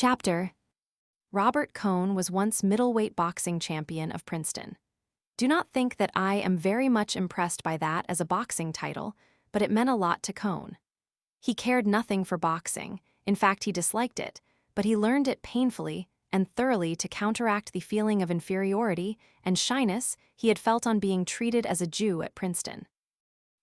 Chapter: Robert Cohn was once middleweight boxing champion of Princeton. Do not think that I am very much impressed by that as a boxing title, but it meant a lot to Cohn. He cared nothing for boxing, in fact he disliked it, but he learned it painfully and thoroughly to counteract the feeling of inferiority and shyness he had felt on being treated as a Jew at Princeton.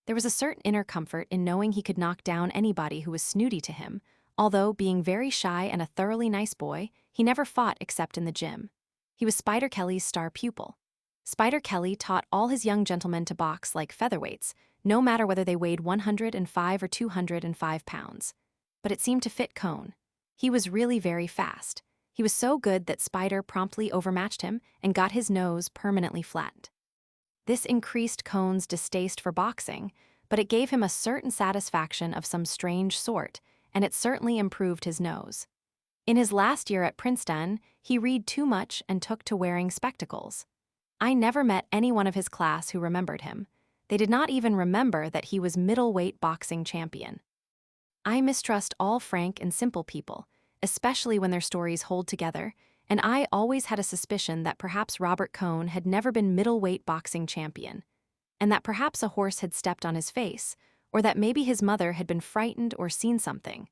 There was a certain inner comfort in knowing he could knock down anybody who was snooty to him, although, being very shy and a thoroughly nice boy, he never fought except in the gym. He was Spider Kelly's star pupil. Spider Kelly taught all his young gentlemen to box like featherweights, no matter whether they weighed 105 or 205 pounds. But it seemed to fit Cohn. He was really very fast. He was so good that Spider promptly overmatched him and got his nose permanently flattened. This increased Cohn's distaste for boxing, but it gave him a certain satisfaction of some strange sort, and it certainly improved his nose. In his last year at Princeton, he read too much and took to wearing spectacles. I never met anyone of his class who remembered him. They did not even remember that he was middleweight boxing champion. I mistrust all frank and simple people, especially when their stories hold together, and I always had a suspicion that perhaps Robert Cohn had never been middleweight boxing champion, and that perhaps a horse had stepped on his face, or that maybe his mother had been frightened or seen something,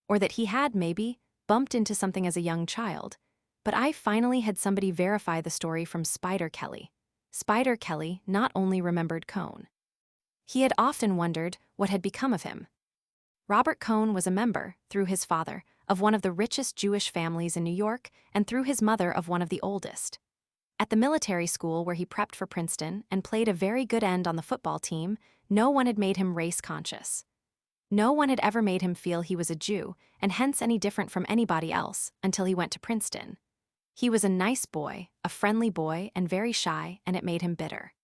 or that he had, maybe, bumped into something as a young child. But I finally had somebody verify the story from Spider Kelly. Spider Kelly not only remembered Cohn. He had often wondered what had become of him. Robert Cohn was a member, through his father, of one of the richest Jewish families in New York and through his mother of one of the oldest. At the military school where he prepped for Princeton and played a very good end on the football team, no one had made him race-conscious. No one had ever made him feel he was a Jew, and hence any different from anybody else, until he went to Princeton. He was a nice boy, a friendly boy, and very shy, and it made him bitter.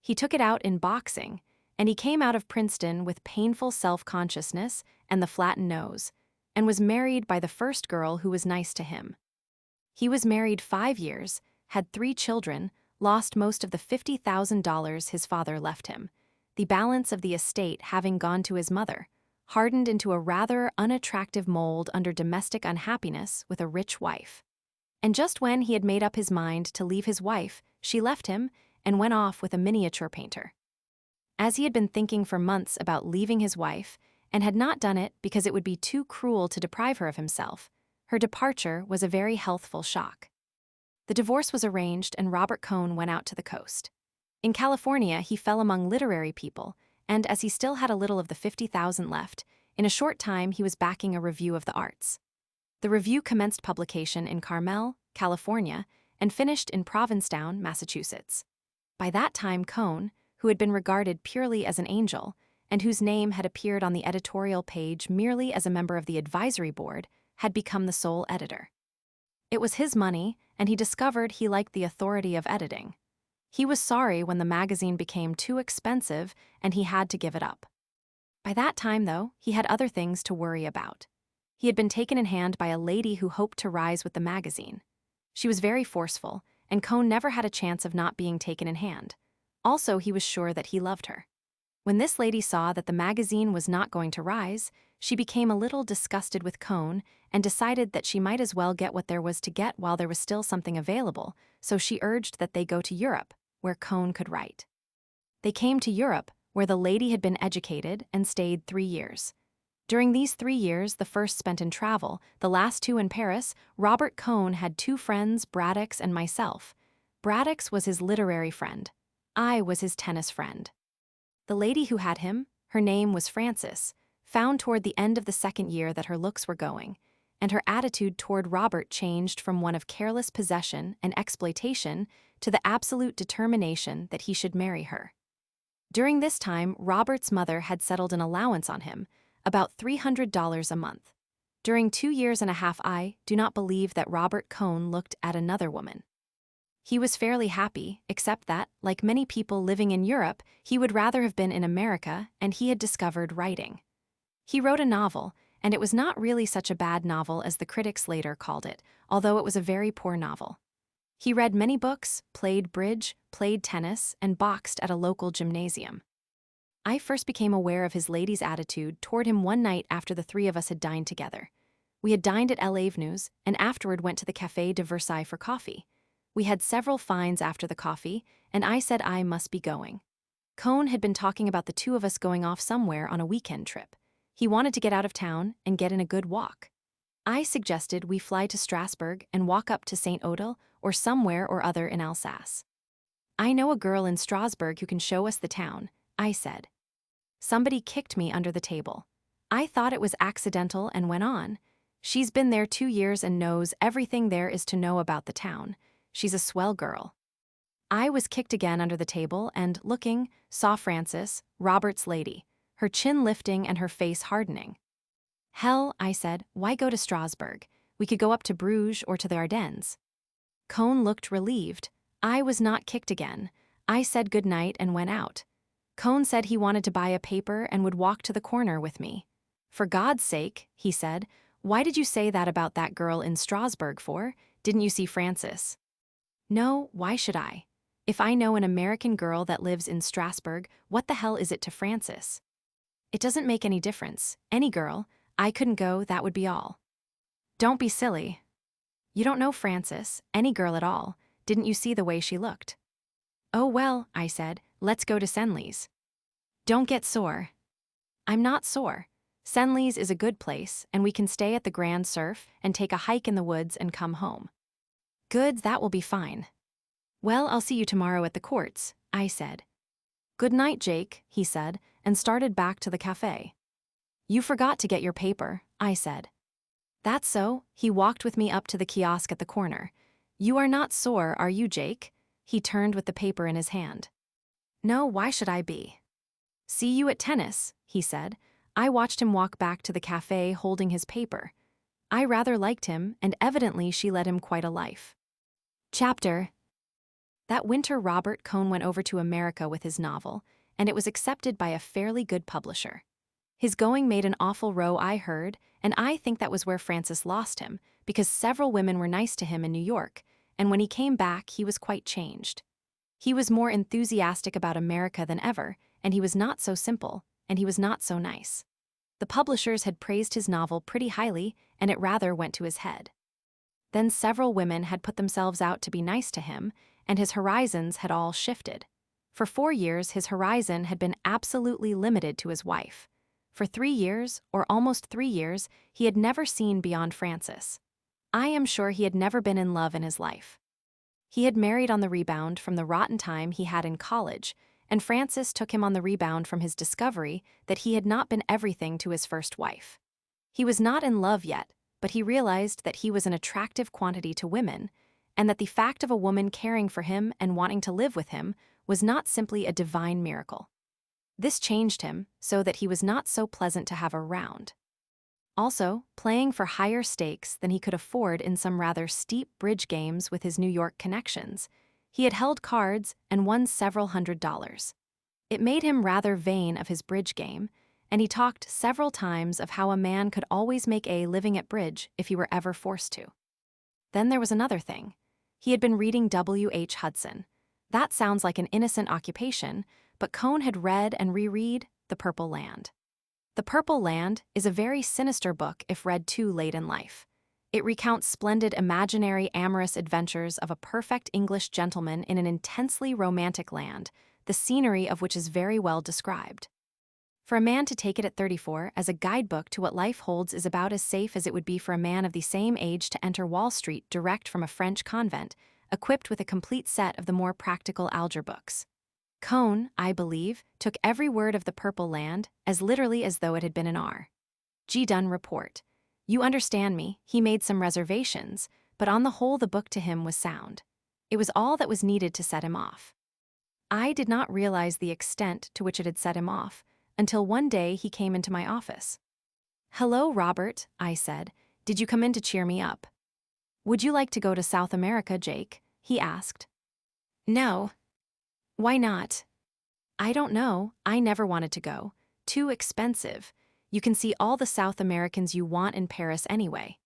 He took it out in boxing, and he came out of Princeton with painful self-consciousness and the flattened nose, and was married by the first girl who was nice to him. He was married 5 years, had 3 children, lost most of the $50,000 his father left him, the balance of the estate having gone to his mother, hardened into a rather unattractive mold under domestic unhappiness with a rich wife. And just when he had made up his mind to leave his wife, she left him and went off with a miniature painter. As he had been thinking for months about leaving his wife, and had not done it because it would be too cruel to deprive her of himself, her departure was a very healthful shock. The divorce was arranged and Robert Cohn went out to the coast. In California, he fell among literary people, and as he still had a little of the $50,000 left, in a short time he was backing a review of the arts. The review commenced publication in Carmel, California, and finished in Provincetown, Massachusetts. By that time Cohn, who had been regarded purely as an angel, and whose name had appeared on the editorial page merely as a member of the advisory board, had become the sole editor. It was his money, and he discovered he liked the authority of editing. He was sorry when the magazine became too expensive and he had to give it up. By that time, though, he had other things to worry about. He had been taken in hand by a lady who hoped to rise with the magazine. She was very forceful, and Cohn never had a chance of not being taken in hand. Also, he was sure that he loved her. When this lady saw that the magazine was not going to rise, she became a little disgusted with Cohn and decided that she might as well get what there was to get while there was still something available, so she urged that they go to Europe, where Cohn could write. They came to Europe, where the lady had been educated and stayed 3 years. During these 3 years, the first spent in travel, the last 2 in Paris, Robert Cohn had 2 friends, Braddock's and myself. Braddock's was his literary friend. I was his tennis friend. The lady who had him, her name was Frances, found toward the end of the 2nd year that her looks were going, and her attitude toward Robert changed from one of careless possession and exploitation to the absolute determination that he should marry her. During this time, Robert's mother had settled an allowance on him, about $300 a month. During 2 years and a half, I do not believe that Robert Cohn looked at another woman. He was fairly happy, except that, like many people living in Europe, he would rather have been in America, and he had discovered writing. He wrote a novel, and it was not really such a bad novel as the critics later called it, although it was a very poor novel. He read many books, played bridge, played tennis, and boxed at a local gymnasium. I first became aware of his lady's attitude toward him one night after the 3 of us had dined together. We had dined at l'Avenues and afterward went to the Café de Versailles for coffee. We had several fines after the coffee, and I said I must be going. Cohn had been talking about the two of us going off somewhere on a weekend trip. He wanted to get out of town and get in a good walk. I suggested we fly to Strasbourg and walk up to St. Odile or somewhere or other in Alsace. I know a girl in Strasbourg who can show us the town, I said. Somebody kicked me under the table. I thought it was accidental and went on. She's been there 2 years and knows everything there is to know about the town. She's a swell girl. I was kicked again under the table and, looking, saw Frances, Robert's lady, her chin lifting and her face hardening. Hell, I said, why go to Strasbourg? We could go up to Bruges or to the Ardennes. Cohn looked relieved. I was not kicked again. I said good night and went out. Cohn said he wanted to buy a paper and would walk to the corner with me. For God's sake, he said, why did you say that about that girl in Strasbourg for? Didn't you see Frances? No, why should I? If I know an American girl that lives in Strasbourg, what the hell is it to Frances? It doesn't make any difference. Any girl. I couldn't go, that would be all. Don't be silly. You don't know Frances, any girl at all. Didn't you see the way she looked? Oh well, I said, let's go to Senlis. Don't get sore. I'm not sore. Senlis is a good place, and we can stay at the Grand Surf and take a hike in the woods and come home. Good, that will be fine. Well, I'll see you tomorrow at the courts, I said. Good night, Jake, he said, and started back to the cafe. You forgot to get your paper, I said. That's so. He walked with me up to the kiosk at the corner. You are not sore, are you, Jake? He turned with the paper in his hand. No, why should I be? See you at tennis, he said. I watched him walk back to the cafe holding his paper. I rather liked him, and evidently she led him quite a life. Chapter. That winter Robert Cohn went over to America with his novel, and it was accepted by a fairly good publisher. His going made an awful row, I heard, and I think that was where Frances lost him, because several women were nice to him in New York, and when he came back he was quite changed. He was more enthusiastic about America than ever, and he was not so simple, and he was not so nice. The publishers had praised his novel pretty highly, and it rather went to his head. Then several women had put themselves out to be nice to him, and his horizons had all shifted. For 4 years his horizon had been absolutely limited to his wife. For 3 years, or almost 3 years, he had never seen beyond Frances. I am sure he had never been in love in his life. He had married on the rebound from the rotten time he had in college, and Frances took him on the rebound from his discovery that he had not been everything to his first wife. He was not in love yet, but he realized that he was an attractive quantity to women, and that the fact of a woman caring for him and wanting to live with him was not simply a divine miracle. This changed him so that he was not so pleasant to have around. Also, playing for higher stakes than he could afford in some rather steep bridge games with his New York connections, he had held cards and won several $100s. It made him rather vain of his bridge game, and he talked several times of how a man could always make a living at bridge if he were ever forced to. Then there was another thing. He had been reading W.H. Hudson. That sounds like an innocent occupation, but Cohn had read and reread The Purple Land. The Purple Land is a very sinister book if read too late in life. It recounts splendid imaginary amorous adventures of a perfect English gentleman in an intensely romantic land, the scenery of which is very well described. For a man to take it at 34 as a guidebook to what life holds is about as safe as it would be for a man of the same age to enter Wall Street direct from a French convent, equipped with a complete set of the more practical algebra books. Cohn, I believe, took every word of The Purple Land as literally as though it had been an R.G. Dunn report. You understand me, he made some reservations, but on the whole the book to him was sound. It was all that was needed to set him off. I did not realize the extent to which it had set him off, until one day he came into my office. Hello, Robert, I said. Did you come in to cheer me up? Would you like to go to South America, Jake? He asked. No. Why not? I don't know. I never wanted to go. Too expensive. You can see all the South Americans you want in Paris anyway.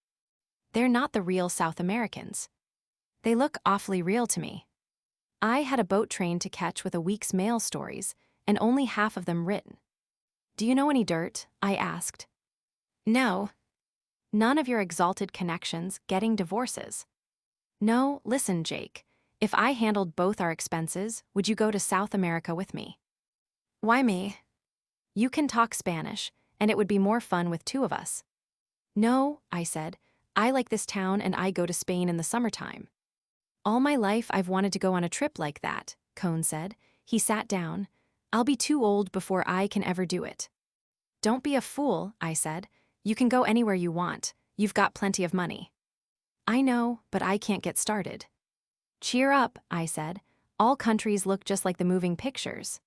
They're not the real South Americans. They look awfully real to me. I had a boat train to catch with a week's mail stories, and only half of them written. Do you know any dirt? I asked. No. None of your exalted connections getting divorces. No, listen, Jake. If I handled both our expenses, would you go to South America with me? Why me? You can talk Spanish, and it would be more fun with two of us. No, I said. I like this town and I go to Spain in the summertime. All my life I've wanted to go on a trip like that, Cohn said. He sat down. I'll be too old before I can ever do it. Don't be a fool, I said. You can go anywhere you want. You've got plenty of money. I know, but I can't get started. Cheer up, I said. All countries look just like the moving pictures.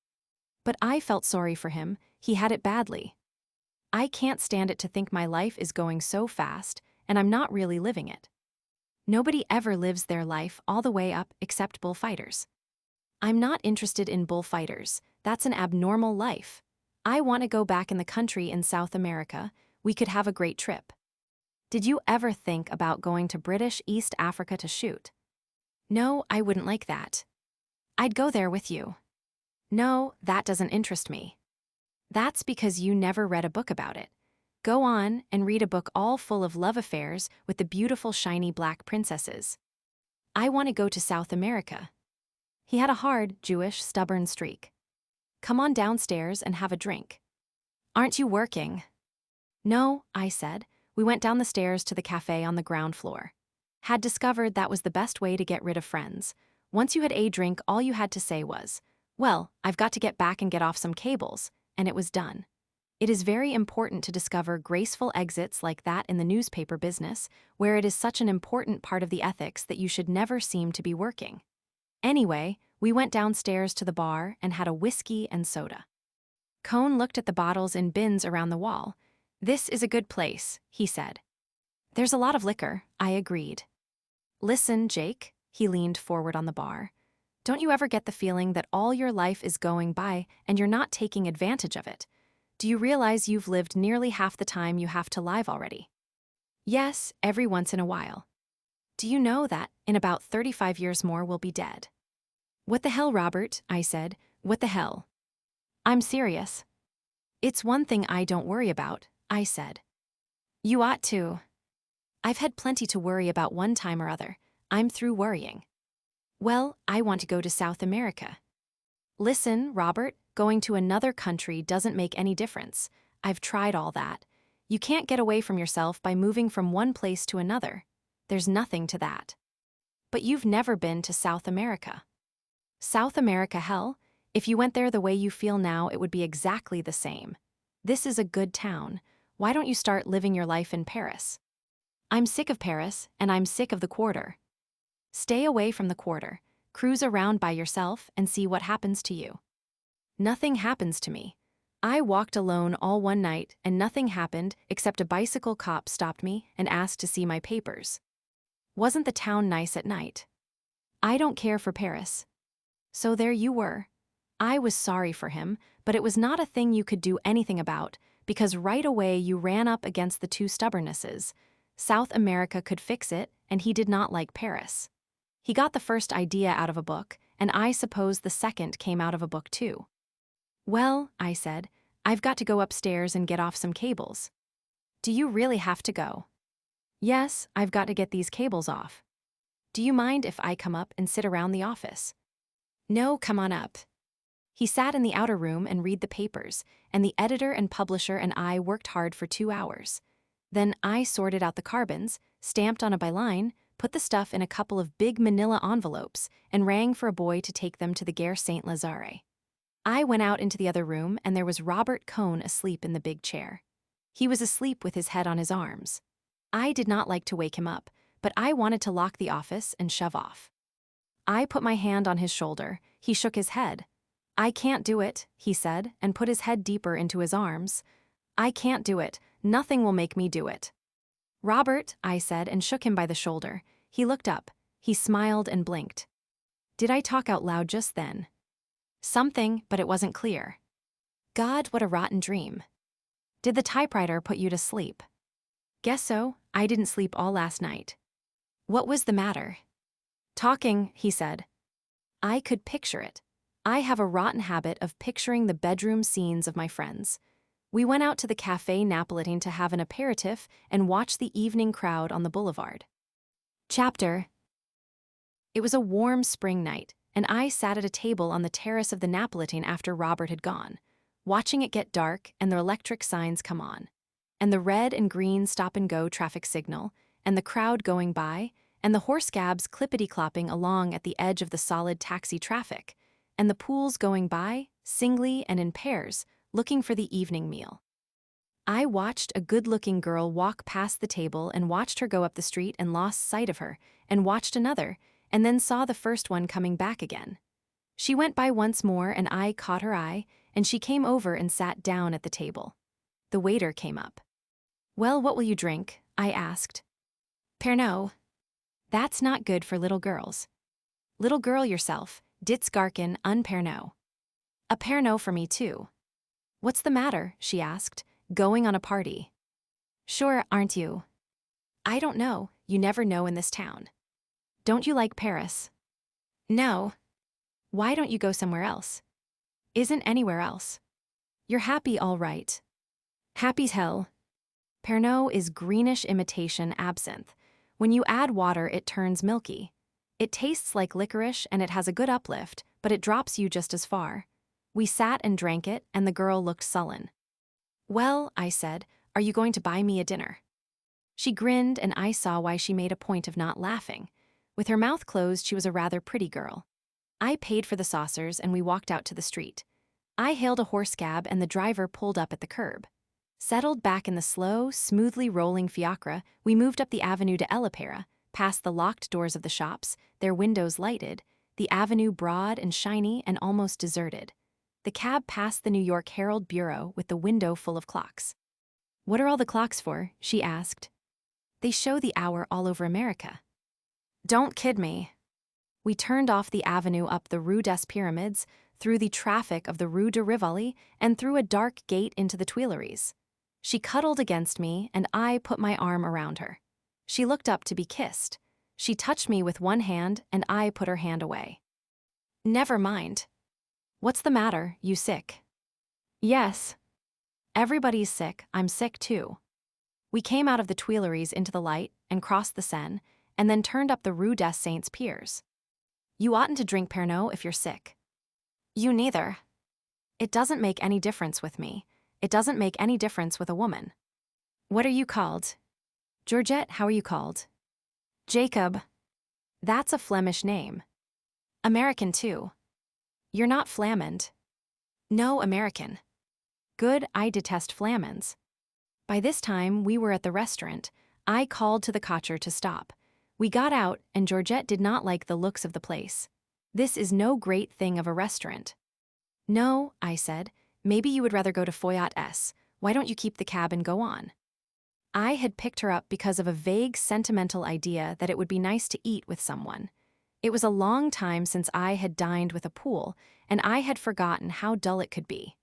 But I felt sorry for him. He had it badly. I can't stand it to think my life is going so fast, and I'm not really living it. Nobody ever lives their life all the way up except bullfighters. I'm not interested in bullfighters. That's an abnormal life. I want to go back in the country in South America. We could have a great trip. Did you ever think about going to British East Africa to shoot? No, I wouldn't like that. I'd go there with you. No, that doesn't interest me. That's because you never read a book about it. Go on and read a book all full of love affairs with the beautiful shiny black princesses. I want to go to South America. He had a hard, Jewish, stubborn streak. Come on downstairs and have a drink. Aren't you working? No, I said. We went down the stairs to the cafe on the ground floor. Had discovered that was the best way to get rid of friends. Once you had a drink, all you had to say was, well, I've got to get back and get off some cables, and it was done. It is very important to discover graceful exits like that in the newspaper business, where it is such an important part of the ethics that you should never seem to be working. Anyway, we went downstairs to the bar and had a whiskey and soda. Cohn looked at the bottles in bins around the wall. This is a good place, he said. There's a lot of liquor, I agreed. Listen, Jake, he leaned forward on the bar. Don't you ever get the feeling that all your life is going by and you're not taking advantage of it? Do you realize you've lived nearly half the time you have to live already? Yes, every once in a while. Do you know that in about 35 years more we'll be dead? What the hell, Robert, I said. What the hell? I'm serious. It's one thing I don't worry about, I said. You ought to. I've had plenty to worry about one time or other. I'm through worrying. Well, I want to go to South America. Listen, Robert, going to another country doesn't make any difference. I've tried all that. You can't get away from yourself by moving from one place to another. There's nothing to that. But you've never been to South America. South America, hell, if you went there the way you feel now, it would be exactly the same. This is a good town. Why don't you start living your life in Paris? I'm sick of Paris, and I'm sick of the quarter. Stay away from the quarter, cruise around by yourself, and see what happens to you. Nothing happens to me. I walked alone all one night, and nothing happened except a bicycle cop stopped me and asked to see my papers. Wasn't the town nice at night? I don't care for Paris. So there you were. I was sorry for him, but it was not a thing you could do anything about, because right away you ran up against the two stubbornnesses. South America could fix it, and he did not like Paris. He got the first idea out of a book, and I suppose the second came out of a book too. Well, I said, I've got to go upstairs and get off some cables. Do you really have to go? Yes, I've got to get these cables off. Do you mind if I come up and sit around the office? No, come on up. He sat in the outer room and read the papers, and the editor and publisher and I worked hard for 2 hours. Then I sorted out the carbons, stamped on a byline, put the stuff in a couple of big manila envelopes, and rang for a boy to take them to the Gare Saint Lazare. I went out into the other room, and there was Robert Cohn asleep in the big chair. He was asleep with his head on his arms. I did not like to wake him up, but I wanted to lock the office and shove off. I put my hand on his shoulder. He shook his head. I can't do it, he said, and put his head deeper into his arms. I can't do it. Nothing will make me do it. Robert, I said, and shook him by the shoulder. He looked up. He smiled and blinked. Did I talk out loud just then? Something, but it wasn't clear. God, what a rotten dream. Did the typewriter put you to sleep? Guess so. I didn't sleep all last night. What was the matter? Talking, he said. I could picture it. I have a rotten habit of picturing the bedroom scenes of my friends. We went out to the Café Napolitain to have an aperitif and watch the evening crowd on the boulevard. Chapter. It was a warm spring night, and I sat at a table on the terrace of the Napolitain after Robert had gone, watching it get dark and the electric signs come on, and the red and green stop-and-go traffic signal, and the crowd going by, and the horse cabs clippity-clopping along at the edge of the solid taxi traffic, and the pools going by, singly and in pairs, looking for the evening meal. I watched a good-looking girl walk past the table and watched her go up the street and lost sight of her, and watched another, and then saw the first one coming back again. She went by once more and I caught her eye, and she came over and sat down at the table. The waiter came up. "Well, what will you drink?" I asked. "Pernod." "That's not good for little girls." "Little girl yourself, Ditz Garkin un Pernod." "A Pernod for me too." "What's the matter?" she asked. "Going on a party?" "Sure, aren't you?" "I don't know, you never know in this town." "Don't you like Paris?" "No." "Why don't you go somewhere else?" "Isn't anywhere else." "You're happy all right." "Happy's hell." Pernod is greenish imitation absinthe. When you add water, it turns milky. It tastes like licorice and it has a good uplift, but it drops you just as far. We sat and drank it, and the girl looked sullen. "Well," I said, "are you going to buy me a dinner?" She grinned, and I saw why she made a point of not laughing. With her mouth closed, she was a rather pretty girl. I paid for the saucers, and we walked out to the street. I hailed a horse cab, and the driver pulled up at the curb. Settled back in the slow, smoothly rolling fiacre, we moved up the avenue to Elipera, past the locked doors of the shops, their windows lighted, the avenue broad and shiny and almost deserted. The cab passed the New York Herald Bureau with the window full of clocks. "What are all the clocks for?" she asked. "They show the hour all over America." "Don't kid me." We turned off the avenue up the Rue des Pyramids, through the traffic of the Rue de Rivoli, and through a dark gate into the Tuileries. She cuddled against me, and I put my arm around her. She looked up to be kissed. She touched me with one hand, and I put her hand away. "Never mind." "What's the matter? You sick?" "Yes." "Everybody's sick, I'm sick too." We came out of the Tuileries into the light and crossed the Seine, and then turned up the Rue des Saints Piers. "You oughtn't to drink Pernod if you're sick." "You neither." "It doesn't make any difference with me. It doesn't make any difference with a woman." "What are you called?" "Georgette, how are you called?" "Jacob." "That's a Flemish name." "American too." "You're not Flamand." "No, American." "Good, I detest Flamans." By this time, we were at the restaurant. I called to the cocher to stop. We got out, and Georgette did not like the looks of the place. "This is no great thing of a restaurant." "No," I said. "Maybe you would rather go to Foyot S. Why don't you keep the cab and go on?" I had picked her up because of a vague sentimental idea that it would be nice to eat with someone. It was a long time since I had dined with a pool, and I had forgotten how dull it could be.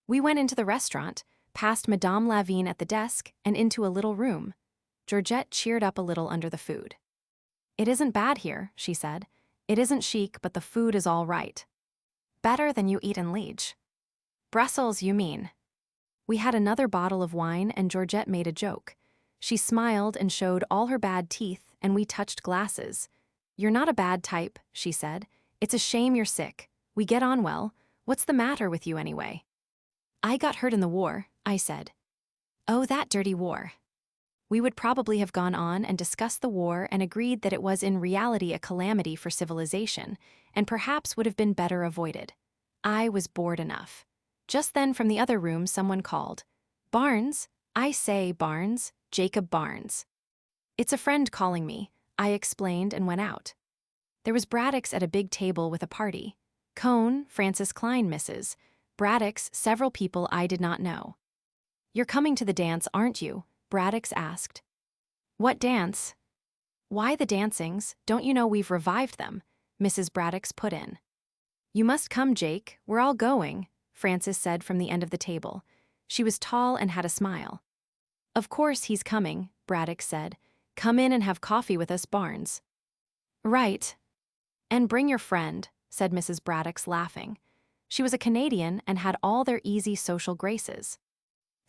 We went into the restaurant, past Madame Lavigne at the desk, and into a little room. Georgette cheered up a little under the food. "It isn't bad here," she said. "It isn't chic, but the food is all right. Better than you eat in Liege." "Brussels, you mean." We had another bottle of wine, and Georgette made a joke. She smiled and showed all her bad teeth, and we touched glasses. "You're not a bad type," she said. "It's a shame you're sick. We get on well. What's the matter with you anyway?" "I got hurt in the war," I said. "Oh, that dirty war." We would probably have gone on and discussed the war and agreed that it was in reality a calamity for civilization, and perhaps would have been better avoided. I was bored enough. Just then from the other room someone called, "Barnes? I say, Barnes, Jacob Barnes." "It's a friend calling me," I explained and went out. There was Braddock's at a big table with a party. Cohn, Francis Klein, Mrs. Braddock's, several people I did not know. "You're coming to the dance, aren't you?" Braddock's asked. "What dance?" "Why, the dancings, don't you know we've revived them?" Mrs. Braddock's put in. "You must come, Jake, we're all going," Francis said from the end of the table. She was tall and had a smile. "Of course he's coming," Braddock said. "Come in and have coffee with us, Barnes." "Right." "And bring your friend," said Mrs. Braddock's, laughing. She was a Canadian and had all their easy social graces.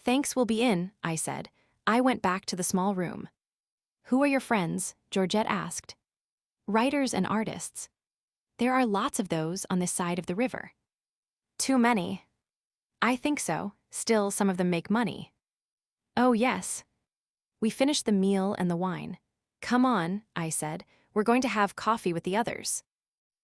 Thanks, we'll be in, I said. I went back to the small room. Who are your friends? Georgette asked. Writers and artists. There are lots of those on this side of the river. Too many. I think so. Still, some of them make money. Oh, yes. We finished the meal and the wine. Come on, I said. We're going to have coffee with the others.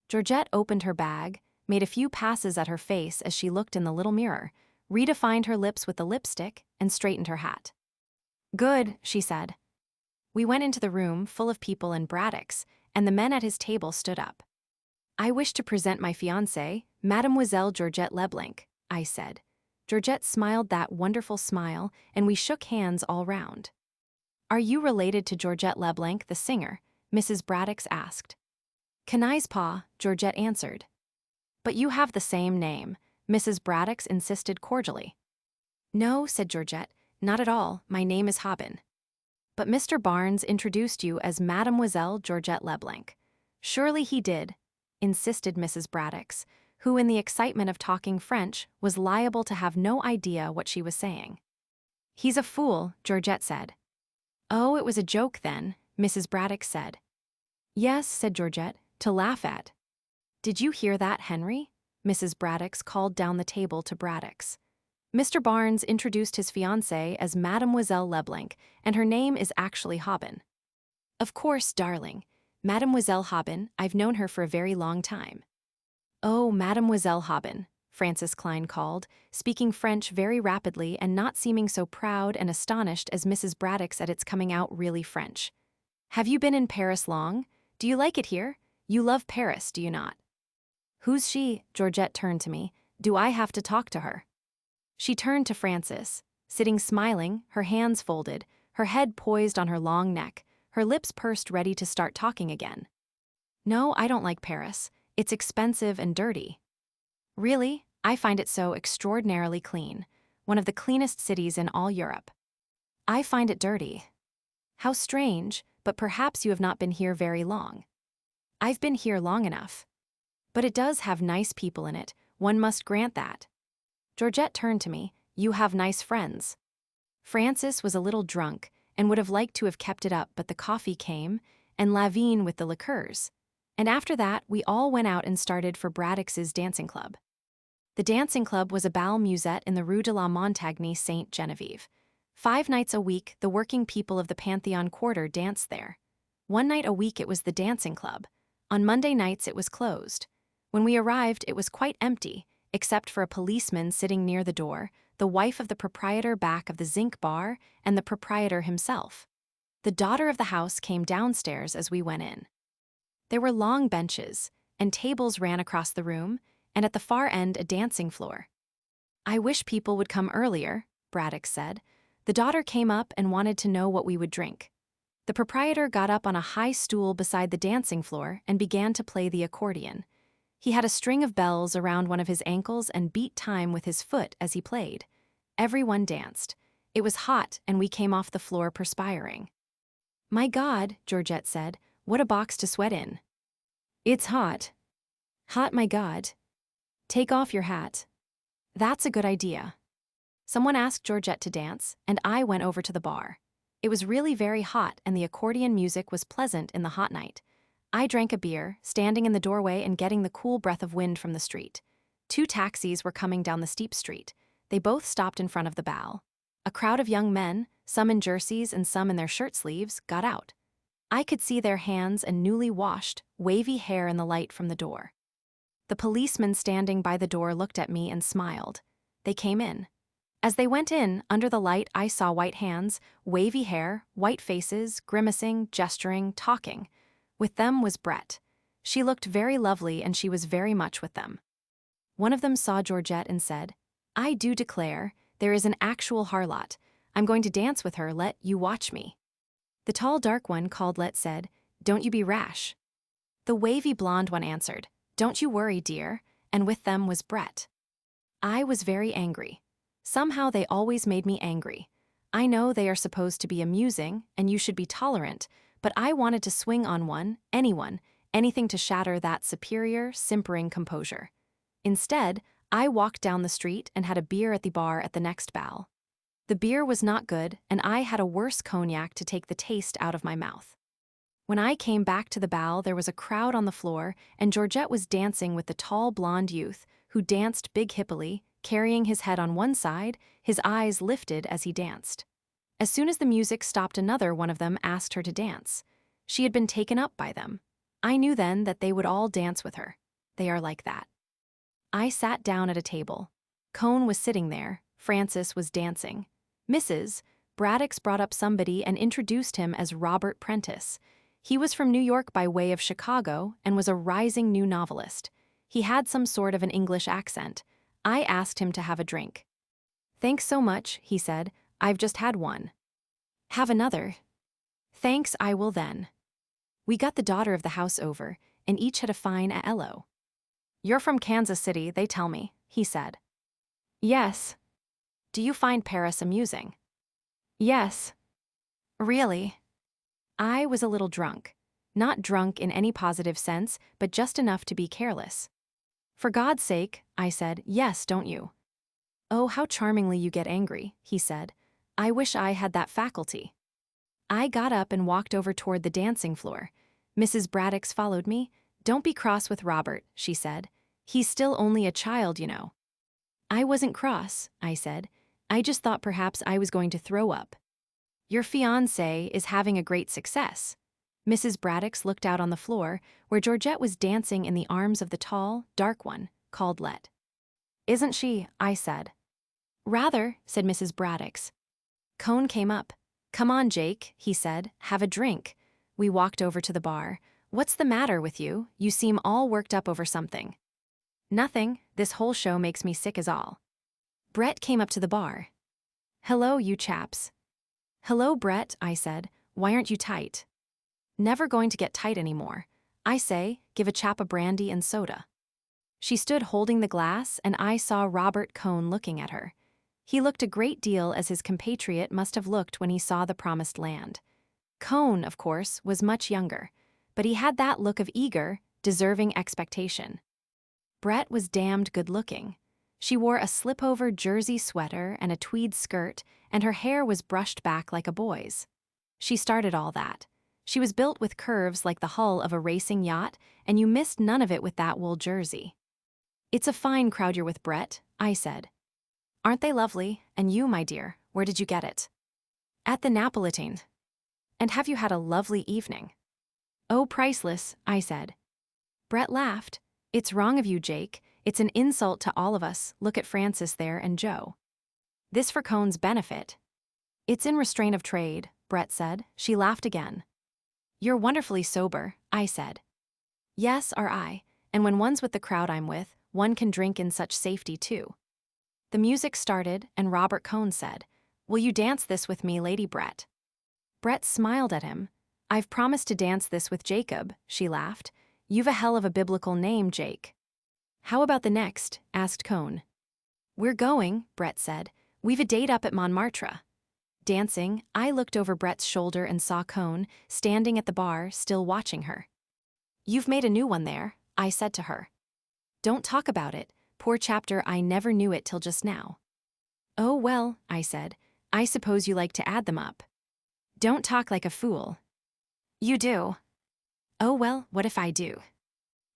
Georgette opened her bag, made a few passes at her face as she looked in the little mirror, redefined her lips with the lipstick, and straightened her hat. Good, she said. We went into the room full of people and Braddock's, and the men at his table stood up. I wish to present my fiancée, Mademoiselle Georgette Leblanc, I said. Georgette smiled that wonderful smile, and we shook hands all round. Are you related to Georgette Leblanc, the singer? Mrs. Braddock asked. Canaille's pa, Georgette answered. But you have the same name, Mrs. Braddock insisted cordially. No, said Georgette, not at all, my name is Hobin. But Mr. Barnes introduced you as Mademoiselle Georgette Leblanc. Surely he did, insisted Mrs. Braddock, who in the excitement of talking French was liable to have no idea what she was saying. He's a fool, Georgette said. Oh, it was a joke then, Mrs. Braddock said. Yes, said Georgette, to laugh at. Did you hear that, Henry? Mrs. Braddock called down the table to Braddock. Mr. Barnes introduced his fiancée as Mademoiselle Leblanc, and her name is actually Hobin. Of course, darling. Mademoiselle Hobin, I've known her for a very long time. Oh, Mademoiselle Hobin, Frances Klein called, speaking French very rapidly and not seeming so proud and astonished as Mrs. Braddock's at its coming out really French. Have you been in Paris long? Do you like it here? You love Paris, do you not? Who's she? Georgette turned to me. Do I have to talk to her? She turned to Frances, sitting smiling, her hands folded, her head poised on her long neck, her lips pursed ready to start talking again. No, I don't like Paris. It's expensive and dirty. Really? I find it so extraordinarily clean, one of the cleanest cities in all Europe. I find it dirty. How strange, but perhaps you have not been here very long. I've been here long enough. But it does have nice people in it, one must grant that. Georgette turned to me. You have nice friends. Frances was a little drunk and would have liked to have kept it up, but the coffee came, and Lavigne with the liqueurs. And after that, we all went out and started for Braddock's dancing club. The dancing club was a bal musette in the Rue de la Montagne Sainte-Geneviève. 5 nights a week, the working people of the Pantheon Quarter danced there. 1 night a week it was the dancing club. On Monday nights it was closed. When we arrived, it was quite empty, except for a policeman sitting near the door, the wife of the proprietor back of the zinc bar, and the proprietor himself. The daughter of the house came downstairs as we went in. There were long benches, and tables ran across the room, and at the far end a dancing floor. I wish people would come earlier, Braddock said. The daughter came up and wanted to know what we would drink. The proprietor got up on a high stool beside the dancing floor and began to play the accordion. He had a string of bells around one of his ankles and beat time with his foot as he played. Everyone danced. It was hot, and we came off the floor perspiring. My God, Georgette said, what a box to sweat in. It's hot. Hot, my God. Take off your hat. That's a good idea. Someone asked Georgette to dance, and I went over to the bar. It was really very hot, and the accordion music was pleasant in the hot night. I drank a beer, standing in the doorway and getting the cool breath of wind from the street. 2 taxis were coming down the steep street. They both stopped in front of the bal. A crowd of young men, some in jerseys and some in their shirt sleeves, got out. I could see their hands and newly washed, wavy hair in the light from the door. The policeman standing by the door looked at me and smiled. They came in. As they went in, under the light I saw white hands, wavy hair, white faces, grimacing, gesturing, talking. With them was Brett. She looked very lovely and she was very much with them. One of them saw Georgette and said, I do declare, there is an actual harlot. I'm going to dance with her, let you watch me. The tall dark one called Let said, Don't you be rash. The wavy blonde one answered, Don't you worry, dear, and with them was Brett. I was very angry. Somehow they always made me angry. I know they are supposed to be amusing, and you should be tolerant, but I wanted to swing on one, anyone, anything to shatter that superior, simpering composure. Instead, I walked down the street and had a beer at the bar at the next bal. The beer was not good, and I had a worse cognac to take the taste out of my mouth. When I came back to the bal, there was a crowd on the floor, and Georgette was dancing with the tall blonde youth, who danced big hippily, carrying his head on one side, his eyes lifted as he danced. As soon as the music stopped, another one of them asked her to dance. She had been taken up by them. I knew then that they would all dance with her. They are like that. I sat down at a table. Cohn was sitting there. Frances was dancing. Mrs. Braddock's brought up somebody and introduced him as Robert Prentice. He was from New York by way of Chicago and was a rising new novelist. He had some sort of an English accent. I asked him to have a drink. "Thanks so much," he said. "I've just had one." "Have another." "Thanks, I will then." We got the daughter of the house over, and each had a fine hello. "You're from Kansas City, they tell me," he said. "Yes." "Do you find Paris amusing?" "Yes." "Really?" I was a little drunk. Not drunk in any positive sense, but just enough to be careless. "For God's sake," I said, "yes, don't you?" "Oh, how charmingly you get angry," he said. "I wish I had that faculty." I got up and walked over toward the dancing floor. Mrs. Braddock's followed me. "Don't be cross with Robert," she said. "He's still only a child, you know." "I wasn't cross," I said. "I just thought perhaps I was going to throw up." "Your fiancé is having a great success." Mrs. Braddock's looked out on the floor, where Georgette was dancing in the arms of the tall, dark one, called Let. "Isn't she?" I said. "Rather," said Mrs. Braddock's. Cohn came up. "Come on, Jake," he said. "Have a drink." We walked over to the bar. "What's the matter with you? You seem all worked up over something." "Nothing. This whole show makes me sick as all." Brett came up to the bar. "Hello, you chaps." "Hello, Brett," I said. "Why aren't you tight?" "Never going to get tight anymore. I say, give a chap a brandy and soda." She stood holding the glass, and I saw Robert Cohn looking at her. He looked a great deal as his compatriot must have looked when he saw the promised land. Cohn, of course, was much younger, but he had that look of eager, deserving expectation. Brett was damned good-looking. She wore a slip-over jersey sweater and a tweed skirt, and her hair was brushed back like a boy's. She started all that. She was built with curves like the hull of a racing yacht, and you missed none of it with that wool jersey. "It's a fine crowd you're with, Brett," I said. "Aren't they lovely? And you, my dear, where did you get it?" "At the Napolitain." "And have you had a lovely evening?" "Oh, priceless," I said. Brett laughed. "It's wrong of you, Jake. It's an insult to all of us. Look at Frances there and Joe." "This for Cohn's benefit." "It's in restraint of trade," Brett said. She laughed again. "You're wonderfully sober," I said. "Yes, are I, and when one's with the crowd I'm with, one can drink in such safety too." The music started, and Robert Cohn said, "Will you dance this with me, Lady Brett?" Brett smiled at him. "I've promised to dance this with Jacob," she laughed. "You've a hell of a biblical name, Jake." "How about the next?" asked Cohn. "We're going," Brett said. "We've a date up at Montmartre." Dancing, I looked over Brett's shoulder and saw Cohn, standing at the bar, still watching her. "You've made a new one there," I said to her. "Don't talk about it. Poor chapter, I never knew it till just now." "Oh, well," I said. "I suppose you like to add them up." "Don't talk like a fool." "You do." "Oh, well, what if I do?"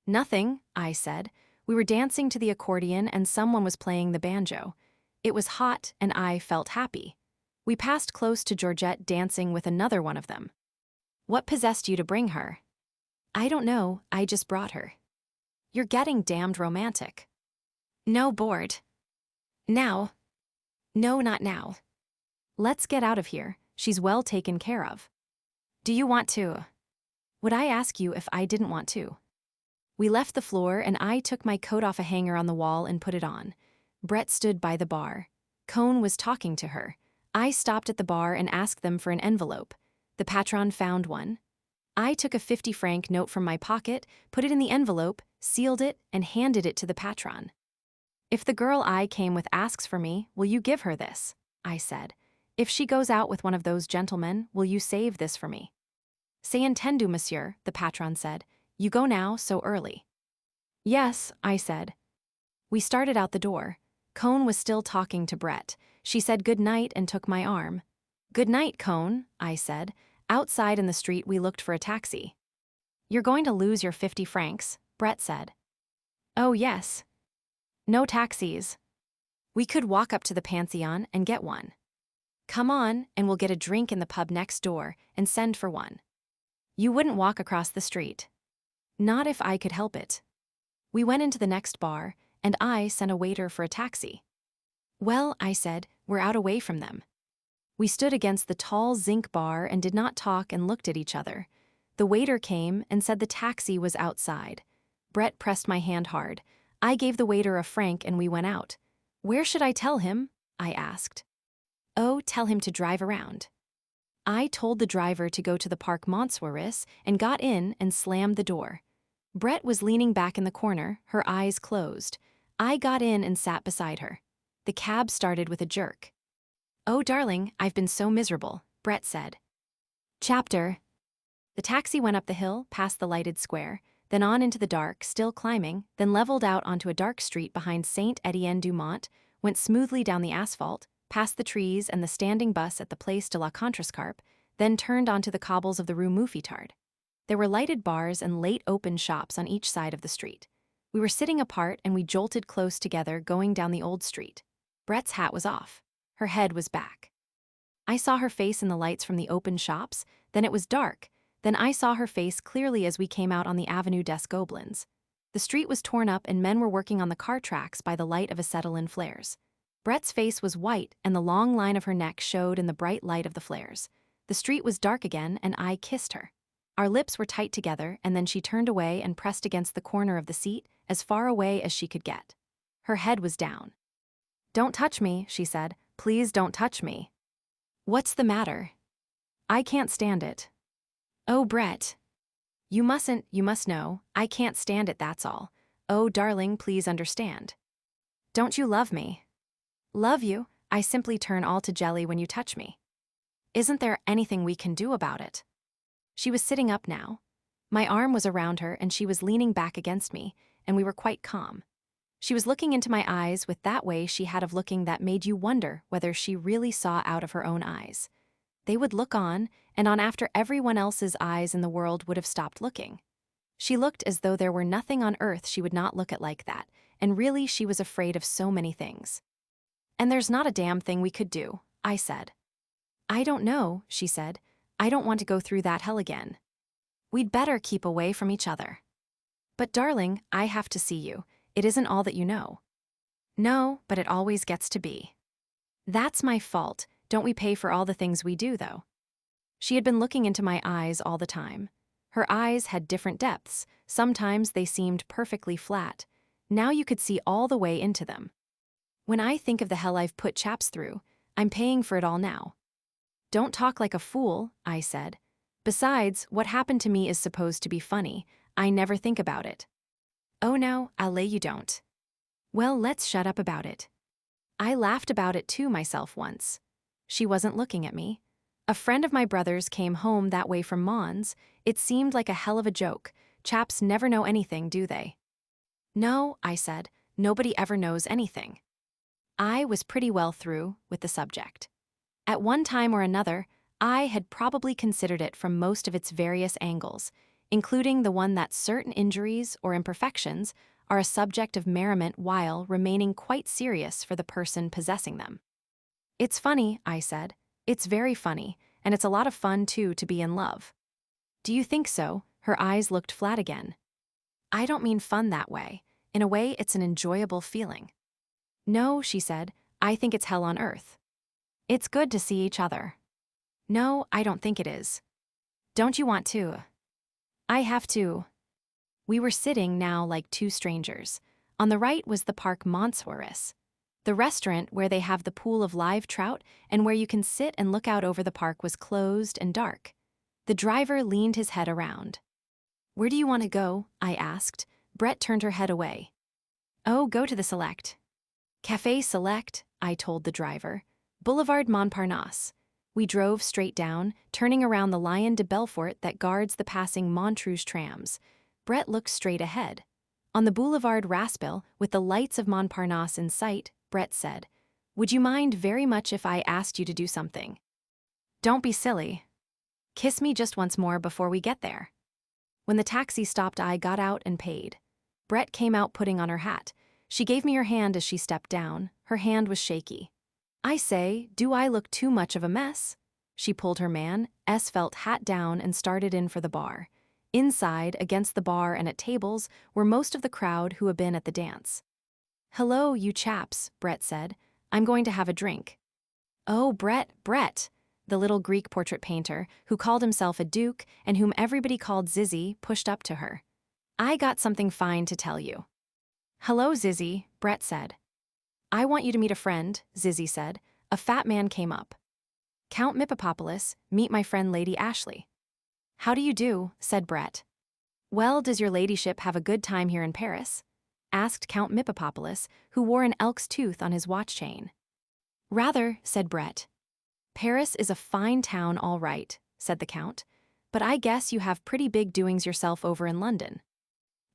"Nothing," I said. We were dancing to the accordion and someone was playing the banjo. It was hot and I felt happy. We passed close to Georgette dancing with another one of them. "What possessed you to bring her?" "I don't know, I just brought her." "You're getting damned romantic." "No, bored." "Now?" "No, not now." "Let's get out of here. She's well taken care of." "Do you want to?" "Would I ask you if I didn't want to?" We left the floor and I took my coat off a hanger on the wall and put it on. Brett stood by the bar. Cohn was talking to her. I stopped at the bar and asked them for an envelope. The patron found one. I took a 50-franc note from my pocket, put it in the envelope, sealed it, and handed it to the patron. "If the girl I came with asks for me, will you give her this?" I said. "If she goes out with one of those gentlemen, will you save this for me?" "C'est entendu, monsieur," the patron said. "You go now, so early." "Yes," I said. We started out the door. Cohn was still talking to Brett. She said good night and took my arm. Good night, Cohn, I said. Outside in the street we looked for a taxi. You're going to lose your 50 francs, Brett said. Oh yes. No taxis. We could walk up to the pension and get one. Come on, and we'll get a drink in the pub next door and send for one. You wouldn't walk across the street. Not if I could help it. We went into the next bar, and I sent a waiter for a taxi. Well, I said, we're out away from them. We stood against the tall zinc bar and did not talk and looked at each other. The waiter came and said the taxi was outside. Brett pressed my hand hard. I gave the waiter a franc and we went out. Where should I tell him? I asked. Oh, tell him to drive around. I told the driver to go to the Parc Montsouris and got in and slammed the door. Brett was leaning back in the corner, her eyes closed. I got in and sat beside her. The cab started with a jerk. Oh, darling, I've been so miserable, Brett said. Chapter. The taxi went up the hill, past the lighted square, then on into the dark, still climbing, then leveled out onto a dark street behind Saint-Étienne-du-Mont, went smoothly down the asphalt, past the trees and the standing bus at the Place de la Contrescarpe, then turned onto the cobbles of the Rue Mouffetard. There were lighted bars and late-open shops on each side of the street. We were sitting apart and we jolted close together going down the old street. Brett's hat was off. Her head was back. I saw her face in the lights from the open shops, then it was dark, then I saw her face clearly as we came out on the Avenue des Gobelins. The street was torn up and men were working on the car tracks by the light of acetylene flares. Brett's face was white and the long line of her neck showed in the bright light of the flares. The street was dark again and I kissed her. Our lips were tight together and then she turned away and pressed against the corner of the seat, as far away as she could get. Her head was down. Don't touch me, she said. Please don't touch me. What's the matter? I can't stand it. Oh, Brett. You must know, I can't stand it, that's all. Oh, darling, please understand. Don't you love me? Love you? I simply turn all to jelly when you touch me. Isn't there anything we can do about it? She was sitting up now. My arm was around her and she was leaning back against me, and we were quite calm. She was looking into my eyes with that way she had of looking that made you wonder whether she really saw out of her own eyes. They would look on, and on after everyone else's eyes in the world would have stopped looking. She looked as though there were nothing on earth she would not look at like that, and really she was afraid of so many things. And there's not a damn thing we could do, I said. I don't know, she said. I don't want to go through that hell again. We'd better keep away from each other. But darling, I have to see you. It isn't all that you know. No, but it always gets to be. That's my fault. Don't we pay for all the things we do, though? She had been looking into my eyes all the time. Her eyes had different depths. Sometimes they seemed perfectly flat. Now you could see all the way into them. When I think of the hell I've put chaps through, I'm paying for it all now. Don't talk like a fool, I said. Besides, what happened to me is supposed to be funny. I never think about it. Oh no, I'll lay you don't. Well, let's shut up about it. I laughed about it too myself once. She wasn't looking at me. A friend of my brother's came home that way from Mons. It seemed like a hell of a joke. Chaps never know anything, do they? No, I said. Nobody ever knows anything. I was pretty well through with the subject. At one time or another, I had probably considered it from most of its various angles, including the one that certain injuries or imperfections are a subject of merriment while remaining quite serious for the person possessing them. It's funny, I said. It's very funny, and it's a lot of fun, too, to be in love. Do you think so? Her eyes looked flat again. I don't mean fun that way. In a way, it's an enjoyable feeling. No, she said. I think it's hell on earth. It's good to see each other. No, I don't think it is. Don't you want to? I have to. We were sitting now like two strangers. On the right was the Parc Montsouris, the restaurant where they have the pool of live trout and where you can sit and look out over the park was closed and dark. The driver leaned his head around. Where do you want to go? I asked. Brett turned her head away. Oh, go to the Select. Café Select, I told the driver. Boulevard Montparnasse. We drove straight down, turning around the Lion de Belfort that guards the passing Montrouge trams. Brett looked straight ahead. On the Boulevard Raspil, with the lights of Montparnasse in sight, Brett said, Would you mind very much if I asked you to do something? Don't be silly. Kiss me just once more before we get there. When the taxi stopped, I got out and paid. Brett came out putting on her hat. She gave me her hand as she stepped down. Her hand was shaky. I say, do I look too much of a mess? She pulled her felt hat down and started in for the bar. Inside, against the bar and at tables, were most of the crowd who had been at the dance. Hello, you chaps, Brett said. I'm going to have a drink. Oh, Brett, the little Greek portrait painter, who called himself a duke and whom everybody called Zizzy, pushed up to her. I got something fine to tell you. Hello, Zizzy, Brett said. I want you to meet a friend, Zizzy said. A fat man came up. Count Mippopoulos, meet my friend Lady Ashley. How do you do, said Brett. Well, does your ladyship have a good time here in Paris? Asked Count Mippopoulos, who wore an elk's tooth on his watch chain. Rather, said Brett. Paris is a fine town, all right, said the Count, but I guess you have pretty big doings yourself over in London.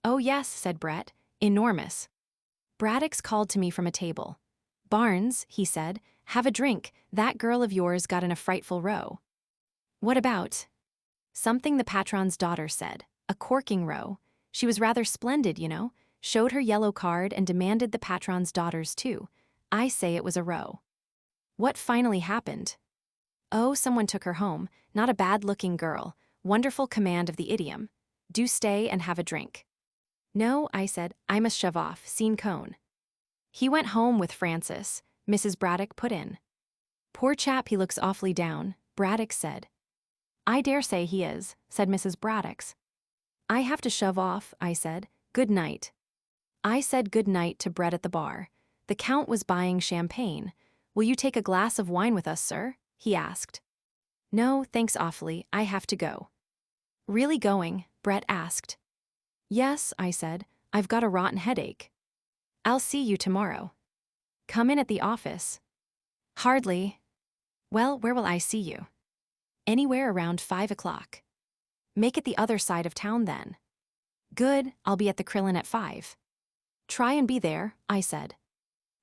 Oh yes, said Brett, enormous. Braddock's called to me from a table. Barnes, he said, have a drink, that girl of yours got in a frightful row. What about? Something the patron's daughter said, a corking row. She was rather splendid, you know, showed her yellow card and demanded the patron's daughter's too. I say it was a row. What finally happened? Oh, someone took her home, not a bad-looking girl, wonderful command of the idiom. Do stay and have a drink. No, I said, I must shove off, seen Cohn. He went home with Francis, Mrs. Braddock put in. Poor chap, he looks awfully down, Braddock said. I dare say he is, said Mrs. Braddock's. I have to shove off, I said. Good night. I said good night to Brett at the bar. The Count was buying champagne. Will you take a glass of wine with us, sir? He asked. No, thanks awfully, I have to go. Really going? Brett asked. Yes, I said, I've got a rotten headache. I'll see you tomorrow. Come in at the office. Hardly. Well, where will I see you? Anywhere around 5 o'clock. Make it the other side of town then. Good, I'll be at the Krillin at 5. Try and be there, I said.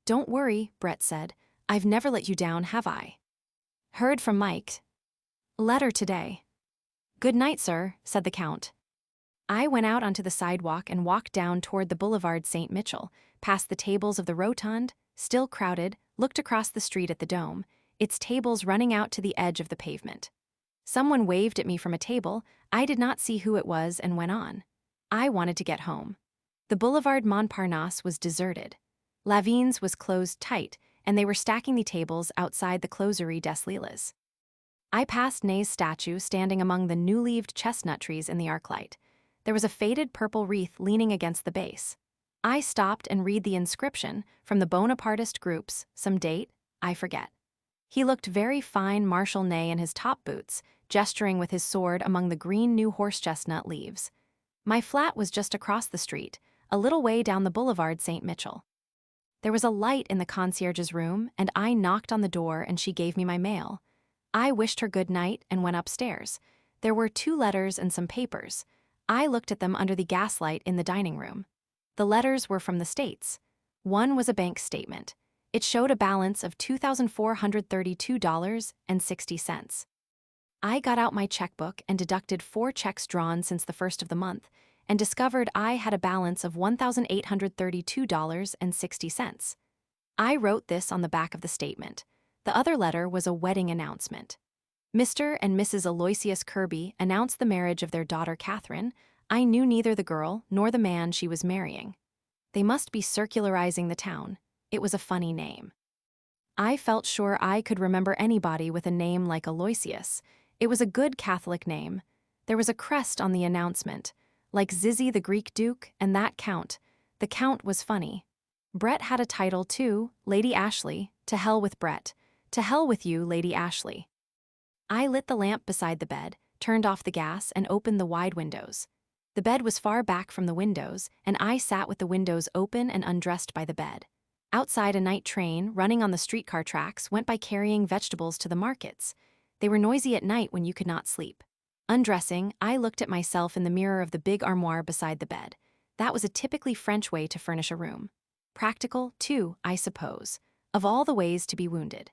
Don't worry, Brett said. I've never let you down, have I? Heard from Mike. Letter today. Good night, sir, said the Count. I went out onto the sidewalk and walked down toward the Boulevard St. Mitchell, past the tables of the Rotund, still crowded, looked across the street at the Dome, its tables running out to the edge of the pavement. Someone waved at me from a table. I did not see who it was and went on. I wanted to get home. The Boulevard Montparnasse was deserted. Lavigne's was closed tight, and they were stacking the tables outside the Closerie des Lilas. I passed Ney's statue standing among the new-leaved chestnut trees in the arclight. There was a faded purple wreath leaning against the base. I stopped and read the inscription from the Bonapartist groups, some date, I forget. He looked very fine, Marshal Ney in his top boots, gesturing with his sword among the green new horse-chestnut leaves. My flat was just across the street, a little way down the Boulevard St. Mitchell. There was a light in the concierge's room, and I knocked on the door and she gave me my mail. I wished her good night and went upstairs. There were 2 letters and some papers. I looked at them under the gaslight in the dining room. The letters were from the States. One was a bank statement. It showed a balance of $2,432.60. I got out my checkbook and deducted 4 checks drawn since the first of the month, and discovered I had a balance of $1,832.60. I wrote this on the back of the statement. The other letter was a wedding announcement. Mr. and Mrs. Aloysius Kirby announced the marriage of their daughter Catherine. I knew neither the girl nor the man she was marrying. They must be circularizing the town. It was a funny name. I felt sure I could remember anybody with a name like Aloysius. It was a good Catholic name. There was a crest on the announcement, like Zizzy the Greek Duke and that Count. The Count was funny. Brett had a title too, Lady Ashley. To hell with Brett. To hell with you, Lady Ashley. I lit the lamp beside the bed, turned off the gas, and opened the wide windows. The bed was far back from the windows, and I sat with the windows open and undressed by the bed. Outside, a night train, running on the streetcar tracks, went by carrying vegetables to the markets. They were noisy at night when you could not sleep. Undressing, I looked at myself in the mirror of the big armoire beside the bed. That was a typically French way to furnish a room. Practical, too, I suppose. Of all the ways to be wounded.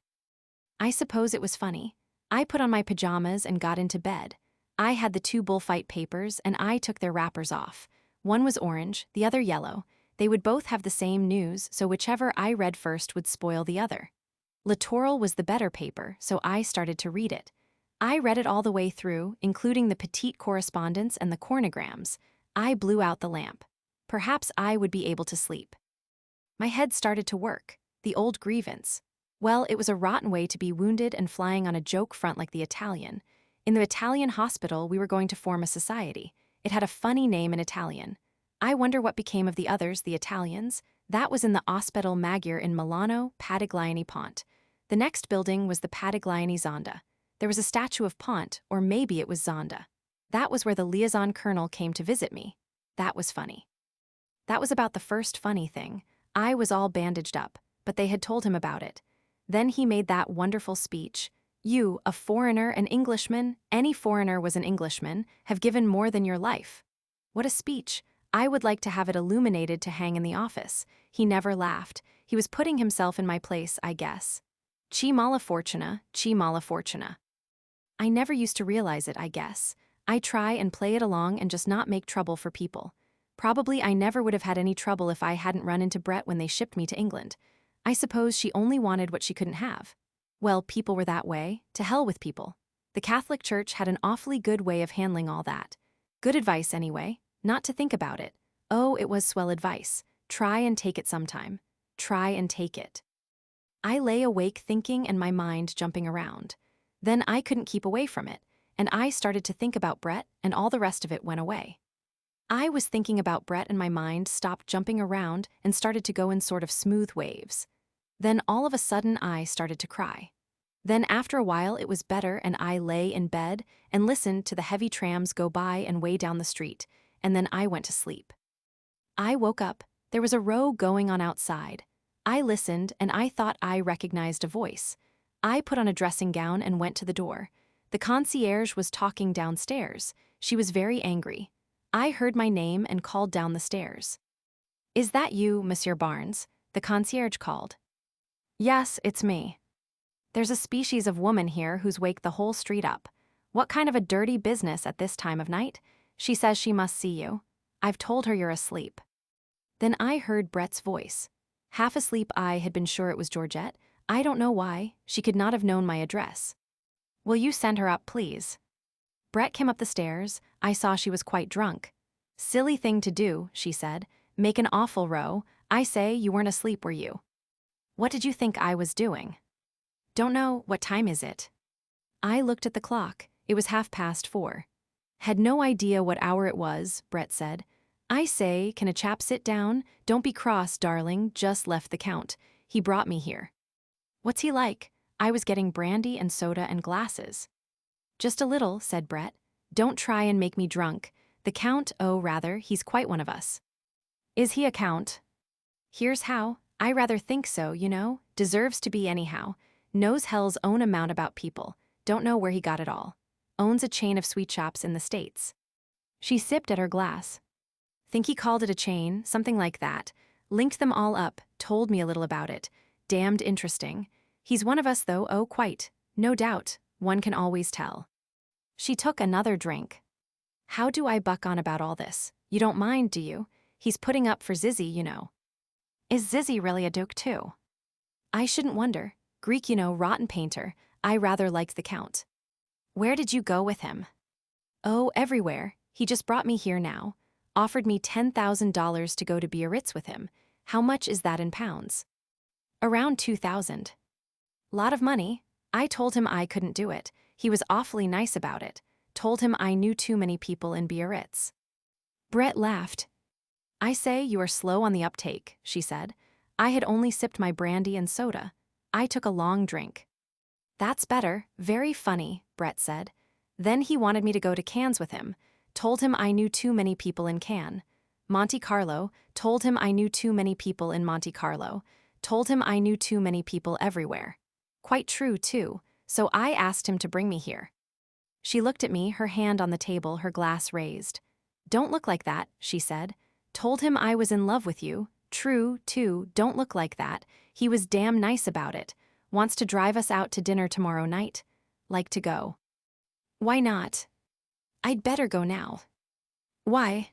I suppose it was funny. I put on my pajamas and got into bed. I had the 2 bullfight papers and I took their wrappers off. One was orange, the other yellow. They would both have the same news, so whichever I read first would spoil the other. Littoral was the better paper, so I started to read it. I read it all the way through, including the petite correspondence and the cornograms. I blew out the lamp. Perhaps I would be able to sleep. My head started to work. The old grievance. Well, it was a rotten way to be wounded and flying on a joke front like the Italian. In the Italian hospital, we were going to form a society. It had a funny name in Italian. I wonder what became of the others, the Italians. That was in the Ospedale Magyar in Milano, Padigliani Pont. The next building was the Padigliani Zonda. There was a statue of Pont, or maybe it was Zonda. That was where the liaison colonel came to visit me. That was funny. That was about the first funny thing. I was all bandaged up, but they had told him about it. Then he made that wonderful speech. You, a foreigner, an Englishman, any foreigner was an Englishman, have given more than your life. What a speech. I would like to have it illuminated to hang in the office. He never laughed. He was putting himself in my place, I guess. Ci mala fortuna, ci mala fortuna. I never used to realize it, I guess. I try and play it along and just not make trouble for people. Probably I never would have had any trouble if I hadn't run into Brett when they shipped me to England. I suppose she only wanted what she couldn't have. Well, people were that way. To hell with people. The Catholic Church had an awfully good way of handling all that. Good advice, anyway. Not to think about it. Oh, it was swell advice. Try and take it sometime. Try and take it. I lay awake thinking and my mind jumping around. Then I couldn't keep away from it, and I started to think about Brett, and all the rest of it went away. I was thinking about Brett and my mind stopped jumping around and started to go in sort of smooth waves. Then all of a sudden I started to cry. Then after a while it was better and I lay in bed and listened to the heavy trams go by and way down the street, and then I went to sleep. I woke up. There was a row going on outside. I listened and I thought I recognized a voice. I put on a dressing gown and went to the door. The concierge was talking downstairs. She was very angry. I heard my name and called down the stairs. Is that you, Monsieur Barnes? The concierge called. Yes, it's me. There's a species of woman here who's waked the whole street up. What kind of a dirty business at this time of night? She says she must see you. I've told her you're asleep. Then I heard Brett's voice. Half asleep I had been sure it was Georgette. I don't know why. She could not have known my address. Will you send her up, please? Brett came up the stairs. I saw she was quite drunk. Silly thing to do, she said. Make an awful row. I say, you weren't asleep, were you? What did you think I was doing? Don't know. What time is it? I looked at the clock. It was 4:30. Had no idea what hour it was, Brett said. I say, can a chap sit down? Don't be cross, darling, just left the Count. He brought me here. What's he like? I was getting brandy and soda and glasses. Just a little, said Brett. Don't try and make me drunk. The Count, oh rather, he's quite one of us. Is he a count? Here's how. I rather think so, you know. Deserves to be anyhow. Knows hell's own amount about people. Don't know where he got it all. Owns a chain of sweet shops in the States. She sipped at her glass. Think he called it a chain, something like that. Linked them all up, told me a little about it. Damned interesting. He's one of us though, oh quite. No doubt, one can always tell. She took another drink. How do I buck on about all this? You don't mind, do you? He's putting up for Zizzy, you know. Is Zizzy really a duke too? I shouldn't wonder. Greek, you know, rotten painter. I rather liked the Count. Where did you go with him? Oh, everywhere. He just brought me here now. Offered me $10,000 to go to Biarritz with him. How much is that in pounds? Around 2,000. Lot of money. I told him I couldn't do it. He was awfully nice about it. Told him I knew too many people in Biarritz. Brett laughed. I say you are slow on the uptake, she said. I had only sipped my brandy and soda. I took a long drink. That's better, very funny, Brett said. Then he wanted me to go to Cannes with him. Told him I knew too many people in Cannes. Monte Carlo, told him I knew too many people in Monte Carlo. Told him I knew too many people everywhere. Quite true, too, so I asked him to bring me here. She looked at me, her hand on the table, her glass raised. Don't look like that, she said. Told him I was in love with you. True, too, don't look like that. He was damn nice about it. Wants to drive us out to dinner tomorrow night. Like to go. Why not? I'd better go now. Why?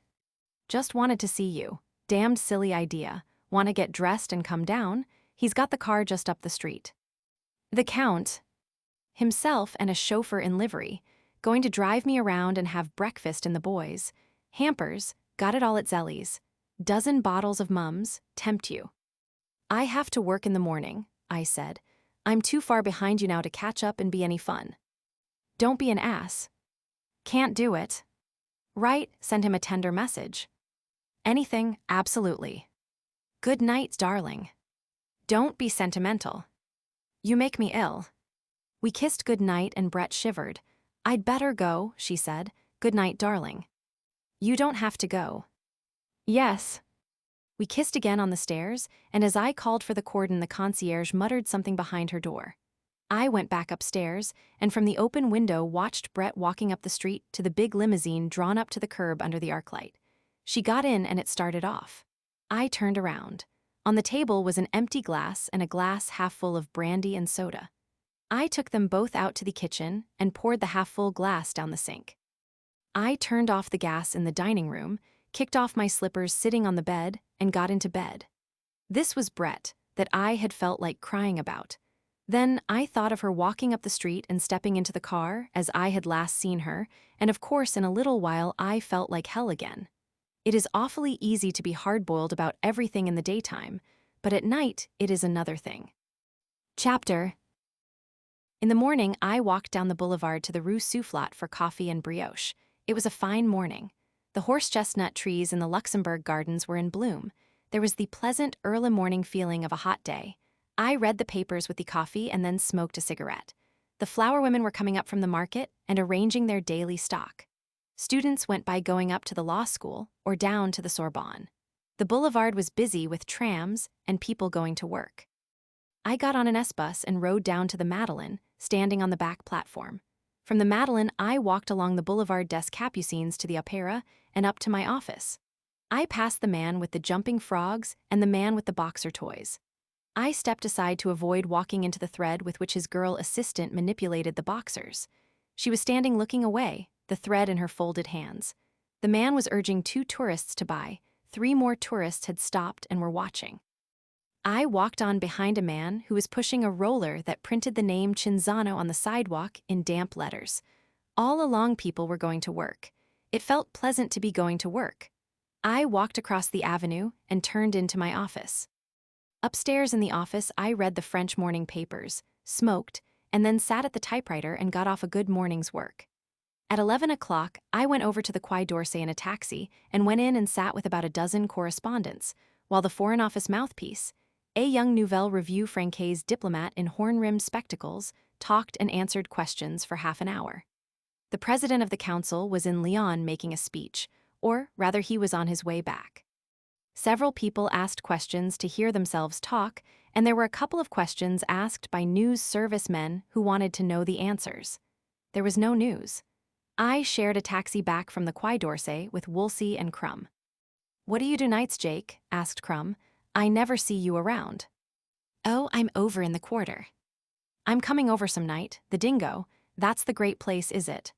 Just wanted to see you. Damned silly idea. Want to get dressed and come down? He's got the car just up the street. The Count, himself and a chauffeur in livery, going to drive me around and have breakfast in the boys. Hampers, got it all at Zelly's. Dozen bottles of Mums, tempt you. I have to work in the morning, I said. I'm too far behind you now to catch up and be any fun. Don't be an ass. Can't do it. Right, send him a tender message. Anything, absolutely. Good night, darling. Don't be sentimental. You make me ill. We kissed good night and Brett shivered. I'd better go, she said. Good night, darling. You don't have to go. Yes. We kissed again on the stairs, and as I called for the cordon, the concierge muttered something behind her door. I went back upstairs, and from the open window watched Brett walking up the street to the big limousine drawn up to the curb under the arc light. She got in and it started off. I turned around. On the table was an empty glass and a glass half full of brandy and soda. I took them both out to the kitchen and poured the half-full glass down the sink. I turned off the gas in the dining room, kicked off my slippers sitting on the bed, and got into bed. This was Brett, that I had felt like crying about. Then I thought of her walking up the street and stepping into the car as I had last seen her, and of course in a little while I felt like hell again. It is awfully easy to be hard-boiled about everything in the daytime, but at night it is another thing. Chapter. In the morning, I walked down the boulevard to the Rue Soufflot for coffee and brioche. It was a fine morning. The horse-chestnut trees in the Luxembourg Gardens were in bloom. There was the pleasant early morning feeling of a hot day. I read the papers with the coffee and then smoked a cigarette. The flower women were coming up from the market and arranging their daily stock. Students went by going up to the law school or down to the Sorbonne. The boulevard was busy with trams and people going to work. I got on an S-bus and rode down to the Madeleine, standing on the back platform. From the Madeleine, I walked along the Boulevard des Capucines to the Opera and up to my office. I passed the man with the jumping frogs and the man with the boxer toys. I stepped aside to avoid walking into the thread with which his girl assistant manipulated the boxers. She was standing looking away, the thread in her folded hands. The man was urging 2 tourists to buy. 3 more tourists had stopped and were watching. I walked on behind a man who was pushing a roller that printed the name Cinzano on the sidewalk in damp letters. All along people were going to work. It felt pleasant to be going to work. I walked across the avenue and turned into my office. Upstairs in the office, I read the French morning papers, smoked, and then sat at the typewriter and got off a good morning's work. At 11 o'clock, I went over to the Quai d'Orsay in a taxi and went in and sat with about a dozen correspondents, while the Foreign Office mouthpiece, a young Nouvelle Revue Francaise diplomat in horn-rimmed spectacles, talked and answered questions for half an hour. The president of the council was in Lyon making a speech, or rather he was on his way back. Several people asked questions to hear themselves talk, and there were a couple of questions asked by news service men who wanted to know the answers. There was no news. I shared a taxi back from the Quai d'Orsay with Woolsey and Crumb. "What do you do nights, Jake?" asked Crumb. "I never see you around." "Oh, I'm over in the quarter." "I'm coming over some night, the Dingo. That's the great place, is it?"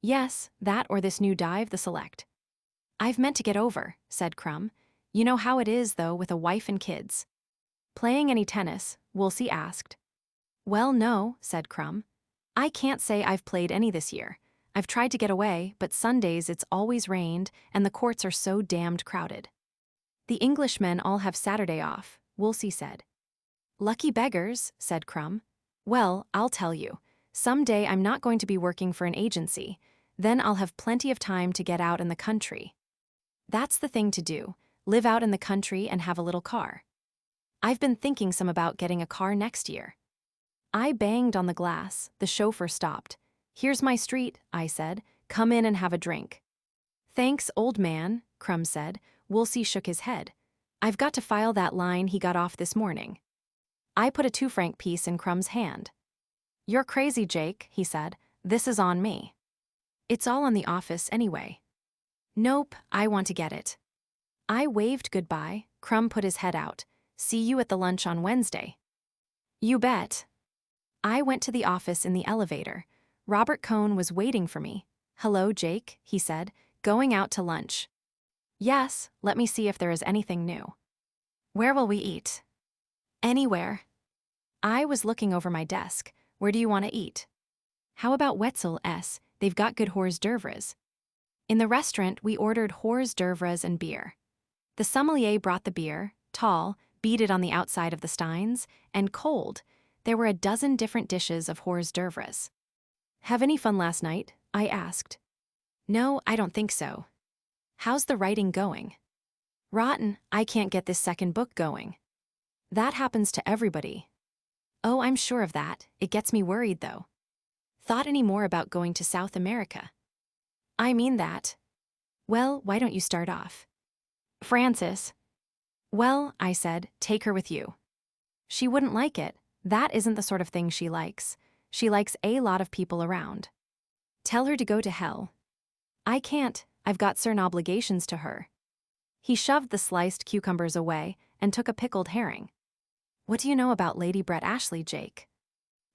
"Yes, that or this new dive, the Select." "I've meant to get over," said Crumb. "You know how it is, though, with a wife and kids." "Playing any tennis?" Woolsey asked. "Well, no," said Crumb. "I can't say I've played any this year. I've tried to get away, but Sundays it's always rained, and the courts are so damned crowded." "The Englishmen all have Saturday off," Woolsey said. "Lucky beggars," said Crumb. "Well, I'll tell you. Some day I'm not going to be working for an agency. Then I'll have plenty of time to get out in the country. That's the thing to do, live out in the country and have a little car. I've been thinking some about getting a car next year." I banged on the glass. The chauffeur stopped. "Here's my street," I said. "Come in and have a drink." "Thanks, old man," Crumb said. Woolsey shook his head. "I've got to file that line he got off this morning." I put a 2-franc piece in Crumb's hand. "You're crazy, Jake," he said. "This is on me." "It's all on the office anyway." "Nope, I want to get it." I waved goodbye. Crumb put his head out. See you at the lunch on Wednesday. You bet. I went to the office in the elevator. Robert Cohn was waiting for me. Hello, Jake, he said, going out to lunch. Yes, let me see if there is anything new. Where will we eat? Anywhere. I was looking over my desk. Where do you want to eat? How about Wetzel's? They've got good hors d'oeuvres. In the restaurant, we ordered hors d'oeuvres and beer. The sommelier brought the beer, tall, beaded on the outside of the steins, and cold. There were a dozen different dishes of hors d'oeuvres. Have any fun last night? I asked. No, I don't think so. How's the writing going? Rotten, I can't get this second book going. That happens to everybody. Oh, I'm sure of that. It gets me worried, though. Thought any more about going to South America? I mean that. Well, why don't you start off? Frances. Well, I said, take her with you. She wouldn't like it. That isn't the sort of thing she likes. She likes a lot of people around. Tell her to go to hell. I can't. I've got certain obligations to her. He shoved the sliced cucumbers away and took a pickled herring. What do you know about Lady Brett Ashley, Jake?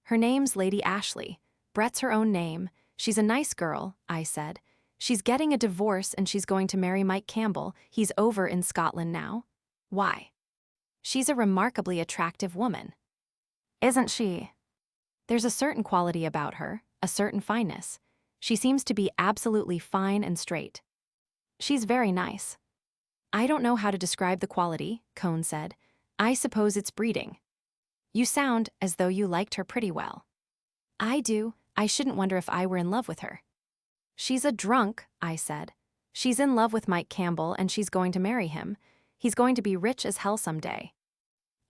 Her name's Lady Ashley. Brett's her own name. She's a nice girl, I said. She's getting a divorce and she's going to marry Mike Campbell. He's over in Scotland now. Why? She's a remarkably attractive woman. Isn't she? There's a certain quality about her, a certain fineness. She seems to be absolutely fine and straight. She's very nice. I don't know how to describe the quality, Cohn said. I suppose it's breeding. You sound as though you liked her pretty well. I do. I shouldn't wonder if I were in love with her. She's a drunk, I said. She's in love with Mike Campbell and she's going to marry him. He's going to be rich as hell someday.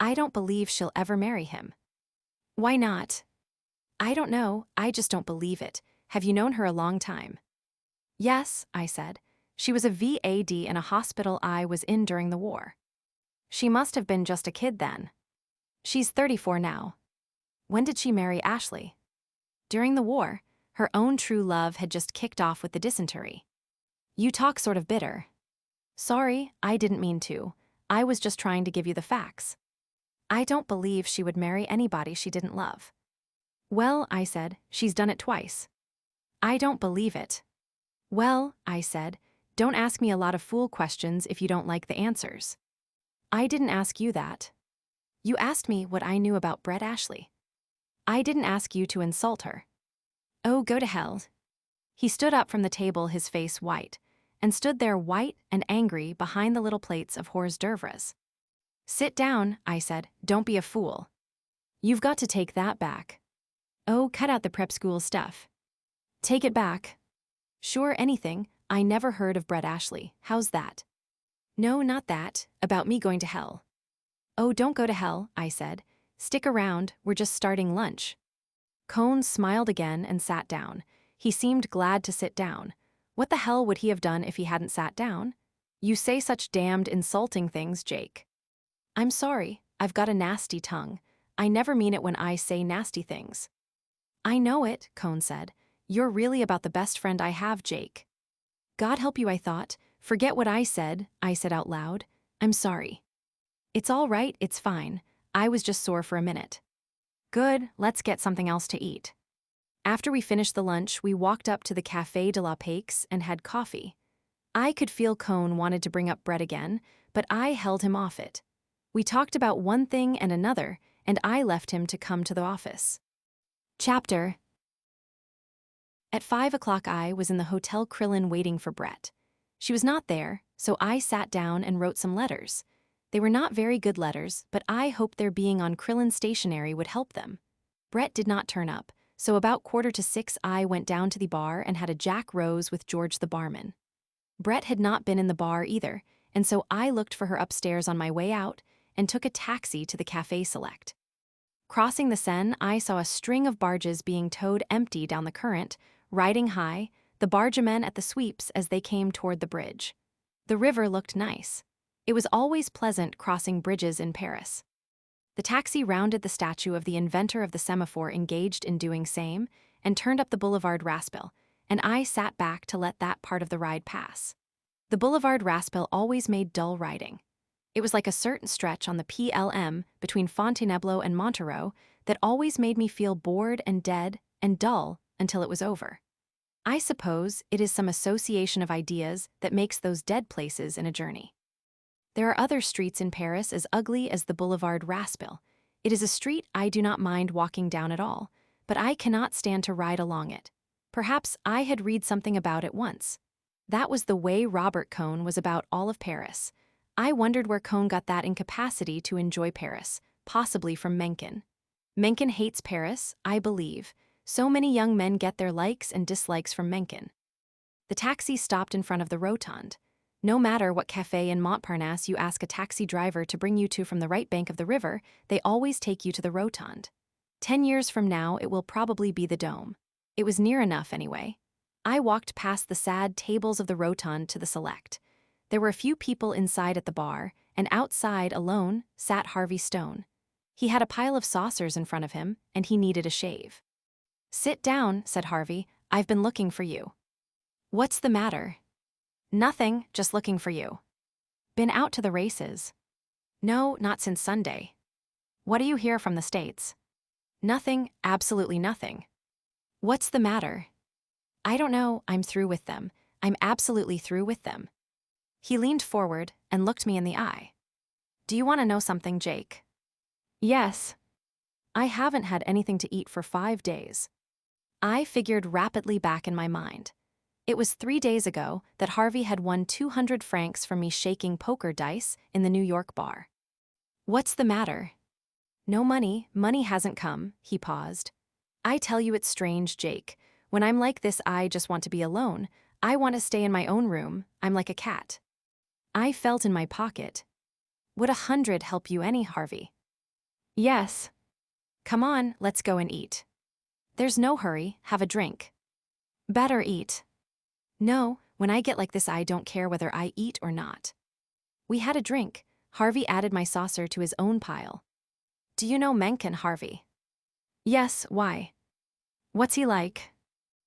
I don't believe she'll ever marry him. Why not? I don't know, I just don't believe it. Have you known her a long time? Yes, I said. She was a VAD in a hospital I was in during the war. She must have been just a kid then. She's 34 now. When did she marry Ashley? During the war. Her own true love had just kicked off with the dysentery. You talk sort of bitter. Sorry, I didn't mean to. I was just trying to give you the facts. I don't believe she would marry anybody she didn't love. Well, I said, she's done it twice. I don't believe it. Well, I said, don't ask me a lot of fool questions if you don't like the answers. I didn't ask you that. You asked me what I knew about Brett Ashley. I didn't ask you to insult her. Oh, go to hell. He stood up from the table, his face white, and stood there white and angry behind the little plates of hors d'oeuvres. Sit down, I said, don't be a fool. You've got to take that back. Oh, cut out the prep school stuff. Take it back. Sure, anything. I never heard of Brett Ashley. How's that? No, not that. About me going to hell. Oh, don't go to hell, I said. Stick around, we're just starting lunch. Cohn smiled again and sat down. He seemed glad to sit down. What the hell would he have done if he hadn't sat down? You say such damned insulting things, Jake. I'm sorry, I've got a nasty tongue. I never mean it when I say nasty things. I know it, Cohn said. You're really about the best friend I have, Jake. God help you, I thought. Forget what I said out loud. I'm sorry. It's all right, it's fine. I was just sore for a minute. Good, let's get something else to eat. After we finished the lunch, we walked up to the Café de la Paix and had coffee. I could feel Cohn wanted to bring up Brett again, but I held him off it. We talked about one thing and another, and I left him to come to the office. Chapter. At 5 o'clock I was in the Hotel Krillin waiting for Brett. She was not there, so I sat down and wrote some letters. They were not very good letters, but I hoped their being on Krillin stationery would help them. Brett did not turn up, so about 5:45 I went down to the bar and had a Jack Rose with George the barman. Brett had not been in the bar either, and so I looked for her upstairs on my way out and took a taxi to the Café Select. Crossing the Seine, I saw a string of barges being towed empty down the current, riding high, the bargemen at the sweeps as they came toward the bridge. The river looked nice. It was always pleasant crossing bridges in Paris. The taxi rounded the statue of the inventor of the semaphore engaged in doing same and turned up the Boulevard Raspail, and I sat back to let that part of the ride pass. The Boulevard Raspail always made dull riding. It was like a certain stretch on the PLM between Fontainebleau and Montereau that always made me feel bored and dead and dull until it was over. I suppose it is some association of ideas that makes those dead places in a journey. There are other streets in Paris as ugly as the Boulevard Raspail. It is a street I do not mind walking down at all, but I cannot stand to ride along it. Perhaps I had read something about it once. That was the way Robert Cohn was about all of Paris. I wondered where Cohn got that incapacity to enjoy Paris, possibly from Mencken. Mencken hates Paris, I believe. So many young men get their likes and dislikes from Mencken. The taxi stopped in front of the Rotonde. No matter what café in Montparnasse you ask a taxi driver to bring you to from the right bank of the river, they always take you to the Rotonde. 10 years from now, it will probably be the Dome. It was near enough anyway. I walked past the sad tables of the Rotonde to the Select. There were a few people inside at the bar, and outside, alone, sat Harvey Stone. He had a pile of saucers in front of him, and he needed a shave. "Sit down," said Harvey. "I've been looking for you." "What's the matter?" "Nothing, just looking for you." "Been out to the races?" "No, not since Sunday." "What do you hear from the States?" "Nothing, absolutely nothing." "What's the matter?" "I don't know, I'm through with them. I'm absolutely through with them." He leaned forward and looked me in the eye. "Do you want to know something, Jake?" "Yes." "I haven't had anything to eat for 5 days." I figured rapidly back in my mind. It was 3 days ago that Harvey had won 200 francs from me shaking poker dice in the New York bar. "What's the matter?" "No money, money hasn't come," he paused. "I tell you it's strange, Jake. When I'm like this I just want to be alone. I want to stay in my own room, I'm like a cat." I felt in my pocket. "Would 100 help you any, Harvey?" "Yes." "Come on, let's go and eat." "There's no hurry, have a drink." "Better eat." "No, when I get like this I don't care whether I eat or not." We had a drink. Harvey added my saucer to his own pile. "Do you know Mencken, Harvey?" "Yes, why?" "What's he like?"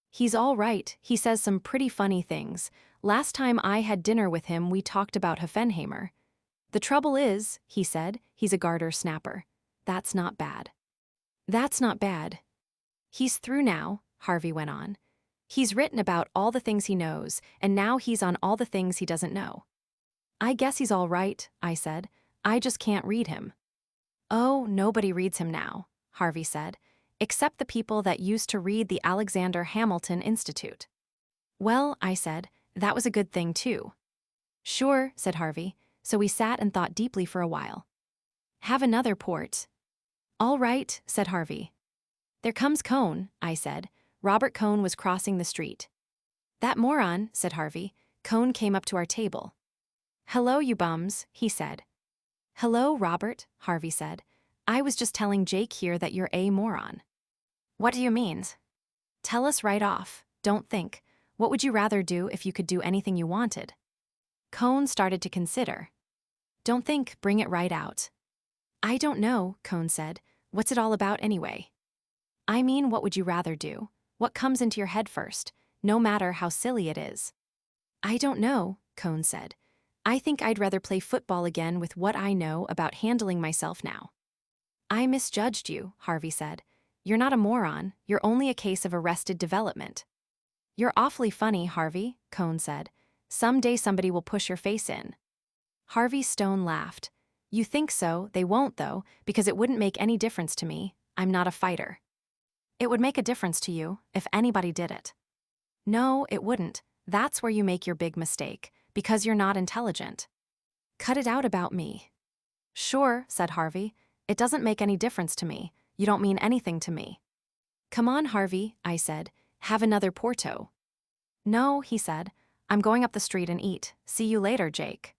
"He's all right, he says some pretty funny things. Last time I had dinner with him we talked about Hoffenheimer. The trouble is, he said, he's a garter snapper. That's not bad." "That's not bad." "He's through now," Harvey went on. "He's written about all the things he knows, and now he's on all the things he doesn't know." "I guess he's all right," I said. "I just can't read him." "Oh, nobody reads him now," Harvey said, "except the people that used to read the Alexander Hamilton Institute." "Well," I said, "that was a good thing too." "Sure," said Harvey, so we sat and thought deeply for a while. "Have another port." "All right," said Harvey. "There comes Cohn," I said. Robert Cohn was crossing the street. "That moron," said Harvey. Cohn came up to our table. "Hello, you bums," he said. "Hello, Robert," Harvey said. "I was just telling Jake here that you're a moron." "What do you mean?" "Tell us right off. Don't think. What would you rather do if you could do anything you wanted?" Cohn started to consider. "Don't think, bring it right out." "I don't know," Cohn said. "What's it all about anyway?" "I mean, what would you rather do? What comes into your head first, no matter how silly it is?" "I don't know," Cohn said. "I think I'd rather play football again with what I know about handling myself now." "I misjudged you," Harvey said. "You're not a moron, you're only a case of arrested development." "You're awfully funny, Harvey," Cohn said. "Someday somebody will push your face in." Harvey Stone laughed. "You think so, they won't though, because it wouldn't make any difference to me. I'm not a fighter." "It would make a difference to you, if anybody did it." "No, it wouldn't. That's where you make your big mistake, because you're not intelligent." "Cut it out about me." "Sure," said Harvey. "It doesn't make any difference to me. You don't mean anything to me." "Come on, Harvey," I said. "Have another Porto." "No," he said. "I'm going up the street and eat. See you later, Jake."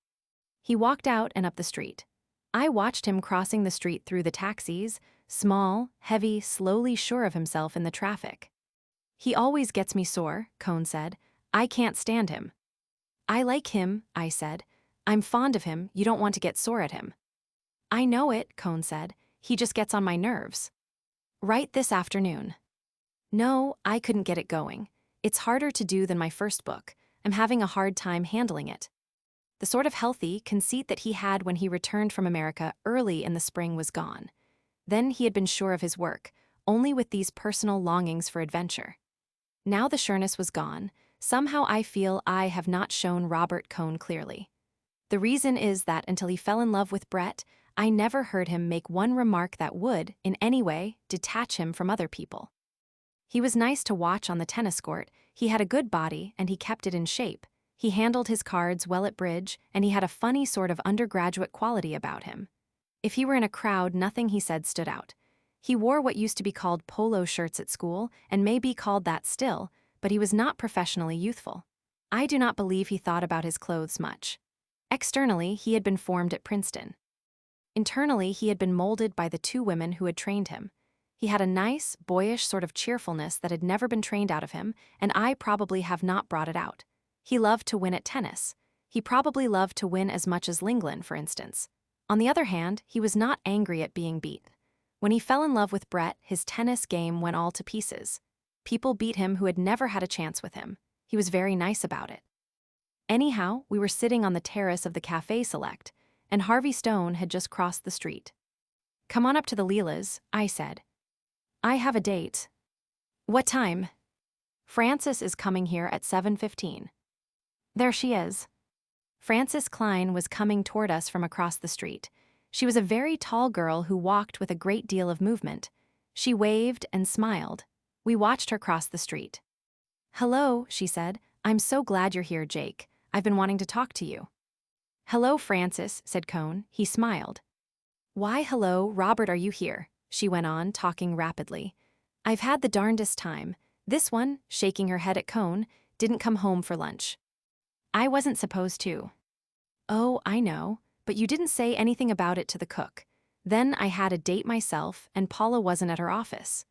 He walked out and up the street. I watched him crossing the street through the taxis, small, heavy, slowly sure of himself in the traffic. "He always gets me sore," Cohn said. "I can't stand him." "I like him," I said. "I'm fond of him, you don't want to get sore at him." "I know it," Cohn said. "He just gets on my nerves." "Write this afternoon." "No, I couldn't get it going. It's harder to do than my first book. I'm having a hard time handling it." The sort of healthy conceit that he had when he returned from America early in the spring was gone. Then he had been sure of his work, only with these personal longings for adventure. Now the sureness was gone. Somehow I feel I have not shown Robert Cohn clearly. The reason is that until he fell in love with Brett, I never heard him make one remark that would, in any way, detach him from other people. He was nice to watch on the tennis court, he had a good body and he kept it in shape. He handled his cards well at bridge, and he had a funny sort of undergraduate quality about him. If he were in a crowd, nothing he said stood out. He wore what used to be called polo shirts at school, and may be called that still, but he was not professionally youthful. I do not believe he thought about his clothes much. Externally, he had been formed at Princeton. Internally, he had been molded by the two women who had trained him. He had a nice, boyish sort of cheerfulness that had never been trained out of him, and I probably have not brought it out. He loved to win at tennis. He probably loved to win as much as Lingland, for instance. On the other hand, he was not angry at being beat. When he fell in love with Brett, his tennis game went all to pieces. People beat him who had never had a chance with him. He was very nice about it. Anyhow, we were sitting on the terrace of the Café Select, and Harvey Stone had just crossed the street. "Come on up to the Leela's," I said. "I have a date." "What time?" "Frances is coming here at 7:15. "There she is." Frances Klein was coming toward us from across the street. She was a very tall girl who walked with a great deal of movement. She waved and smiled. We watched her cross the street. "Hello," she said. "I'm so glad you're here, Jake. I've been wanting to talk to you." "Hello, Frances," said Cohn. He smiled. "Why, hello, Robert, are you here?" she went on, talking rapidly. "I've had the darndest time. This one," shaking her head at Cohn, "didn't come home for lunch." "I wasn't supposed to." "Oh, I know, but you didn't say anything about it to the cook. Then I had a date myself, and Paula wasn't at her office.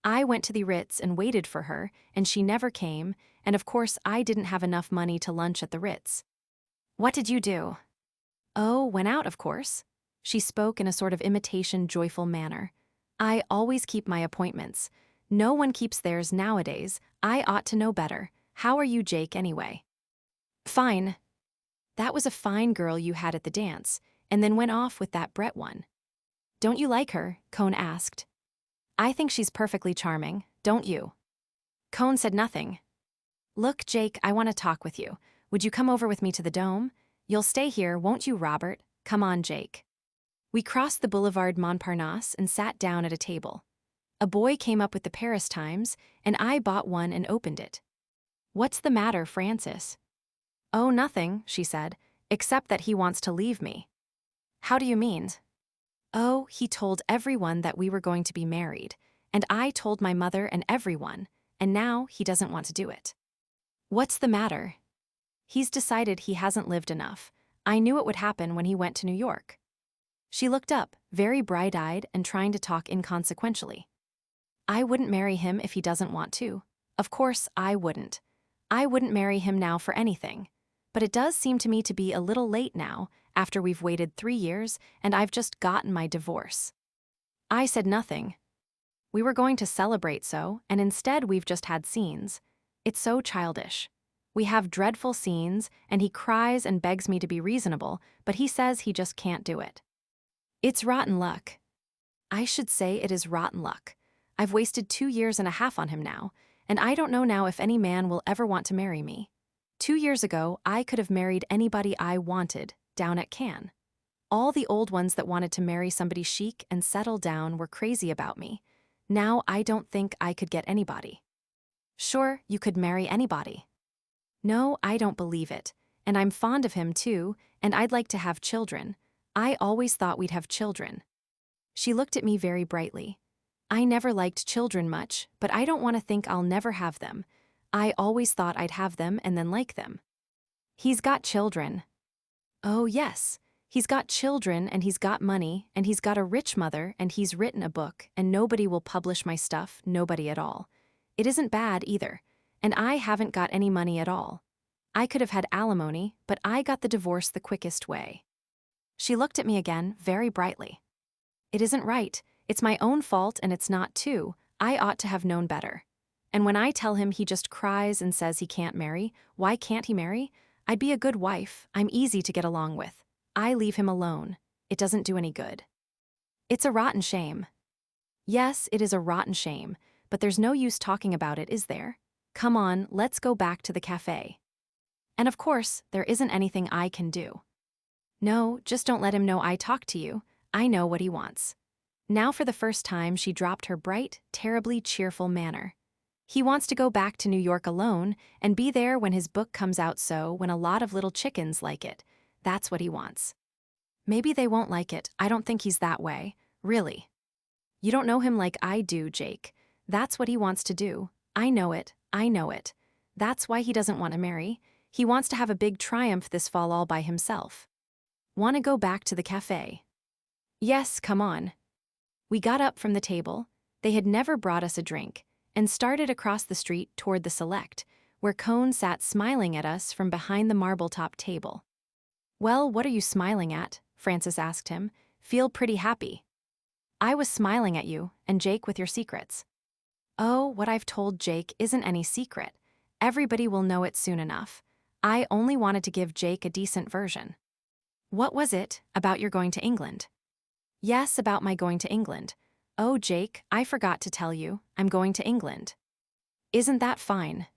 I went to the Ritz and waited for her, and she never came, and of course I didn't have enough money to lunch at the Ritz." "What did you do?" "Oh, went out, of course." She spoke in a sort of imitation joyful manner. "I always keep my appointments. No one keeps theirs nowadays. I ought to know better. How are you, Jake, anyway?" "Fine." "That was a fine girl you had at the dance, and then went off with that Brett one." "Don't you like her?" Cohn asked. "I think she's perfectly charming, don't you?" Cohn said nothing. "Look, Jake, I want to talk with you. Would you come over with me to the Dome? You'll stay here, won't you, Robert? Come on, Jake." We crossed the Boulevard Montparnasse and sat down at a table. A boy came up with the Paris Times, and I bought one and opened it. "What's the matter, Frances?" "Oh, nothing," she said, "except that he wants to leave me." "How do you mean?" "Oh, he told everyone that we were going to be married, and I told my mother and everyone, and now he doesn't want to do it." "What's the matter?" "He's decided he hasn't lived enough. I knew it would happen when he went to New York." She looked up, very bright-eyed and trying to talk inconsequentially. "I wouldn't marry him if he doesn't want to. Of course, I wouldn't. I wouldn't marry him now for anything. But it does seem to me to be a little late now, after we've waited 3 years, and I've just gotten my divorce." I said nothing. "We were going to celebrate so, and instead we've just had scenes. It's so childish. We have dreadful scenes, and he cries and begs me to be reasonable, but he says he just can't do it. It's rotten luck." "I should say it is rotten luck. I've wasted 2 years and a half on him now, and I don't know now if any man will ever want to marry me. 2 years ago, I could have married anybody I wanted, down at Cannes. All the old ones that wanted to marry somebody chic and settle down were crazy about me. Now I don't think I could get anybody." "Sure, you could marry anybody." "No, I don't believe it. And I'm fond of him too, and I'd like to have children. I always thought we'd have children." She looked at me very brightly. "I never liked children much, but I don't want to think I'll never have them. I always thought I'd have them and then like them." "He's got children." "Oh, yes. He's got children, and he's got money, and he's got a rich mother, and he's written a book, and nobody will publish my stuff, nobody at all. It isn't bad, either. And I haven't got any money at all. I could have had alimony, but I got the divorce the quickest way." She looked at me again, very brightly. "It isn't right. It's my own fault, and it's not too. I ought to have known better. And when I tell him he just cries and says he can't marry, why can't he marry? I'd be a good wife, I'm easy to get along with. I leave him alone. It doesn't do any good. It's a rotten shame. Yes, it is a rotten shame, but there's no use talking about it, is there? Come on, let's go back to the cafe. And of course, there isn't anything I can do. No, just don't let him know I talked to you. I know what he wants. Now for the first time she dropped her bright, terribly cheerful manner. He wants to go back to New York alone and be there when his book comes out, so when a lot of little chickens like it. That's what he wants. Maybe they won't like it, I don't think he's that way, really. You don't know him like I do, Jake. That's what he wants to do. I know it, I know it. That's why he doesn't want to marry. He wants to have a big triumph this fall all by himself. Want to go back to the cafe? Yes, come on. We got up from the table, they had never brought us a drink, and started across the street toward the Select, where Cohn sat smiling at us from behind the marble-top table. Well, what are you smiling at? Frances asked him. Feel pretty happy. I was smiling at you, and Jake with your secrets. Oh, what I've told Jake isn't any secret. Everybody will know it soon enough. I only wanted to give Jake a decent version. What was it, about your going to England? Yes, about my going to England. Oh, Jake, I forgot to tell you, I'm going to England. Isn't that fine?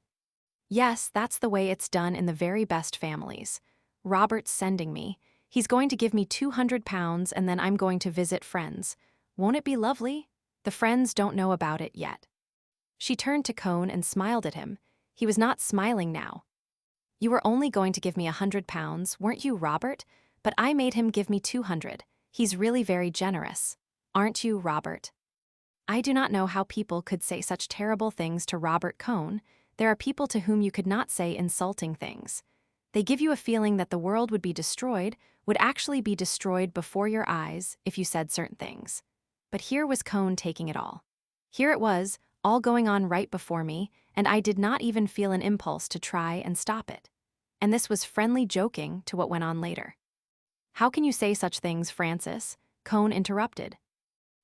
Yes, that's the way it's done in the very best families. Robert's sending me. He's going to give me £200 and then I'm going to visit friends. Won't it be lovely? The friends don't know about it yet. She turned to Cohn and smiled at him. He was not smiling now. You were only going to give me £100, weren't you, Robert? But I made him give me 200. He's really very generous. Aren't you, Robert? I do not know how people could say such terrible things to Robert Cohn. There are people to whom you could not say insulting things. They give you a feeling that the world would be destroyed, would actually be destroyed before your eyes if you said certain things. But here was Cohn taking it all. Here it was, all going on right before me, and I did not even feel an impulse to try and stop it. And this was friendly joking to what went on later. How can you say such things, Frances? Cohn interrupted.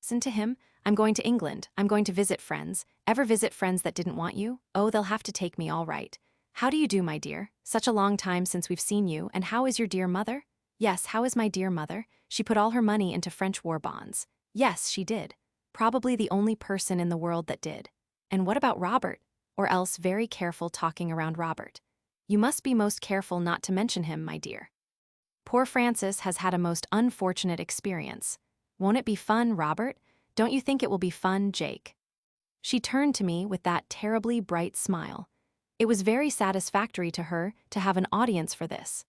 Listen to him. I'm going to England. I'm going to visit friends. Ever visit friends that didn't want you? Oh, they'll have to take me all right. How do you do, my dear? Such a long time since we've seen you, and how is your dear mother? Yes, how is my dear mother? She put all her money into French war bonds. Yes, she did. Probably the only person in the world that did. And what about Robert? Or else very careful talking around Robert. You must be most careful not to mention him, my dear. Poor Frances has had a most unfortunate experience. Won't it be fun, Robert? Don't you think it will be fun, Jake? She turned to me with that terribly bright smile. It was very satisfactory to her to have an audience for this.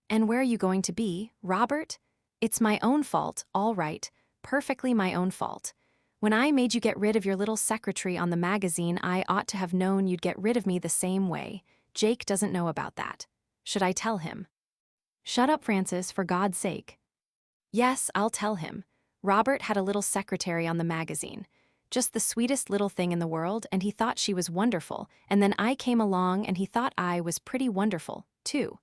And where are you going to be, Robert? It's my own fault, all right, perfectly my own fault. When I made you get rid of your little secretary on the magazine, I ought to have known you'd get rid of me the same way. Jake doesn't know about that. Should I tell him? Shut up, Frances, for God's sake. Yes, I'll tell him. Robert had a little secretary on the magazine. Just the sweetest little thing in the world, and he thought she was wonderful, and then I came along and he thought I was pretty wonderful, too.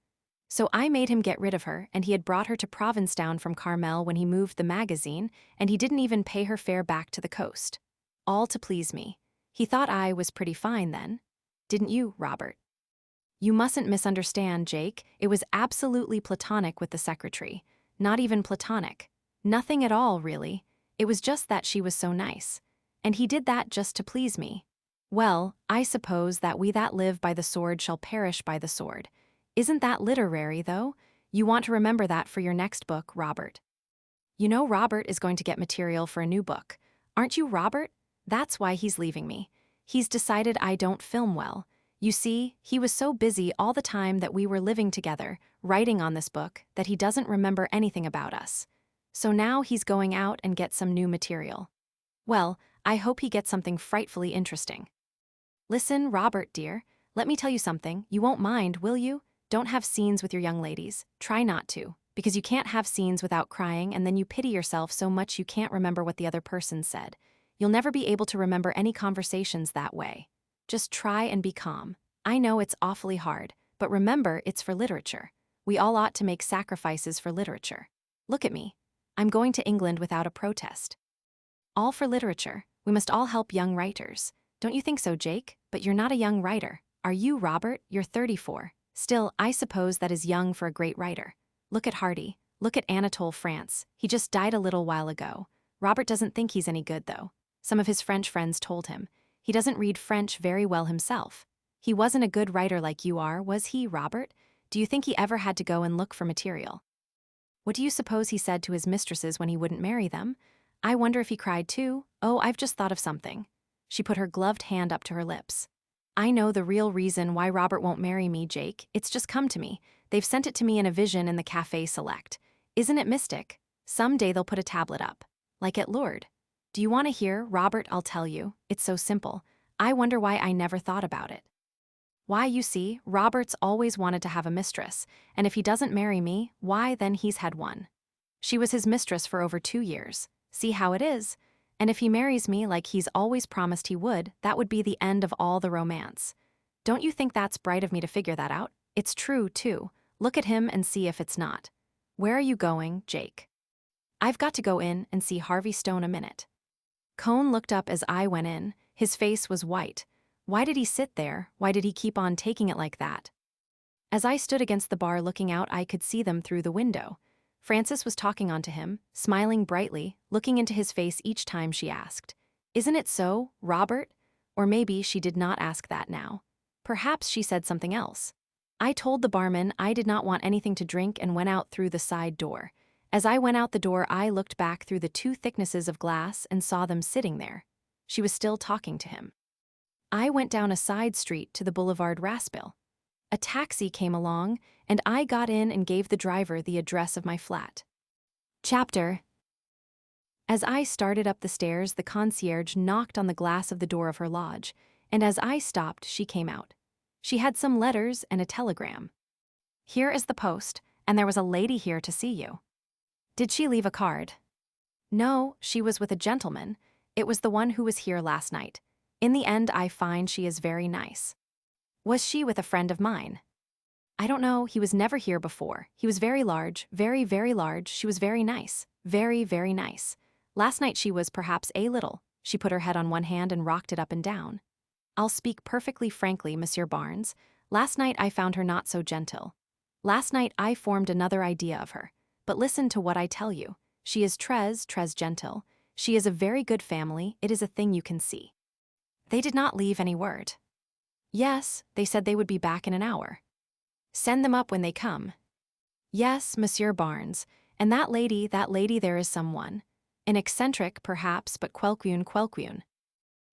So I made him get rid of her, and he had brought her to Provincetown from Carmel when he moved the magazine, and he didn't even pay her fare back to the coast. All to please me. He thought I was pretty fine then. Didn't you, Robert? You mustn't misunderstand, Jake. It was absolutely platonic with the secretary. Not even platonic. Nothing at all, really. It was just that she was so nice. And he did that just to please me. Well, I suppose that we that live by the sword shall perish by the sword. Isn't that literary, though? You want to remember that for your next book, Robert. You know Robert is going to get material for a new book. Aren't you, Robert? That's why he's leaving me. He's decided I don't film well. You see, he was so busy all the time that we were living together, writing on this book, that he doesn't remember anything about us. So now he's going out and get some new material. Well, I hope he gets something frightfully interesting. Listen, Robert, dear, let me tell you something. You won't mind, will you? Don't have scenes with your young ladies. Try not to, because you can't have scenes without crying and then you pity yourself so much you can't remember what the other person said. You'll never be able to remember any conversations that way. Just try and be calm. I know it's awfully hard, but remember it's for literature. We all ought to make sacrifices for literature. Look at me. I'm going to England without a protest. All for literature. We must all help young writers. Don't you think so, Jake? But you're not a young writer. Are you, Robert? You're 34. Still, I suppose that is young for a great writer. Look at Hardy. Look at Anatole France. He just died a little while ago. Robert doesn't think he's any good, though. Some of his French friends told him. He doesn't read French very well himself. He wasn't a good writer like you are, was he, Robert? Do you think he ever had to go and look for material? What do you suppose he said to his mistresses when he wouldn't marry them? I wonder if he cried too. Oh, I've just thought of something. She put her gloved hand up to her lips. I know the real reason why Robert won't marry me, Jake. It's just come to me. They've sent it to me in a vision in the Café Select. Isn't it mystic? Someday they'll put a tablet up. Like at Lourdes. Do you want to hear, Robert? I'll tell you. It's so simple. I wonder why I never thought about it. Why, you see, Robert's always wanted to have a mistress, and if he doesn't marry me, why, then he's had one. She was his mistress for over 2 years. See how it is? And if he marries me like he's always promised he would, that would be the end of all the romance. Don't you think that's bright of me to figure that out? It's true, too. Look at him and see if it's not. Where are you going, Jake? I've got to go in and see Harvey Stone a minute. Cohn looked up as I went in. His face was white. Why did he sit there? Why did he keep on taking it like that? As I stood against the bar looking out, I could see them through the window. Frances was talking on to him, smiling brightly, looking into his face each time she asked, "Isn't it so, Robert?" Or maybe she did not ask that now. Perhaps she said something else. I told the barman I did not want anything to drink and went out through the side door. As I went out the door, I looked back through the 2 thicknesses of glass and saw them sitting there. She was still talking to him. I went down a side street to the Boulevard Raspil. A taxi came along, and I got in and gave the driver the address of my flat. Chapter. As I started up the stairs, the concierge knocked on the glass of the door of her lodge, and as I stopped, she came out. She had some letters and a telegram. "Here is the post, and there was a lady here to see you." "Did she leave a card?" "No, she was with a gentleman. It was the one who was here last night. In the end, I find she is very nice." "Was she with a friend of mine?" "I don't know, he was never here before. He was very large, very, very large. She was very nice, very, very nice. Last night she was perhaps a little." She put her head on one hand and rocked it up and down. "I'll speak perfectly frankly, Monsieur Barnes. Last night I found her not so gentle. Last night I formed another idea of her. But listen to what I tell you. She is très gentle. She is a very good family. It is a thing you can see." "They did not leave any word." "Yes, they said they would be back in an hour." "Send them up when they come." "Yes, Monsieur Barnes. And that lady, there is someone. An eccentric, perhaps, but quelqu'un.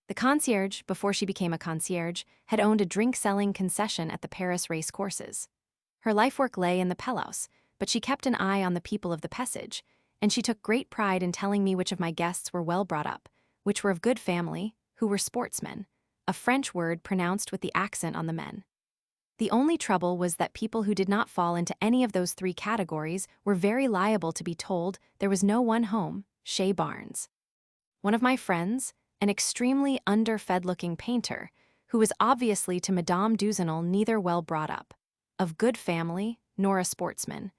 The concierge, before she became a concierge, had owned a drink-selling concession at the Paris race courses. Her life-work lay in the Pelhaus, but she kept an eye on the people of the Passage, and she took great pride in telling me which of my guests were well brought up, which were of good family, who were sportsmen, a French word pronounced with the accent on the men. The only trouble was that people who did not fall into any of those 3 categories were very liable to be told there was no one home, chez Barnes. One of my friends, an extremely underfed-looking painter, who was obviously to Madame Duzenel neither well brought up, of good family, nor a sportsman,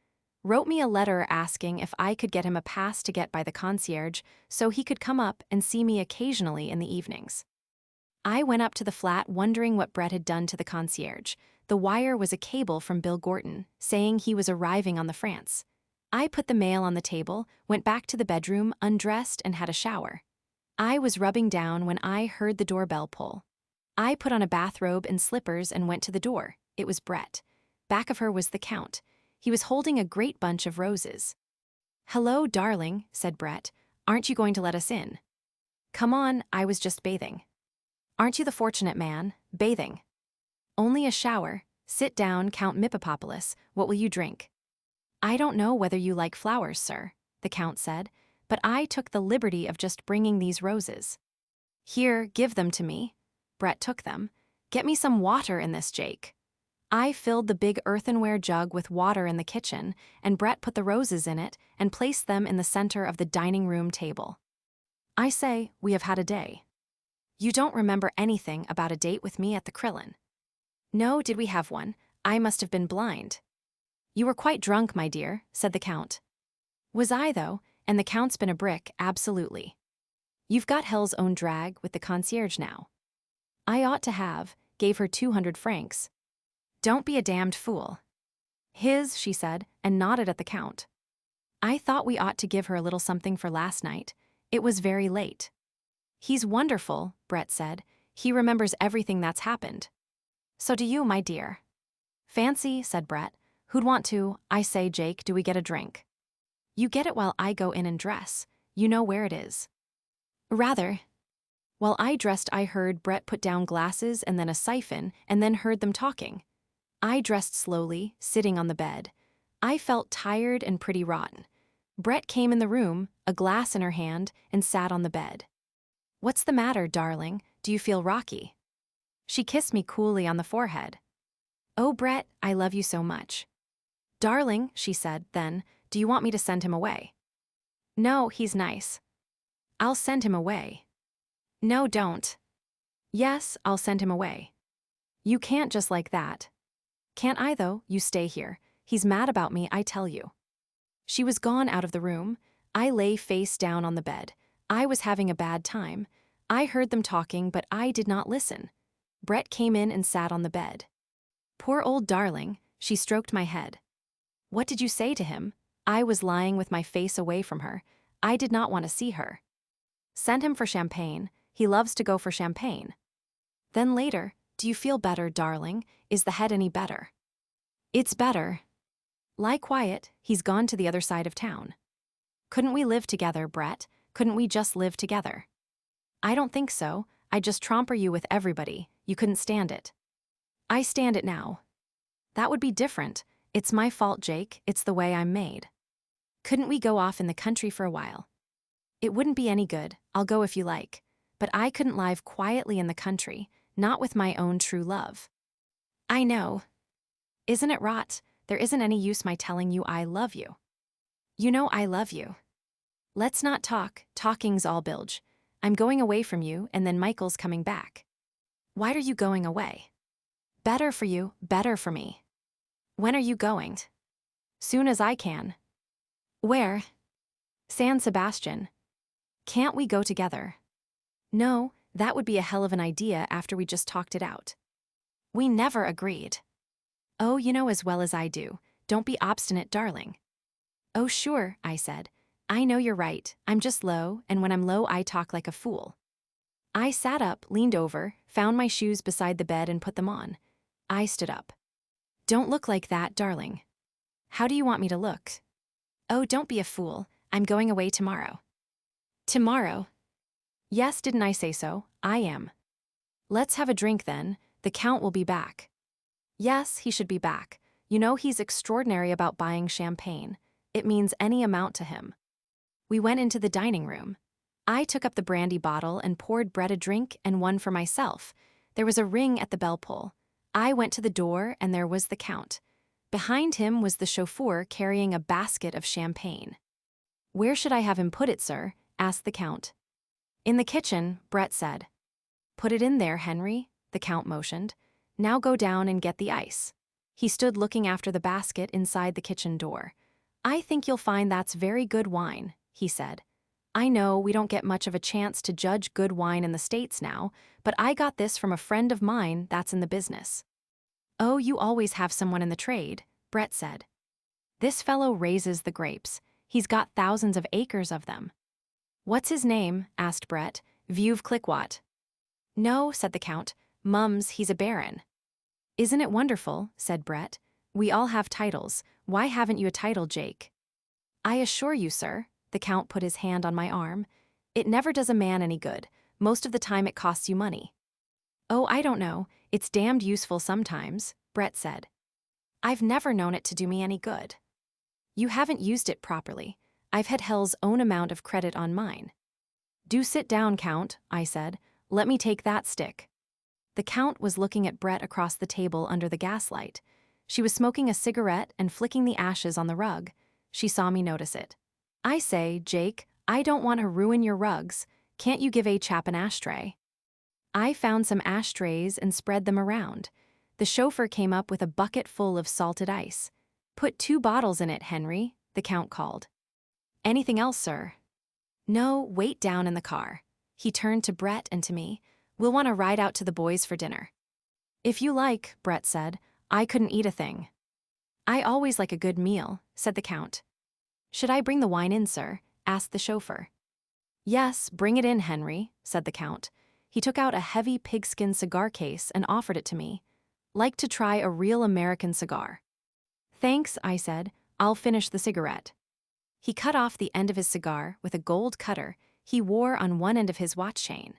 wrote me a letter asking if I could get him a pass to get by the concierge so he could come up and see me occasionally in the evenings. I went up to the flat wondering what Brett had done to the concierge. The wire was a cable from Bill Gorton, saying he was arriving on the France. I put the mail on the table, went back to the bedroom, undressed, and had a shower. I was rubbing down when I heard the doorbell pull. I put on a bathrobe and slippers and went to the door. It was Brett. Back of her was the Count. He was holding a great bunch of roses. "Hello, darling," said Brett. "Aren't you going to let us in?" "Come on, I was just bathing." "Aren't you the fortunate man? Bathing." "Only a shower. Sit down, Count Mippopopoulos. What will you drink?" "I don't know whether you like flowers, sir," the Count said, "but I took the liberty of just bringing these roses." "Here, give them to me." Brett took them. "Get me some water in this, Jake." I filled the big earthenware jug with water in the kitchen, and Brett put the roses in it and placed them in the center of the dining room table. "I say, we have had a day." "You don't remember anything about a date with me at the Krillin?" "No, did we have one? I must have been blind." "You were quite drunk, my dear," said the Count. "Was I, though? And the Count's been a brick, absolutely." "You've got hell's own drag with the concierge now." "I ought to have, gave her 200 francs. Don't be a damned fool. She said, and nodded at the Count. I thought we ought to give her a little something for last night. It was very late. He's wonderful, Brett said. He remembers everything that's happened. So do you, my dear. Fancy, said Brett. Who'd want to? I say, Jake, do we get a drink? You get it while I go in and dress. You know where it is. Rather. While I dressed, I heard Brett put down glasses and then a siphon, and then heard them talking. I dressed slowly, sitting on the bed. I felt tired and pretty rotten. Brett came in the room, a glass in her hand, and sat on the bed. What's the matter, darling? Do you feel rocky? She kissed me coolly on the forehead. Oh, Brett, I love you so much. Darling, she said, then, do you want me to send him away? No, he's nice. I'll send him away. No, don't. Yes, I'll send him away. You can't just like that. Can't I, though? You stay here. He's mad about me, I tell you. She was gone out of the room. I lay face down on the bed. I was having a bad time. I heard them talking, but I did not listen. Brett came in and sat on the bed. Poor old darling, she stroked my head. What did you say to him? I was lying with my face away from her. I did not want to see her. Send him for champagne. He loves to go for champagne. Then later, do you feel better, darling? Is the head any better? It's better. Lie quiet, he's gone to the other side of town. Couldn't we live together, Brett? Couldn't we just live together? I don't think so. I'd just tromper you with everybody. You couldn't stand it. I stand it now. That would be different. It's my fault, Jake. It's the way I'm made. Couldn't we go off in the country for a while? It wouldn't be any good. I'll go if you like. But I couldn't live quietly in the country, not with my own true love. I know. Isn't it rot? There isn't any use my telling you I love you. You know I love you. Let's not talk. Talking's all bilge. I'm going away from you, and then Michael's coming back. Why are you going away? Better for you, better for me. When are you going? Soon as I can. Where? San Sebastian. Can't we go together? No, that would be a hell of an idea after we just talked it out. We never agreed. Oh, you know as well as I do. Don't be obstinate, darling. Oh, sure, I said. I know you're right. I'm just low, and when I'm low I talk like a fool. I sat up, leaned over, found my shoes beside the bed and put them on. I stood up. Don't look like that, darling. How do you want me to look? Oh, don't be a fool. I'm going away tomorrow. Tomorrow? Yes, didn't I say so? I am. Let's have a drink then. The Count will be back. Yes, he should be back. You know he's extraordinary about buying champagne. It means any amount to him. We went into the dining room. I took up the brandy bottle and poured Brett a drink and one for myself. There was a ring at the bell pull. I went to the door and there was the Count. Behind him was the chauffeur carrying a basket of champagne. Where should I have him put it, sir? Asked the Count. In the kitchen, Brett said. Put it in there, Henry, the Count motioned. Now go down and get the ice. He stood looking after the basket inside the kitchen door. I think you'll find that's very good wine, he said. I know we don't get much of a chance to judge good wine in the States now, but I got this from a friend of mine that's in the business. Oh, you always have someone in the trade, Brett said. This fellow raises the grapes. He's got thousands of acres of them. What's his name? Asked Brett. Veuve Clicquot. No, said the Count. Mums, he's a baron. Isn't it wonderful? Said Brett. We all have titles. Why haven't you a title, Jake? I assure you, sir, the Count put his hand on my arm, it never does a man any good. Most of the time it costs you money. Oh, I don't know. It's damned useful sometimes, Brett said. I've never known it to do me any good. You haven't used it properly. I've had hell's own amount of credit on mine. Do sit down, Count, I said. Let me take that stick. The Count was looking at Brett across the table under the gaslight. She was smoking a cigarette and flicking the ashes on the rug. She saw me notice it. I say, Jake, I don't want to ruin your rugs. Can't you give a chap an ashtray? I found some ashtrays and spread them around. The chauffeur came up with a bucket full of salted ice. Put 2 bottles in it, Henry, the Count called. Anything else, sir? No, wait down in the car. He turned to Brett and to me. We'll want to ride out to the boys for dinner. If you like, Brett said, I couldn't eat a thing. I always like a good meal, said the Count. Should I bring the wine in, sir? Asked the chauffeur. Yes, bring it in, Henry, said the Count. He took out a heavy pigskin cigar case and offered it to me. Like to try a real American cigar. Thanks, I said. I'll finish the cigarette. He cut off the end of his cigar with a gold cutter he wore on one end of his watch chain.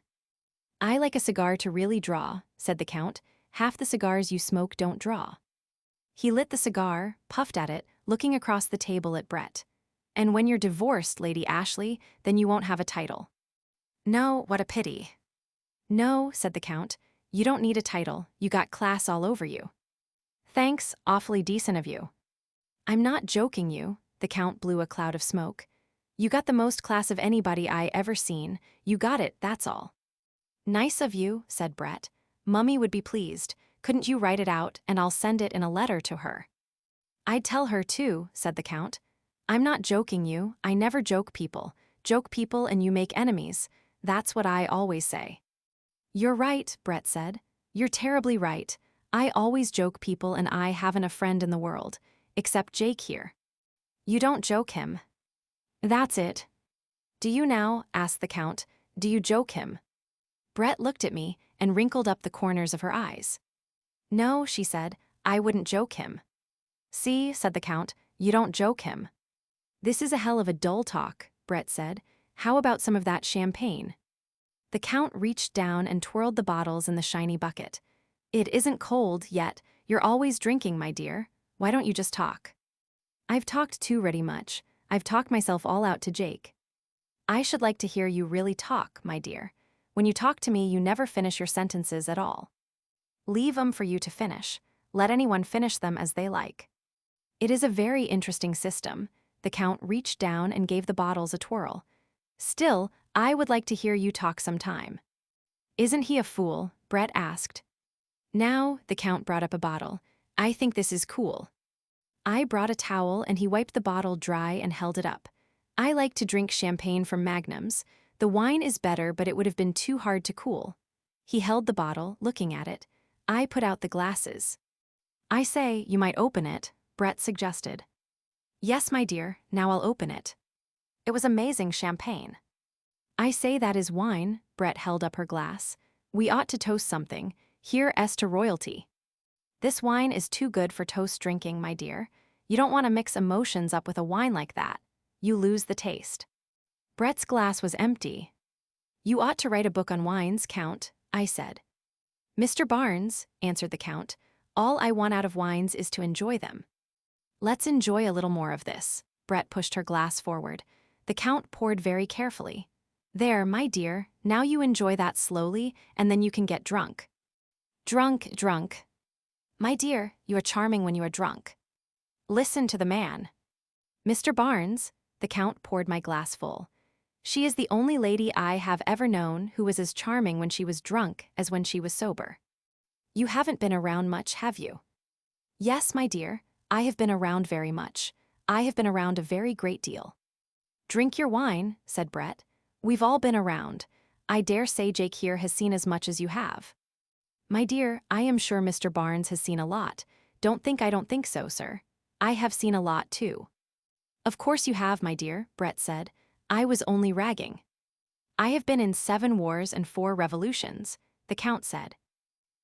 I like a cigar to really draw, said the Count. Half the cigars you smoke don't draw. He lit the cigar, puffed at it, looking across the table at Brett. And when you're divorced, Lady Ashley, then you won't have a title. No, what a pity. No, said the Count. You don't need a title, you got class all over you. Thanks, awfully decent of you. I'm not joking you, the Count blew a cloud of smoke. You got the most class of anybody I ever seen, you got it, that's all. Nice of you, said Brett. Mummy would be pleased. Couldn't you write it out and I'll send it in a letter to her? I'd tell her too, said the Count. I'm not joking you, I never joke people and you make enemies. That's what I always say. You're right, Brett said. You're terribly right. I always joke people and I haven't a friend in the world, except Jake here. You don't joke him. That's it. Do you now? Asked the Count. Do you joke him? Brett looked at me and wrinkled up the corners of her eyes. No, she said, I wouldn't joke him. See, said the Count, you don't joke him. This is a hell of a dull talk, Brett said. How about some of that champagne? The Count reached down and twirled the bottles in the shiny bucket. It isn't cold yet. You're always drinking, my dear. Why don't you just talk? I've talked too ready much. I've talked myself all out to Jake. I should like to hear you really talk, my dear. When you talk to me, you never finish your sentences at all. Leave 'em for you to finish. Let anyone finish them as they like. It is a very interesting system. The Count reached down and gave the bottles a twirl. Still, I would like to hear you talk sometime. Isn't he a fool? Brett asked. Now, the Count brought up a bottle. I think this is cool. I brought a towel and he wiped the bottle dry and held it up. I like to drink champagne from magnums. The wine is better, but it would have been too hard to cool. He held the bottle, looking at it. I put out the glasses. I say, you might open it, Brett suggested. Yes, my dear, now I'll open it. It was amazing champagne. I say that is wine, Brett held up her glass. We ought to toast something. Here's to royalty. This wine is too good for toast drinking, my dear. You don't want to mix emotions up with a wine like that. You lose the taste. Brett's glass was empty. You ought to write a book on wines, Count, I said. Mr. Barnes, answered the Count, all I want out of wines is to enjoy them. Let's enjoy a little more of this. Brett pushed her glass forward. The Count poured very carefully. There, my dear, now you enjoy that slowly, and then you can get drunk. Drunk. My dear, you are charming when you are drunk. Listen to the man. Mr. Barnes, the Count poured my glass full. She is the only lady I have ever known who was as charming when she was drunk as when she was sober. You haven't been around much, have you? Yes, my dear, I have been around very much. I have been around a very great deal. Drink your wine, said Brett. We've all been around. I dare say Jake here has seen as much as you have. My dear, I am sure Mr. Barnes has seen a lot. Don't think I don't think so, sir. I have seen a lot, too. Of course you have, my dear, Brett said. I was only ragging. I have been in 7 wars and 4 revolutions, the Count said.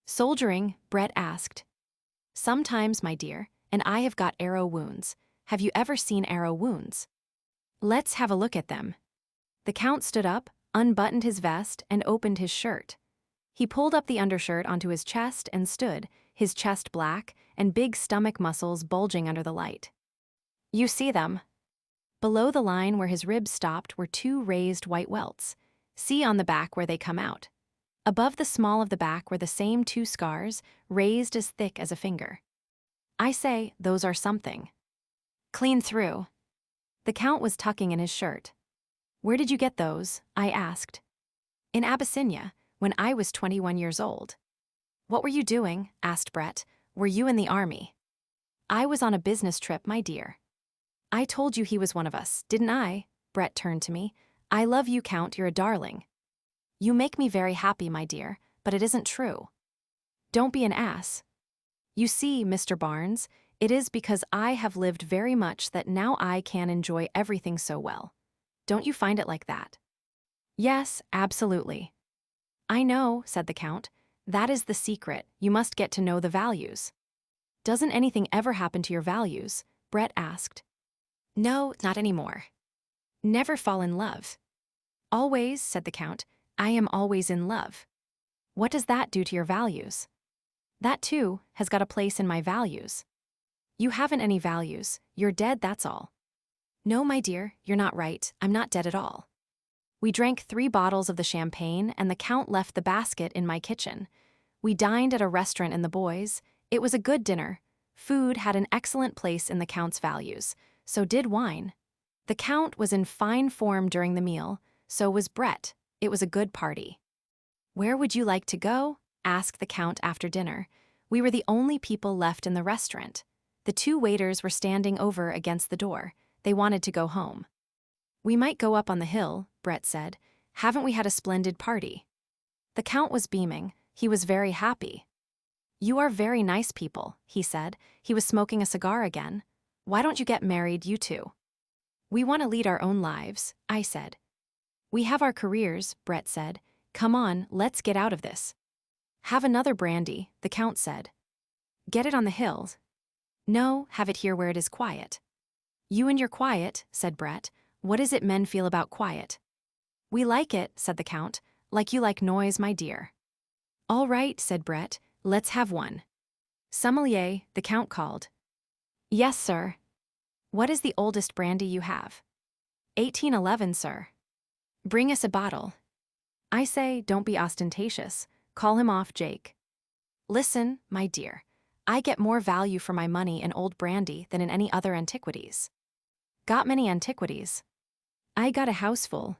Soldiering, Brett asked. Sometimes, my dear, and I have got arrow wounds. Have you ever seen arrow wounds? Let's have a look at them. The Count stood up, unbuttoned his vest, and opened his shirt. He pulled up the undershirt onto his chest and stood, his chest black, and big stomach muscles bulging under the light. You see them. Below the line where his ribs stopped were 2 raised white welts. See on the back where they come out. Above the small of the back were the same 2 scars, raised as thick as a finger. I say, those are something. Clean through. The Count was tucking in his shirt. Where did you get those? I asked. In Abyssinia, when I was 21 years old. What were you doing? Asked Brett. Were you in the army? I was on a business trip, my dear. I told you he was one of us, didn't I? Brett turned to me. I love you, Count, you're a darling. You make me very happy, my dear, but it isn't true. Don't be an ass. You see, Mr. Barnes, it is because I have lived very much that now I can enjoy everything so well. Don't you find it like that? Yes, absolutely. I know, said the Count. That is the secret. You must get to know the values. Doesn't anything ever happen to your values? Brett asked. No, not anymore. Never fall in love. Always, said the Count. I am always in love. What does that do to your values? That, too, has got a place in my values. You haven't any values. You're dead, that's all. No, my dear, you're not right. I'm not dead at all. We drank 3 bottles of the champagne, and the Count left the basket in my kitchen. We dined at a restaurant in the boys. It was a good dinner. Food had an excellent place in the Count's values. So did wine. The Count was in fine form during the meal. So was Brett. It was a good party. Where would you like to go? Asked the Count after dinner. We were the only people left in the restaurant. The 2 waiters were standing over against the door. They wanted to go home. We might go up on the hill, Brett said. Haven't we had a splendid party? The Count was beaming. He was very happy. You are very nice people, he said. He was smoking a cigar again. Why don't you get married, you two? We want to lead our own lives, I said. We have our careers, Brett said. Come on, let's get out of this. Have another brandy, the Count said. Get it on the hills. No, have it here where it is quiet. You and your quiet, said Brett. What is it men feel about quiet? We like it, said the Count. Like you like noise, my dear. All right, said Brett. Let's have one. Sommelier, the Count called. Yes, sir. What is the oldest brandy you have? 1811, sir. Bring us a bottle. I say, don't be ostentatious. Call him off, Jake. Listen, my dear. I get more value for my money in old brandy than in any other antiquities. Got many antiquities. I got a house full.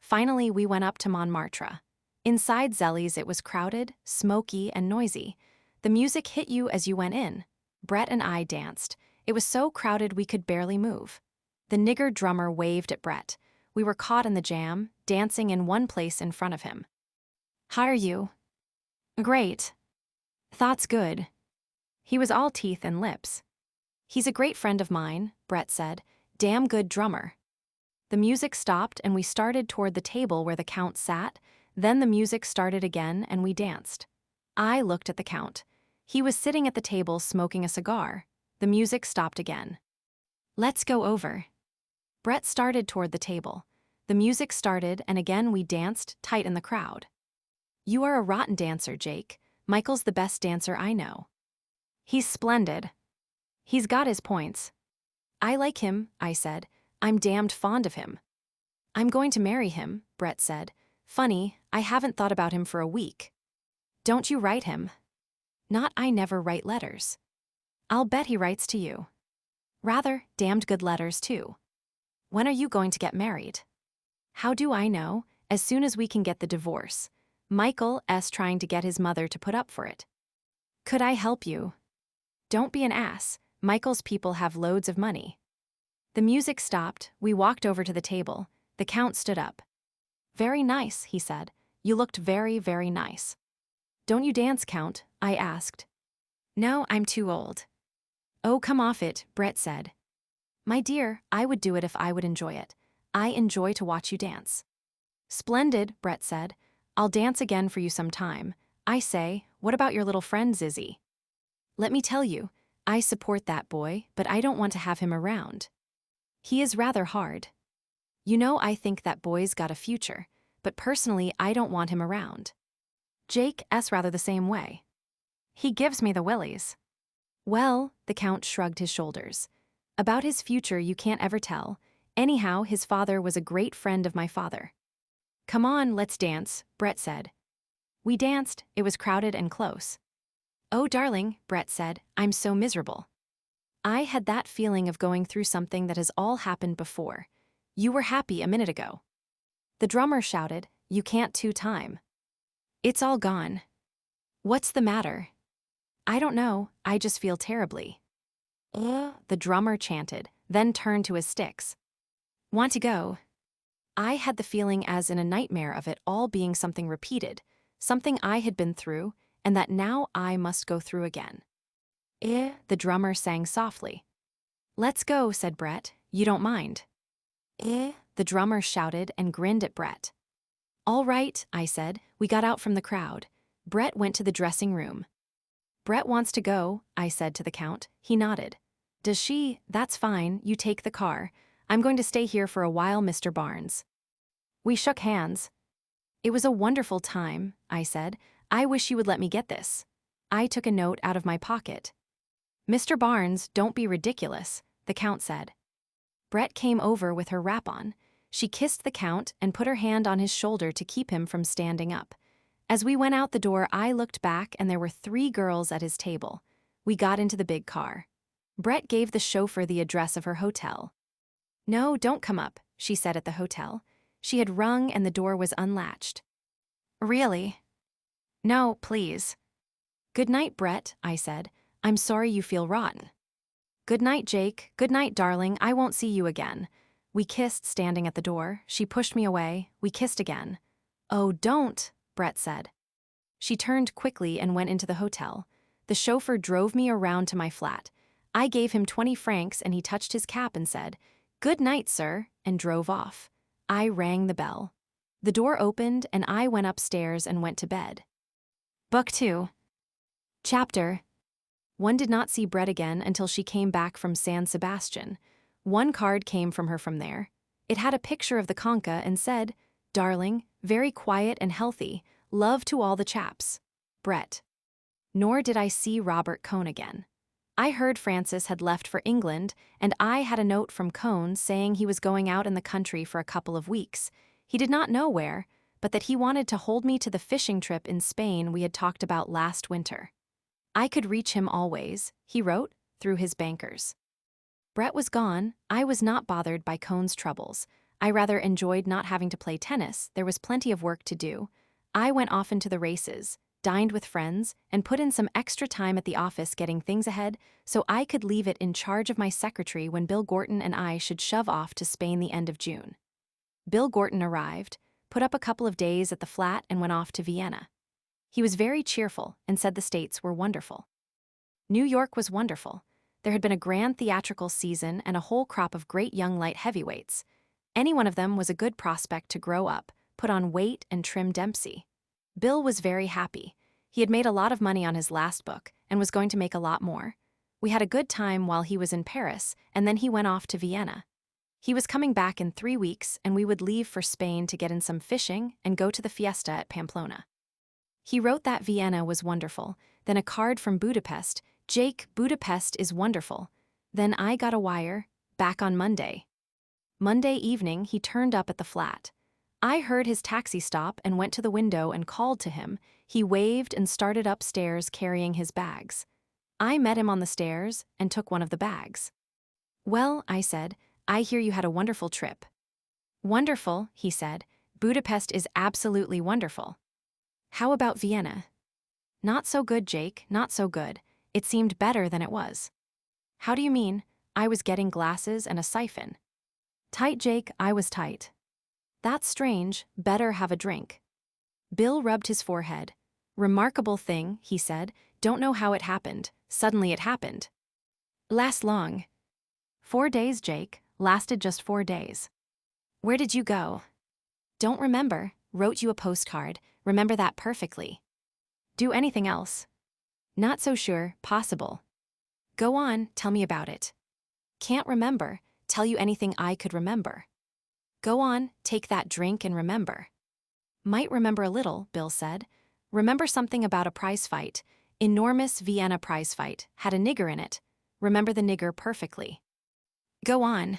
Finally, we went up to Montmartre. Inside Zelly's it was crowded, smoky, and noisy. The music hit you as you went in. Brett and I danced. It was so crowded we could barely move. The nigger drummer waved at Brett. We were caught in the jam, dancing in one place in front of him. How are you? Great. Thought's good. He was all teeth and lips. He's a great friend of mine, Brett said. Damn good drummer. The music stopped and we started toward the table where the Count sat. Then the music started again and we danced. I looked at the Count. He was sitting at the table smoking a cigar. The music stopped again. Let's go over. Brett started toward the table. The music started and again we danced tight in the crowd. You are a rotten dancer, Jake. Michael's the best dancer I know. He's splendid. He's got his points. I like him, I said. I'm damned fond of him. I'm going to marry him, Brett said. Funny, I haven't thought about him for a week. Don't you write him? Not I never write letters. I'll bet he writes to you. Rather, damned good letters too. When are you going to get married? How do I know? As soon as we can get the divorce. Michael's trying to get his mother to put up for it. Could I help you? Don't be an ass. Michael's people have loads of money. The music stopped. We walked over to the table. The Count stood up. Very nice, he said. You looked very, very nice. Don't you dance, Count? I asked. No, I'm too old. Oh, come off it, Brett said. My dear, I would do it if I would enjoy it. I enjoy to watch you dance. Splendid, Brett said. I'll dance again for you some time. I say, what about your little friend Zizzy? Let me tell you, I support that boy, but I don't want to have him around. He is rather hard. You know, I think that boy's got a future, but personally I don't want him around. Jake's rather the same way. He gives me the willies. Well, the Count shrugged his shoulders. About his future you can't ever tell. Anyhow, his father was a great friend of my father. Come on, let's dance, Brett said. We danced. It was crowded and close. Oh, darling, Brett said, I'm so miserable. I had that feeling of going through something that has all happened before. You were happy a minute ago. The drummer shouted, you can't two-time. It's all gone. What's the matter? I don't know, I just feel terribly. The drummer chanted, then turned to his sticks. Want to go? I had the feeling as in a nightmare of it all being something repeated, something I had been through, and that now I must go through again. The drummer sang softly. Let's go, said Brett. You don't mind. The drummer shouted and grinned at Brett. All right, I said. We got out from the crowd. Brett went to the dressing room. Brett wants to go, I said to the Count. He nodded. Does she? That's fine, you take the car. I'm going to stay here for a while, Mr. Barnes. We shook hands. It was a wonderful time, I said. I wish you would let me get this. I took a note out of my pocket. Mr. Barnes, don't be ridiculous, the Count said. Brett came over with her wrap on. She kissed the Count and put her hand on his shoulder to keep him from standing up. As we went out the door, I looked back and there were 3 girls at his table. We got into the big car. Brett gave the chauffeur the address of her hotel. No, don't come up, she said at the hotel. She had rung and the door was unlatched. Really? No, please. Good night, Brett, I said. I'm sorry you feel rotten. Good night, Jake. Good night, darling. I won't see you again. We kissed standing at the door. She pushed me away. We kissed again. Oh, don't, Brett said. She turned quickly and went into the hotel. The chauffeur drove me around to my flat. I gave him 20 francs and he touched his cap and said, Good night, sir, and drove off. I rang the bell. The door opened and I went upstairs and went to bed. Book 2. Chapter. One did not see Brett again until she came back from San Sebastian. One card came from her from there. It had a picture of the concha and said, Darling, very quiet and healthy, love to all the chaps. Brett. Nor did I see Robert Cohn again. I heard Francis had left for England, and I had a note from Cohn saying he was going out in the country for a couple of weeks. He did not know where, but that he wanted to hold me to the fishing trip in Spain we had talked about last winter. I could reach him always, he wrote, through his bankers. Brett was gone. I was not bothered by Cohn's troubles. I rather enjoyed not having to play tennis. There was plenty of work to do. I went often to the races, dined with friends, and put in some extra time at the office getting things ahead so I could leave it in charge of my secretary when Bill Gorton and I should shove off to Spain the end of June. Bill Gorton arrived, put up a couple of days at the flat and went off to Vienna. He was very cheerful and said the States were wonderful. New York was wonderful. There had been a grand theatrical season and a whole crop of great young light heavyweights. Any one of them was a good prospect to grow up, put on weight, and trim Dempsey. Bill was very happy. He had made a lot of money on his last book and was going to make a lot more. We had a good time while he was in Paris, and then he went off to Vienna. He was coming back in 3 weeks, and we would leave for Spain to get in some fishing and go to the fiesta at Pamplona. He wrote that Vienna was wonderful, then a card from Budapest, Jake, Budapest is wonderful. Then I got a wire, back on Monday. Monday evening, he turned up at the flat. I heard his taxi stop and went to the window and called to him. He waved and started upstairs carrying his bags. I met him on the stairs and took one of the bags. Well, I said, I hear you had a wonderful trip. Wonderful, he said. Budapest is absolutely wonderful. How about Vienna? Not so good, Jake, not so good. It seemed better than it was. How do you mean? I was getting glasses and a siphon. Tight, Jake, I was tight. That's strange, better have a drink. Bill rubbed his forehead. Remarkable thing, he said. Don't know how it happened. Suddenly it happened. Last long. 4 days, Jake. Lasted just 4 days. Where did you go? Don't remember. Wrote you a postcard. Remember that perfectly. Do anything else? Not so sure, possible. Go on, tell me about it. Can't remember. Tell you anything I could remember. Go on, take that drink and remember. Might remember a little, Bill said. Remember something about a prize fight. Enormous Vienna prize fight. Had a nigger in it. Remember the nigger perfectly. Go on.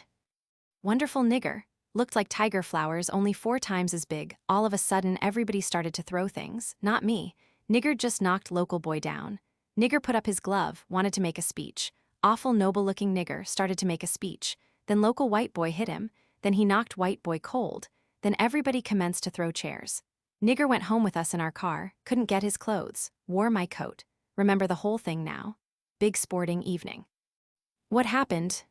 Wonderful nigger. Looked like tiger flowers, only 4 times as big. All of a sudden, everybody started to throw things. Not me. Nigger just knocked local boy down. Nigger put up his glove, wanted to make a speech. Awful noble-looking nigger started to make a speech. Then local white boy hit him. Then he knocked white boy cold. Then everybody commenced to throw chairs. Nigger went home with us in our car, couldn't get his clothes, wore my coat. Remember the whole thing now. Big sporting evening. What happened?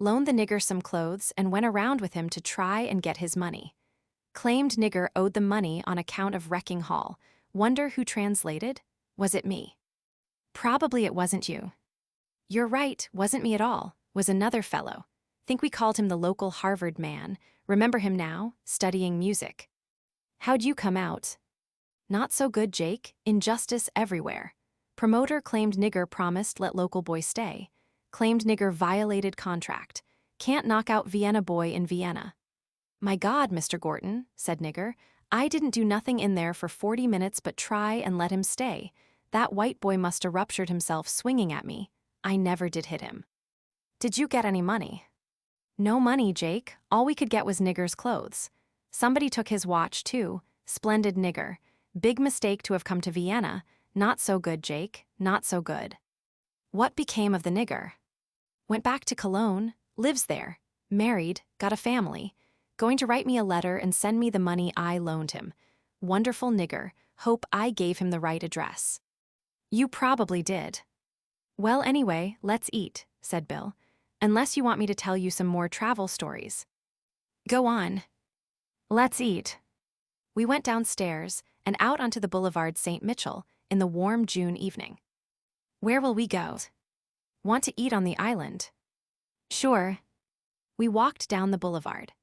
Loaned the nigger some clothes and went around with him to try and get his money. Claimed nigger owed them money on account of wrecking hall. Wonder who translated? Was it me? Probably it wasn't you. You're right, wasn't me at all, was another fellow. Think we called him the local Harvard man. Remember him now, studying music. How'd you come out? Not so good, Jake. Injustice everywhere. Promoter claimed nigger promised let local boy stay. Claimed nigger violated contract. Can't knock out Vienna boy in Vienna. My God, Mr. Gorton, said nigger, I didn't do nothing in there for 40 minutes but try and let him stay. That white boy must have ruptured himself swinging at me. I never did hit him. Did you get any money? No money, Jake. All we could get was nigger's clothes. Somebody took his watch, too. Splendid nigger. Big mistake to have come to Vienna. Not so good, Jake. Not so good. What became of the nigger? Went back to Cologne. Lives there. Married. Got a family. Going to write me a letter and send me the money I loaned him. Wonderful nigger. Hope I gave him the right address. You probably did. Well, anyway, let's eat, said Bill. Unless you want me to tell you some more travel stories. Go on. Let's eat. We went downstairs and out onto the Boulevard St. Mitchell in the warm June evening. Where will we go? Want to eat on the island? Sure. We walked down the boulevard.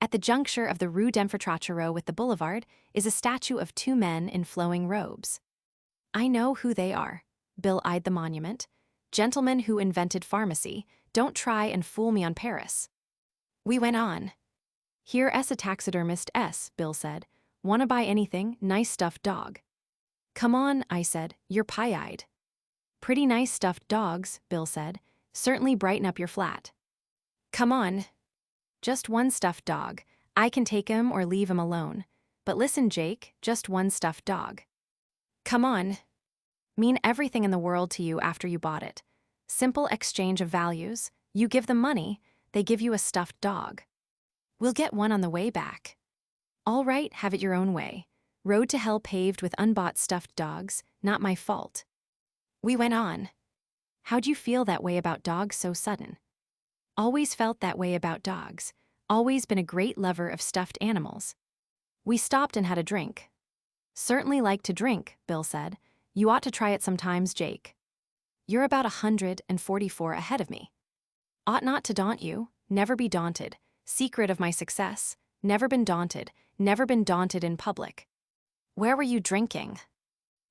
At the juncture of the Rue d'Enfrotrachero with the boulevard is a statue of two men in flowing robes. I know who they are. Bill eyed the monument. Gentlemen who invented pharmacy. Don't try and fool me on Paris. We went on. Here S a taxidermist S, Bill said. Wanna buy anything? Nice stuffed dog. Come on, I said. You're pie-eyed. Pretty nice stuffed dogs, Bill said. Certainly brighten up your flat. Come on. Just one stuffed dog. I can take him or leave him alone. But listen, Jake, just one stuffed dog. Come on. Mean everything in the world to you after you bought it. Simple exchange of values. You give them money, they give you a stuffed dog. We'll get one on the way back. All right, have it your own way. Road to hell paved with unbought stuffed dogs, not my fault. We went on. How'd you feel that way about dogs so sudden? Always felt that way about dogs. Always been a great lover of stuffed animals. We stopped and had a drink. Certainly like to drink, Bill said. You ought to try it sometimes, Jake. You're about 144 ahead of me. Ought not to daunt you, never be daunted. Secret of my success, never been daunted in public. Where were you drinking?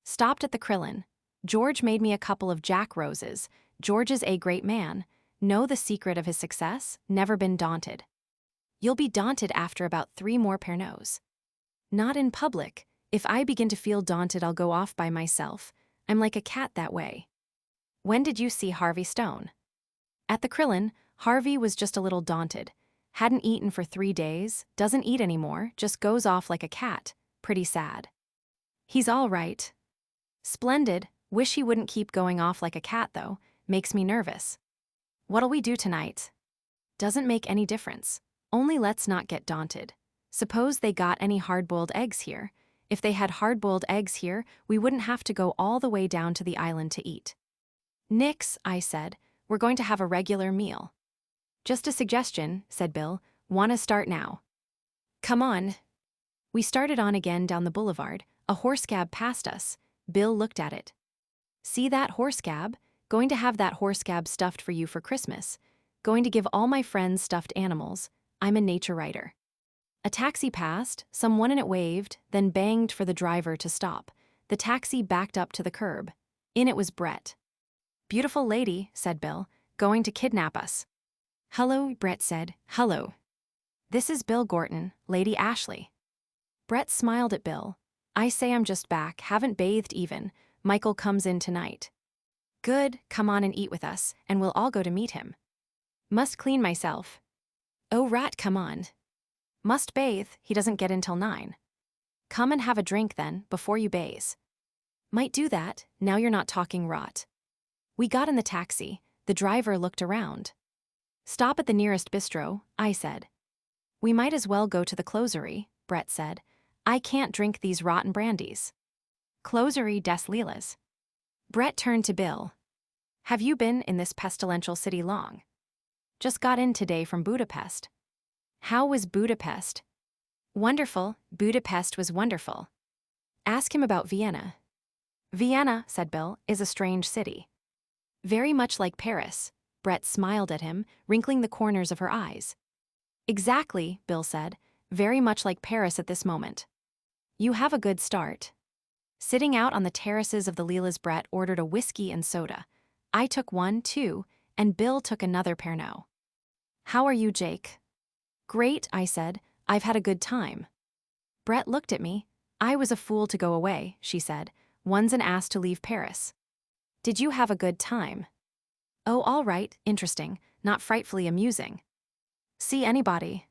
Stopped at the Krillin. George made me a couple of Jack Roses. George is a great man. Know the secret of his success, never been daunted. You'll be daunted after about 3 more Pernots. Not in public. If I begin to feel daunted, I'll go off by myself. I'm like a cat that way. When did you see Harvey Stone? At the Krillin, Harvey was just a little daunted. Hadn't eaten for 3 days, doesn't eat anymore, just goes off like a cat. Pretty sad. He's all right. Splendid. Wish he wouldn't keep going off like a cat, though. Makes me nervous. What'll we do tonight? Doesn't make any difference. Only let's not get daunted. Suppose they got any hard-boiled eggs here. If they had hard-boiled eggs here, we wouldn't have to go all the way down to the island to eat. Nix, I said. We're going to have a regular meal. Just a suggestion, said Bill. Wanna start now? Come on. We started on again down the boulevard. A horse cab passed us. Bill looked at it. See that horse cab? Going to have that horse cab stuffed for you for Christmas. Going to give all my friends stuffed animals. I'm a nature writer. A taxi passed, someone in it waved, then banged for the driver to stop. The taxi backed up to the curb. In it was Brett. Beautiful lady, said Bill, going to kidnap us. Hello, Brett said. Hello. This is Bill Gorton, Lady Ashley. Brett smiled at Bill. I say I'm just back, haven't bathed even. Michael comes in tonight. Good, come on and eat with us, and we'll all go to meet him. Must clean myself. Oh rat, come on. Must bathe, he doesn't get in till 9. Come and have a drink then, before you bathe. Might do that, now you're not talking rot. We got in the taxi, the driver looked around. Stop at the nearest bistro, I said. We might as well go to the closery, Brett said. I can't drink these rotten brandies. Closery des Lilas. Brett turned to Bill. Have you been in this pestilential city long? Just got in today from Budapest. How was Budapest? Wonderful, Budapest was wonderful. Ask him about Vienna. Vienna, said Bill, is a strange city. Very much like Paris. Brett smiled at him, wrinkling the corners of her eyes. Exactly, Bill said. Very much like Paris at this moment. You have a good start. Sitting out on the terraces of the Leela's, Brett ordered a whiskey and soda. I took one, too, and Bill took another Pernod. How are you, Jake? Great, I said. I've had a good time. Brett looked at me. I was a fool to go away, she said. One's an ass to leave Paris. Did you have a good time? Oh, all right, interesting, not frightfully amusing. See anybody?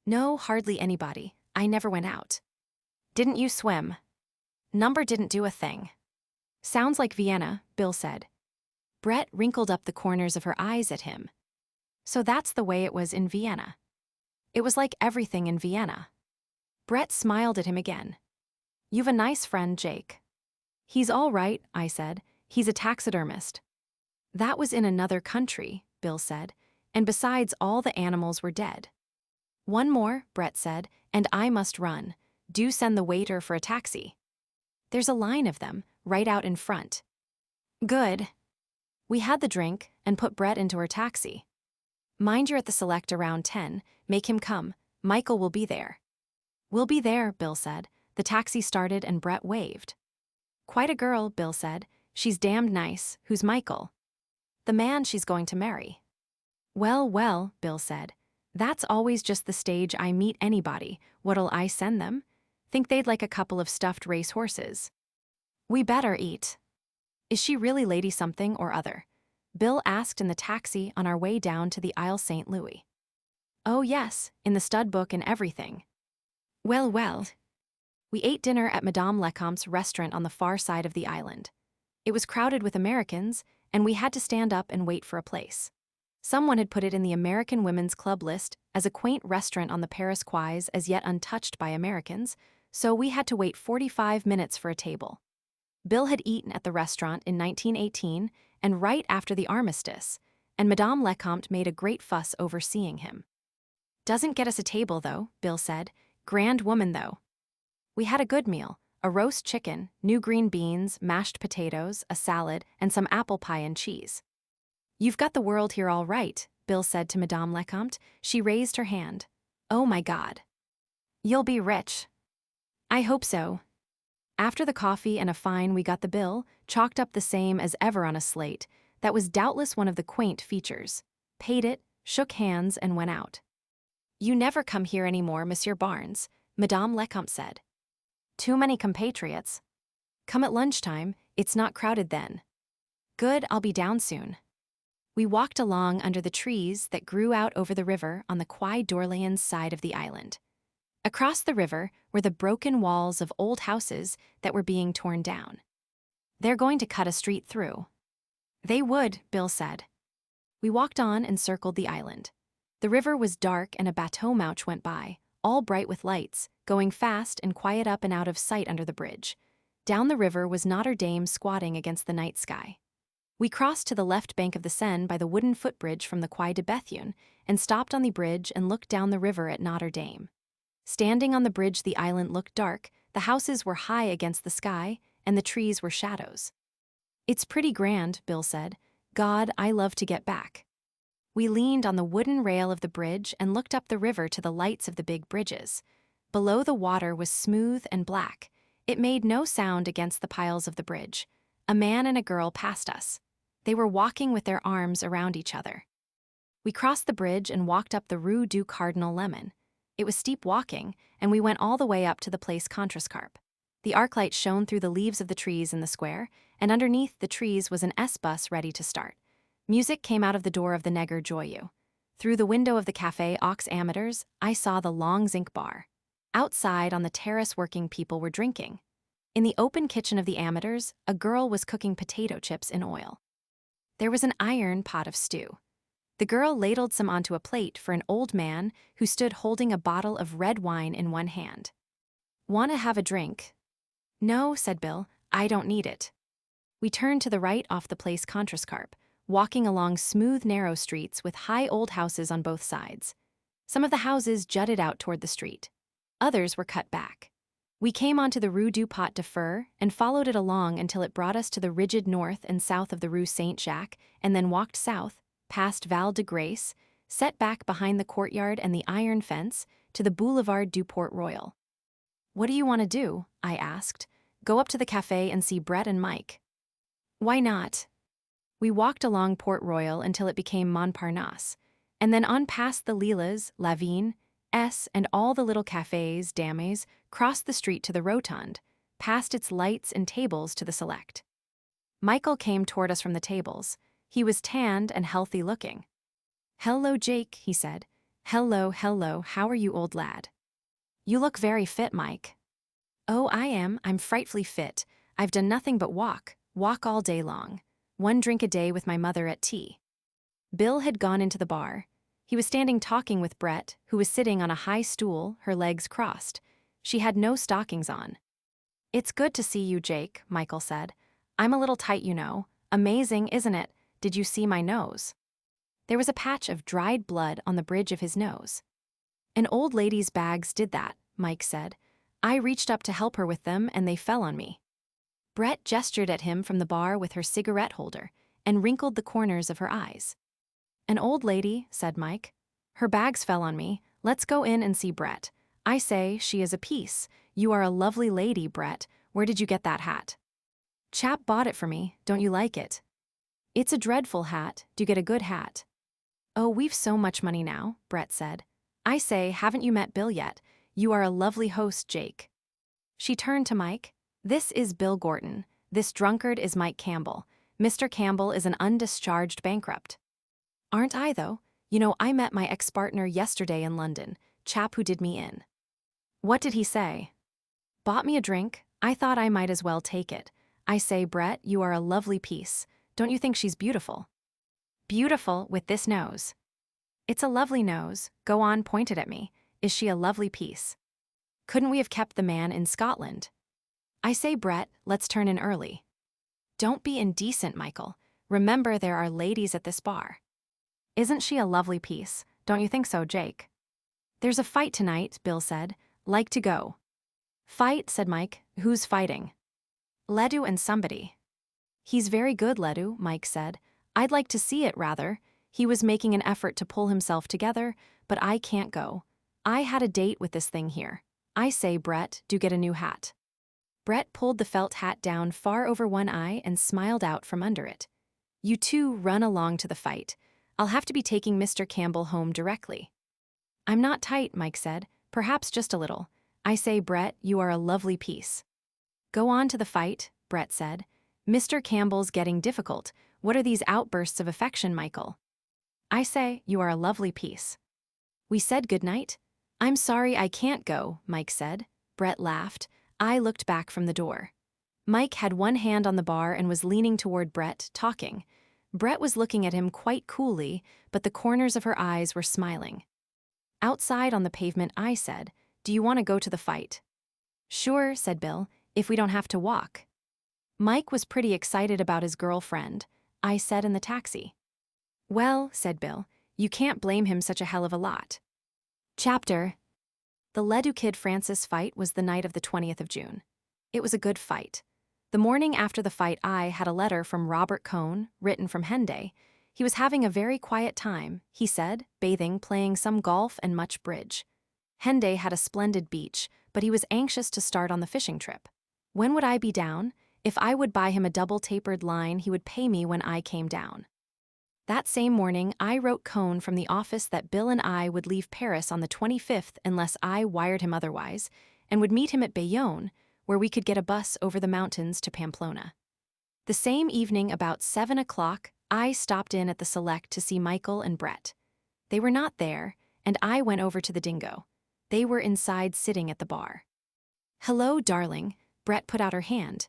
No, hardly anybody. I never went out. Didn't you swim? Number didn't do a thing. Sounds like Vienna, Bill said. Brett wrinkled up the corners of her eyes at him. So that's the way it was in Vienna. It was like everything in Vienna. Brett smiled at him again. You've a nice friend, Jake. He's all right, I said. He's a taxidermist. That was in another country, Bill said, and besides, all the animals were dead. One more, Brett said, and I must run. Do send the waiter for a taxi. There's a line of them, right out in front. Good. We had the drink and put Brett into her taxi. Mind you're at the Select around 10, make him come. Michael will be there. We'll be there, Bill said. The taxi started and Brett waved. Quite a girl, Bill said. She's damned nice. Who's Michael? The man she's going to marry. Well, well, Bill said. That's always just the stage I meet anybody. What'll I send them? Think they'd like a couple of stuffed race horses. We better eat. Is she really Lady something or other? Bill asked in the taxi on our way down to the Isle St. Louis. Oh yes, in the stud book and everything. Well, well. We ate dinner at Madame Lecomte's restaurant on the far side of the island. It was crowded with Americans, and we had to stand up and wait for a place. Someone had put it in the American Women's Club list as a quaint restaurant on the Paris quays as yet untouched by Americans, so we had to wait 45 minutes for a table. Bill had eaten at the restaurant in 1918 and right after the armistice, and Madame Lecomte made a great fuss over seeing him. Doesn't get us a table, though, Bill said. Grand woman, though. We had a good meal, a roast chicken, new green beans, mashed potatoes, a salad, and some apple pie and cheese. You've got the world here all right, Bill said to Madame Lecomte. She raised her hand. Oh my God. You'll be rich. I hope so. After the coffee and a fine, we got the bill, chalked up the same as ever on a slate. That was doubtless one of the quaint features. Paid it, shook hands, and went out. You never come here anymore, Monsieur Barnes, Madame Lecomte said. Too many compatriots. Come at lunchtime, it's not crowded then. Good, I'll be down soon. We walked along under the trees that grew out over the river on the Quai d'Orléans side of the island. Across the river were the broken walls of old houses that were being torn down. They're going to cut a street through. They would, Bill said. We walked on and circled the island. The river was dark and a bateau mouch went by, all bright with lights, going fast and quiet up and out of sight under the bridge. Down the river was Notre Dame squatting against the night sky. We crossed to the left bank of the Seine by the wooden footbridge from the Quai de Bethune and stopped on the bridge and looked down the river at Notre Dame. Standing on the bridge, the island looked dark, the houses were high against the sky, and the trees were shadows. It's pretty grand, Bill said. God, I love to get back. We leaned on the wooden rail of the bridge and looked up the river to the lights of the big bridges. Below, the water was smooth and black. It made no sound against the piles of the bridge. A man and a girl passed us. They were walking with their arms around each other. We crossed the bridge and walked up the Rue du Cardinal Lemon. It was steep walking, and we went all the way up to the Place Contrescarpe. The arc light shone through the leaves of the trees in the square, and underneath the trees was an S-bus ready to start. Music came out of the door of the Neger Joyeux. Through the window of the Café Aux Amateurs, I saw the long zinc bar. Outside on the terrace, working people were drinking. In the open kitchen of the Amateurs, a girl was cooking potato chips in oil. There was an iron pot of stew. The girl ladled some onto a plate for an old man who stood holding a bottle of red wine in one hand. "Want to have a drink?" "No," said Bill, "I don't need it." We turned to the right off the Place Contrescarpe, walking along smooth, narrow streets with high old houses on both sides. Some of the houses jutted out toward the street. Others were cut back. We came onto the Rue du Pot de Fer and followed it along until it brought us to the rigid north and south of the Rue Saint-Jacques, and then walked south, past Val de Grace, set back behind the courtyard and the iron fence, to the Boulevard du Port Royal. "What do you want to do?" I asked. "Go up to the café and see Brett and Mike." "Why not?" We walked along Port Royal until it became Montparnasse, and then on past the Lilas, Lavigne, and all the little cafés, dames, crossed the street to the Rotonde, past its lights and tables to the Select. Michael came toward us from the tables. He was tanned and healthy looking. "Hello, Jake," he said. "Hello, how are you, old lad?" "You look very fit, Mike." "Oh, I'm frightfully fit. I've done nothing but walk all day long. 1 drink a day with my mother at tea." Bill had gone into the bar. He was standing talking with Brett, who was sitting on a high stool, her legs crossed. She had no stockings on. "It's good to see you, Jake," Michael said. "I'm a little tight, you know. Amazing, isn't it? Did you see my nose?" There was a patch of dried blood on the bridge of his nose. "An old lady's bags did that," Mike said. "I reached up to help her with them and they fell on me." Brett gestured at him from the bar with her cigarette holder and wrinkled the corners of her eyes. "An old lady," said Mike. "Her bags fell on me. Let's go in and see Brett. I say, she is a piece. You are a lovely lady, Brett. Where did you get that hat?" "Chap bought it for me. Don't you like it?" "It's a dreadful hat. Do you get a good hat?" "Oh, we've so much money now," Brett said. "I say, haven't you met Bill yet? You are a lovely host, Jake." She turned to Mike. "This is Bill Gorton. This drunkard is Mike Campbell. Mr. Campbell is an undischarged bankrupt." "Aren't I, though? You know, I met my ex-partner yesterday in London, chap who did me in." "What did he say?" "Bought me a drink. I thought I might as well take it. I say, Brett, you are a lovely piece. Don't you think she's beautiful?" "Beautiful with this nose." "It's a lovely nose. Go on, point it at me. Is she a lovely piece?" "Couldn't we have kept the man in Scotland?" "I say, Brett, let's turn in early." "Don't be indecent, Michael. Remember there are ladies at this bar." "Isn't she a lovely piece? Don't you think so, Jake?" "There's a fight tonight," Bill said. "Like to go?" "Fight," said Mike. "Who's fighting?" "Ledoux and somebody." "He's very good, Ledoux," Mike said. "I'd like to see it, rather." He was making an effort to pull himself together, "but I can't go. I had a date with this thing here. I say, Brett, do get a new hat." Brett pulled the felt hat down far over one eye and smiled out from under it. "You two run along to the fight. I'll have to be taking Mr. Campbell home directly." "I'm not tight," Mike said. "Perhaps just a little. I say, Brett, you are a lovely piece." "Go on to the fight," Brett said. "Mr. Campbell's getting difficult. What are these outbursts of affection, Michael?" "I say, you are a lovely piece." "We said goodnight?" "I'm sorry I can't go," Mike said. Brett laughed. I looked back from the door. Mike had one hand on the bar and was leaning toward Brett, talking. Brett was looking at him quite coolly, but the corners of her eyes were smiling. Outside on the pavement, I said, "Do you want to go to the fight?" "Sure," said Bill, "if we don't have to walk." Mike was pretty excited about his girlfriend, I said in the taxi. "Well," said Bill, "you can't blame him such a hell of a lot." Chapter. The Ledoux Kid Francis fight was the night of the 20th of June. It was a good fight. The morning after the fight, I had a letter from Robert Cohn, written from Henday. He was having a very quiet time, he said, bathing, playing some golf and much bridge. Henday had a splendid beach, but he was anxious to start on the fishing trip. When would I be down? If I would buy him a double-tapered line, he would pay me when I came down. That same morning, I wrote Cohn from the office that Bill and I would leave Paris on the 25th unless I wired him otherwise, and would meet him at Bayonne, where we could get a bus over the mountains to Pamplona. The same evening, about 7 o'clock, I stopped in at the Select to see Michael and Brett. They were not there, and I went over to the Dingo. They were inside sitting at the bar. "Hello, darling," Brett put out her hand.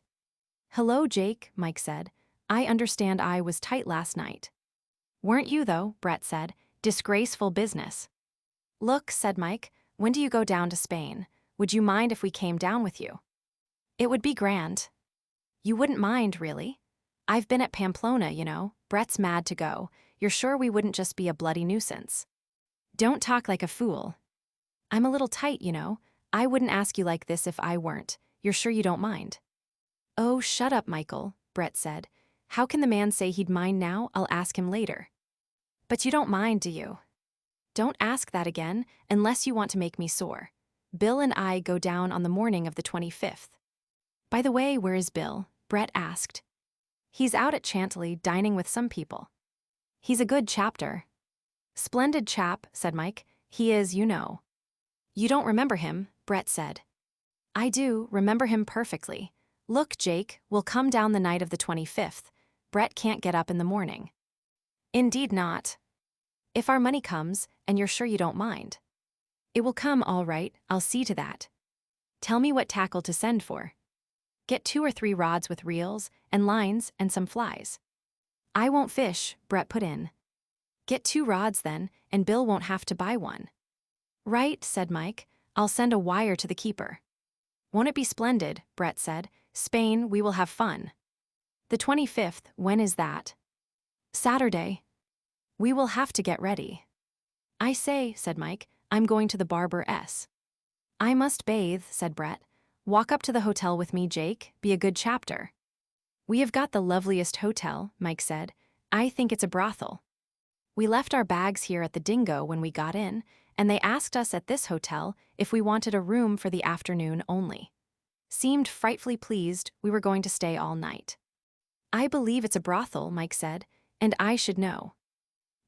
"Hello, Jake," Mike said. "I understand I was tight last night." "Weren't you, though," Brett said. "Disgraceful business." "Look," said Mike, "when do you go down to Spain? Would you mind if we came down with you?" "It would be grand." "You wouldn't mind, really?" "I've been at Pamplona, you know. Brett's mad to go. You're sure we wouldn't just be a bloody nuisance?" "Don't talk like a fool." "I'm a little tight, you know. I wouldn't ask you like this if I weren't. You're sure you don't mind? Oh, shut up, Michael, Brett said. How can the man say he'd mind now? I'll ask him later. But you don't mind, do you? Don't ask that again, unless you want to make me sore. Bill and I go down on the morning of the 25th. By the way, where is Bill? Brett asked. He's out at Chantilly dining with some people. He's a good chapter. Splendid chap, said Mike. He is, you know. You don't remember him, Brett said. I do remember him perfectly. Look, Jake, we'll come down the night of the 25th. Brett can't get up in the morning. Indeed not. If our money comes, and you're sure you don't mind. It will come all right, I'll see to that. Tell me what tackle to send for. Get 2 or 3 rods with reels, and lines, and some flies. I won't fish, Brett put in. Get 2 rods then, and Bill won't have to buy one. Right, said Mike. I'll send a wire to the keeper. Won't it be splendid, Brett said. Spain, we will have fun. The 25th, when is that? Saturday. We will have to get ready. I say, said Mike, I'm going to the barber S. I must bathe, said Brett. Walk up to the hotel with me, Jake. Be a good chapter. We have got the loveliest hotel, Mike said. I think it's a brothel. We left our bags here at the Dingo when we got in, and they asked us at this hotel if we wanted a room for the afternoon only. Seemed frightfully pleased we were going to stay all night. I believe it's a brothel, Mike said, and I should know.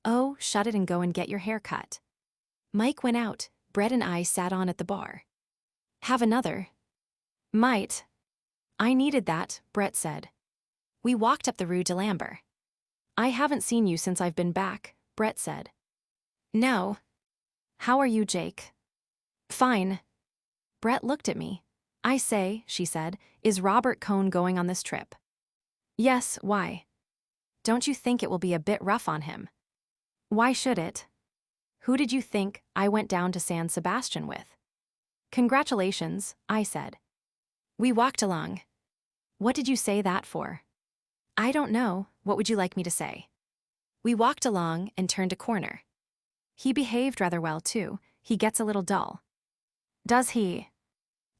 Oh, shut it and go and get your hair cut. Mike went out. Brett and I sat on at the bar. Have another? Might. I needed that, Brett said. We walked up the Rue de Lambert. I haven't seen you since I've been back, Brett said. No. How are you, Jake? Fine. Brett looked at me. I say, she said, is Robert Cohn going on this trip? Yes, why? Don't you think it will be a bit rough on him? Why should it? Who did you think I went down to San Sebastian with? Congratulations, I said. We walked along. What did you say that for? I don't know. What would you like me to say? We walked along and turned a corner. He behaved rather well, too. He gets a little dull. Does he?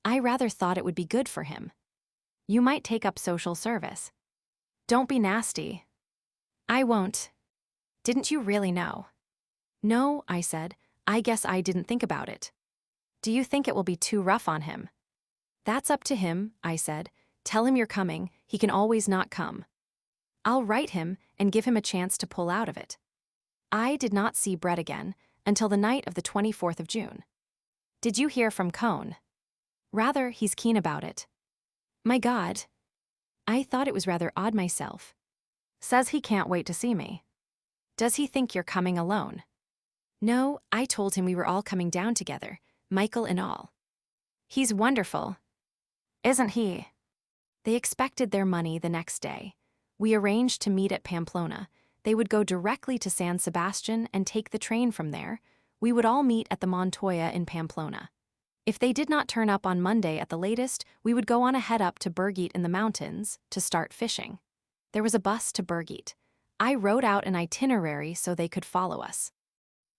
I rather thought it would be good for him. You might take up social service. Don't be nasty. I won't. Didn't you really know? No, I said. I guess I didn't think about it. Do you think it will be too rough on him? That's up to him, I said. Tell him you're coming. He can always not come. I'll write him and give him a chance to pull out of it. I did not see Brett again until the night of the 24th of June. Did you hear from Cohn? Rather, he's keen about it. My God. I thought it was rather odd myself. Says he can't wait to see me. Does he think you're coming alone? No, I told him we were all coming down together, Michael and all. He's wonderful. Isn't he? They expected their money the next day. We arranged to meet at Pamplona. They would go directly to San Sebastian and take the train from there. We would all meet at the Montoya in Pamplona. If they did not turn up on Monday at the latest, we would go on ahead up to Bergheat in the mountains to start fishing. There was a bus to Bergheat. I wrote out an itinerary so they could follow us.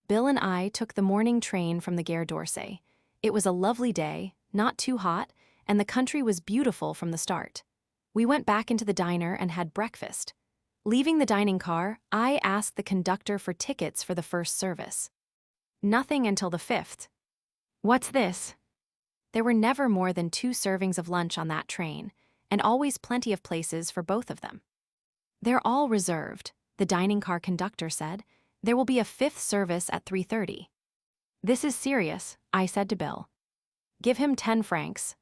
Bill and I took the morning train from the Gare d'Orsay. It was a lovely day, not too hot, and the country was beautiful from the start. We went back into the diner and had breakfast. Leaving the dining car, I asked the conductor for tickets for the first service. Nothing until the 5th. What's this? There were never more than 2 servings of lunch on that train, and always plenty of places for both of them. They're all reserved, the dining car conductor said. There will be a 5th service at 3:30. This is serious, I said to Bill. Give him 10 francs.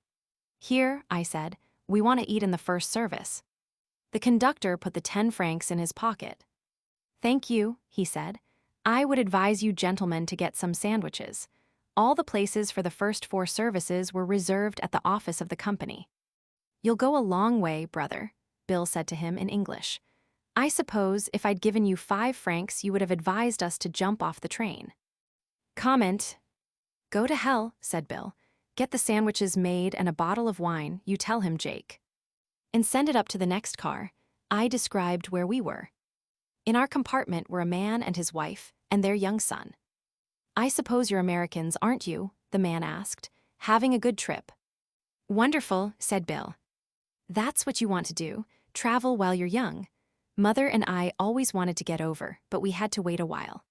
Here, I said, we want to eat in the first service. The conductor put the 10 francs in his pocket. Thank you, he said. I would advise you gentlemen to get some sandwiches. All the places for the first 4 services were reserved at the office of the company. You'll go a long way, brother, Bill said to him in English. I suppose if I'd given you 5 francs, you would have advised us to jump off the train. Comment. Go to hell, said Bill. Get the sandwiches made and a bottle of wine, you tell him, Jake. And send it up to the next car. I described where we were. In our compartment were a man and his wife, and their young son. I suppose you're Americans, aren't you? The man asked. Having a good trip. Wonderful, said Bill. That's what you want to do, travel while you're young. Mother and I always wanted to get over, but we had to wait a while.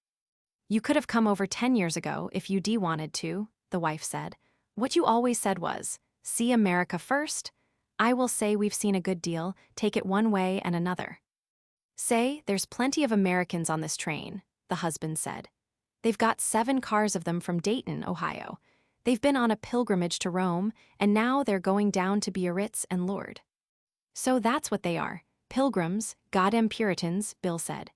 You could have come over 10 years ago if you wanted to, the wife said. What you always said was, see America first. I will say we've seen a good deal, take it one way and another. Say, there's plenty of Americans on this train, the husband said. They've got 7 cars of them from Dayton, Ohio. They've been on a pilgrimage to Rome, and now they're going down to Biarritz and Lourdes. So that's what they are, pilgrims, goddamn Puritans, Bill said.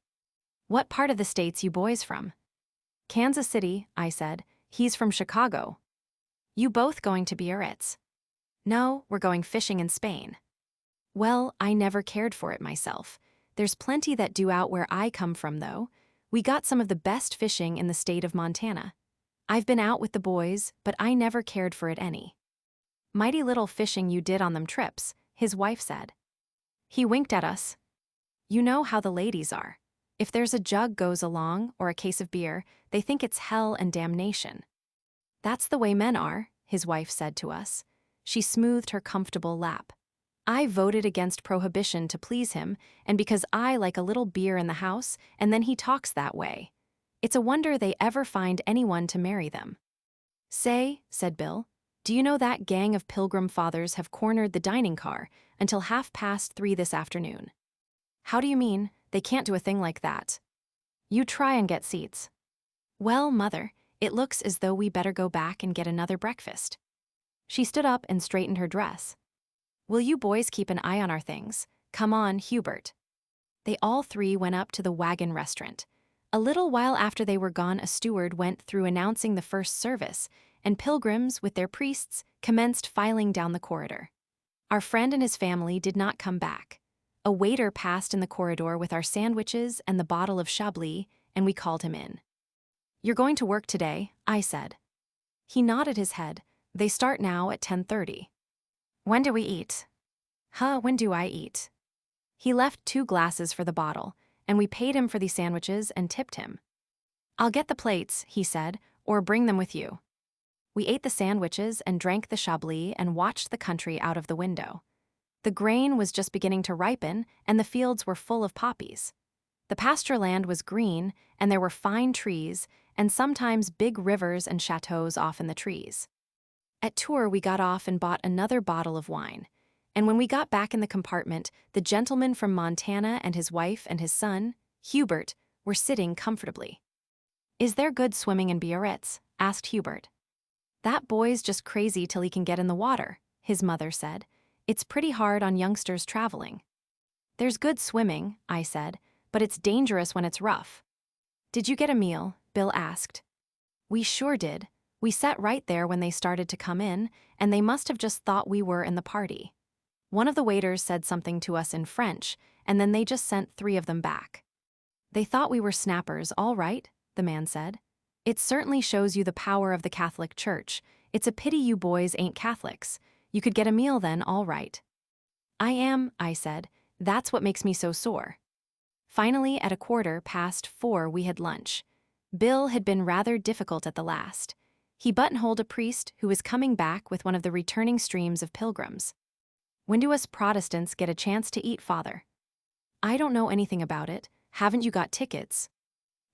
What part of the States you boys from? Kansas City, I said. He's from Chicago. You both going to Biarritz? No, we're going fishing in Spain. Well, I never cared for it myself. There's plenty that do out where I come from, though. We got some of the best fishing in the state of Montana. I've been out with the boys, but I never cared for it any. Mighty little fishing you did on them trips, his wife said. He winked at us. You know how the ladies are. If there's a jug goes along, or a case of beer, they think it's hell and damnation. That's the way men are, his wife said to us. She smoothed her comfortable lap. I voted against prohibition to please him, and because I like a little beer in the house, and then he talks that way. It's a wonder they ever find anyone to marry them. Say, said Bill, do you know that gang of Pilgrim Fathers have cornered the dining car until 3:30 this afternoon? How do you mean? They can't do a thing like that. You try and get seats. Well, Mother, it looks as though we better go back and get another breakfast. She stood up and straightened her dress. Will you boys keep an eye on our things? Come on, Hubert. They all 3 went up to the wagon restaurant. A little while after they were gone, a steward went through announcing the first service, and pilgrims, with their priests, commenced filing down the corridor. Our friend and his family did not come back. A waiter passed in the corridor with our sandwiches and the bottle of Chablis, and we called him in. You're going to work today, I said. He nodded his head. They start now at 10:30. When do we eat? When do I eat? He left 2 glasses for the bottle, and we paid him for the sandwiches and tipped him. I'll get the plates, he said, or bring them with you. We ate the sandwiches and drank the Chablis and watched the country out of the window. The grain was just beginning to ripen, and the fields were full of poppies. The pasture land was green, and there were fine trees, and sometimes big rivers and chateaux off in the trees. At Tours, we got off and bought another bottle of wine. And when we got back in the compartment, the gentleman from Montana and his wife and his son, Hubert, were sitting comfortably. Is there good swimming in Biarritz? Asked Hubert. That boy's just crazy till he can get in the water, his mother said. It's pretty hard on youngsters traveling. There's good swimming, I said, but it's dangerous when it's rough. Did you get a meal? Bill asked. We sure did. We sat right there when they started to come in, and they must have just thought we were in the party. One of the waiters said something to us in French, and then they just sent 3 of them back. They thought we were snappers, all right, the man said. It certainly shows you the power of the Catholic Church. It's a pity you boys ain't Catholics. You could get a meal then, all right. I am, I said. That's what makes me so sore. Finally, at 4:15, we had lunch. Bill had been rather difficult at the last. He buttonholed a priest who was coming back with one of the returning streams of pilgrims. When do us Protestants get a chance to eat, Father? I don't know anything about it. Haven't you got tickets?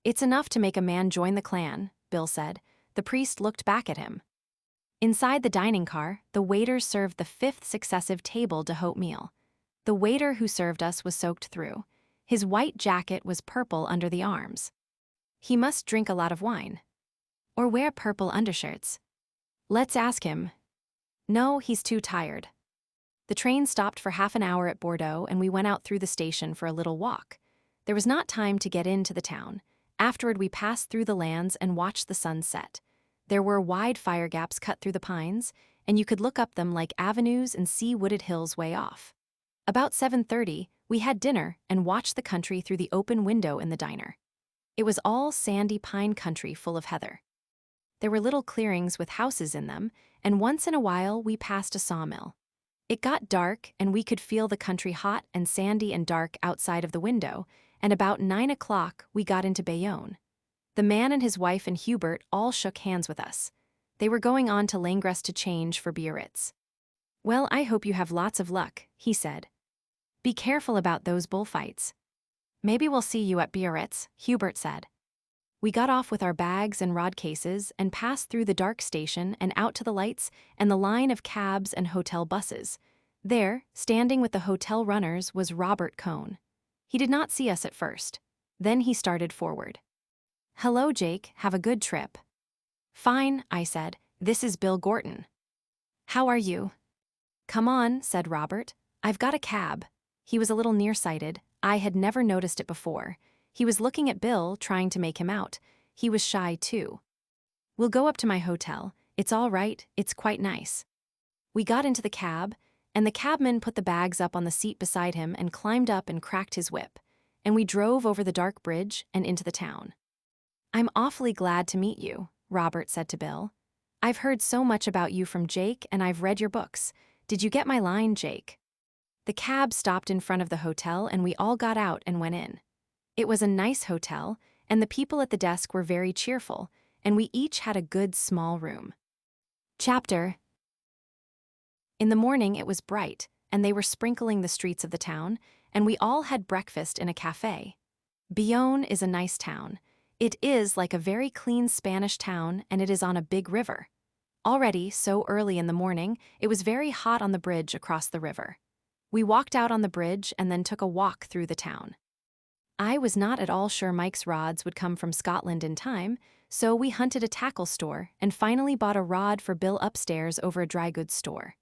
It's enough to make a man join the clan, Bill said. The priest looked back at him. Inside the dining car, the waiter served the 5th successive table d'hôte meal. The waiter who served us was soaked through. His white jacket was purple under the arms. He must drink a lot of wine. Or wear purple undershirts. Let's ask him. No, he's too tired. The train stopped for half an hour at Bordeaux, and we went out through the station for a little walk. There was not time to get into the town. Afterward, we passed through the lands and watched the sun set. There were wide fire gaps cut through the pines, and you could look up them like avenues and see wooded hills way off. About 7:30, we had dinner and watched the country through the open window in the diner. It was all sandy pine country full of heather. There were little clearings with houses in them, and once in a while we passed a sawmill. It got dark, and we could feel the country hot and sandy and dark outside of the window, and about 9 o'clock we got into Bayonne. The man and his wife and Hubert all shook hands with us. They were going on to Langres to change for Biarritz. "Well, I hope you have lots of luck," he said. "Be careful about those bullfights." "Maybe we'll see you at Biarritz," Hubert said. We got off with our bags and rod cases and passed through the dark station and out to the lights and the line of cabs and hotel buses. There, standing with the hotel runners, was Robert Cohn. He did not see us at first. Then he started forward. "Hello, Jake, have a good trip." "Fine," I said. "This is Bill Gorton." "How are you?" "Come on," said Robert. "I've got a cab." He was a little nearsighted. I had never noticed it before. He was looking at Bill, trying to make him out. He was shy, too. "We'll go up to my hotel. It's all right, it's quite nice." We got into the cab, and the cabman put the bags up on the seat beside him and climbed up and cracked his whip. And we drove over the dark bridge and into the town. "I'm awfully glad to meet you," Robert said to Bill. "I've heard so much about you from Jake, and I've read your books. Did you get my line, Jake?" The cab stopped in front of the hotel, and we all got out and went in. It was a nice hotel, and the people at the desk were very cheerful, and we each had a good small room. Chapter. In the morning it was bright, and they were sprinkling the streets of the town, and we all had breakfast in a cafe. Bayonne is a nice town. It is like a very clean Spanish town, and it is on a big river. Already, so early in the morning, it was very hot on the bridge across the river. We walked out on the bridge and then took a walk through the town. I was not at all sure Mike's rods would come from Scotland in time, so we hunted a tackle store and finally bought a rod for Bill upstairs over a dry goods store.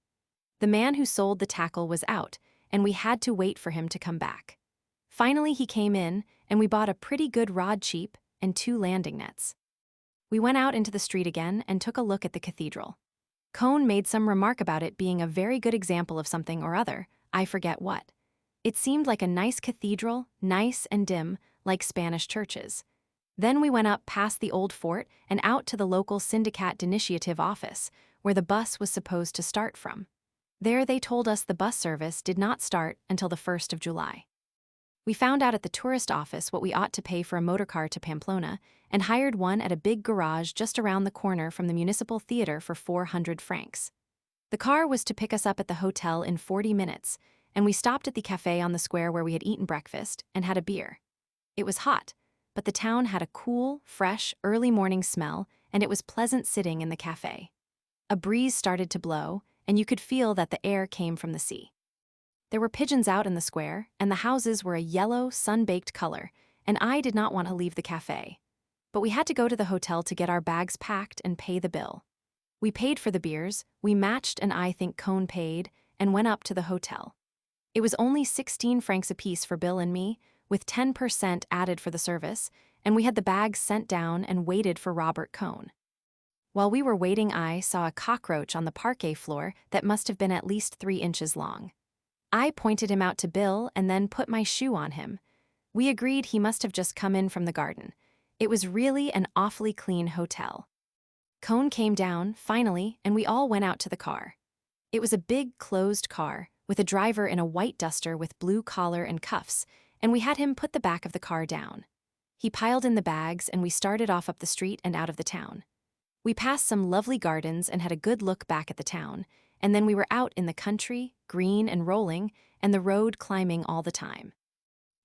The man who sold the tackle was out, and we had to wait for him to come back. Finally he came in, and we bought a pretty good rod cheap and 2 landing nets. We went out into the street again and took a look at the cathedral. Cohn made some remark about it being a very good example of something or other, I forget what. It seemed like a nice cathedral, nice and dim, like Spanish churches. Then we went up past the old fort and out to the local Syndicat d'Initiative office, where the bus was supposed to start from. There they told us the bus service did not start until the 1st of July. We found out at the tourist office what we ought to pay for a motorcar to Pamplona and hired one at a big garage just around the corner from the municipal theater for 400 francs. The car was to pick us up at the hotel in 40 minutes, and we stopped at the cafe on the square where we had eaten breakfast and had a beer. It was hot, but the town had a cool, fresh, early morning smell, and it was pleasant sitting in the cafe. A breeze started to blow, and you could feel that the air came from the sea. There were pigeons out in the square, and the houses were a yellow, sun-baked color, and I did not want to leave the cafe. But we had to go to the hotel to get our bags packed and pay the bill. We paid for the beers, we matched, and I think Cohn paid, and went up to the hotel. It was only 16 francs apiece for Bill and me, with 10% added for the service, and we had the bags sent down and waited for Robert Cohn. While we were waiting, I saw a cockroach on the parquet floor that must have been at least 3 inches long. I pointed him out to Bill and then put my shoe on him. We agreed he must have just come in from the garden. It was really an awfully clean hotel. Cohn came down, finally, and we all went out to the car. It was a big, closed car, with a driver in a white duster with blue collar and cuffs, and we had him put the back of the car down. He piled in the bags, and we started off up the street and out of the town. We passed some lovely gardens and had a good look back at the town, and then we were out in the country, green and rolling, and the road climbing all the time.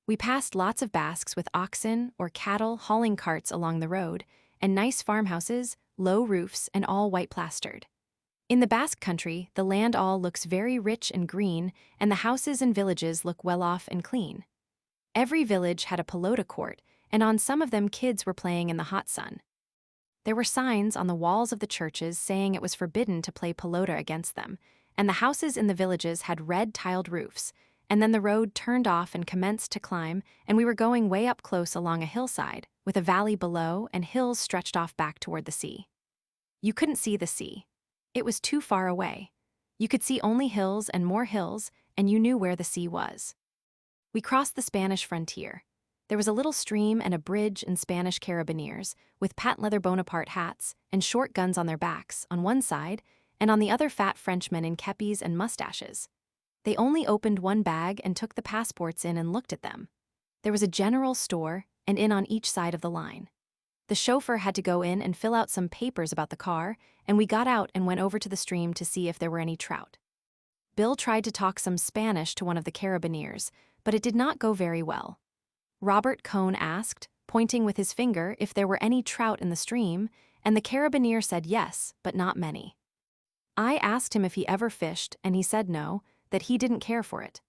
We passed lots of Basques with oxen or cattle hauling carts along the road, and nice farmhouses, low roofs, and all white plastered. In the Basque country, the land all looks very rich and green, and the houses and villages look well off and clean. Every village had a pelota court, and on some of them kids were playing in the hot sun. There were signs on the walls of the churches saying it was forbidden to play pelota against them, and the houses in the villages had red tiled roofs, and then the road turned off and commenced to climb, and we were going way up close along a hillside, with a valley below and hills stretched off back toward the sea. You couldn't see the sea. It was too far away. You could see only hills and more hills, and you knew where the sea was. We crossed the Spanish frontier. There was a little stream and a bridge and Spanish carabineers, with patent leather Bonaparte hats and short guns on their backs, on one side, and on the other fat Frenchmen in kepis and mustaches. They only opened one bag and took the passports in and looked at them. There was a general store, and in on each side of the line. The chauffeur had to go in and fill out some papers about the car, and we got out and went over to the stream to see if there were any trout. Bill tried to talk some Spanish to one of the carabineers, but it did not go very well. Robert Cohn asked, pointing with his finger, if there were any trout in the stream, and the carabineer said yes, but not many. I asked him if he ever fished, and he said no, that he didn't care for it.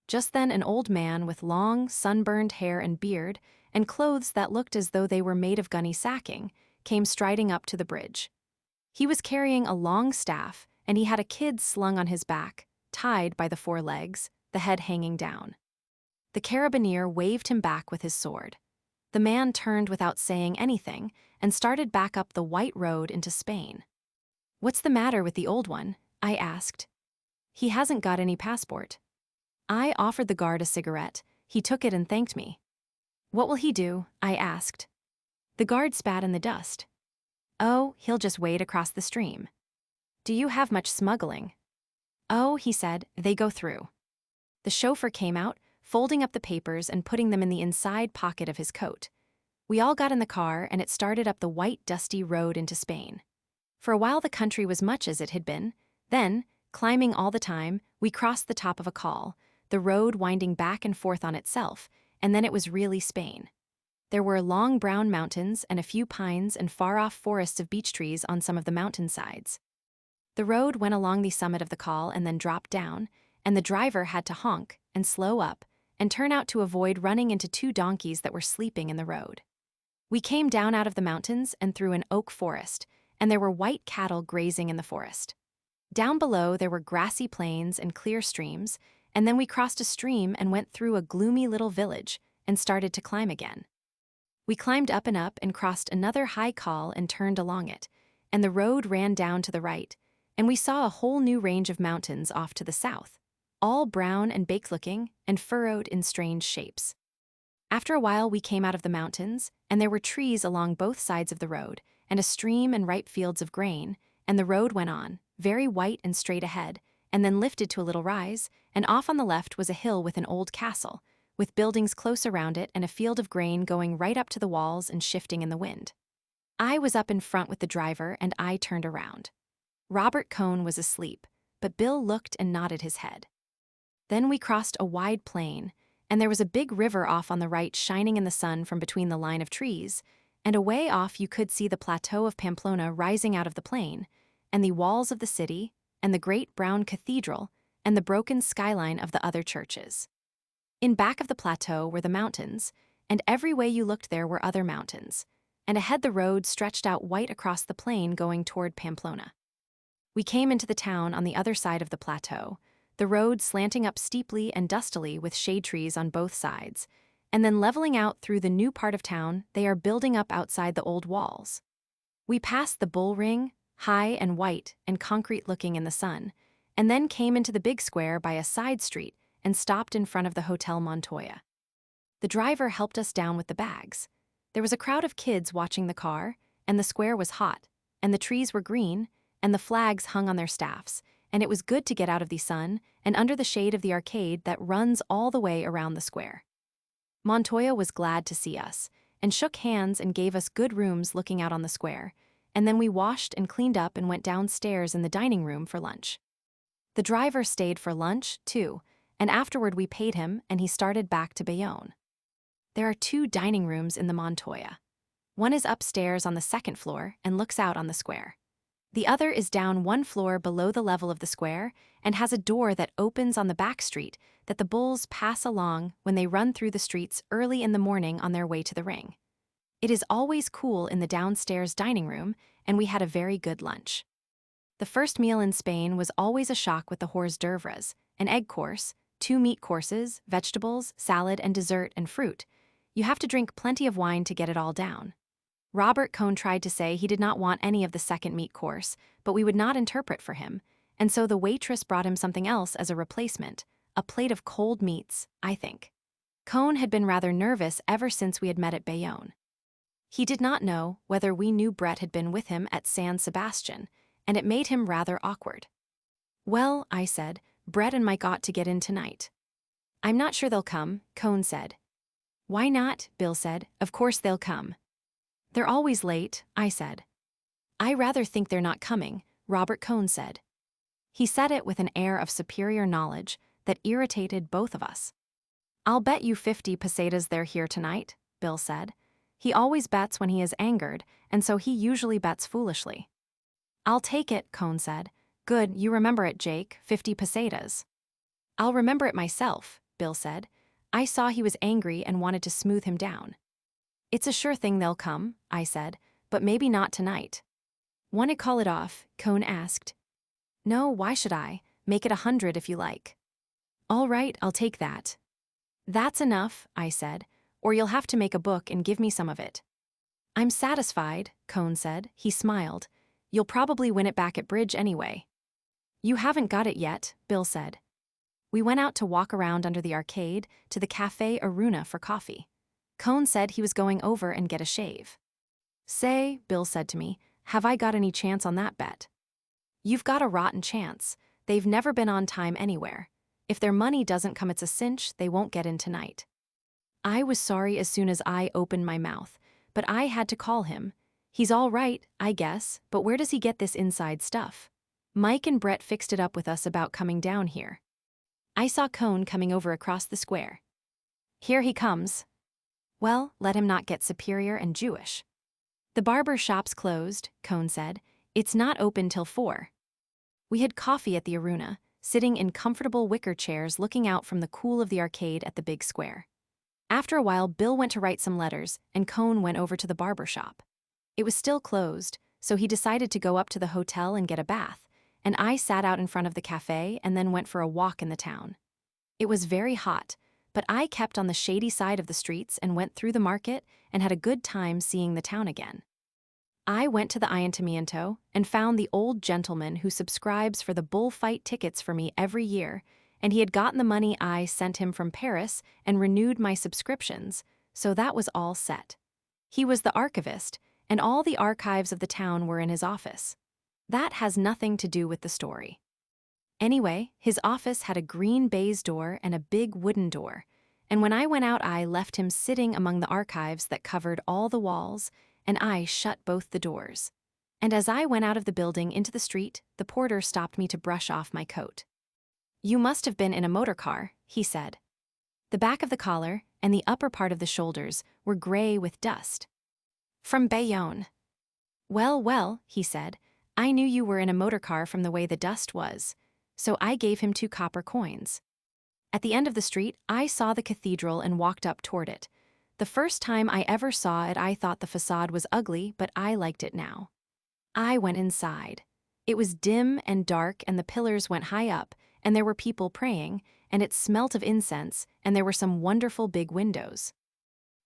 Just then an old man with long, sunburned hair and beard, and clothes that looked as though they were made of gunny sacking, came striding up to the bridge. He was carrying a long staff, and he had a kid slung on his back, tied by the four legs, the head hanging down. The carabineer waved him back with his sword. The man turned without saying anything and started back up the white road into Spain. "What's the matter with the old one?" I asked. "He hasn't got any passport." I offered the guard a cigarette. He took it and thanked me. "What will he do?" I asked. The guard spat in the dust. "Oh, he'll just wade across the stream." "Do you have much smuggling?" "Oh," he said, "they go through." The chauffeur came out, folding up the papers and putting them in the inside pocket of his coat. We all got in the car, and it started up the white, dusty road into Spain. For a while the country was much as it had been. Then, climbing all the time, we crossed the top of a col, the road winding back and forth on itself, and then it was really Spain. There were long brown mountains and a few pines and far-off forests of beech trees on some of the mountainsides. The road went along the summit of the col and then dropped down, and the driver had to honk and slow up and turn out to avoid running into two donkeys that were sleeping in the road. We came down out of the mountains and through an oak forest, and there were white cattle grazing in the forest. Down below there were grassy plains and clear streams, and then we crossed a stream and went through a gloomy little village and started to climb again. We climbed up and crossed another high col and turned along it, and the road ran down to the right, and we saw a whole new range of mountains off to the south, all brown and baked-looking and furrowed in strange shapes. After a while we came out of the mountains, and there were trees along both sides of the road, and a stream and ripe fields of grain, and the road went on, very white and straight ahead, and then lifted to a little rise, and off on the left was a hill with an old castle, with buildings close around it and a field of grain going right up to the walls and shifting in the wind. I was up in front with the driver, and I turned around. Robert Cohn was asleep, but Bill looked and nodded his head. Then we crossed a wide plain, and there was a big river off on the right shining in the sun from between the line of trees, and away off you could see the plateau of Pamplona rising out of the plain, and the walls of the city, and the great brown cathedral, and the broken skyline of the other churches. In back of the plateau were the mountains, and every way you looked there were other mountains, and ahead the road stretched out white across the plain going toward Pamplona. We came into the town on the other side of the plateau, the road slanting up steeply and dustily with shade trees on both sides, and then leveling out through the new part of town they are building up outside the old walls. We passed the bull ring, high and white and concrete-looking in the sun, and then came into the big square by a side street and stopped in front of the Hotel Montoya. The driver helped us down with the bags. There was a crowd of kids watching the car, and the square was hot, and the trees were green, and the flags hung on their staffs, and it was good to get out of the sun and under the shade of the arcade that runs all the way around the square. Montoya was glad to see us, and shook hands and gave us good rooms looking out on the square, and then we washed and cleaned up and went downstairs in the dining room for lunch. The driver stayed for lunch, too, and afterward we paid him and he started back to Bayonne. There are two dining rooms in the Montoya. One is upstairs on the second floor and looks out on the square. The other is down one floor below the level of the square and has a door that opens on the back street that the bulls pass along when they run through the streets early in the morning on their way to the ring. It is always cool in the downstairs dining room, and we had a very good lunch. The first meal in Spain was always a shock with the hors d'oeuvres, an egg course, 2 meat courses, vegetables, salad, and dessert and fruit. You have to drink plenty of wine to get it all down. Robert Cohn tried to say he did not want any of the second meat course, but we would not interpret for him, and so the waitress brought him something else as a replacement, a plate of cold meats, I think. Cohn had been rather nervous ever since we had met at Bayonne. He did not know whether we knew Brett had been with him at San Sebastian, and it made him rather awkward. "Well," I said, "Brett and Mike ought to get in tonight." "I'm not sure they'll come," Cohn said. "Why not?" Bill said. "Of course they'll come." They're always late, I said. I rather think they're not coming, Robert Cohn said. He said it with an air of superior knowledge that irritated both of us. I'll bet you 50 pesetas they're here tonight, Bill said. He always bets when he is angered, and so he usually bets foolishly. I'll take it, Cohn said. Good, you remember it, Jake, 50 pesetas. I'll remember it myself, Bill said. I saw he was angry and wanted to smooth him down. It's a sure thing they'll come, I said, but maybe not tonight. Want to call it off? Cohn asked. No, why should I? Make it 100 if you like. All right, I'll take that. That's enough, I said, or you'll have to make a book and give me some of it. I'm satisfied, Cohn said. He smiled. You'll probably win it back at bridge anyway. You haven't got it yet, Bill said. We went out to walk around under the arcade to the Café Aruna for coffee. Cohn said he was going over and get a shave. Say, Bill said to me, have I got any chance on that bet? You've got a rotten chance. They've never been on time anywhere. If their money doesn't come, it's a cinch they won't get in tonight. I was sorry as soon as I opened my mouth, but I had to call him. He's all right, I guess, but where does he get this inside stuff? Mike and Brett fixed it up with us about coming down here. I saw Cohn coming over across the square. Here he comes. Well, let him not get superior and Jewish. The barber shop's closed, Cohn said. It's not open till 4. We had coffee at the Aruna, sitting in comfortable wicker chairs looking out from the cool of the arcade at the big square. After a while, Bill went to write some letters, and Cohn went over to the barber shop. It was still closed, so he decided to go up to the hotel and get a bath, and I sat out in front of the cafe and then went for a walk in the town. It was very hot, but I kept on the shady side of the streets and went through the market and had a good time seeing the town again. I went to the Ayuntamiento and found the old gentleman who subscribes for the bullfight tickets for me every year, and he had gotten the money I sent him from Paris and renewed my subscriptions, so that was all set. He was the archivist, and all the archives of the town were in his office. That has nothing to do with the story. Anyway, his office had a green baize door and a big wooden door, and when I went out I left him sitting among the archives that covered all the walls, and I shut both the doors. And as I went out of the building into the street, the porter stopped me to brush off my coat. You must have been in a motor car, he said. The back of the collar and the upper part of the shoulders were gray with dust. From Bayonne. Well, he said, I knew you were in a motor car from the way the dust was, so I gave him 2 copper coins. At the end of the street, I saw the cathedral and walked up toward it. The first time I ever saw it, I thought the facade was ugly, but I liked it now. I went inside. It was dim and dark, and the pillars went high up, and there were people praying, and it smelt of incense, and there were some wonderful big windows.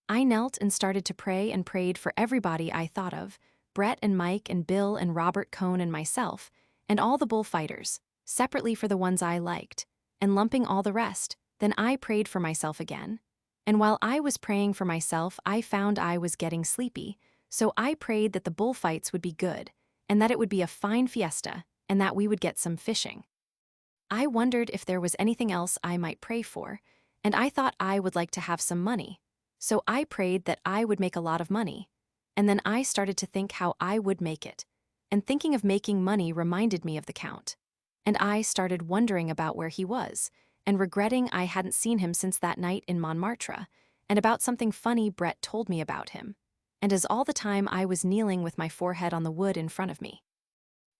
I knelt and started to pray and prayed for everybody I thought of, Brett and Mike and Bill and Robert Cohn and myself, and all the bullfighters, separately for the ones I liked, and lumping all the rest. Then I prayed for myself again. And while I was praying for myself, I found I was getting sleepy, so I prayed that the bullfights would be good, and that it would be a fine fiesta, and that we would get some fishing. I wondered if there was anything else I might pray for, and I thought I would like to have some money, so I prayed that I would make a lot of money, and then I started to think how I would make it, and thinking of making money reminded me of the Count, and I started wondering about where he was, and regretting I hadn't seen him since that night in Montmartre, and about something funny Brett told me about him, and as all the time I was kneeling with my forehead on the wood in front of me,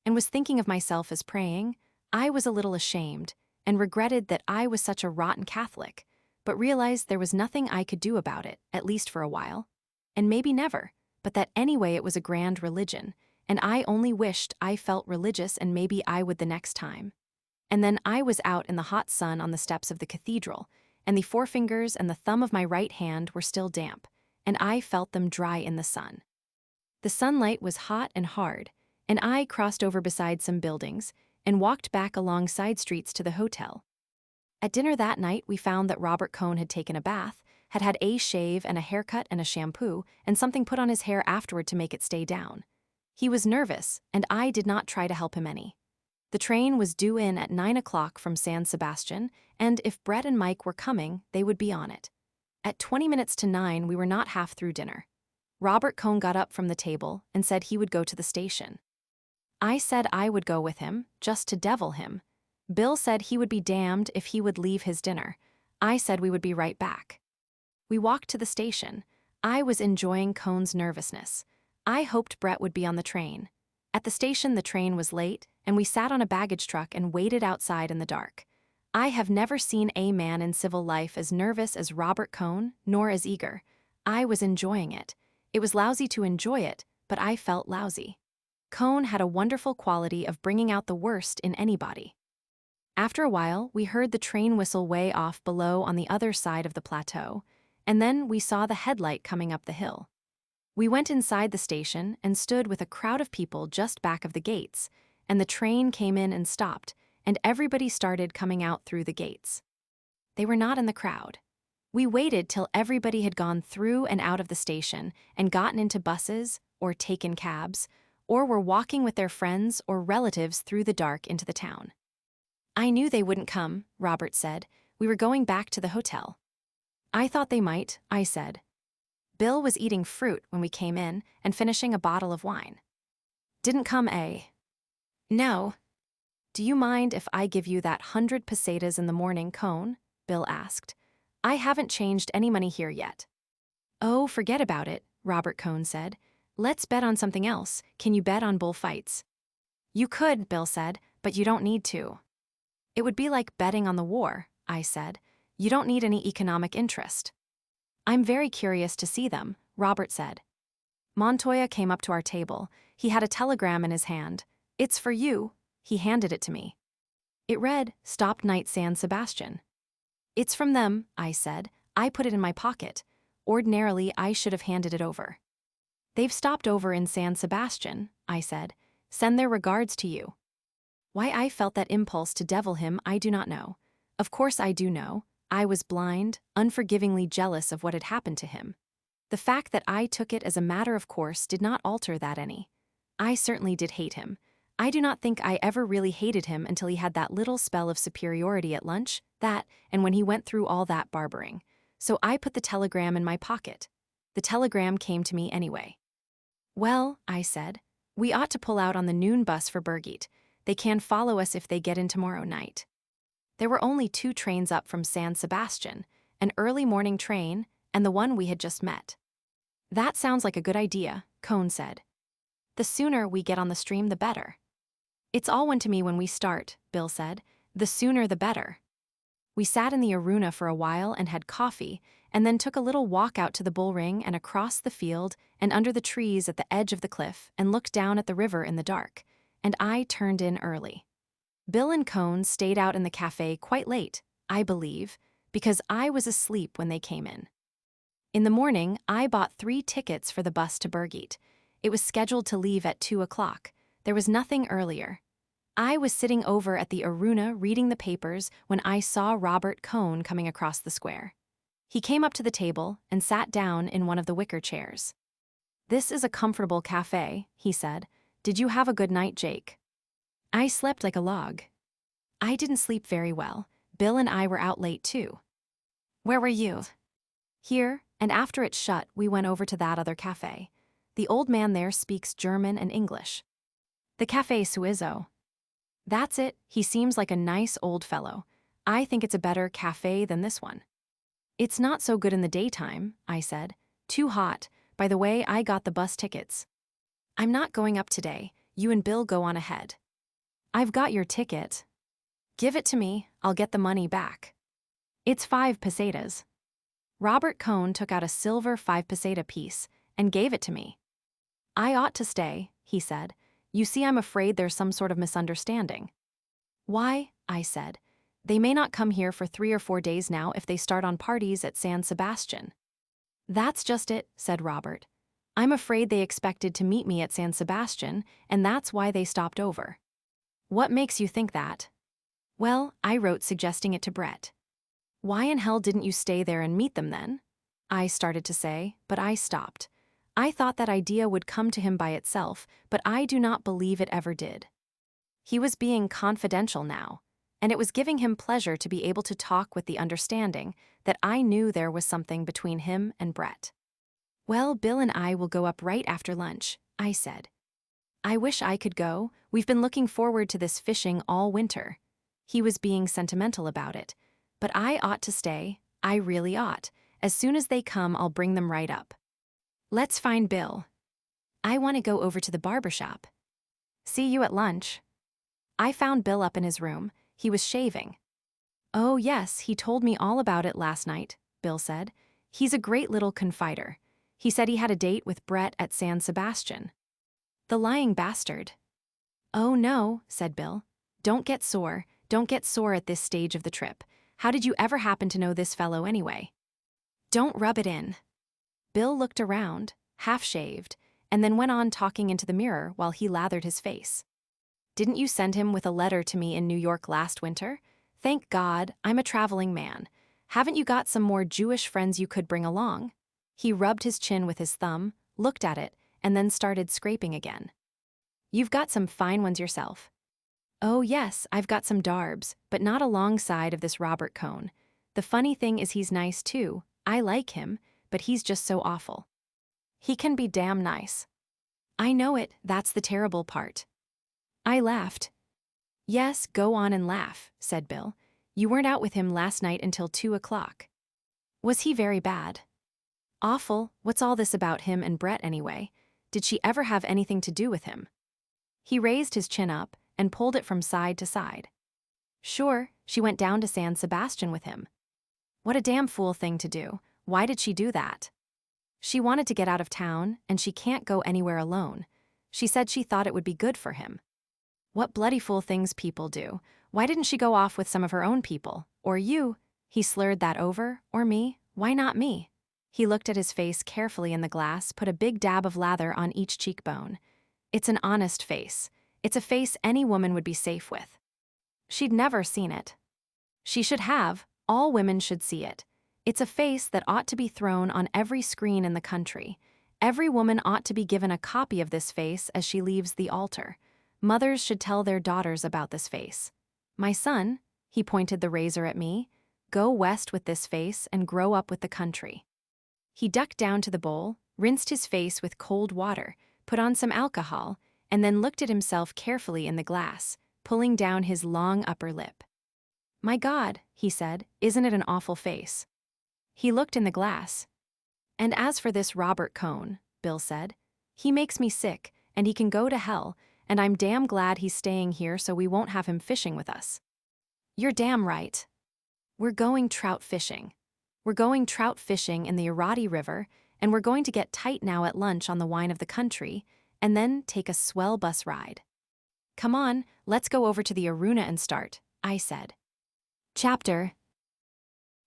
and was thinking of myself as praying, I was a little ashamed, and regretted that I was such a rotten Catholic, but realized there was nothing I could do about it, at least for a while, and maybe never, but that anyway it was a grand religion, and I only wished I felt religious, and maybe I would the next time. And then I was out in the hot sun on the steps of the cathedral, and the forefingers and the thumb of my right hand were still damp, and I felt them dry in the sun. The sunlight was hot and hard, and I crossed over beside some buildings and walked back along side streets to the hotel. At dinner that night, we found that Robert Cohn had taken a bath, had had a shave and a haircut and a shampoo, and something put on his hair afterward to make it stay down. He was nervous, and I did not try to help him any. The train was due in at 9 o'clock from San Sebastian, and if Brett and Mike were coming, they would be on it. At 20 minutes to 9, we were not half through dinner. Robert Cohn got up from the table and said he would go to the station. I said I would go with him, just to devil him. Bill said he would be damned if he would leave his dinner. I said we would be right back. We walked to the station. I was enjoying Cohn's nervousness. I hoped Brett would be on the train. At the station, the train was late, and we sat on a baggage truck and waited outside in the dark. I have never seen a man in civil life as nervous as Robert Cohn, nor as eager. I was enjoying it. It was lousy to enjoy it, but I felt lousy. Cohn had a wonderful quality of bringing out the worst in anybody. After a while, we heard the train whistle way off below on the other side of the plateau, and then we saw the headlight coming up the hill. We went inside the station and stood with a crowd of people just back of the gates, and the train came in and stopped, and everybody started coming out through the gates. They were not in the crowd. We waited till everybody had gone through and out of the station and gotten into buses or taken cabs, or were walking with their friends or relatives through the dark into the town. I knew they wouldn't come, Robert said. We were going back to the hotel. I thought they might, I said. Bill was eating fruit when we came in and finishing a bottle of wine. Didn't come, eh? No. Do you mind if I give you that 100 pesetas in the morning, Cohn? Bill asked. I haven't changed any money here yet. Oh, forget about it, Robert Cohn said. Let's bet on something else. Can you bet on bullfights? You could, Bill said, but you don't need to. It would be like betting on the war, I said. You don't need any economic interest. I'm very curious to see them, Robert said. Montoya came up to our table. He had a telegram in his hand. It's for you. He handed it to me. It read, Stopped night San Sebastian. It's from them, I said. I put it in my pocket. Ordinarily, I should have handed it over. They've stopped over in San Sebastian, I said. Send their regards to you. Why I felt that impulse to devil him, I do not know. Of course I do know. I was blind, unforgivingly jealous of what had happened to him. The fact that I took it as a matter of course did not alter that any. I certainly did hate him. I do not think I ever really hated him until he had that little spell of superiority at lunch, and when he went through all that barbering. So I put the telegram in my pocket. The telegram came to me anyway. Well, I said, we ought to pull out on the noon bus for Birgit. They can follow us if they get in tomorrow night. There were only 2 trains up from San Sebastian, an early morning train and the one we had just met. That sounds like a good idea, Cohn said. The sooner we get on the stream, the better. It's all one to me when we start, Bill said. The sooner the better. We sat in the aruna for a while and had coffee, and then took a little walk out to the bull ring and across the field and under the trees at the edge of the cliff and looked down at the river in the dark, and I turned in early. Bill and Cohn stayed out in the cafe quite late, I believe, because I was asleep when they came in. In the morning, I bought 3 tickets for the bus to Birgit. It was scheduled to leave at 2 o'clock. There was nothing earlier. I was sitting over at the aruna reading the papers when I saw Robert Cohn coming across the square. He came up to the table and sat down in one of the wicker chairs. This is a comfortable cafe, he said. Did you have a good night, Jake? I slept like a log. I didn't sleep very well. Bill and I were out late too. Where were you? Here, and after it shut, we went over to that other cafe. The old man there speaks German and English. The Café Suizo. That's it, he seems like a nice old fellow. I think it's a better cafe than this one. It's not so good in the daytime, I said. Too hot. By the way, I got the bus tickets. I'm not going up today. You and Bill go on ahead. I've got your ticket. Give it to me, I'll get the money back. It's 5 pesetas. Robert Cohn took out a silver 5 peseta piece and gave it to me. I ought to stay, he said. You see, I'm afraid there's some sort of misunderstanding. Why? I said. They may not come here for 3 or 4 days now if they start on parties at San Sebastian. That's just it, said Robert. I'm afraid they expected to meet me at San Sebastian, and that's why they stopped over. What makes you think that? Well, I wrote suggesting it to Brett. Why in hell didn't you stay there and meet them then? I started to say, but I stopped. I thought that idea would come to him by itself, but I do not believe it ever did. He was being confidential now, and it was giving him pleasure to be able to talk with the understanding that I knew there was something between him and Brett. Well, Bill and I will go up right after lunch, I said. I wish I could go. We've been looking forward to this fishing all winter. He was being sentimental about it. But I ought to stay. I really ought. As soon as they come, I'll bring them right up. Let's find Bill. I want to go over to the barber shop. See you at lunch. I found Bill up in his room. He was shaving. Oh yes, he told me all about it last night, Bill said. He's a great little confider. He said he had a date with Brett at San Sebastian. The lying bastard. Oh no, said Bill. Don't get sore at this stage of the trip. How did you ever happen to know this fellow anyway? Don't rub it in. Bill looked around, half-shaved, and then went on talking into the mirror while he lathered his face. Didn't you send him with a letter to me in New York last winter? Thank God, I'm a traveling man. Haven't you got some more Jewish friends you could bring along? He rubbed his chin with his thumb, looked at it, and then started scraping again. You've got some fine ones yourself. Oh yes, I've got some darbs, but not alongside of this Robert Cohn. The funny thing is he's nice too. I like him, but he's just so awful. He can be damn nice. I know it, that's the terrible part. I laughed. Yes, go on and laugh, said Bill. You weren't out with him last night until 2 o'clock. Was he very bad? Awful. What's all this about him and Brett anyway? Did she ever have anything to do with him? He raised his chin up and pulled it from side to side. Sure, she went down to San Sebastian with him. What a damn fool thing to do. Why did she do that? She wanted to get out of town, and she can't go anywhere alone. She said she thought it would be good for him. What bloody fool things people do. Why didn't she go off with some of her own people? Or you? He slurred that over. Or me? Why not me? He looked at his face carefully in the glass, put a big dab of lather on each cheekbone. It's an honest face. It's a face any woman would be safe with. She'd never seen it. She should have. All women should see it. It's a face that ought to be thrown on every screen in the country. Every woman ought to be given a copy of this face as she leaves the altar. Mothers should tell their daughters about this face. My son, he pointed the razor at me, go west with this face and grow up with the country. He ducked down to the bowl, rinsed his face with cold water, put on some alcohol, and then looked at himself carefully in the glass, pulling down his long upper lip. My God, he said, isn't it an awful face? He looked in the glass. And as for this Robert Cohn, Bill said, he makes me sick, and he can go to hell, and I'm damn glad he's staying here so we won't have him fishing with us. You're damn right. We're going trout fishing. We're going trout fishing in the Irati River, and we're going to get tight now at lunch on the wine of the country, and then take a swell bus ride. Come on, let's go over to the Aruna and start, I said. Chapter.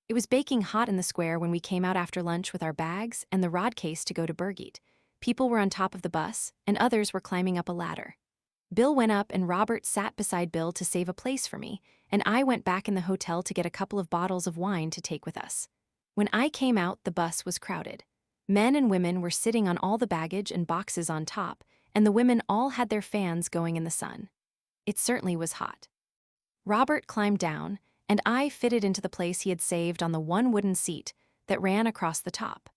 It was baking hot in the square when we came out after lunch with our bags and the rod case to go to Birgit. People were on top of the bus, and others were climbing up a ladder. Bill went up and Robert sat beside Bill to save a place for me, and I went back in the hotel to get a couple of bottles of wine to take with us. When I came out, the bus was crowded. Men and women were sitting on all the baggage and boxes on top, and the women all had their fans going in the sun. It certainly was hot. Robert climbed down, and I fitted into the place he had saved on the one wooden seat that ran across the top.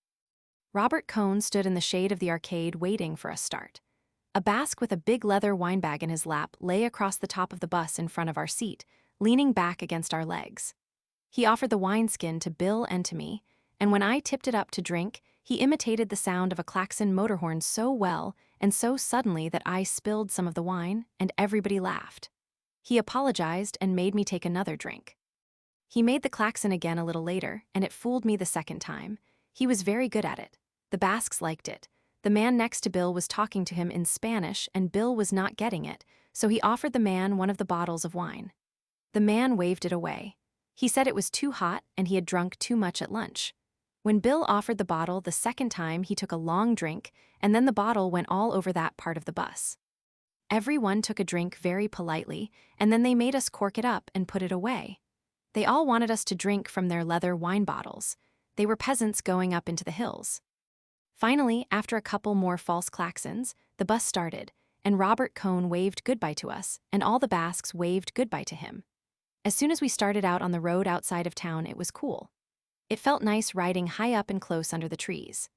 Robert Cohn stood in the shade of the arcade waiting for us start. A Basque with a big leather wine bag in his lap lay across the top of the bus in front of our seat, leaning back against our legs. He offered the wineskin to Bill and to me, and when I tipped it up to drink, he imitated the sound of a klaxon motor horn so well and so suddenly that I spilled some of the wine, and everybody laughed. He apologized and made me take another drink. He made the klaxon again a little later, and it fooled me the second time. He was very good at it. The Basques liked it. The man next to Bill was talking to him in Spanish, and Bill was not getting it, so he offered the man one of the bottles of wine. The man waved it away. He said it was too hot and he had drunk too much at lunch. When Bill offered the bottle the second time, he took a long drink, and then the bottle went all over that part of the bus. Everyone took a drink very politely, and then they made us cork it up and put it away. They all wanted us to drink from their leather wine bottles. They were peasants going up into the hills. Finally, after a couple more false klaxons, the bus started, and Robert Cohn waved goodbye to us, and all the Basques waved goodbye to him. As soon as we started out on the road outside of town, it was cool. It felt nice riding high up and close under the trees.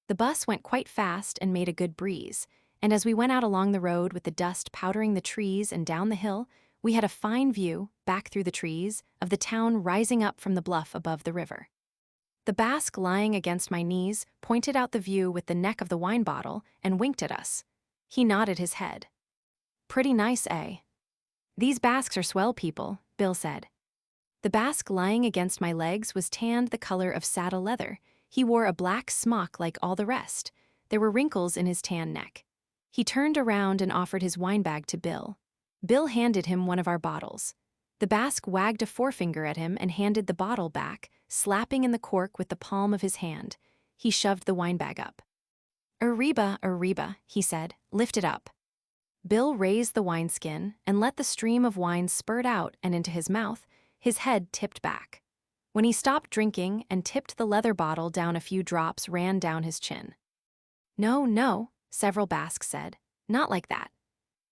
The bus went quite fast and made a good breeze, and as we went out along the road with the dust powdering the trees and down the hill, we had a fine view, back through the trees, of the town rising up from the bluff above the river. The Basque lying against my knees pointed out the view with the neck of the wine bottle and winked at us. He nodded his head. "Pretty nice, eh?" "These Basques are swell people," Bill said. The Basque lying against my legs was tanned the color of saddle leather. He wore a black smock like all the rest. There were wrinkles in his tan neck. He turned around and offered his wine bag to Bill. Bill handed him one of our bottles. The Basque wagged a forefinger at him and handed the bottle back, slapping in the cork with the palm of his hand. He shoved the wine bag up. "Arriba, arriba," he said. "Lift it up." Bill raised the wineskin and let the stream of wine spurt out and into his mouth, his head tipped back. When he stopped drinking and tipped the leather bottle down, a few drops ran down his chin. "No, no," several Basques said. "Not like that."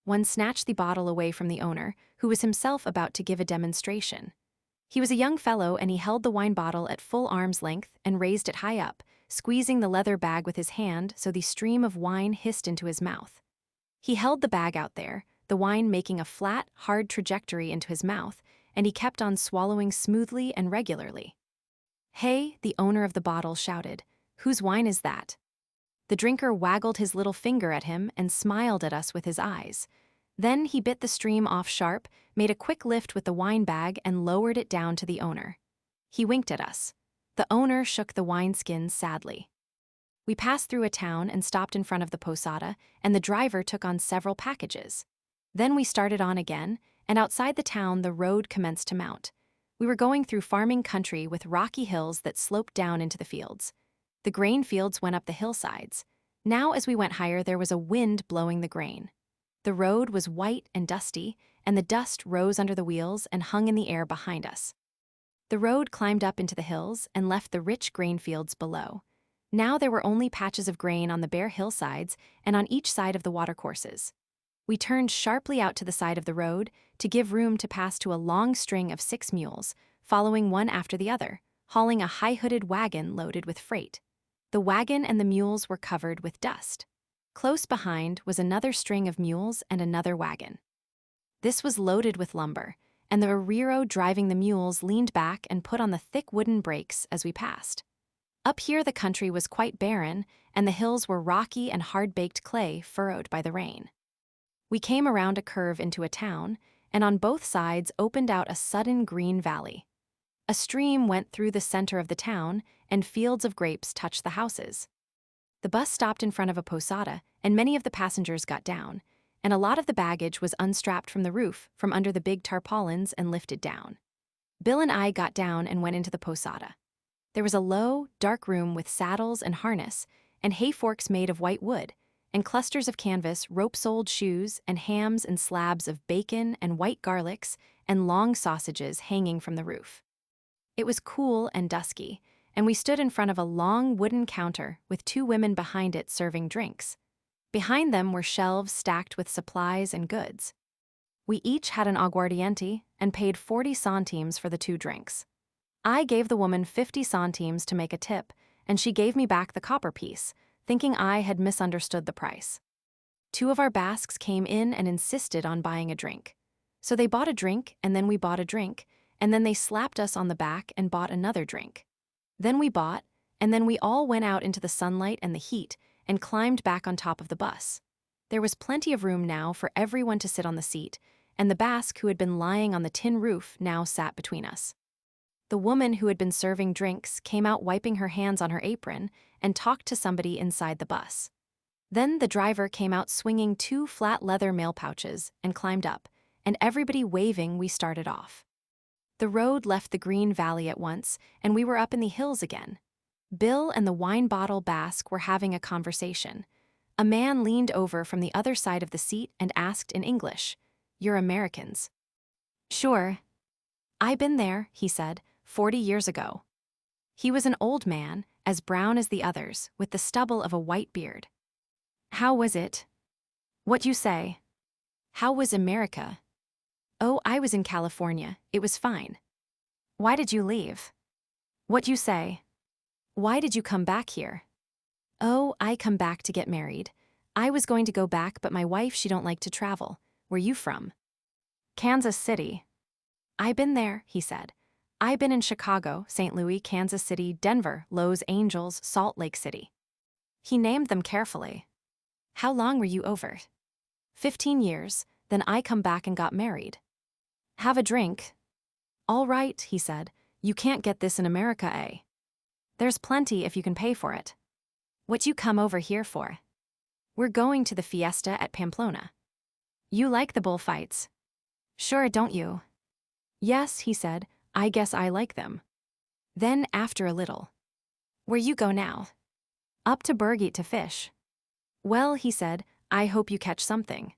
One snatched the bottle away from the owner, who was himself about to give a demonstration. He was a young fellow, and he held the wine bottle at full arm's length and raised it high up, squeezing the leather bag with his hand so the stream of wine hissed into his mouth. He held the bag out there, the wine making a flat, hard trajectory into his mouth, and he kept on swallowing smoothly and regularly. "Hey," the owner of the bottle shouted, "whose wine is that?" The drinker waggled his little finger at him and smiled at us with his eyes. Then he bit the stream off sharp, made a quick lift with the wine bag and lowered it down to the owner. He winked at us. The owner shook the wineskin sadly. We passed through a town and stopped in front of the posada, and the driver took on several packages. Then we started on again, and outside the town the road commenced to mount. We were going through farming country with rocky hills that sloped down into the fields. The grain fields went up the hillsides. Now as we went higher there was a wind blowing the grain. The road was white and dusty, and the dust rose under the wheels and hung in the air behind us. The road climbed up into the hills and left the rich grain fields below. Now there were only patches of grain on the bare hillsides and on each side of the watercourses. We turned sharply out to the side of the road to give room to pass to a long string of 6 mules, following one after the other, hauling a high-hooded wagon loaded with freight. The wagon and the mules were covered with dust. Close behind was another string of mules and another wagon. This was loaded with lumber, and the arriero driving the mules leaned back and put on the thick wooden brakes as we passed. Up here the country was quite barren, and the hills were rocky and hard-baked clay furrowed by the rain. We came around a curve into a town, and on both sides opened out a sudden green valley. A stream went through the center of the town, and fields of grapes touched the houses. The bus stopped in front of a posada, and many of the passengers got down, and a lot of the baggage was unstrapped from the roof, from under the big tarpaulins, and lifted down. Bill and I got down and went into the posada. There was a low, dark room with saddles and harness, and hay forks made of white wood, and clusters of canvas, rope-soled shoes, and hams and slabs of bacon and white garlics and long sausages hanging from the roof. It was cool and dusky, and we stood in front of a long wooden counter with 2 women behind it serving drinks. Behind them were shelves stacked with supplies and goods. We each had an aguardiente and paid 40 centimes for the 2 drinks. I gave the woman 50 centimes to make a tip, and she gave me back the copper piece, thinking I had misunderstood the price. 2 of our Basques came in and insisted on buying a drink. So they bought a drink, and then we bought a drink, and then they slapped us on the back and bought another drink. Then we bought, and then we all went out into the sunlight and the heat and climbed back on top of the bus. There was plenty of room now for everyone to sit on the seat, and the Basque who had been lying on the tin roof now sat between us. The woman who had been serving drinks came out wiping her hands on her apron and talked to somebody inside the bus. Then the driver came out swinging 2 flat leather mail pouches and climbed up, and everybody waving we started off. The road left the green valley at once, and we were up in the hills again. Bill and the wine bottle Basque were having a conversation. A man leaned over from the other side of the seat and asked in English, "You're Americans?" "Sure. I been there," he said, 40 years ago. He was an old man, as brown as the others, with the stubble of a white beard. "How was it?" "What you say?" "How was America?" "Oh, I was in California. It was fine." "Why did you leave?" "What you say?" "Why did you come back here?" Oh, I come back to get married. I was going to go back, but my wife, she don't like to travel. Where you from? Kansas City. I been there, he said. I been in Chicago, St. Louis, Kansas City, Denver, Los Angeles, Salt Lake City. He named them carefully. How long were you over? 15 years, then I come back and got married. Have a drink. All right, he said. You can't get this in America, eh? There's plenty if you can pay for it. What you come over here for? We're going to the fiesta at Pamplona. You like the bullfights? Sure, don't you? Yes, he said. I guess I like them. Then, after a little. Where you go now? Up to Bergate to fish. Well, he said, I hope you catch something.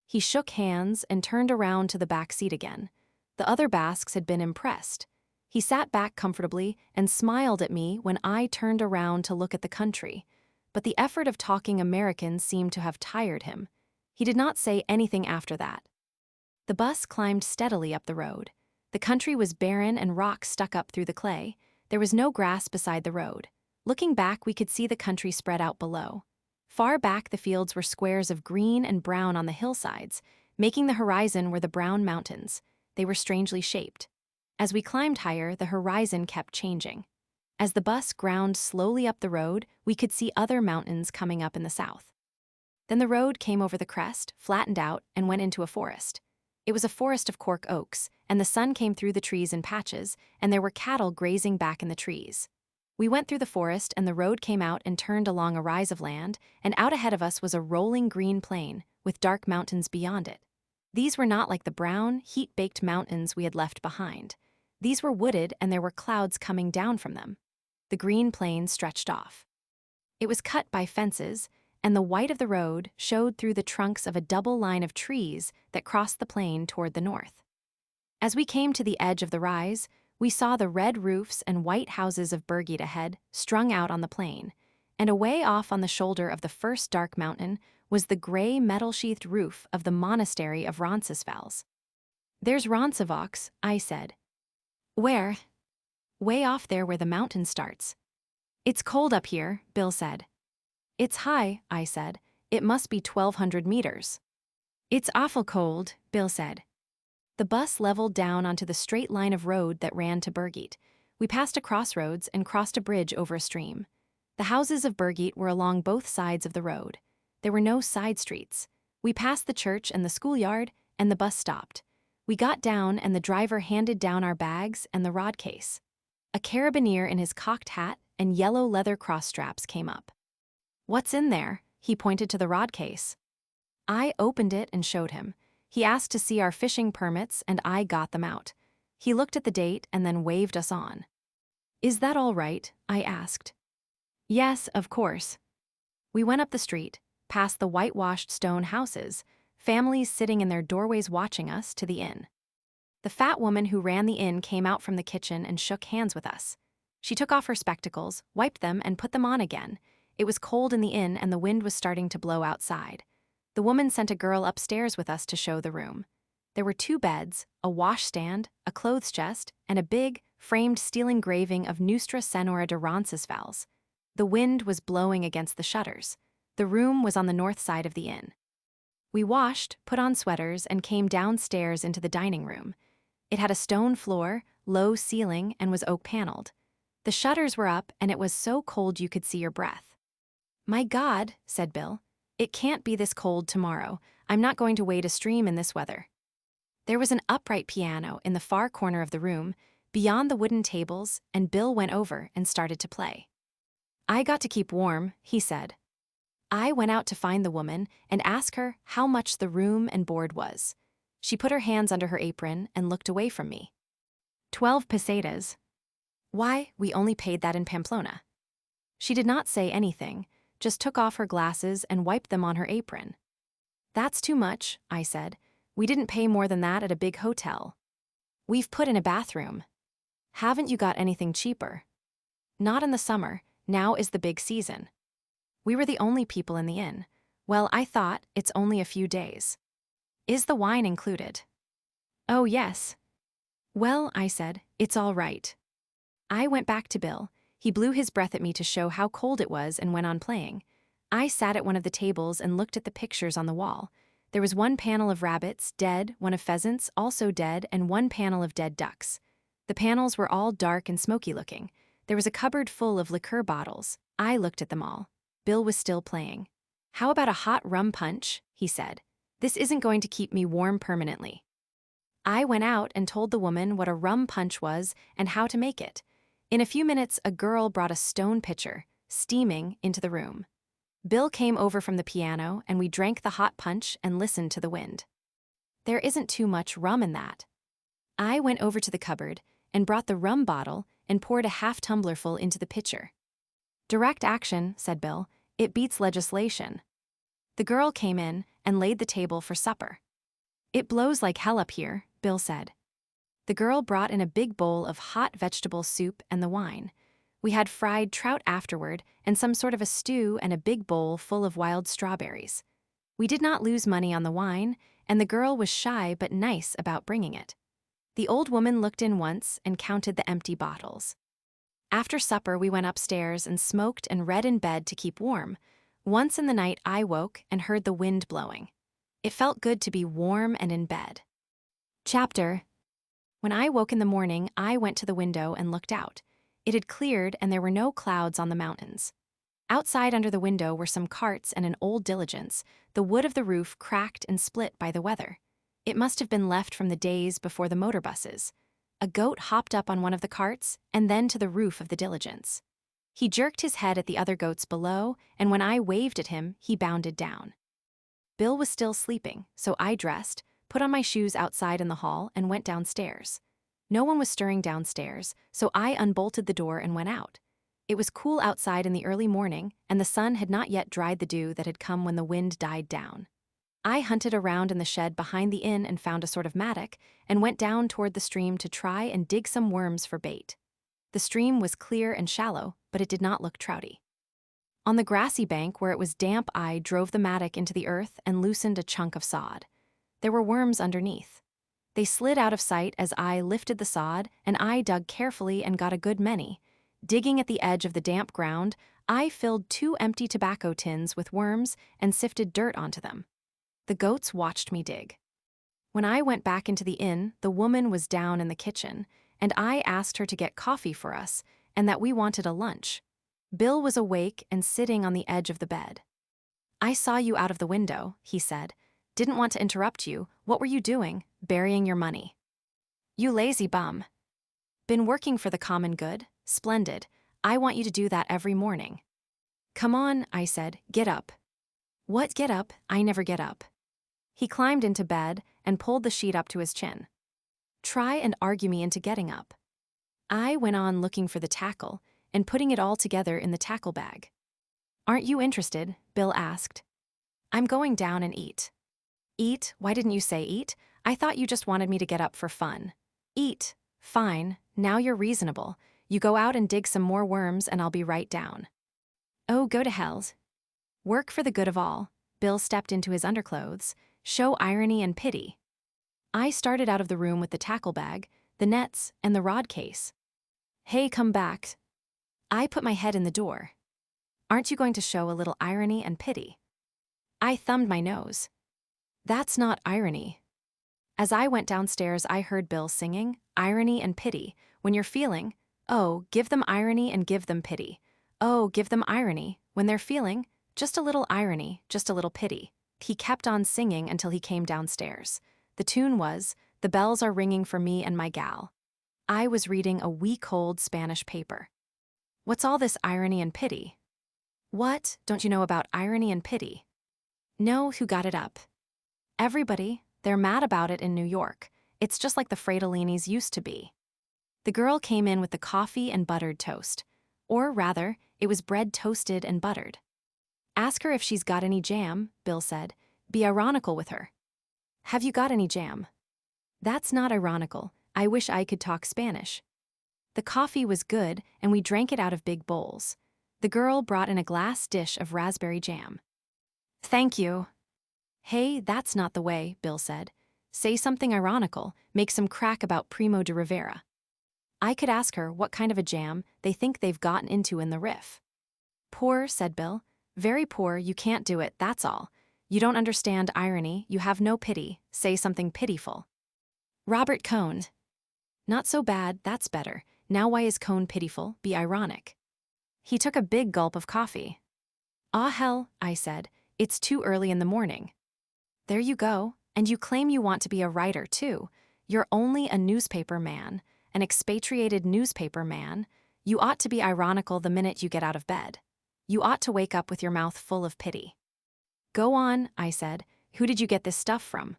He shook hands and turned around to the back seat again. The other Basques had been impressed. He sat back comfortably and smiled at me when I turned around to look at the country, but the effort of talking American seemed to have tired him. He did not say anything after that. The bus climbed steadily up the road. The country was barren and rocks stuck up through the clay. There was no grass beside the road. Looking back, we could see the country spread out below. Far back, the fields were squares of green and brown on the hillsides. Making the horizon were the brown mountains. They were strangely shaped. As we climbed higher, the horizon kept changing. As the bus ground slowly up the road, we could see other mountains coming up in the south. Then the road came over the crest, flattened out, and went into a forest. It was a forest of cork oaks, and the sun came through the trees in patches, and there were cattle grazing back in the trees. We went through the forest, and the road came out and turned along a rise of land, and out ahead of us was a rolling green plain, with dark mountains beyond it. These were not like the brown, heat-baked mountains we had left behind. These were wooded, and there were clouds coming down from them. The green plain stretched off. It was cut by fences, and the white of the road showed through the trunks of a double line of trees that crossed the plain toward the north. As we came to the edge of the rise, we saw the red roofs and white houses of Bergate ahead, strung out on the plain, and away off on the shoulder of the first dark mountain was the gray metal-sheathed roof of the monastery of Roncesvalles. There's Roncesvalles, I said. Where? Way off there where the mountain starts. It's cold up here, Bill said. It's high, I said. It must be 1,200 meters. It's awful cold, Bill said. The bus leveled down onto the straight line of road that ran to Bergate. We passed a crossroads and crossed a bridge over a stream. The houses of Bergate were along both sides of the road. There were no side streets. We passed the church and the schoolyard, and the bus stopped. We got down, and the driver handed down our bags and the rod case. A carabiner in his cocked hat and yellow leather cross straps came up. What's in there? He pointed to the rod case. I opened it and showed him. He asked to see our fishing permits, and I got them out. He looked at the date and then waved us on. Is that all right? I asked. Yes, of course. We went up the street, past the whitewashed stone houses, families sitting in their doorways watching us, to the inn. The fat woman who ran the inn came out from the kitchen and shook hands with us. She took off her spectacles, wiped them, and put them on again. It was cold in the inn, and the wind was starting to blow outside. The woman sent a girl upstairs with us to show the room. There were 2 beds, a washstand, a clothes chest, and a big, framed steel engraving of Nostra Senora de Roncesvalles. The wind was blowing against the shutters. The room was on the north side of the inn. We washed, put on sweaters, and came downstairs into the dining room. It had a stone floor, low ceiling, and was oak-paneled. The shutters were up, and it was so cold you could see your breath. My God, said Bill. It can't be this cold tomorrow. I'm not going to wade a stream in this weather. There was an upright piano in the far corner of the room, beyond the wooden tables, and Bill went over and started to play. I got to keep warm, he said. I went out to find the woman and ask her how much the room and board was. She put her hands under her apron and looked away from me. 12 pesetas. Why, we only paid that in Pamplona. She did not say anything, just took off her glasses and wiped them on her apron. That's too much, I said. We didn't pay more than that at a big hotel. We've put in a bathroom. Haven't you got anything cheaper? Not in the summer. Now is the big season. We were the only people in the inn. Well, I thought, it's only a few days. Is the wine included? Oh, yes. Well, I said, it's all right. I went back to Bill. He blew his breath at me to show how cold it was and went on playing. I sat at one of the tables and looked at the pictures on the wall. There was one panel of rabbits, dead, one of pheasants, also dead, and one panel of dead ducks. The panels were all dark and smoky-looking. There was a cupboard full of liqueur bottles. I looked at them all. Bill was still playing. "How about a hot rum punch?" he said. "This isn't going to keep me warm permanently." I went out and told the woman what a rum punch was and how to make it. In a few minutes, a girl brought a stone pitcher, steaming, into the room. Bill came over from the piano, and we drank the hot punch and listened to the wind. "There isn't too much rum in that." I went over to the cupboard and brought the rum bottle and poured a half-tumblerful into the pitcher. "Direct action," said Bill. "It beats legislation." The girl came in and laid the table for supper. "It blows like hell up here," Bill said. The girl brought in a big bowl of hot vegetable soup and the wine. We had fried trout afterward and some sort of a stew and a big bowl full of wild strawberries. We did not lose money on the wine, and the girl was shy but nice about bringing it. The old woman looked in once and counted the empty bottles. After supper, we went upstairs and smoked and read in bed to keep warm. Once in the night, I woke and heard the wind blowing. It felt good to be warm and in bed. Chapter. When I woke in the morning, I went to the window and looked out. It had cleared and there were no clouds on the mountains. Outside under the window were some carts and an old diligence, the wood of the roof cracked and split by the weather. It must have been left from the days before the motor buses. A goat hopped up on one of the carts and then to the roof of the diligence. He jerked his head at the other goats below, and when I waved at him, he bounded down. Bill was still sleeping, so I dressed, put on my shoes outside in the hall, and went downstairs. No one was stirring downstairs, so I unbolted the door and went out. It was cool outside in the early morning, and the sun had not yet dried the dew that had come when the wind died down. I hunted around in the shed behind the inn and found a sort of mattock, and went down toward the stream to try and dig some worms for bait. The stream was clear and shallow, but it did not look trouty. On the grassy bank where it was damp, I drove the mattock into the earth and loosened a chunk of sod. There were worms underneath. They slid out of sight as I lifted the sod, and I dug carefully and got a good many. Digging at the edge of the damp ground, I filled 2 empty tobacco tins with worms and sifted dirt onto them. The goats watched me dig. When I went back into the inn, the woman was down in the kitchen, and I asked her to get coffee for us and that we wanted a lunch. Bill was awake and sitting on the edge of the bed. "I saw you out of the window," he said. "Didn't want to interrupt you. What were you doing? Burying your money." "You lazy bum." "Been working for the common good? Splendid. I want you to do that every morning." "Come on," I said. "Get up." "What, get up? I never get up." He climbed into bed and pulled the sheet up to his chin. "Try and argue me into getting up." I went on looking for the tackle and putting it all together in the tackle bag. "Aren't you interested?" Bill asked. "I'm going down and eat." "Eat? Why didn't you say eat? I thought you just wanted me to get up for fun." "Eat. Fine. Now you're reasonable. You go out and dig some more worms and I'll be right down." "Oh, go to hell." "Work for the good of all." Bill stepped into his underclothes. "Show irony and pity." I started out of the room with the tackle bag, the nets, and the rod case. "Hey, come back." I put my head in the door. "Aren't you going to show a little irony and pity?" I thumbed my nose. "That's not irony." As I went downstairs, I heard Bill singing, "Irony and pity. When you're feeling, oh, give them irony and give them pity. Oh, give them irony. When they're feeling, just a little irony, just a little pity." He kept on singing until he came downstairs. The tune was, "The bells are ringing for me and my gal." I was reading a week-old Spanish paper. "What's all this irony and pity?" "What? Don't you know about irony and pity?" "No, who got it up?" "Everybody. They're mad about it in New York. It's just like the Fratellini's used to be." The girl came in with the coffee and buttered toast. Or rather, it was bread toasted and buttered. "Ask her if she's got any jam," Bill said. "Be ironical with her." "Have you got any jam?" "That's not ironical. I wish I could talk Spanish." The coffee was good, and we drank it out of big bowls. The girl brought in a glass dish of raspberry jam. "Thank you." "Hey, that's not the way," Bill said. "Say something ironical, make some crack about Primo de Rivera." I could ask her what kind of a jam they think they've gotten into in the riff. Poor, said Bill. Very poor, you can't do it, that's all. You don't understand irony, you have no pity, say something pitiful. Robert Cohn. Not so bad, that's better. Now why is Cohn pitiful, be ironic? He took a big gulp of coffee. Ah hell, I said, it's too early in the morning. There you go, and you claim you want to be a writer too. You're only a newspaper man, an expatriated newspaper man. You ought to be ironical the minute you get out of bed. You ought to wake up with your mouth full of pity. Go on, I said. Who did you get this stuff from?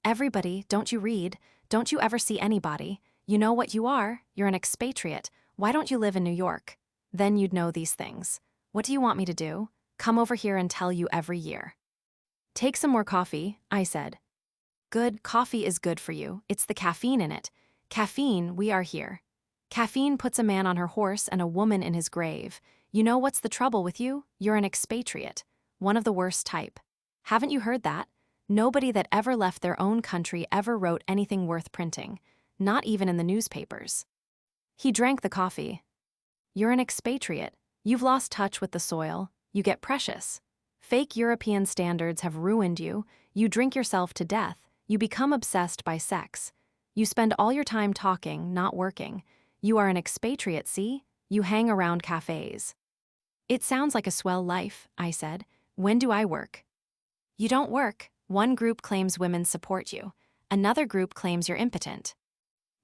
Everybody, don't you read? Don't you ever see anybody? You know what you are? You're an expatriate. Why don't you live in New York? Then you'd know these things. What do you want me to do? Come over here and tell you every year. Take some more coffee, I said. Good, coffee is good for you. It's the caffeine in it. Caffeine, we are here. Caffeine puts a man on her horse and a woman in his grave. You know what's the trouble with you? You're an expatriate. One of the worst type. Haven't you heard that? Nobody that ever left their own country ever wrote anything worth printing. Not even in the newspapers. He drank the coffee. You're an expatriate. You've lost touch with the soil. You get precious. Fake European standards have ruined you. You drink yourself to death. You become obsessed by sex. You spend all your time talking, not working. You are an expatriate, see? You hang around cafes. It sounds like a swell life, I said. When do I work? You don't work. One group claims women support you. Another group claims you're impotent.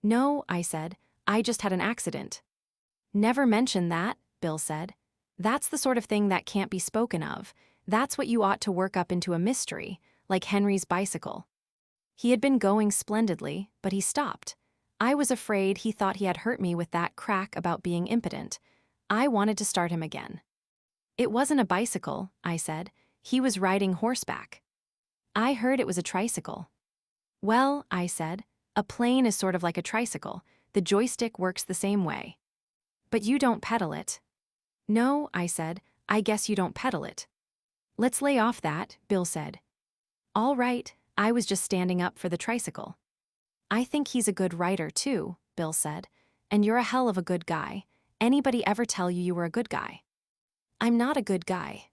No, I said. I just had an accident. Never mention that, Bill said. That's the sort of thing that can't be spoken of. That's what you ought to work up into a mystery, like Henry's bicycle. He had been going splendidly, but he stopped. I was afraid he thought he had hurt me with that crack about being impotent. I wanted to start him again. It wasn't a bicycle, I said. He was riding horseback. I heard it was a tricycle. Well, I said, a plane is sort of like a tricycle. The joystick works the same way. But you don't pedal it. No, I said, I guess you don't pedal it. Let's lay off that, Bill said. All right, I was just standing up for the tricycle. I think he's a good writer too, Bill said. And you're a hell of a good guy. Anybody ever tell you you were a good guy? I'm not a good guy.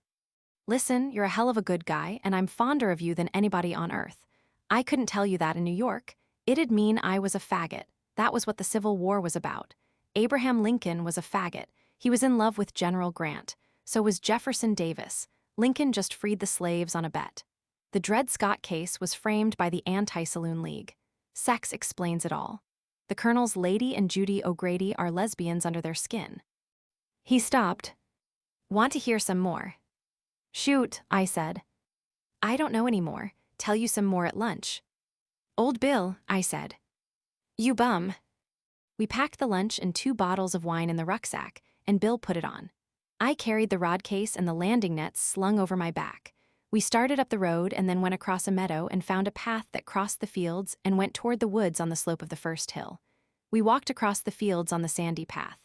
Listen, you're a hell of a good guy, and I'm fonder of you than anybody on earth. I couldn't tell you that in New York. It'd mean I was a faggot. That was what the Civil War was about. Abraham Lincoln was a faggot. He was in love with General Grant. So was Jefferson Davis. Lincoln just freed the slaves on a bet. The Dred Scott case was framed by the Anti-Saloon League. Sex explains it all. The Colonel's Lady and Judy O'Grady are lesbians under their skin. He stopped. Want to hear some more? Shoot, I said. I don't know anymore. Tell you some more at lunch. Old Bill, I said. You bum. We packed the lunch and 2 bottles of wine in the rucksack, and Bill put it on. I carried the rod case and the landing nets slung over my back. We started up the road and then went across a meadow and found a path that crossed the fields and went toward the woods on the slope of the first hill. We walked across the fields on the sandy path.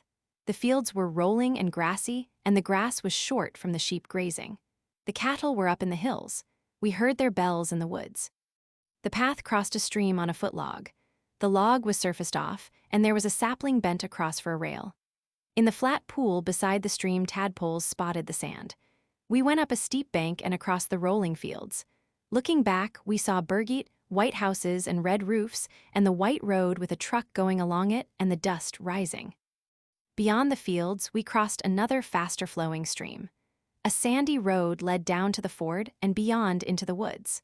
The fields were rolling and grassy, and the grass was short from the sheep grazing. The cattle were up in the hills. We heard their bells in the woods. The path crossed a stream on a footlog. The log was surfaced off, and there was a sapling bent across for a rail. In the flat pool beside the stream, tadpoles spotted the sand. We went up a steep bank and across the rolling fields. Looking back, we saw Burgate, white houses and red roofs, and the white road with a truck going along it and the dust rising. Beyond the fields, we crossed another faster-flowing stream. A sandy road led down to the ford and beyond into the woods.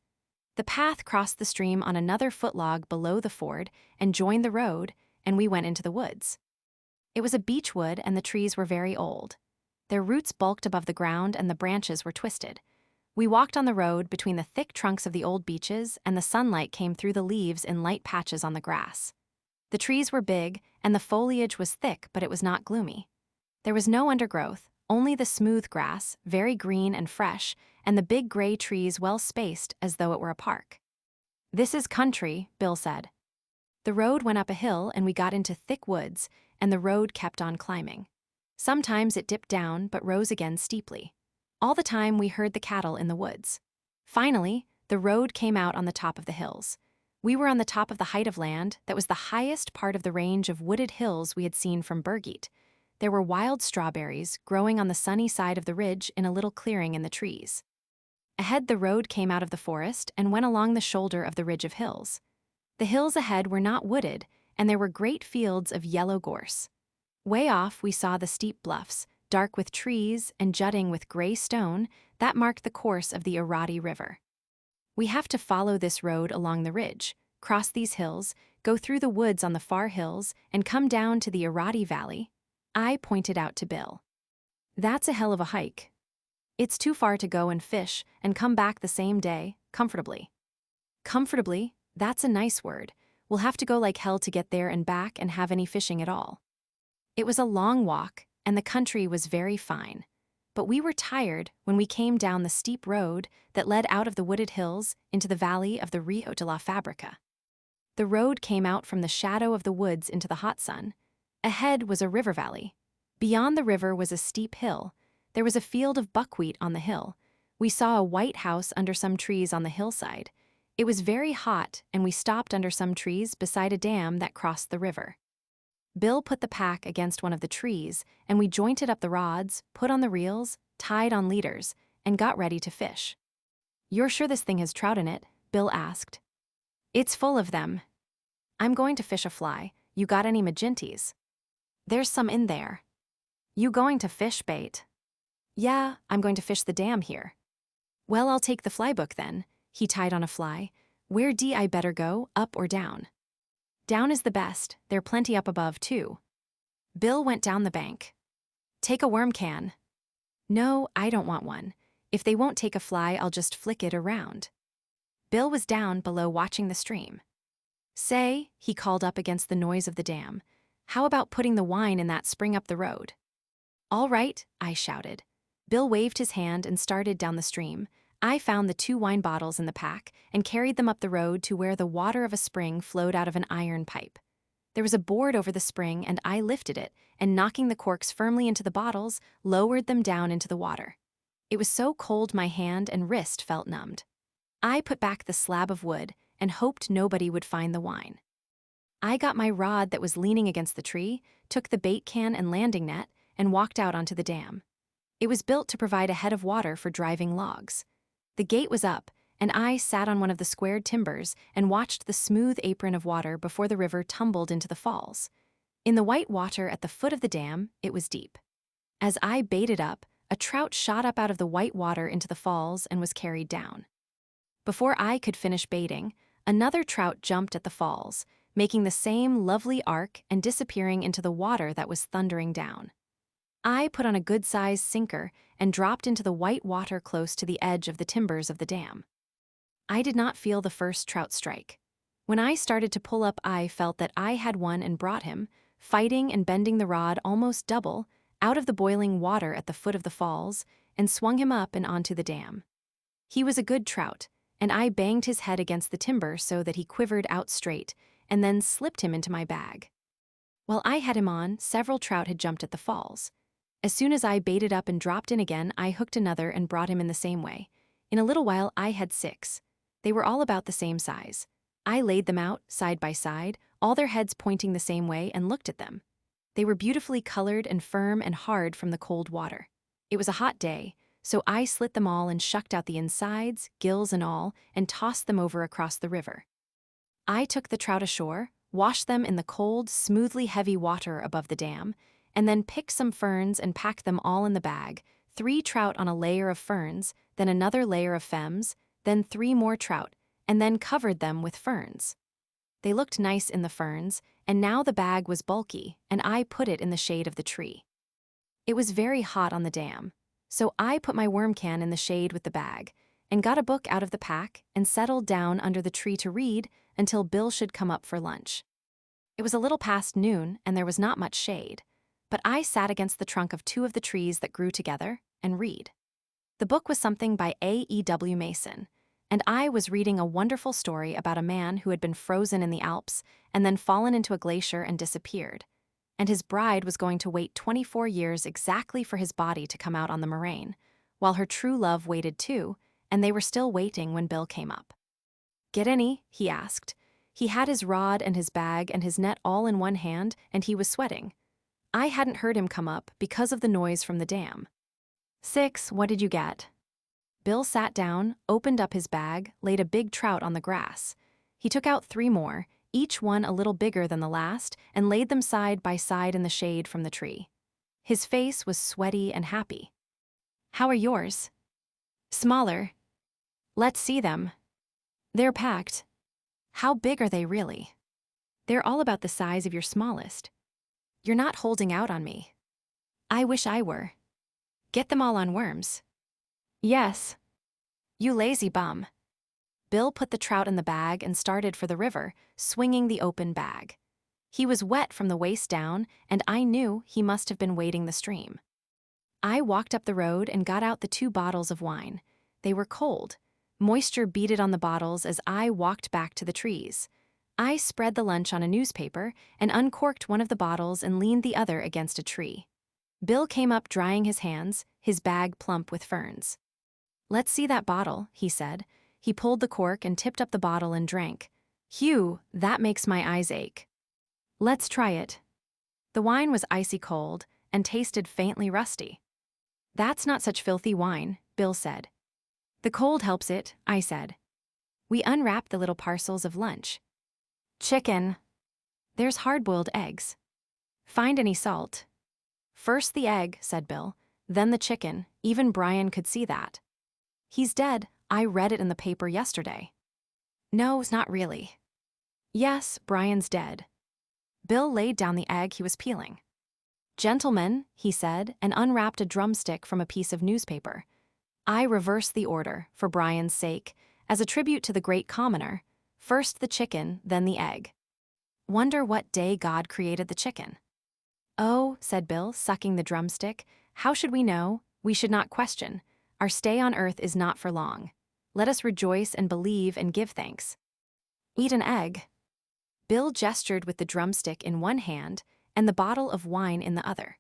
The path crossed the stream on another footlog below the ford and joined the road, and we went into the woods. It was a beechwood, and the trees were very old. Their roots bulked above the ground, and the branches were twisted. We walked on the road between the thick trunks of the old beeches, and the sunlight came through the leaves in light patches on the grass. The trees were big, and the foliage was thick, but it was not gloomy. There was no undergrowth, only the smooth grass, very green and fresh, and the big gray trees well spaced as though it were a park. This is country, Bill said. The road went up a hill, and we got into thick woods, and the road kept on climbing. Sometimes it dipped down, but rose again steeply. All the time we heard the cattle in the woods. Finally, the road came out on the top of the hills. We were on the top of the height of land that was the highest part of the range of wooded hills we had seen from Birgit. There were wild strawberries growing on the sunny side of the ridge in a little clearing in the trees. Ahead, the road came out of the forest and went along the shoulder of the ridge of hills. The hills ahead were not wooded, and there were great fields of yellow gorse. Way off, we saw the steep bluffs, dark with trees and jutting with gray stone, that marked the course of the Irati River. We have to follow this road along the ridge, cross these hills, go through the woods on the far hills, and come down to the Irati Valley. I pointed out to Bill. That's a hell of a hike. It's too far to go and fish and come back the same day, comfortably. Comfortably? That's a nice word. We'll have to go like hell to get there and back and have any fishing at all. It was a long walk, and the country was very fine. But we were tired when we came down the steep road that led out of the wooded hills into the valley of the Rio de la Fabrica. The road came out from the shadow of the woods into the hot sun. Ahead was a river valley. Beyond the river was a steep hill. There was a field of buckwheat on the hill. We saw a white house under some trees on the hillside. It was very hot, and we stopped under some trees beside a dam that crossed the river. Bill put the pack against one of the trees, and we jointed up the rods, put on the reels, tied on leaders, and got ready to fish. "You're sure this thing has trout in it?" Bill asked. "It's full of them." "I'm going to fish a fly. You got any magenties?" "There's some in there." "You going to fish bait?" "Yeah, I'm going to fish the dam here." "Well, I'll take the fly book then." He tied on a fly. "Where do I better go, up or down?" "Down is the best. There are plenty up above, too." Bill went down the bank. "Take a worm can." "No, I don't want one. If they won't take a fly, I'll just flick it around." Bill was down below watching the stream. "Say," he called up against the noise of the dam, "how about putting the wine in that spring up the road?" "All right," I shouted. Bill waved his hand and started down the stream. I found the 2 wine bottles in the pack and carried them up the road to where the water of a spring flowed out of an iron pipe. There was a board over the spring, and I lifted it, and knocking the corks firmly into the bottles, lowered them down into the water. It was so cold my hand and wrist felt numbed. I put back the slab of wood and hoped nobody would find the wine. I got my rod that was leaning against the tree, took the bait can and landing net, and walked out onto the dam. It was built to provide a head of water for driving logs. The gate was up, and I sat on one of the squared timbers and watched the smooth apron of water before the river tumbled into the falls. In the white water at the foot of the dam, it was deep. As I baited up, a trout shot up out of the white water into the falls and was carried down. Before I could finish baiting, another trout jumped at the falls, making the same lovely arc and disappearing into the water that was thundering down. I put on a good-sized sinker and dropped into the white water close to the edge of the timbers of the dam. I did not feel the first trout strike. When I started to pull up, I felt that I had one and brought him, fighting and bending the rod almost double, out of the boiling water at the foot of the falls, and swung him up and onto the dam. He was a good trout, and I banged his head against the timber so that he quivered out straight, and then slipped him into my bag. While I had him on, several trout had jumped at the falls. As soon as I baited up and dropped in again, I hooked another and brought him in the same way. In a little while, I had 6. They were all about the same size. I laid them out, side by side, all their heads pointing the same way, and looked at them. They were beautifully colored and firm and hard from the cold water. It was a hot day, so I slit them all and shucked out the insides, gills and all, and tossed them over across the river. I took the trout ashore, washed them in the cold, smoothly heavy water above the dam, and then picked some ferns and packed them all in the bag, 3 trout on a layer of ferns, then another layer of femmes, then 3 more trout, and then covered them with ferns. They looked nice in the ferns, and now the bag was bulky, and I put it in the shade of the tree. It was very hot on the dam, so I put my worm can in the shade with the bag, and got a book out of the pack and settled down under the tree to read until Bill should come up for lunch. It was a little past noon, and there was not much shade, but I sat against the trunk of 2 of the trees that grew together and read. The book was something by A.E.W. Mason, and I was reading a wonderful story about a man who had been frozen in the Alps and then fallen into a glacier and disappeared, and his bride was going to wait 24 years exactly for his body to come out on the moraine, while her true love waited too, and they were still waiting when Bill came up. "Get any?" he asked. He had his rod and his bag and his net all in one hand, and he was sweating. I hadn't heard him come up because of the noise from the dam. 6, what did you get? Bill sat down, opened up his bag, laid a big trout on the grass. He took out 3 more, each one a little bigger than the last, and laid them side by side in the shade from the tree. His face was sweaty and happy. How are yours? Smaller. Let's see them. They're packed. How big are they really? They're all about the size of your smallest. You're not holding out on me. I wish I were. Get them all on worms. Yes. You lazy bum. Bill put the trout in the bag and started for the river, swinging the open bag. He was wet from the waist down, and I knew he must have been wading the stream. I walked up the road and got out the 2 bottles of wine. They were cold. Moisture beaded on the bottles as I walked back to the trees. I spread the lunch on a newspaper and uncorked one of the bottles and leaned the other against a tree. Bill came up drying his hands, his bag plump with ferns. Let's see that bottle, he said. He pulled the cork and tipped up the bottle and drank. Phew, that makes my eyes ache. Let's try it. The wine was icy cold and tasted faintly rusty. That's not such filthy wine, Bill said. The cold helps it, I said. We unwrapped the little parcels of lunch. Chicken. There's hard-boiled eggs. Find any salt. First the egg, said Bill, then the chicken. Even Brian could see that. He's dead. I read it in the paper yesterday. No, not really. Yes, Brian's dead. Bill laid down the egg he was peeling. Gentlemen, he said, and unwrapped a drumstick from a piece of newspaper. I reversed the order, for Brian's sake, as a tribute to the great commoner. First the chicken, then the egg. Wonder what day God created the chicken. Oh, said Bill, sucking the drumstick, how should we know? We should not question. Our stay on earth is not for long. Let us rejoice and believe and give thanks. Eat an egg. Bill gestured with the drumstick in one hand and the bottle of wine in the other.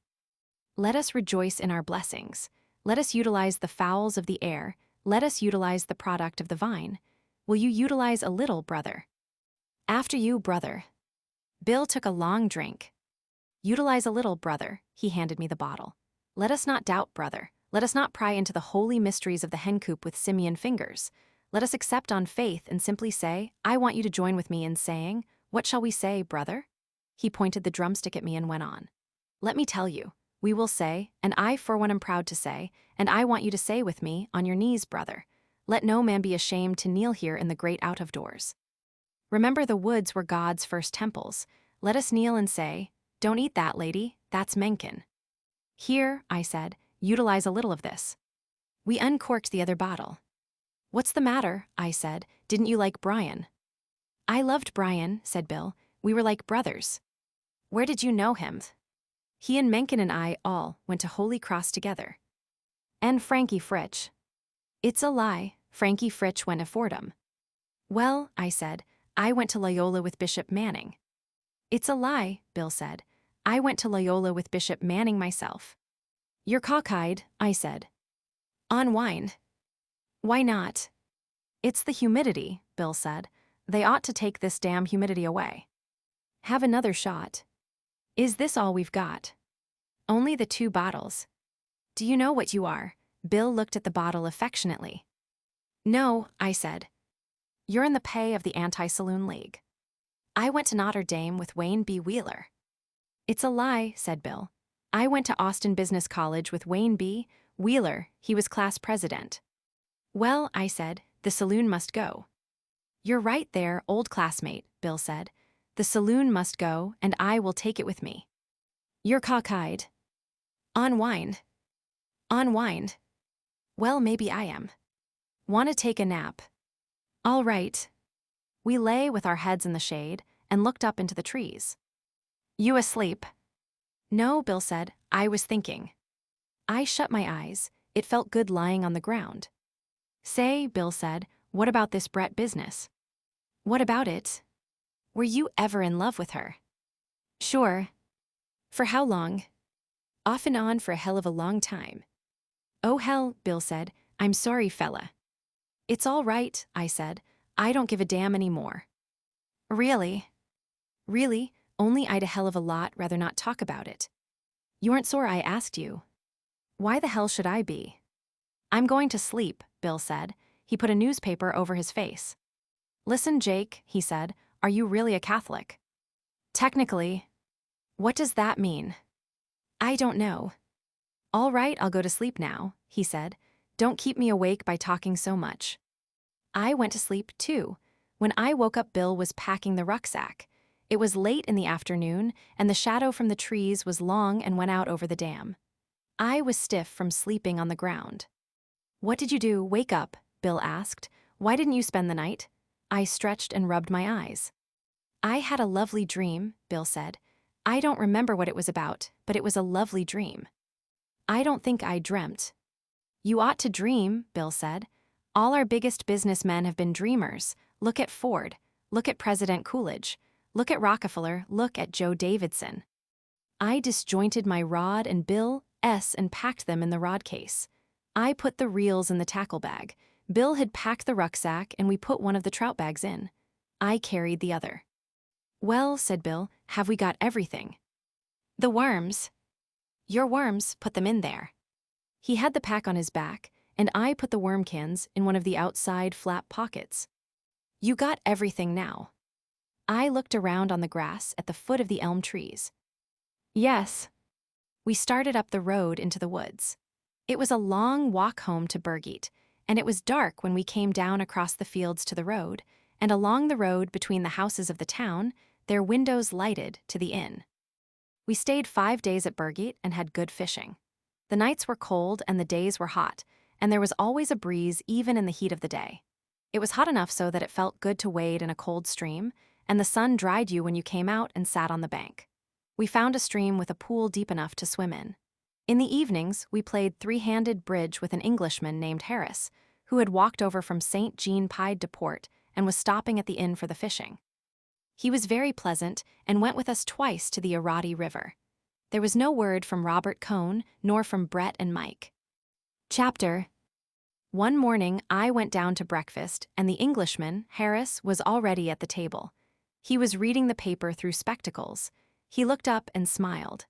Let us rejoice in our blessings. Let us utilize the fowls of the air. Let us utilize the product of the vine. Will you utilize a little, brother? After you, brother. Bill took a long drink. Utilize a little, brother. He handed me the bottle. Let us not doubt, brother. Let us not pry into the holy mysteries of the hencoop with simian fingers. Let us accept on faith and simply say, I want you to join with me in saying, what shall we say, brother? He pointed the drumstick at me and went on. Let me tell you, we will say, and I for one am proud to say, and I want you to say with me, on your knees, brother. Let no man be ashamed to kneel here in the great out of doors. Remember the woods were God's first temples. Let us kneel and say, don't eat that, lady, that's Mencken. Here, I said, utilize a little of this. We uncorked the other bottle. What's the matter? I said. Didn't you like Brian? I loved Brian, said Bill. We were like brothers. Where did you know him? He and Mencken and I all went to Holy Cross together. And Frankie Fritch. It's a lie. Frankie Fritch went to Fordham. Well, I said, I went to Loyola with Bishop Manning. It's a lie, Bill said. I went to Loyola with Bishop Manning myself. You're cockeyed, I said. On wine. Why not? It's the humidity, Bill said. They ought to take this damn humidity away. Have another shot. Is this all we've got? Only the 2 bottles. Do you know what you are? Bill looked at the bottle affectionately. No, I said. You're in the pay of the Anti-Saloon League. I went to Notre Dame with Wayne B. Wheeler. It's a lie, said Bill. I went to Austin Business College with Wayne B. Wheeler. He was class president. Well, I said, the saloon must go. You're right there, old classmate, Bill said. The saloon must go, and I will take it with me. You're cockeyed. On wine. On wine. Well, maybe I am. Want to take a nap? All right. We lay with our heads in the shade and looked up into the trees. You asleep? No, Bill said. I was thinking. I shut my eyes. It felt good lying on the ground. Say, Bill said, what about this Brett business? What about it? Were you ever in love with her? Sure. For how long? Off and on for a hell of a long time. Oh hell, Bill said. I'm sorry, fella. It's all right, I said. I don't give a damn anymore. Really? Really? Only I'd a hell of a lot rather not talk about it. You aren't sore I asked you. Why the hell should I be? I'm going to sleep, Bill said. He put a newspaper over his face. Listen, Jake, he said, are you really a Catholic? Technically. What does that mean? I don't know. All right, I'll go to sleep now, he said. Don't keep me awake by talking so much. I went to sleep, too. When I woke up, Bill was packing the rucksack. It was late in the afternoon, and the shadow from the trees was long and went out over the dam. I was stiff from sleeping on the ground. What did you do? Wake up, Bill asked. Why didn't you spend the night? I stretched and rubbed my eyes. I had a lovely dream, Bill said. I don't remember what it was about, but it was a lovely dream. I don't think I dreamt. You ought to dream, Bill said. All our biggest businessmen have been dreamers. Look at Ford. Look at President Coolidge. Look at Rockefeller. Look at Joe Davidson. I disjointed my rod and Bill and packed them in the rod case. I put the reels in the tackle bag. Bill had packed the rucksack, and we put one of the trout bags in. I carried the other. Well, said Bill, have we got everything? The worms. Your worms, put them in there. He had the pack on his back, and I put the worm cans in one of the outside flap pockets. You got everything now. I looked around on the grass at the foot of the elm trees. Yes. We started up the road into the woods. It was a long walk home to Permeate, and it was dark when we came down across the fields to the road, and along the road between the houses of the town, their windows lighted to the inn. We stayed 5 days at Permeate and had good fishing. The nights were cold and the days were hot, and there was always a breeze even in the heat of the day. It was hot enough so that it felt good to wade in a cold stream, and the sun dried you when you came out and sat on the bank. We found a stream with a pool deep enough to swim in. In the evenings, we played three-handed bridge with an Englishman named Harris, who had walked over from St. Jean Pied de Port and was stopping at the inn for the fishing. He was very pleasant and went with us twice to the Irati River. There was no word from Robert Cohn nor from Brett and Mike. Chapter. One morning, I went down to breakfast, and the Englishman, Harris, was already at the table. He was reading the paper through spectacles. He looked up and smiled.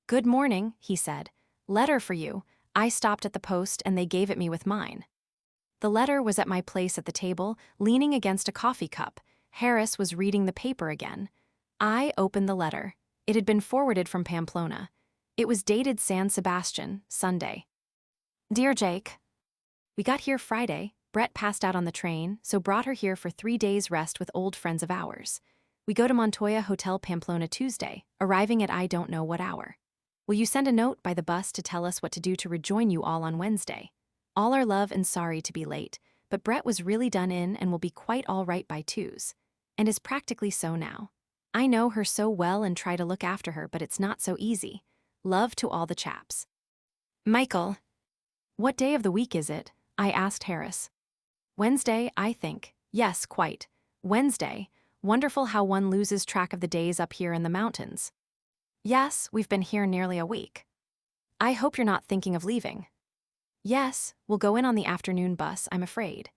Good morning, he said. Letter for you. I stopped at the post and they gave it me with mine. The letter was at my place at the table, leaning against a coffee cup. Harris was reading the paper again. I opened the letter. It had been forwarded from Pamplona. It was dated San Sebastian, Sunday. Dear Jake, we got here Friday. Brett passed out on the train, so brought her here for 3 days' rest with old friends of ours. We go to Montoya Hotel Pamplona Tuesday, arriving at I don't know what hour. Will you send a note by the bus to tell us what to do to rejoin you all on Wednesday? All our love and sorry to be late, but Brett was really done in and will be quite all right by twos, and is practically so now. I know her so well and try to look after her, but it's not so easy. Love to all the chaps. Michael. What day of the week is it? I asked Harris. Wednesday, I think. Yes, quite. Wednesday. Wonderful how one loses track of the days up here in the mountains. Yes, we've been here nearly a week. I hope you're not thinking of leaving. Yes, we'll go in on the afternoon bus, I'm afraid.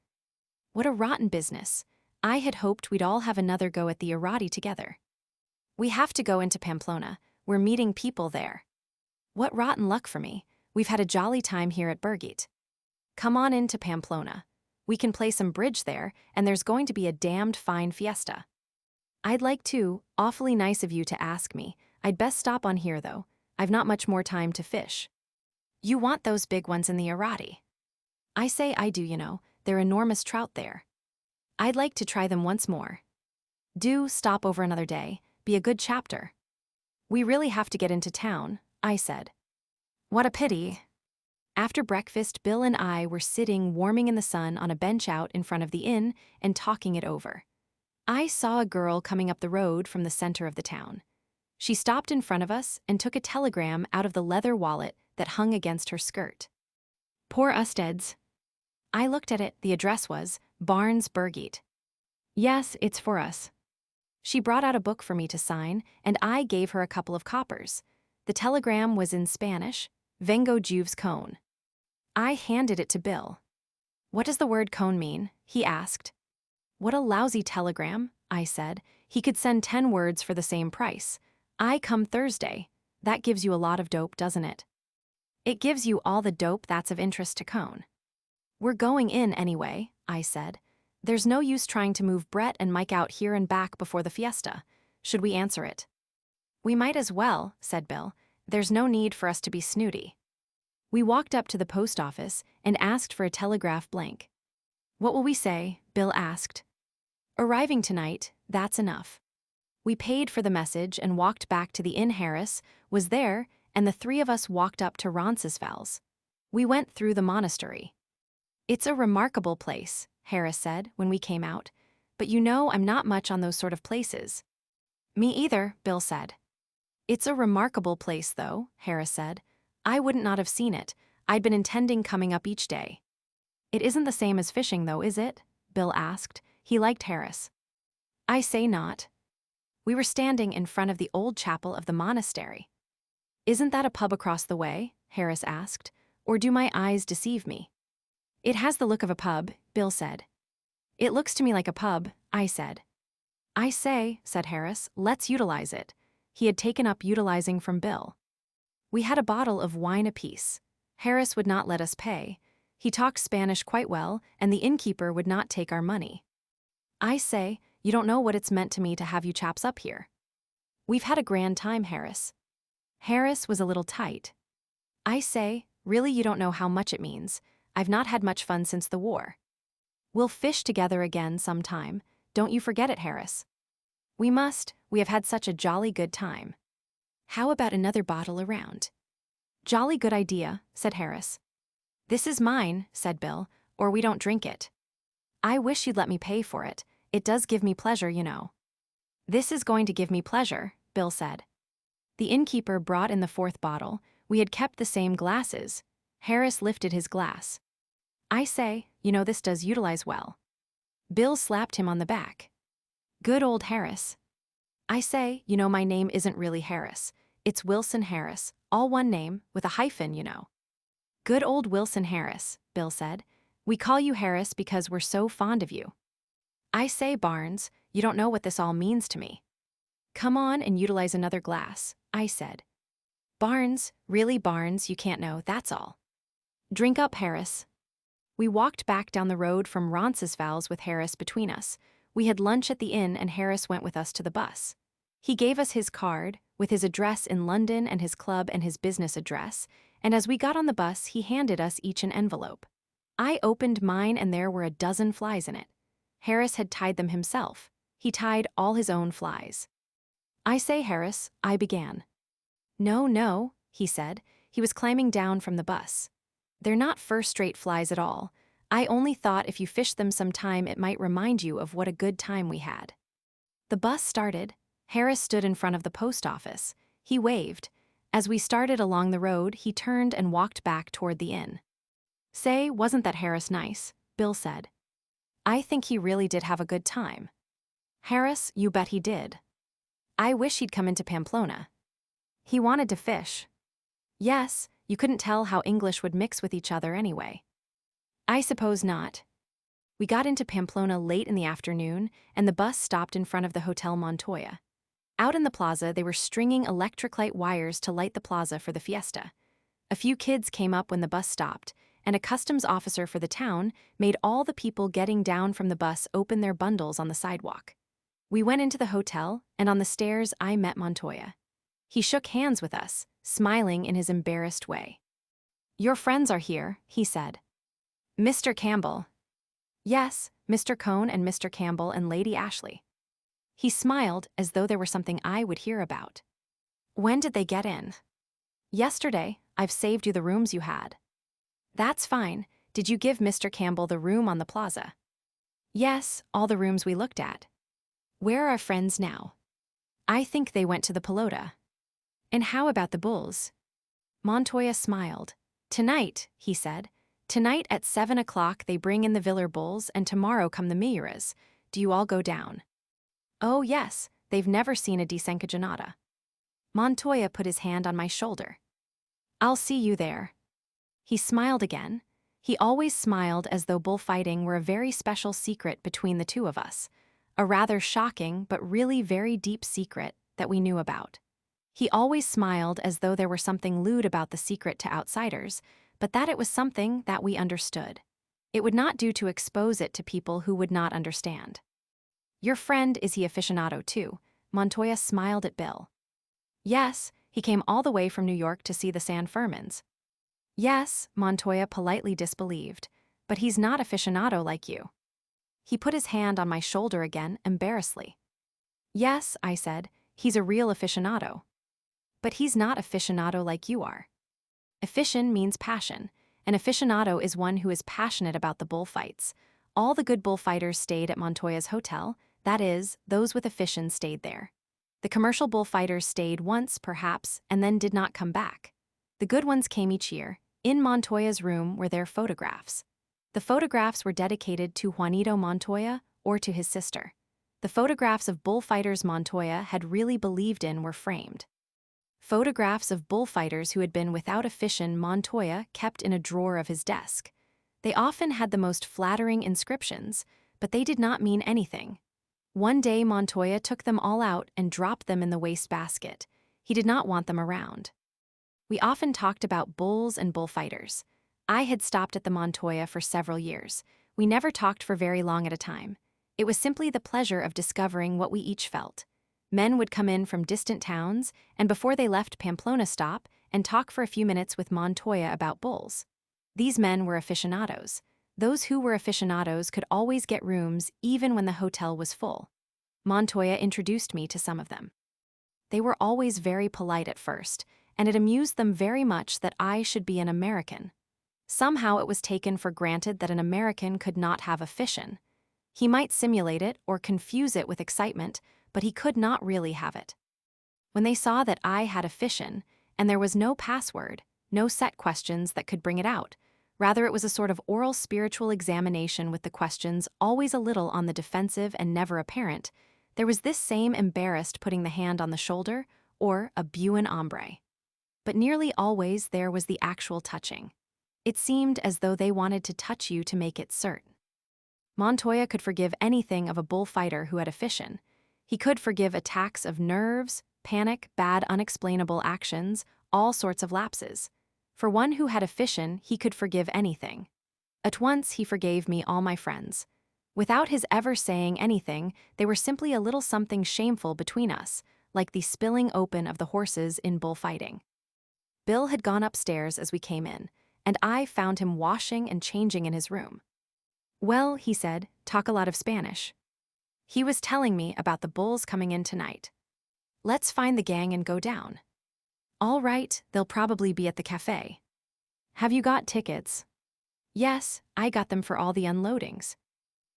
What a rotten business. I had hoped we'd all have another go at the Irati together. We have to go into Pamplona. We're meeting people there. What rotten luck for me. We've had a jolly time here at Permeate. Come on into Pamplona. We can play some bridge there, and there's going to be a damned fine fiesta. I'd like to. Awfully nice of you to ask me. I'd best stop on here, though. I've not much more time to fish. You want those big ones in the Irati? I say I do, you know. They're enormous trout there. I'd like to try them once more. Do stop over another day. Be a good chapter. We really have to get into town, I said. What a pity. After breakfast, Bill and I were sitting warming in the sun on a bench out in front of the inn and talking it over. I saw a girl coming up the road from the center of the town. She stopped in front of us and took a telegram out of the leather wallet that hung against her skirt. Poor Usteds. I looked at it. The address was Barnes Permeate. Yes, it's for us. She brought out a book for me to sign, and I gave her a couple of coppers. The telegram was in Spanish, Vengo Juves Cohn. I handed it to Bill. What does the word cone mean? He asked. What a lousy telegram, I said. He could send 10 words for the same price. I come Thursday. That gives you a lot of dope, doesn't it? It gives you all the dope that's of interest to Cohn. We're going in anyway, I said. There's no use trying to move Brett and Mike out here and back before the fiesta. Should we answer it? We might as well, said Bill. There's no need for us to be snooty. We walked up to the post office and asked for a telegraph blank. What will we say? Bill asked. Arriving tonight, that's enough. We paid for the message and walked back to the inn. Harris was there, and the three of us walked up to Roncesvalles. We went through the monastery. It's a remarkable place, Harris said when we came out, but you know I'm not much on those sort of places. Me either, Bill said. It's a remarkable place, though, Harris said. I wouldn't not have seen it. I'd been intending coming up each day. It isn't the same as fishing, though, is it? Bill asked. He liked Harris. I say not. We were standing in front of the old chapel of the monastery. Isn't that a pub across the way? Harris asked. Or do my eyes deceive me? It has the look of a pub, Bill said. It looks to me like a pub, I said. I say, said Harris, let's utilize it. He had taken up utilizing from Bill. We had a bottle of wine apiece. Harris would not let us pay. He talked Spanish quite well, and the innkeeper would not take our money. I say, you don't know what it's meant to me to have you chaps up here. We've had a grand time, Harris. Harris was a little tight. I say, really you don't know how much it means. I've not had much fun since the war. We'll fish together again sometime. Don't you forget it, Harris. We must. We have had such a jolly good time. How about another bottle around? Jolly good idea, said Harris. This is mine, said Bill, or we don't drink it. I wish you'd let me pay for it. It does give me pleasure, you know. This is going to give me pleasure, Bill said. The innkeeper brought in the fourth bottle. We had kept the same glasses. Harris lifted his glass. I say, you know this does utilize well. Bill slapped him on the back. Good old Harris. I say, you know my name isn't really Harris. It's Wilson Harris, all one name, with a hyphen, you know. Good old Wilson Harris, Bill said. We call you Harris because we're so fond of you. I say, Barnes, you don't know what this all means to me. Come on and utilize another glass, I said. Barnes, really Barnes, you can't know, that's all. Drink up, Harris. We walked back down the road from Roncesvalles with Harris between us. We had lunch at the inn and Harris went with us to the bus. He gave us his card, with his address in London and his club and his business address, and as we got on the bus he handed us each an envelope. I opened mine and there were a dozen flies in it. Harris had tied them himself. He tied all his own flies. I say, Harris, I began. No, no, he said. He was climbing down from the bus. They're not first-rate flies at all. I only thought if you fished them sometime it might remind you of what a good time we had. The bus started. Harris stood in front of the post office. He waved. As we started along the road, he turned and walked back toward the inn. Say, wasn't that Harris nice? Bill said. I think he really did have a good time. Harris, you bet he did. I wish he'd come into Pamplona. He wanted to fish. Yes, you couldn't tell how English would mix with each other anyway. I suppose not. We got into Pamplona late in the afternoon, and the bus stopped in front of the Hotel Montoya. Out in the plaza, they were stringing electric light wires to light the plaza for the fiesta. A few kids came up when the bus stopped, and a customs officer for the town made all the people getting down from the bus open their bundles on the sidewalk. We went into the hotel, and on the stairs I met Montoya. He shook hands with us, smiling in his embarrassed way. Your friends are here, he said. Mr. Campbell. Yes, Mr. Cohn and Mr. Campbell and Lady Ashley. He smiled as though there were something I would hear about. When did they get in? Yesterday. I've saved you the rooms you had. That's fine. Did you give Mr. Campbell the room on the plaza? Yes, all the rooms we looked at. Where are our friends now? I think they went to the Pelota. And how about the Bulls? Montoya smiled. Tonight, he said. Tonight at 7 o'clock they bring in the Viller Bulls and tomorrow come the Miuras. Do you all go down? Oh yes, they've never seen a desencajonada. Montoya put his hand on my shoulder. I'll see you there. He smiled again. He always smiled as though bullfighting were a very special secret between the two of us. a rather shocking but really very deep secret that we knew about. He always smiled as though there were something lewd about the secret to outsiders, but that it was something that we understood. It would not do to expose it to people who would not understand. Your friend, is he aficionado too? Montoya smiled at Bill. Yes, he came all the way from New York to see the San Fermins. Yes, Montoya politely disbelieved, but he's not aficionado like you. He put his hand on my shoulder again, embarrassedly. Yes, I said, he's a real aficionado. But he's not aficionado like you are. Afición means passion. An aficionado is one who is passionate about the bullfights. All the good bullfighters stayed at Montoya's hotel, that is, those with afición stayed there. The commercial bullfighters stayed once, perhaps, and then did not come back. The good ones came each year. In Montoya's room were their photographs. The photographs were dedicated to Juanito Montoya or to his sister. The photographs of bullfighters Montoya had really believed in were framed. Photographs of bullfighters who had been without afición Montoya kept in a drawer of his desk. They often had the most flattering inscriptions, but they did not mean anything. One day Montoya took them all out and dropped them in the wastebasket. He did not want them around. We often talked about bulls and bullfighters. I had stopped at the Montoya for several years. We never talked for very long at a time. It was simply the pleasure of discovering what we each felt. Men would come in from distant towns, and before they left Pamplona stop and talk for a few minutes with Montoya about bulls. These men were aficionados. Those who were aficionados could always get rooms even when the hotel was full. Montoya introduced me to some of them. They were always very polite at first, and it amused them very much that I should be an American. Somehow it was taken for granted that an American could not have afición. He might simulate it or confuse it with excitement, but he could not really have it. When they saw that I had afición, and there was no password, no set questions that could bring it out, rather it was a sort of oral spiritual examination with the questions always a little on the defensive and never apparent, there was this same embarrassed putting the hand on the shoulder or a buen hombre. But nearly always there was the actual touching. It seemed as though they wanted to touch you to make it certain. Montoya could forgive anything of a bullfighter who had afición. He could forgive attacks of nerves, panic, bad unexplainable actions, all sorts of lapses. For one who had afición, he could forgive anything. At once he forgave me all my friends. Without his ever saying anything, they were simply a little something shameful between us, like the spilling open of the horses in bullfighting. Bill had gone upstairs as we came in, and I found him washing and changing in his room. Well, he said, talk a lot of Spanish. He was telling me about the bulls coming in tonight. Let's find the gang and go down. All right, they'll probably be at the cafe. Have you got tickets? Yes, I got them for all the unloadings.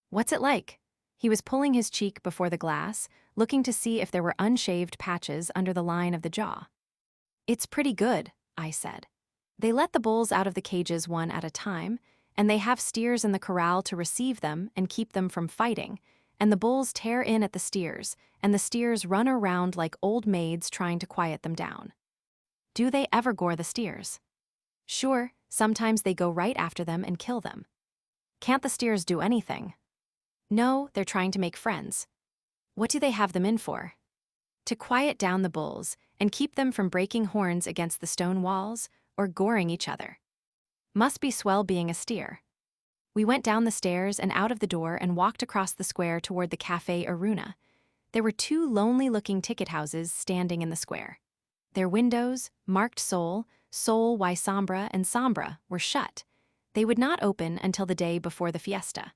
What's it like? He was pulling his cheek before the glass, looking to see if there were unshaved patches under the line of the jaw. It's pretty good, I said. They let the bulls out of the cages one at a time, and they have steers in the corral to receive them and keep them from fighting, and the bulls tear in at the steers, and the steers run around like old maids trying to quiet them down. Do they ever gore the steers? Sure, sometimes they go right after them and kill them. Can't the steers do anything? No, they're trying to make friends. What do they have them in for? To quiet down the bulls and keep them from breaking horns against the stone walls or goring each other. Must be swell being a steer. We went down the stairs and out of the door and walked across the square toward the Café Aruna. There were two lonely-looking ticket houses standing in the square. Their windows, marked Sol, Sol y Sombra and Sombra, were shut. They would not open until the day before the fiesta.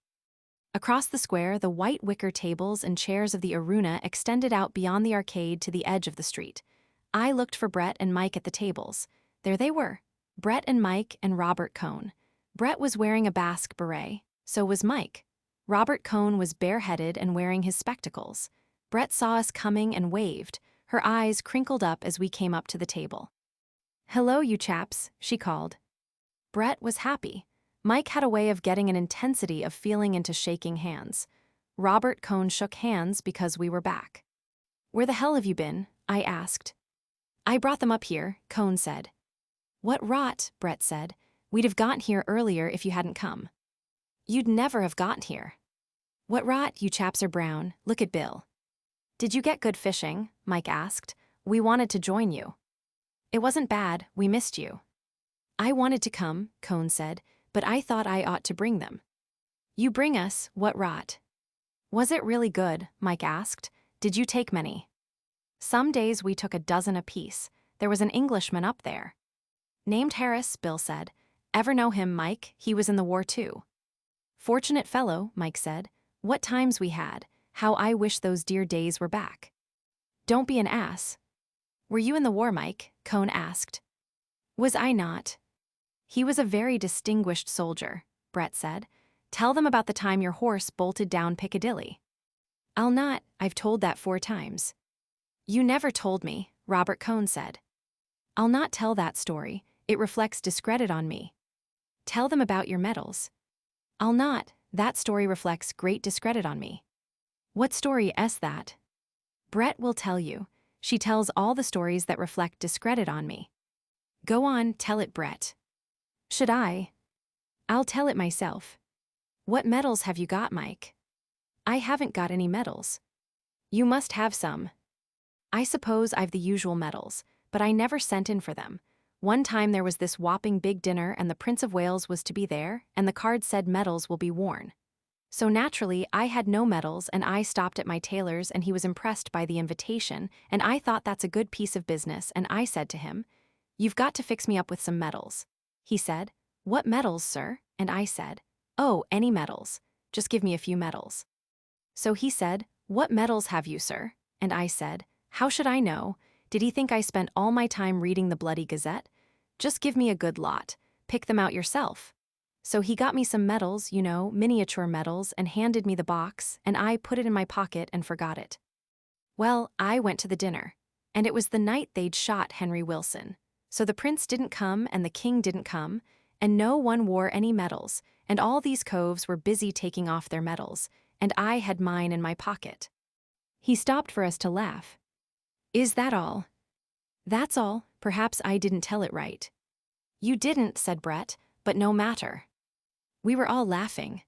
Across the square, the white wicker tables and chairs of the Aruna extended out beyond the arcade to the edge of the street. I looked for Brett and Mike at the tables. There they were, Brett and Mike and Robert Cohn. Brett was wearing a Basque beret, so was Mike. Robert Cohn was bareheaded and wearing his spectacles. Brett saw us coming and waved, her eyes crinkled up as we came up to the table. Hello, you chaps, she called. Brett was happy. Mike had a way of getting an intensity of feeling into shaking hands. Robert Cohn shook hands because we were back. Where the hell have you been? I asked. I brought them up here, Cohn said. What rot, Brett said. We'd have gotten here earlier if you hadn't come. You'd never have gotten here. What rot, you chaps are brown, look at Bill. Did you get good fishing? Mike asked. We wanted to join you. It wasn't bad, we missed you. I wanted to come, Cohn said, but I thought I ought to bring them. You bring us, what rot? Was it really good? Mike asked. Did you take many? Some days we took a dozen apiece. There was an Englishman up there. Named Harris, Bill said. Ever know him, Mike? He was in the war too. Fortunate fellow, Mike said. What times we had. How I wish those dear days were back. Don't be an ass. Were you in the war, Mike? Cohn asked. Was I not? He was a very distinguished soldier, Brett said. Tell them about the time your horse bolted down Piccadilly. I'll not, I've told that 4 times. You never told me, Robert Cohn said. I'll not tell that story, it reflects discredit on me. Tell them about your medals. I'll not, that story reflects great discredit on me. What story is that? Brett will tell you. She tells all the stories that reflect discredit on me. Go on, tell it, Brett. Should I? I'll tell it myself. What medals have you got, Mike? I haven't got any medals. You must have some. I suppose I've the usual medals, but I never sent in for them. One time there was this whopping big dinner and the Prince of Wales was to be there, and the card said medals will be worn. So naturally, I had no medals and I stopped at my tailor's and he was impressed by the invitation and I thought that's a good piece of business and I said to him, You've got to fix me up with some medals. He said, What medals, sir? And I said, Oh, any medals. Just give me a few medals. So he said, What medals have you, sir? And I said, How should I know? Did he think I spent all my time reading the bloody Gazette? Just give me a good lot. Pick them out yourself. So he got me some medals, you know, miniature medals, and handed me the box, and I put it in my pocket and forgot it. Well, I went to the dinner, and it was the night they'd shot Henry Wilson. So the prince didn't come and the king didn't come, and no one wore any medals, and all these coves were busy taking off their medals, and I had mine in my pocket. He stopped for us to laugh. Is that all? That's all, perhaps I didn't tell it right. You didn't, said Brett, but no matter. We were all laughing.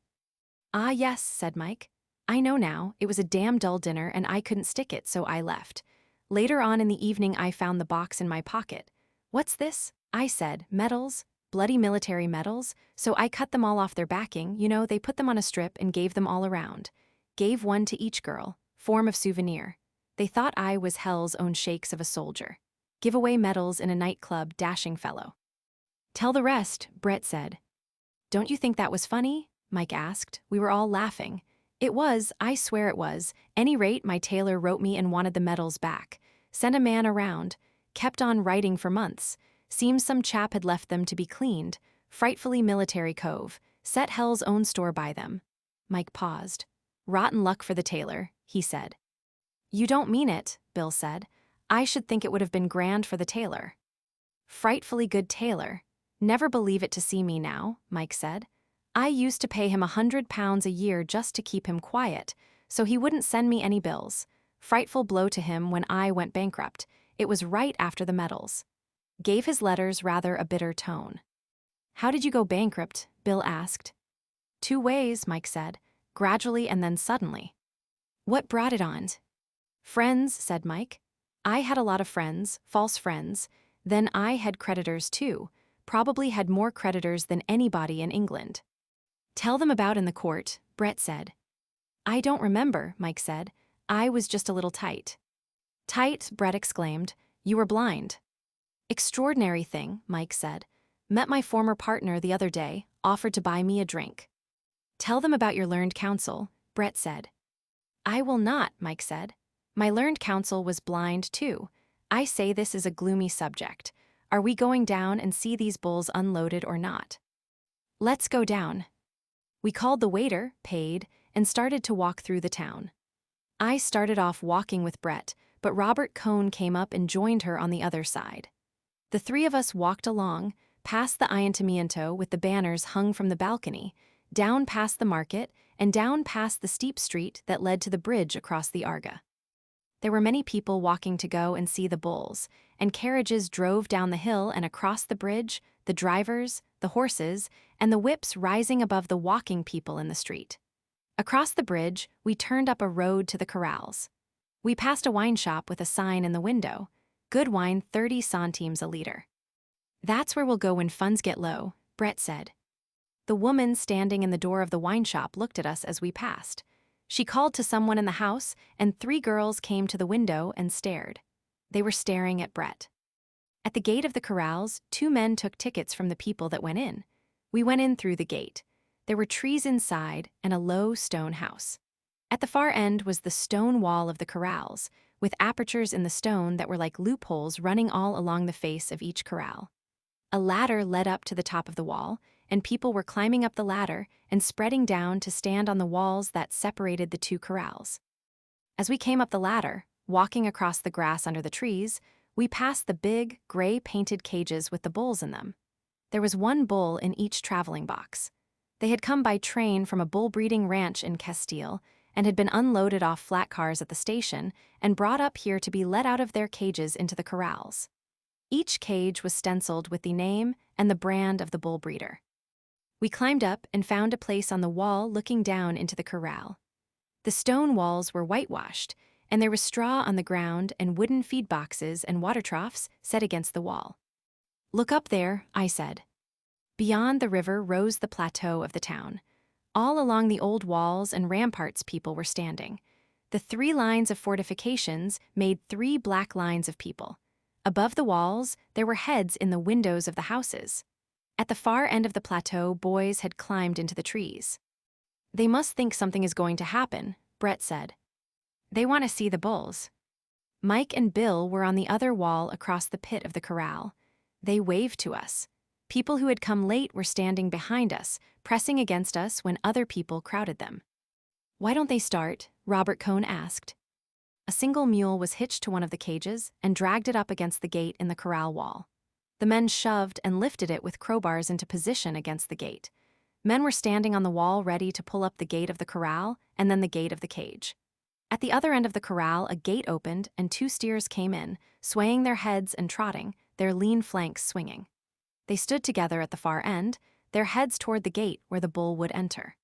Ah yes, said Mike. I know now, it was a damn dull dinner and I couldn't stick it, so I left. Later on in the evening I found the box in my pocket. What's this? I said, medals, bloody military medals, so I cut them all off their backing, you know, they put them on a strip and gave them all around. Gave one to each girl, form of souvenir. They thought I was hell's own shakes of a soldier. Give away medals in a nightclub, dashing fellow. Tell the rest, Brett said. Don't you think that was funny? Mike asked. We were all laughing. It was, I swear it was. Any rate, my tailor wrote me and wanted the medals back. Sent a man around. Kept on writing for months. Seems some chap had left them to be cleaned. Frightfully military cove. Set hell's own store by them. Mike paused. Rotten luck for the tailor, he said. You don't mean it, Bill said. I should think it would have been grand for the tailor. Frightfully good tailor. Never believe it to see me now, Mike said. I used to pay him £100 a year just to keep him quiet, so he wouldn't send me any bills. Frightful blow to him when I went bankrupt. It was right after the medals. Gave his letters rather a bitter tone. How did you go bankrupt? Bill asked. 2 ways, Mike said. Gradually and then suddenly. What brought it on? Friends, said Mike. I had a lot of friends, false friends. Then I had creditors too. Probably had more creditors than anybody in England. Tell them about in the court, Brett said. I don't remember, Mike said. I was just a little tight. Tight, Brett exclaimed. You were blind. Extraordinary thing, Mike said. Met my former partner the other day, offered to buy me a drink. Tell them about your learned counsel, Brett said. I will not, Mike said. My learned counsel was blind too. I say this is a gloomy subject. Are we going down and see these bulls unloaded or not? Let's go down. We called the waiter, paid, and started to walk through the town. I started off walking with Brett, but Robert Cohn came up and joined her on the other side. The 3 of us walked along, past the ayuntamiento with the banners hung from the balcony, down past the market, and down past the steep street that led to the bridge across the Arga. There were many people walking to go and see the bulls, and carriages drove down the hill and across the bridge, the drivers, the horses, and the whips rising above the walking people in the street. A Across the bridge, we turned up a road to the corrals. We passed a wine shop with a sign in the window, "Good wine 30 centimes a liter." "That's where we'll go when funds get low," Brett said. The woman standing in the door of the wine shop looked at us as we passed. She called to someone in the house, and 3 girls came to the window and stared. They were staring at Brett. At the gate of the corrals, 2 men took tickets from the people that went in. We went in through the gate. There were trees inside and a low stone house. At the far end was the stone wall of the corrals, with apertures in the stone that were like loopholes running all along the face of each corral. A ladder led up to the top of the wall, and people were climbing up the ladder and spreading down to stand on the walls that separated the 2 corrals. As we came up the ladder, walking across the grass under the trees, we passed the big, gray-painted cages with the bulls in them. There was 1 bull in each traveling box. They had come by train from a bull-breeding ranch in Castile and had been unloaded off flat cars at the station and brought up here to be let out of their cages into the corrals. Each cage was stenciled with the name and the brand of the bull breeder. We climbed up and found a place on the wall looking down into the corral. The stone walls were whitewashed, and there was straw on the ground and wooden feed boxes and water troughs set against the wall. "Look up there," I said. Beyond the river rose the plateau of the town. All along the old walls and ramparts people were standing. The 3 lines of fortifications made 3 black lines of people. Above the walls, there were heads in the windows of the houses. At the far end of the plateau, boys had climbed into the trees. "They must think something is going to happen," Brett said. "They want to see the bulls." Mike and Bill were on the other wall across the pit of the corral. They waved to us. People who had come late were standing behind us, pressing against us when other people crowded them. "Why don't they start?" Robert Cohn asked. A single mule was hitched to one of the cages and dragged it up against the gate in the corral wall. The men shoved and lifted it with crowbars into position against the gate. Men were standing on the wall ready to pull up the gate of the corral and then the gate of the cage. At the other end of the corral, a gate opened and 2 steers came in, swaying their heads and trotting, their lean flanks swinging. They stood together at the far end, their heads toward the gate where the bull would enter.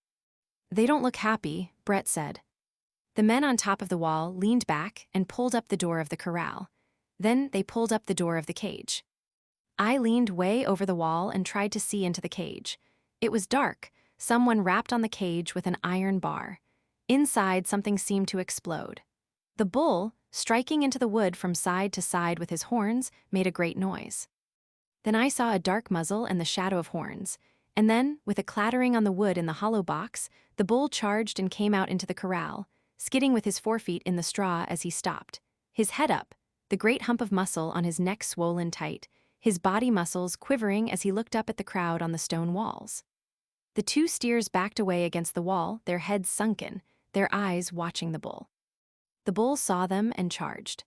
"They don't look happy," Brett said. The men on top of the wall leaned back and pulled up the door of the corral. Then they pulled up the door of the cage. I leaned way over the wall and tried to see into the cage. It was dark. Someone rapped on the cage with an iron bar. Inside, something seemed to explode. The bull, striking into the wood from side to side with his horns, made a great noise. Then I saw a dark muzzle and the shadow of horns. And then, with a clattering on the wood in the hollow box, the bull charged and came out into the corral, skidding with his forefeet in the straw as he stopped, his head up, the great hump of muscle on his neck swollen tight, his body muscles quivering as he looked up at the crowd on the stone walls. The 2 steers backed away against the wall, their heads sunken, their eyes watching the bull. The bull saw them and charged.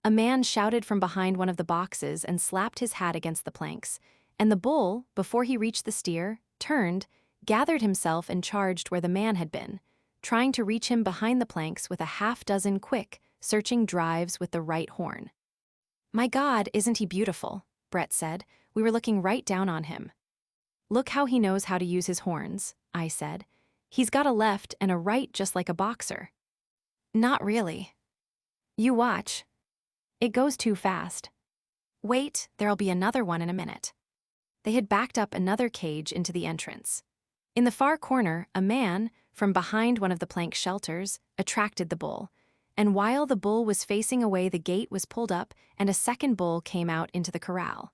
A man shouted from behind one of the boxes and slapped his hat against the planks, and the bull, before he reached the steer, turned, gathered himself and charged where the man had been, trying to reach him behind the planks with a half-dozen quick, searching drives with the right horn. "My God, isn't he beautiful?" Brett said. We were looking right down on him. "Look how he knows how to use his horns," I said. "He's got a left and a right just like a boxer." "Not really." "You watch. It goes too fast. Wait, there'll be another one in a minute." They had backed up another cage into the entrance. In the far corner, a man, from behind one of the plank shelters, attracted the bull, and while the bull was facing away, the gate was pulled up and a second bull came out into the corral.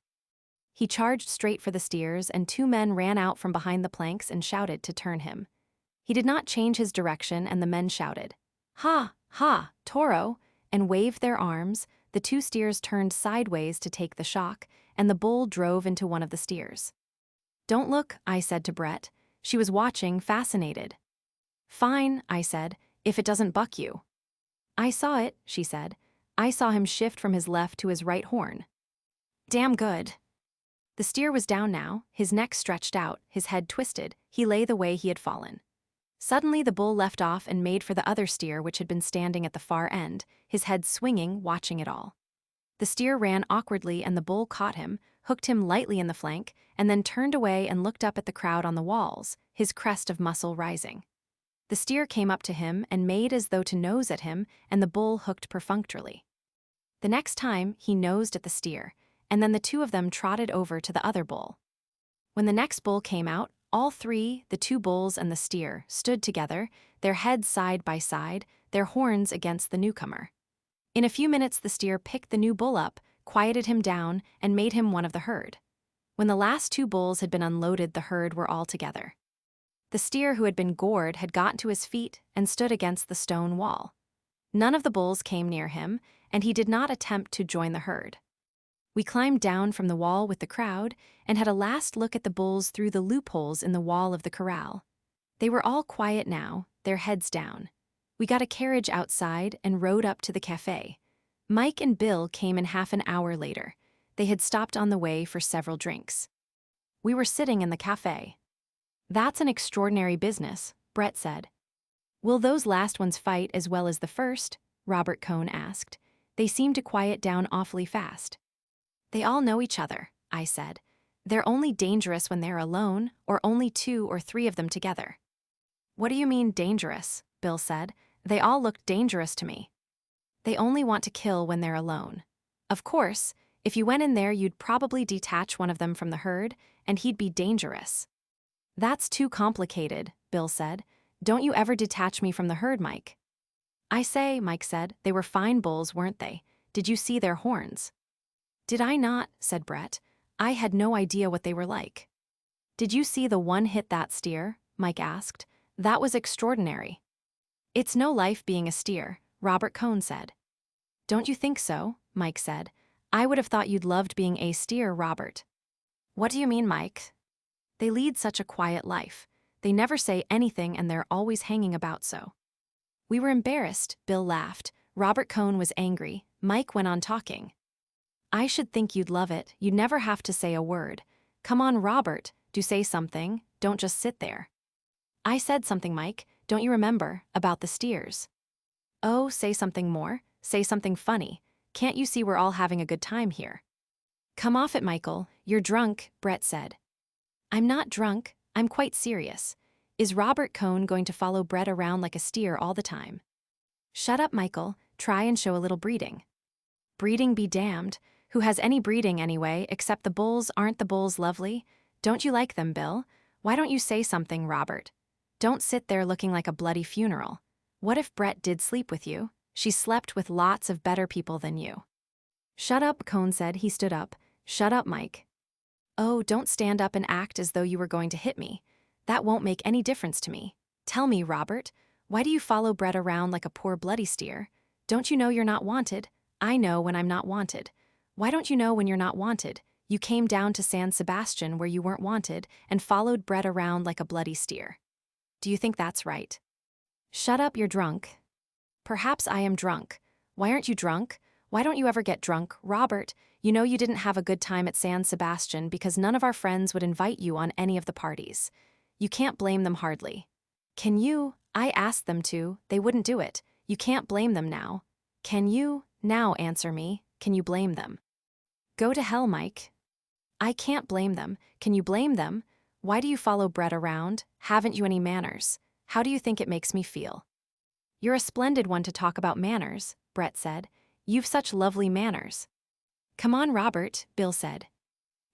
He charged straight for the steers, and 2 men ran out from behind the planks and shouted to turn him. He did not change his direction, and the men shouted, "Ha, ha, toro," and waved their arms. The 2 steers turned sideways to take the shock, and the bull drove into one of the steers. "Don't look," I said to Brett. She was watching, fascinated. "Fine," I said, "if it doesn't buck you." "I saw it," she said. "I saw him shift from his left to his right horn." "Damn good." The steer was down now, his neck stretched out, his head twisted. He lay the way he had fallen. Suddenly the bull left off and made for the other steer, which had been standing at the far end, his head swinging, watching it all. The steer ran awkwardly and the bull caught him, hooked him lightly in the flank, and then turned away and looked up at the crowd on the walls, his crest of muscle rising. The steer came up to him and made as though to nose at him, and the bull hooked perfunctorily. The next time, he nosed at the steer, and then the two of them trotted over to the other bull. When the next bull came out, all three, the two bulls and the steer, stood together, their heads side by side, their horns against the newcomer. In a few minutes the steer picked the new bull up, quieted him down, and made him one of the herd. When the last two bulls had been unloaded, the herd were all together. The steer who had been gored had gotten to his feet and stood against the stone wall. None of the bulls came near him, and he did not attempt to join the herd. We climbed down from the wall with the crowd and had a last look at the bulls through the loopholes in the wall of the corral. They were all quiet now, their heads down. We got a carriage outside and rode up to the cafe. Mike and Bill came in half an hour later. They had stopped on the way for several drinks. We were sitting in the cafe. "That's an extraordinary business," Brett said. "Will those last ones fight as well as the first?" Robert Cohn asked. "They seem to quiet down awfully fast." "They all know each other," I said. "They're only dangerous when they're alone, or only 2 or 3 of them together." "What do you mean dangerous?" Bill said. "They all look dangerous to me." "They only want to kill when they're alone. Of course, if you went in there you'd probably detach one of them from the herd, and he'd be dangerous." "That's too complicated," Bill said. "Don't you ever detach me from the herd, Mike?" "I say," Mike said, "they were fine bulls, weren't they? Did you see their horns?" "Did I not?" said Brett. "I had no idea what they were like." "Did you see the one hit that steer?" Mike asked. "That was extraordinary." "It's no life being a steer," Robert Cohn said. "Don't you think so?" Mike said. "I would have thought you'd loved being a steer, Robert." "What do you mean, Mike?" "They lead such a quiet life. They never say anything and they're always hanging about so." We were embarrassed, Bill laughed. Robert Cohn was angry. Mike went on talking. "I should think you'd love it. You'd never have to say a word. Come on, Robert, do say something, don't just sit there." "I said something, Mike, don't you remember, about the steers?" "Oh, say something more, say something funny. Can't you see we're all having a good time here?" "Come off it, Michael, you're drunk," Brett said. "I'm not drunk, I'm quite serious. Is Robert Cohn going to follow Brett around like a steer all the time?" "Shut up, Michael, try and show a little breeding." "Breeding be damned. Who has any breeding anyway, except the bulls? Aren't the bulls lovely? Don't you like them, Bill? Why don't you say something, Robert? Don't sit there looking like a bloody funeral. What if Brett did sleep with you? She slept with lots of better people than you." "Shut up," Cohn said. He stood up. "Shut up, Mike." "Oh, don't stand up and act as though you were going to hit me. That won't make any difference to me. Tell me, Robert, why do you follow Brett around like a poor bloody steer? Don't you know you're not wanted? I know when I'm not wanted. Why don't you know when you're not wanted? You came down to San Sebastian where you weren't wanted and followed Brett around like a bloody steer. Do you think that's right?" "Shut up, you're drunk." "Perhaps I am drunk. Why aren't you drunk? Why don't you ever get drunk, Robert? You know you didn't have a good time at San Sebastian because none of our friends would invite you on any of the parties. You can't blame them hardly. Can you? I asked them to, they wouldn't do it. You can't blame them now. Can you? Now answer me, can you blame them?" "Go to hell, Mike." "I can't blame them. Can you blame them? Why do you follow Brett around? Haven't you any manners? How do you think it makes me feel?" "You're a splendid one to talk about manners," Brett said. "You've such lovely manners." "Come on, Robert," Bill said.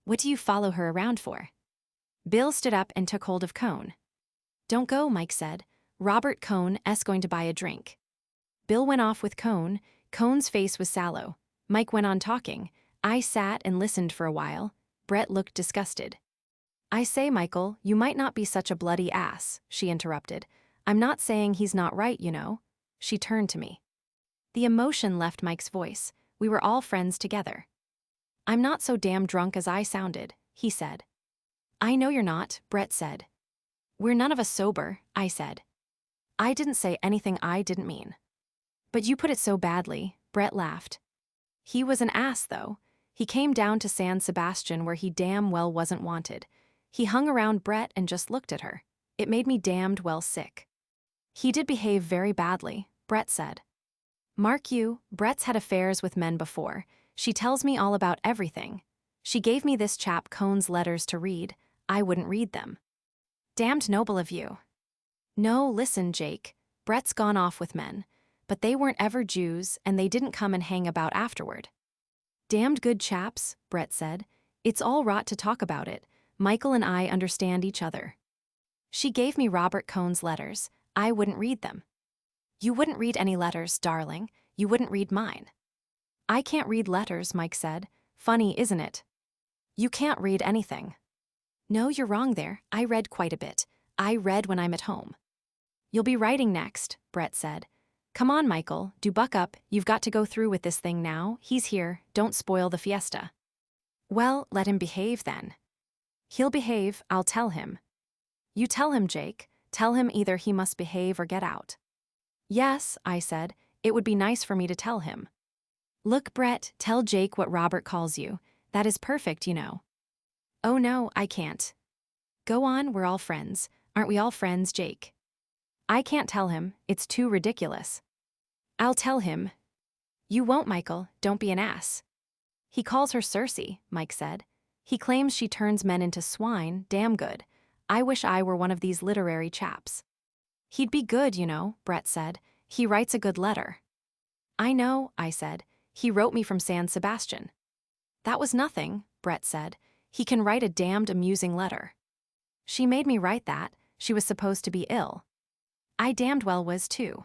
"What do you follow her around for?" Bill stood up and took hold of Cohn. "Don't go," Mike said. "Robert Cohn's going to buy a drink." Bill went off with Cohn. Cohn's face was sallow. Mike went on talking. I sat and listened for a while. Brett looked disgusted. "I say, Michael, you might not be such a bloody ass," she interrupted. "I'm not saying he's not right, you know." She turned to me. The emotion left Mike's voice. We were all friends together. "I'm not so damn drunk as I sounded," he said. "I know you're not," Brett said. "We're none of us sober," I said. "I didn't say anything I didn't mean." "But you put it so badly," Brett laughed. "He was an ass, though. He came down to San Sebastian where he damn well wasn't wanted. He hung around Brett and just looked at her. It made me damned well sick." "He did behave very badly," Brett said. "Mark you, Brett's had affairs with men before. She tells me all about everything. She gave me this chap Cohn's letters to read. I wouldn't read them." "Damned noble of you." No, listen, Jake. Brett's gone off with men. But they weren't ever Jews, and they didn't come and hang about afterward. Damned good chaps, Brett said. It's all rot to talk about it. Michael and I understand each other. She gave me Robert Cohn's letters. I wouldn't read them. You wouldn't read any letters, darling. You wouldn't read mine. I can't read letters, Mike said. Funny, isn't it? You can't read anything. No, you're wrong there. I read quite a bit. I read when I'm at home. You'll be writing next, Brett said. Come on, Michael, do buck up. You've got to go through with this thing now. He's here. Don't spoil the fiesta. Well, let him behave then. He'll behave, I'll tell him. You tell him, Jake. Tell him either he must behave or get out. Yes, I said. It would be nice for me to tell him. Look, Brett, tell Jake what Robert calls you. That is perfect, you know. Oh no, I can't. Go on, we're all friends. Aren't we all friends, Jake? I can't tell him. It's too ridiculous. I'll tell him. You won't, Michael. Don't be an ass. He calls her Circe, Mike said. He claims she turns men into swine. Damn good. I wish I were one of these literary chaps. He'd be good, you know, Brett said. He writes a good letter. I know, I said. He wrote me from San Sebastian. That was nothing, Brett said. He can write a damned amusing letter. She made me write that. She was supposed to be ill. I damned well was too.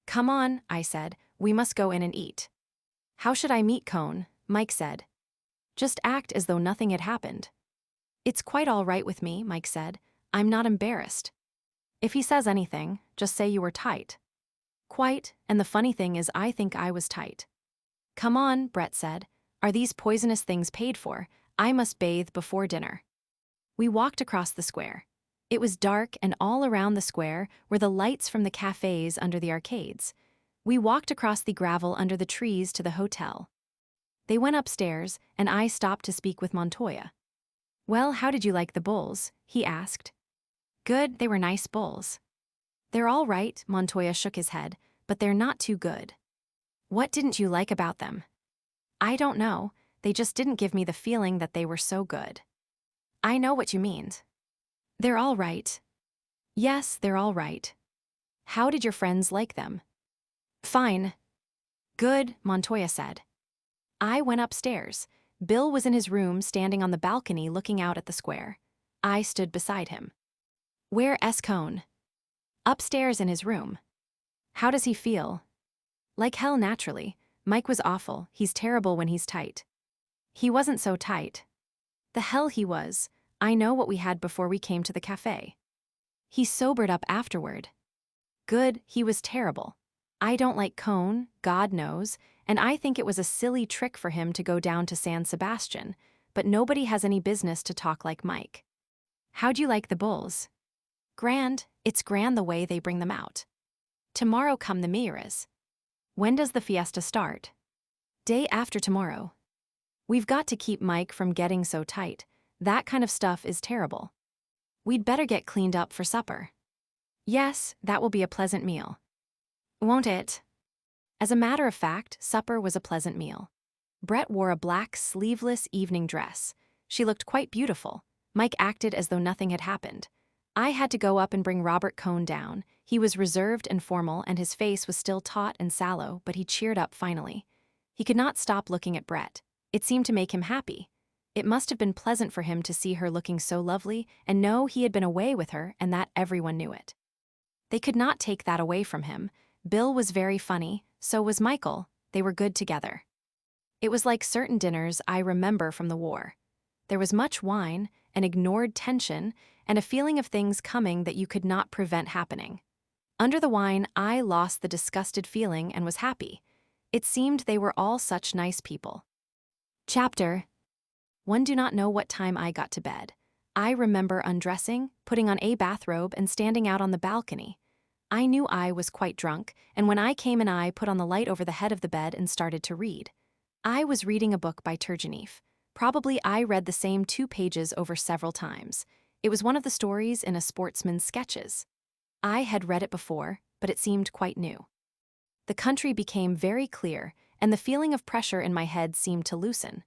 Come on, I said. We must go in and eat. How should I meet Cohn? Mike said. Just act as though nothing had happened. It's quite all right with me, Mike said. I'm not embarrassed. If he says anything, just say you were tight. Quite, and the funny thing is I think I was tight. Come on, Brett said. Are these poisonous things paid for? I must bathe before dinner. We walked across the square. It was dark, and all around the square were the lights from the cafes under the arcades. We walked across the gravel under the trees to the hotel. They went upstairs, and I stopped to speak with Montoya. Well, how did you like the bulls? He asked. Good, they were nice bulls. They're all right, Montoya shook his head, but they're not too good. What didn't you like about them? I don't know, they just didn't give me the feeling that they were so good. I know what you mean. They're all right. Yes, they're all right. How did your friends like them? Fine. Good, Montoya said. I went upstairs. Bill was in his room standing on the balcony looking out at the square. I stood beside him. Where's Cohn? Upstairs in his room. How does he feel? Like hell, naturally. Mike was awful. He's terrible when he's tight. He wasn't so tight. The hell he was. I know what we had before we came to the cafe. He sobered up afterward. Good, he was terrible. I don't like Cohn, God knows, and I think it was a silly trick for him to go down to San Sebastian, but nobody has any business to talk like Mike. How'd you like the bulls? Grand, it's grand the way they bring them out. Tomorrow come the Miras. When does the fiesta start? Day after tomorrow. We've got to keep Mike from getting so tight. That kind of stuff is terrible. We'd better get cleaned up for supper. Yes, that will be a pleasant meal. Won't it? As a matter of fact, supper was a pleasant meal. Brett wore a black, sleeveless evening dress. She looked quite beautiful. Mike acted as though nothing had happened. I had to go up and bring Robert Cohn down. He was reserved and formal, and his face was still taut and sallow, but he cheered up finally. He could not stop looking at Brett. It seemed to make him happy. It must have been pleasant for him to see her looking so lovely and know he had been away with her and that everyone knew it. They could not take that away from him. Bill was very funny, so was Michael. They were good together. It was like certain dinners I remember from the war. There was much wine, an ignored tension, and a feeling of things coming that you could not prevent happening. Under the wine, I lost the disgusted feeling and was happy. It seemed they were all such nice people. Chapter 1. Do not know what time I got to bed. I remember undressing, putting on a bathrobe, and standing out on the balcony. I knew I was quite drunk, and when I came in I put on the light over the head of the bed and started to read. I was reading a book by Turgenev. Probably I read the same 2 pages over several times. It was one of the stories in a sportsman's sketches. I had read it before, but it seemed quite new. The country became very clear, and the feeling of pressure in my head seemed to loosen.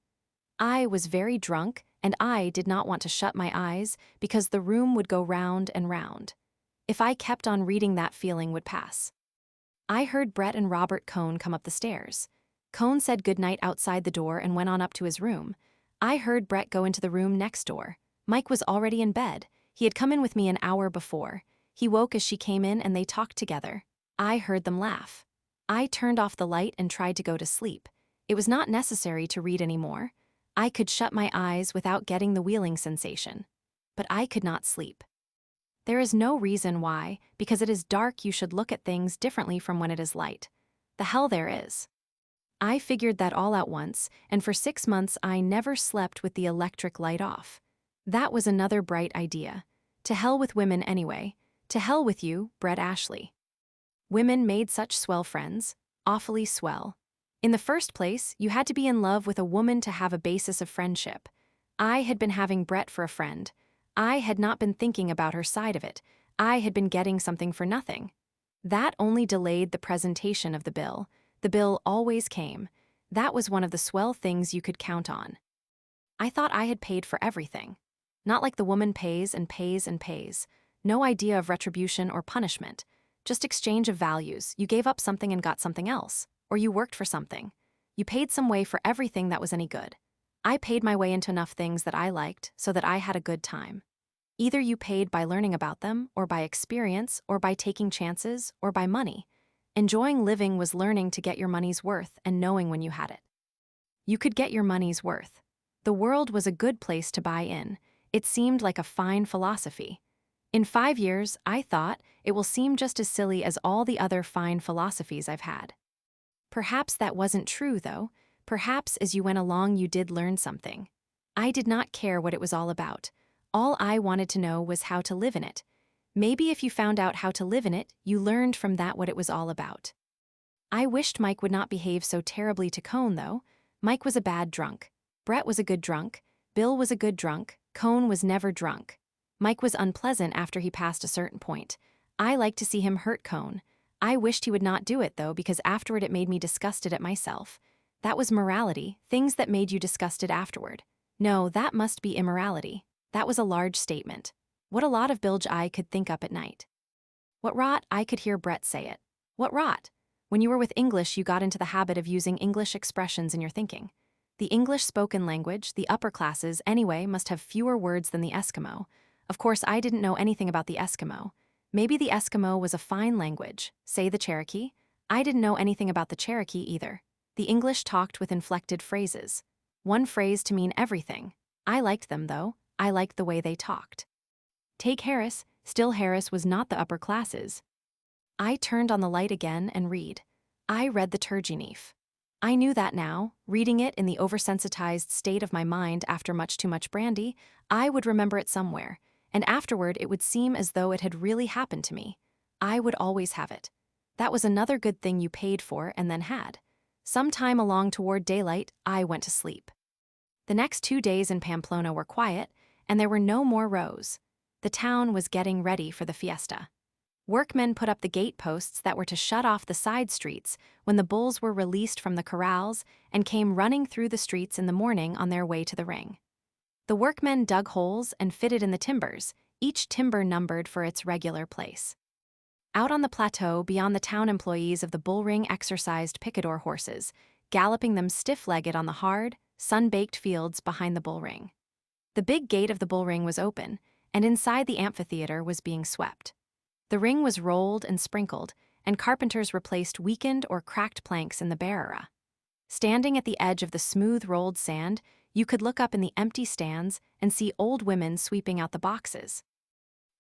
I was very drunk, and I did not want to shut my eyes because the room would go round and round. If I kept on reading, that feeling would pass. I heard Brett and Robert Cohn come up the stairs. Cohn said goodnight outside the door and went on up to his room. I heard Brett go into the room next door. Mike was already in bed. He had come in with me an hour before. He woke as she came in and they talked together. I heard them laugh. I turned off the light and tried to go to sleep. It was not necessary to read anymore. I could shut my eyes without getting the wheeling sensation. But I could not sleep. There is no reason why, because it is dark you should look at things differently from when it is light. The hell there is. I figured that all at once, and for 6 months I never slept with the electric light off. That was another bright idea. To hell with women anyway. To hell with you, Brett Ashley. Women made such swell friends. Awfully swell. In the first place, you had to be in love with a woman to have a basis of friendship. I had been having Brett for a friend. I had not been thinking about her side of it. I had been getting something for nothing. That only delayed the presentation of the bill. The bill always came. That was one of the swell things you could count on. I thought I had paid for everything. Not like the woman pays and pays and pays. No idea of retribution or punishment. Just exchange of values. You gave up something and got something else. Or you worked for something. You paid some way for everything that was any good. I paid my way into enough things that I liked so that I had a good time. Either you paid by learning about them, or by experience, or by taking chances, or by money. Enjoying living was learning to get your money's worth and knowing when you had it. You could get your money's worth. The world was a good place to buy in. It seemed like a fine philosophy. In 5 years, I thought, it will seem just as silly as all the other fine philosophies I've had. Perhaps that wasn't true, though. Perhaps as you went along you did learn something. I did not care what it was all about. All I wanted to know was how to live in it. Maybe if you found out how to live in it, you learned from that what it was all about. I wished Mike would not behave so terribly to Cohn, though. Mike was a bad drunk. Brett was a good drunk. Bill was a good drunk. Cohn was never drunk. Mike was unpleasant after he passed a certain point. I liked to see him hurt Cohn. I wished he would not do it, though, because afterward it made me disgusted at myself. That was morality, things that made you disgusted afterward. No, that must be immorality. That was a large statement. What a lot of bilge I could think up at night. What rot, I could hear Brett say it. What rot? When you were with English, you got into the habit of using English expressions in your thinking. The English spoken language, the upper classes, anyway, must have fewer words than the Eskimo. Of course, I didn't know anything about the Eskimo. Maybe the Eskimo was a fine language, say the Cherokee. I didn't know anything about the Cherokee either. The English talked with inflected phrases. One phrase to mean everything. I liked them, though. I liked the way they talked. Take Harris, still Harris was not the upper classes. I turned on the light again and read. I read the Turgenev. I knew that now, reading it in the oversensitized state of my mind after much too much brandy, I would remember it somewhere, and afterward it would seem as though it had really happened to me. I would always have it. That was another good thing you paid for and then had. Sometime along toward daylight, I went to sleep. The next 2 days in Pamplona were quiet, and there were no more rows. The town was getting ready for the fiesta. Workmen put up the gate posts that were to shut off the side streets when the bulls were released from the corrals and came running through the streets in the morning on their way to the ring. The workmen dug holes and fitted in the timbers, each timber numbered for its regular place. Out on the plateau beyond the town, employees of the bull ring exercised picador horses, galloping them stiff-legged on the hard, sun-baked fields behind the bull ring. The big gate of the bull ring was open, and inside the amphitheater was being swept. The ring was rolled and sprinkled, and carpenters replaced weakened or cracked planks in the barrera. Standing at the edge of the smooth rolled sand, you could look up in the empty stands and see old women sweeping out the boxes.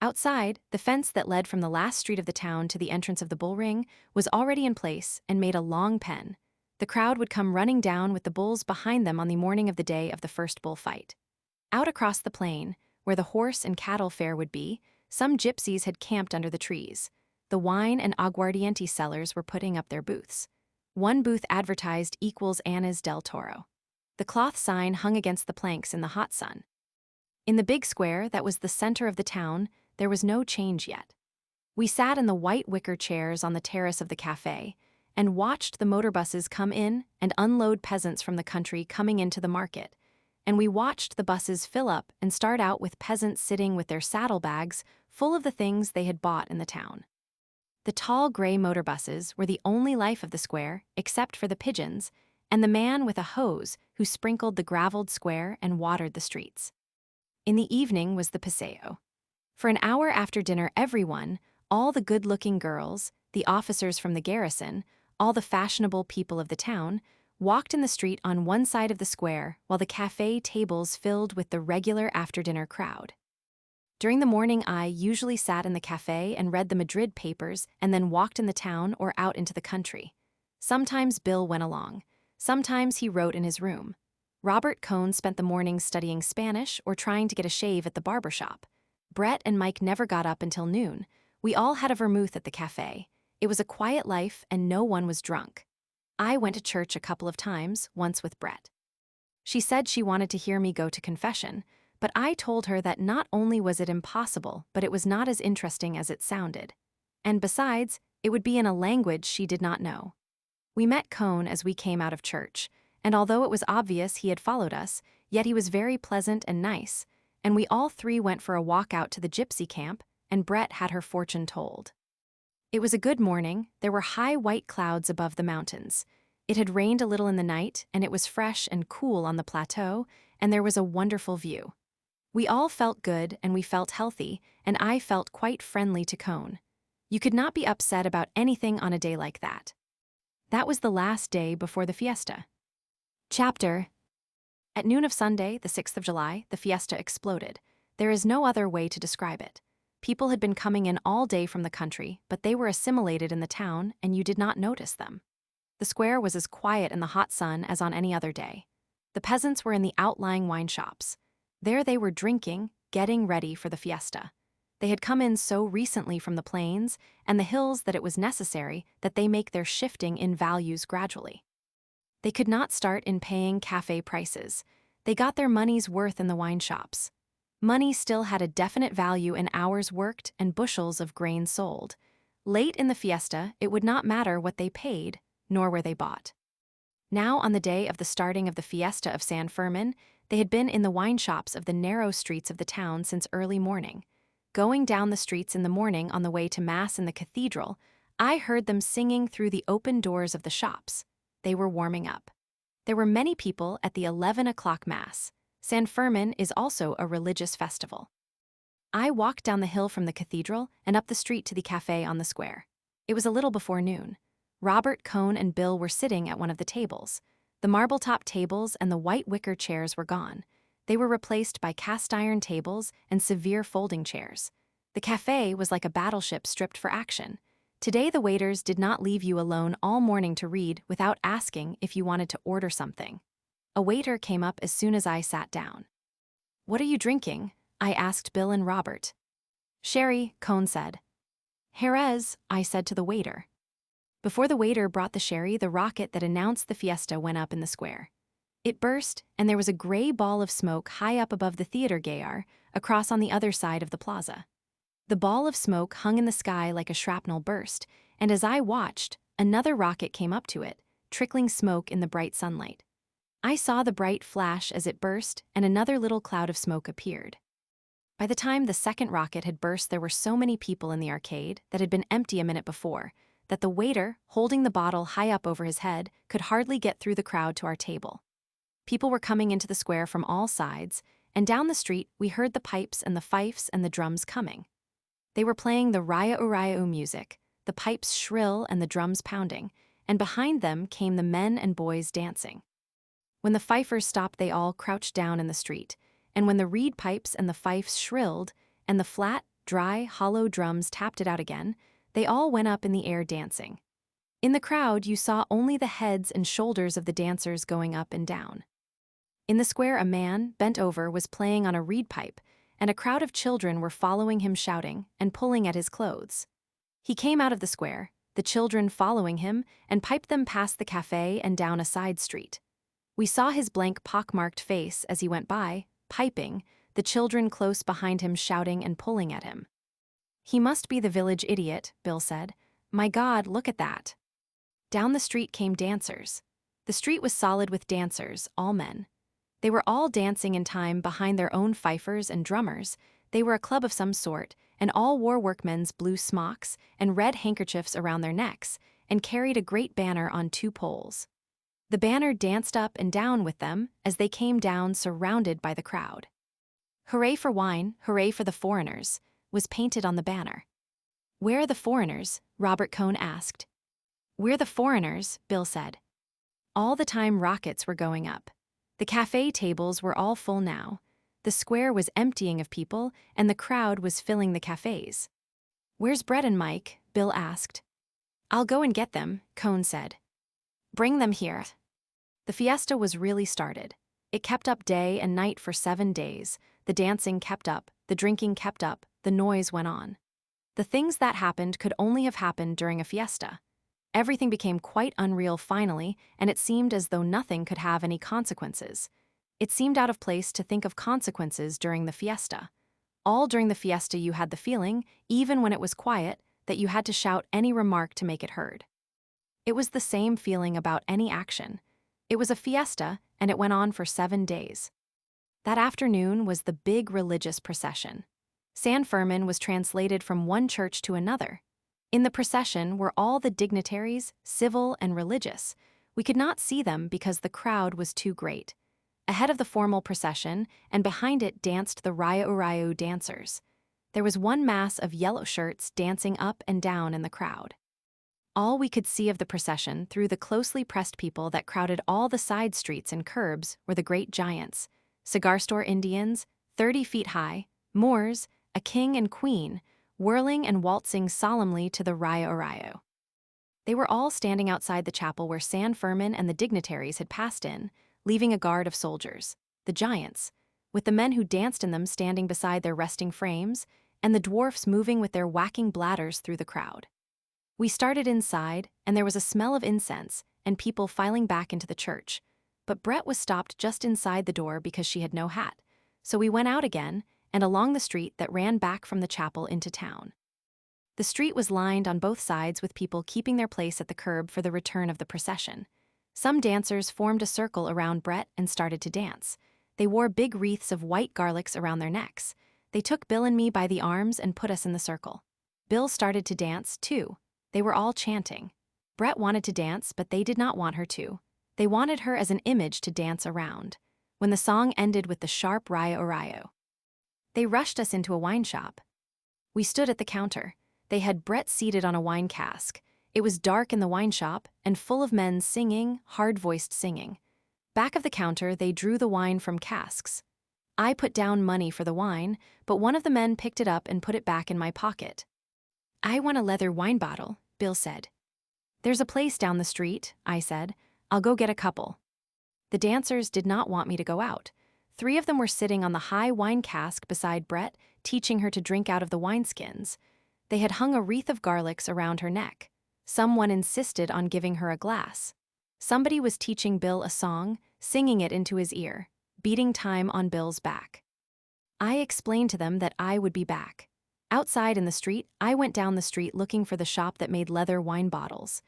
Outside, the fence that led from the last street of the town to the entrance of the bull ring was already in place and made a long pen. The crowd would come running down with the bulls behind them on the morning of the day of the first bullfight. Out across the plain, where the horse and cattle fair would be, some gypsies had camped under the trees. The wine and aguardiente sellers were putting up their booths. One booth advertised equals Anna's del Toro. The cloth sign hung against the planks in the hot sun. In the big square that was the center of the town, there was no change yet. We sat in the white wicker chairs on the terrace of the cafe and watched the motor buses come in and unload peasants from the country coming into the market, and we watched the buses fill up and start out with peasants sitting with their saddlebags full of the things they had bought in the town. The tall gray motor buses were the only life of the square, except for the pigeons, and the man with a hose who sprinkled the graveled square and watered the streets. In the evening was the paseo. For an hour after dinner, everyone, all the good-looking girls, the officers from the garrison, all the fashionable people of the town, walked in the street on one side of the square while the café tables filled with the regular after-dinner crowd. During the morning, I usually sat in the café and read the Madrid papers and then walked in the town or out into the country. Sometimes Bill went along. Sometimes he wrote in his room. Robert Cohn spent the mornings studying Spanish or trying to get a shave at the barber shop. Brett and Mike never got up until noon. We all had a vermouth at the café. It was a quiet life and no one was drunk. I went to church a couple of times, once with Brett. She said she wanted to hear me go to confession, but I told her that not only was it impossible, but it was not as interesting as it sounded. And besides, it would be in a language she did not know. We met Cohn as we came out of church, and although it was obvious he had followed us, yet he was very pleasant and nice, and we all three went for a walk out to the gypsy camp, and Brett had her fortune told. It was a good morning. There were high white clouds above the mountains. It had rained a little in the night, and it was fresh and cool on the plateau, and there was a wonderful view. We all felt good and we felt healthy, and I felt quite friendly to Cohn. You could not be upset about anything on a day like that. That was the last day before the fiesta. Chapter. At noon of Sunday, the 6th of July, the fiesta exploded. There is no other way to describe it. People had been coming in all day from the country, but they were assimilated in the town and you did not notice them. The square was as quiet in the hot sun as on any other day. The peasants were in the outlying wine shops. There they were drinking, getting ready for the fiesta. They had come in so recently from the plains and the hills that it was necessary that they make their shifting in values gradually. They could not start in paying café prices. They got their money's worth in the wine shops. Money still had a definite value in hours worked and bushels of grain sold. Late in the fiesta, it would not matter what they paid, nor where they bought. Now, on the day of the starting of the fiesta of San Fermin, they had been in the wine shops of the narrow streets of the town since early morning. Going down the streets in the morning on the way to Mass in the cathedral, I heard them singing through the open doors of the shops. They were warming up. There were many people at the 11 o'clock Mass. San Fermin is also a religious festival. I walked down the hill from the cathedral and up the street to the café on the square. It was a little before noon. Robert Cohn and Bill were sitting at one of the tables. The marble-top tables and the white wicker chairs were gone. They were replaced by cast-iron tables and severe folding chairs. The café was like a battleship stripped for action. Today the waiters did not leave you alone all morning to read without asking if you wanted to order something. A waiter came up as soon as I sat down. "What are you drinking?" I asked Bill and Robert. "Sherry," Cohn said. "Jerez," I said to the waiter. Before the waiter brought the sherry, the rocket that announced the fiesta went up in the square. It burst, and there was a gray ball of smoke high up above the theater gaillard, across on the other side of the plaza. The ball of smoke hung in the sky like a shrapnel burst, and as I watched, another rocket came up to it, trickling smoke in the bright sunlight. I saw the bright flash as it burst, and another little cloud of smoke appeared. By the time the second rocket had burst, there were so many people in the arcade that had been empty a minute before, that the waiter, holding the bottle high up over his head, could hardly get through the crowd to our table. People were coming into the square from all sides, and down the street we heard the pipes and the fifes and the drums coming. They were playing the Raya-U music, the pipes shrill and the drums pounding, and behind them came the men and boys dancing. When the fifers stopped, they all crouched down in the street, and when the reed pipes and the fifes shrilled, and the flat, dry, hollow drums tapped it out again, they all went up in the air dancing. In the crowd, you saw only the heads and shoulders of the dancers going up and down. In the square, a man, bent over, was playing on a reed pipe, and a crowd of children were following him shouting and pulling at his clothes. He came out of the square, the children following him, and piped them past the café and down a side street. We saw his blank, pock-marked face as he went by, piping, the children close behind him shouting and pulling at him. "He must be the village idiot," Bill said. "My God, look at that." Down the street came dancers. The street was solid with dancers, all men. They were all dancing in time behind their own fifers and drummers. They were a club of some sort, and all wore workmen's blue smocks and red handkerchiefs around their necks, and carried a great banner on 2 poles. The banner danced up and down with them as they came down surrounded by the crowd. "Hooray for wine, hooray for the foreigners," was painted on the banner. "Where are the foreigners?" Robert Cohn asked. "We're the foreigners," Bill said. All the time rockets were going up. The cafe tables were all full now. The square was emptying of people, and the crowd was filling the cafes. "Where's Brett and Mike?" Bill asked. "I'll go and get them," Cohn said. "Bring them here." The fiesta was really started. It kept up day and night for 7 days. The dancing kept up, the drinking kept up, the noise went on. The things that happened could only have happened during a fiesta. Everything became quite unreal finally, and it seemed as though nothing could have any consequences. It seemed out of place to think of consequences during the fiesta. All during the fiesta you had the feeling, even when it was quiet, that you had to shout any remark to make it heard. It was the same feeling about any action. It was a fiesta, and it went on for 7 days. That afternoon was the big religious procession. San Fermin was translated from one church to another. In the procession were all the dignitaries, civil and religious. We could not see them because the crowd was too great. Ahead of the formal procession, and behind it danced the Raya dancers. There was one mass of yellow shirts dancing up and down in the crowd. All we could see of the procession through the closely pressed people that crowded all the side streets and curbs were the great giants, cigar store Indians, 30 feet high, Moors, a king and queen, whirling and waltzing solemnly to the Raya. They were all standing outside the chapel where San Fermin and the dignitaries had passed in, leaving a guard of soldiers, the giants, with the men who danced in them standing beside their resting frames, and the dwarfs moving with their whacking bladders through the crowd. We started inside, and there was a smell of incense and people filing back into the church, but Brett was stopped just inside the door because she had no hat, so we went out again and along the street that ran back from the chapel into town. The street was lined on both sides with people keeping their place at the curb for the return of the procession. Some dancers formed a circle around Brett and started to dance. They wore big wreaths of white garlics around their necks. They took Bill and me by the arms and put us in the circle. Bill started to dance, too. They were all chanting. Brett wanted to dance, but they did not want her to. They wanted her as an image to dance around. When the song ended with the sharp Raya, they rushed us into a wine shop. We stood at the counter. They had Brett seated on a wine cask. It was dark in the wine shop and full of men singing, hard-voiced singing. Back of the counter, they drew the wine from casks. I put down money for the wine, but one of the men picked it up and put it back in my pocket. "I want a leather wine bottle," Bill said. "There's a place down the street," I said. "I'll go get a couple." The dancers did not want me to go out. 3 of them were sitting on the high wine cask beside Brett, teaching her to drink out of the wineskins. They had hung a wreath of garlics around her neck. Someone insisted on giving her a glass. Somebody was teaching Bill a song, singing it into his ear, beating time on Bill's back. I explained to them that I would be back. Outside in the street, I went down the street looking for the shop that made leather wine bottles.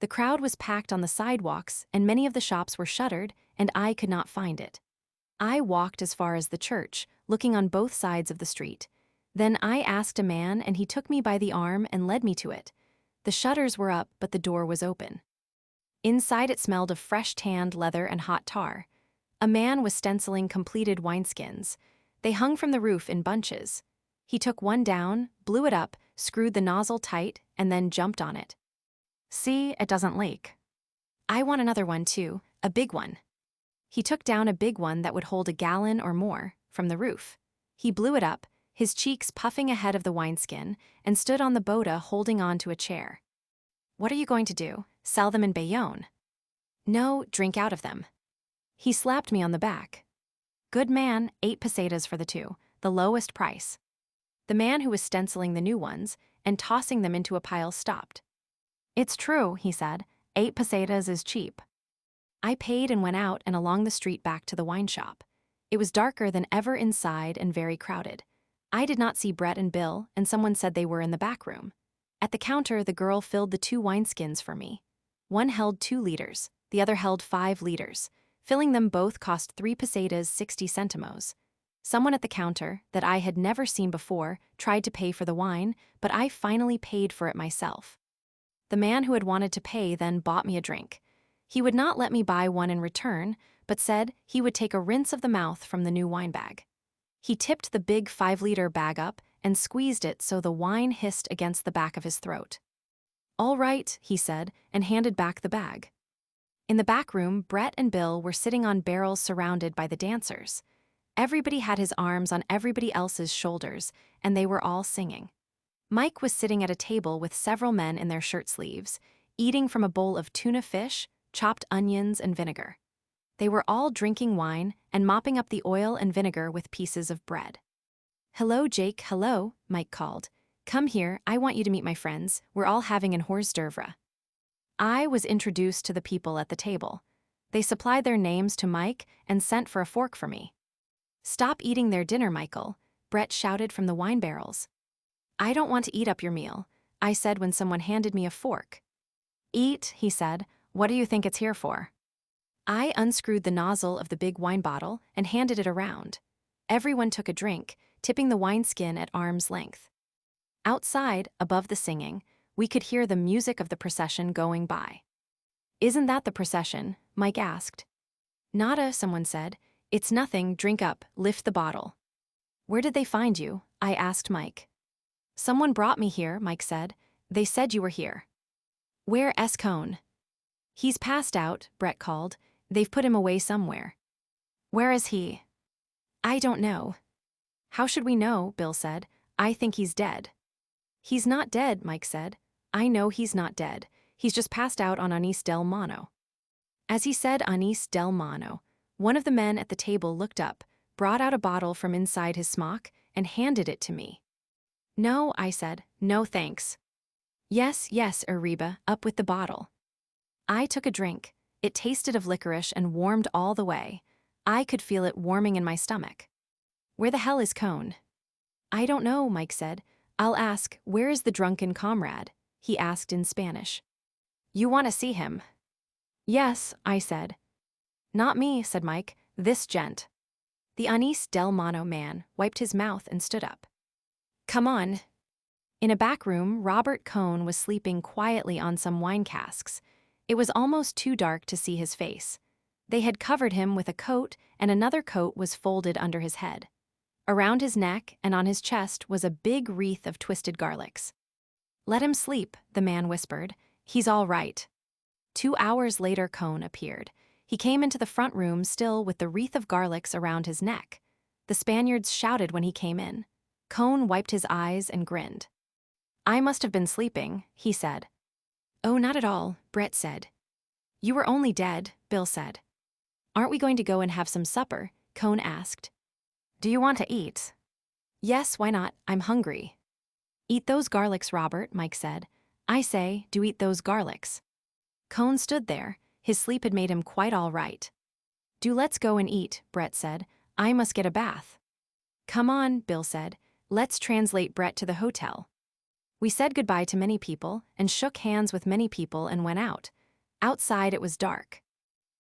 The crowd was packed on the sidewalks, and many of the shops were shuttered, and I could not find it. I walked as far as the church, looking on both sides of the street. Then I asked a man, and he took me by the arm and led me to it. The shutters were up, but the door was open. Inside it smelled of fresh tanned leather and hot tar. A man was stenciling completed wineskins. They hung from the roof in bunches. He took one down, blew it up, screwed the nozzle tight, and then jumped on it. "See, it doesn't leak." "I want another one too, a big one." He took down a big one that would hold a gallon or more, from the roof. He blew it up, his cheeks puffing ahead of the wineskin, and stood on the boda holding on to a chair. "What are you going to do, sell them in Bayonne?" "No, drink out of them." He slapped me on the back. "Good man, 8 pesetas for the 2, the lowest price." The man who was stenciling the new ones and tossing them into a pile stopped. "It's true," he said, 8 pesetas is cheap." I paid and went out and along the street back to the wine shop. It was darker than ever inside and very crowded. I did not see Brett and Bill, and someone said they were in the back room. At the counter, the girl filled the 2 wineskins for me. One held 2 liters, the other held 5 liters. Filling them both cost 3 pesetas 60 centimos. Someone at the counter, that I had never seen before, tried to pay for the wine, but I finally paid for it myself. The man who had wanted to pay then bought me a drink. He would not let me buy one in return, but said he would take a rinse of the mouth from the new wine bag. He tipped the big 5-liter bag up and squeezed it so the wine hissed against the back of his throat. "All right," he said, and handed back the bag. In the back room, Brett and Bill were sitting on barrels surrounded by the dancers. Everybody had his arms on everybody else's shoulders, and they were all singing. Mike was sitting at a table with several men in their shirt sleeves, eating from a bowl of tuna fish, chopped onions, and vinegar. They were all drinking wine and mopping up the oil and vinegar with pieces of bread. "Hello, Jake, hello," Mike called. "Come here, I want you to meet my friends. We're all having an hors d'oeuvre." I was introduced to the people at the table. They supplied their names to Mike and sent for a fork for me. "Stop eating their dinner, Michael," Brett shouted from the wine barrels. "I don't want to eat up your meal," I said when someone handed me a fork. "Eat," he said. "What do you think it's here for?" I unscrewed the nozzle of the big wine bottle and handed it around. Everyone took a drink, tipping the wineskin at arm's length. Outside, above the singing, we could hear the music of the procession going by. "Isn't that the procession?" Mike asked. "Nada," someone said. "It's nothing, drink up, lift the bottle." "Where did they find you?" I asked Mike. "Someone brought me here," Mike said. "They said you were here." "Where's Cohn?" "He's passed out," Brett called. "They've put him away somewhere." "Where is he?" "I don't know." "How should we know?" Bill said. "I think he's dead." "He's not dead," Mike said. "I know he's not dead. He's just passed out on Anís del Mano." As he said Anís del Mano, one of the men at the table looked up, brought out a bottle from inside his smock, and handed it to me. "No," I said. "No thanks." "Yes, yes, Uribe, up with the bottle." I took a drink. It tasted of licorice and warmed all the way. I could feel it warming in my stomach. "Where the hell is Cohn?" "I don't know," Mike said. "I'll ask, where is the drunken comrade?" He asked in Spanish. "You want to see him?" "Yes," I said. "Not me," said Mike. "This gent." The Anís del Mano man wiped his mouth and stood up. "Come on." In a back room, Robert Cohn was sleeping quietly on some wine casks. It was almost too dark to see his face. They had covered him with a coat, and another coat was folded under his head. Around his neck and on his chest was a big wreath of twisted garlics. "Let him sleep," the man whispered. "He's all right." 2 hours later, Cohn appeared. He came into the front room still with the wreath of garlics around his neck. The Spaniards shouted when he came in. Cohn wiped his eyes and grinned. "I must have been sleeping," he said. "Oh, not at all," Brett said. "You were only dead," Bill said. "Aren't we going to go and have some supper?" Cohn asked. "Do you want to eat?" "Yes, why not? I'm hungry." "Eat those garlics, Robert," Mike said. "I say, do eat those garlics." Cohn stood there. His sleep had made him quite all right. "Do let's go and eat," Brett said. "I must get a bath." "Come on," Bill said. "Let's translate Brett to the hotel." We said goodbye to many people and shook hands with many people and went out. Outside it was dark.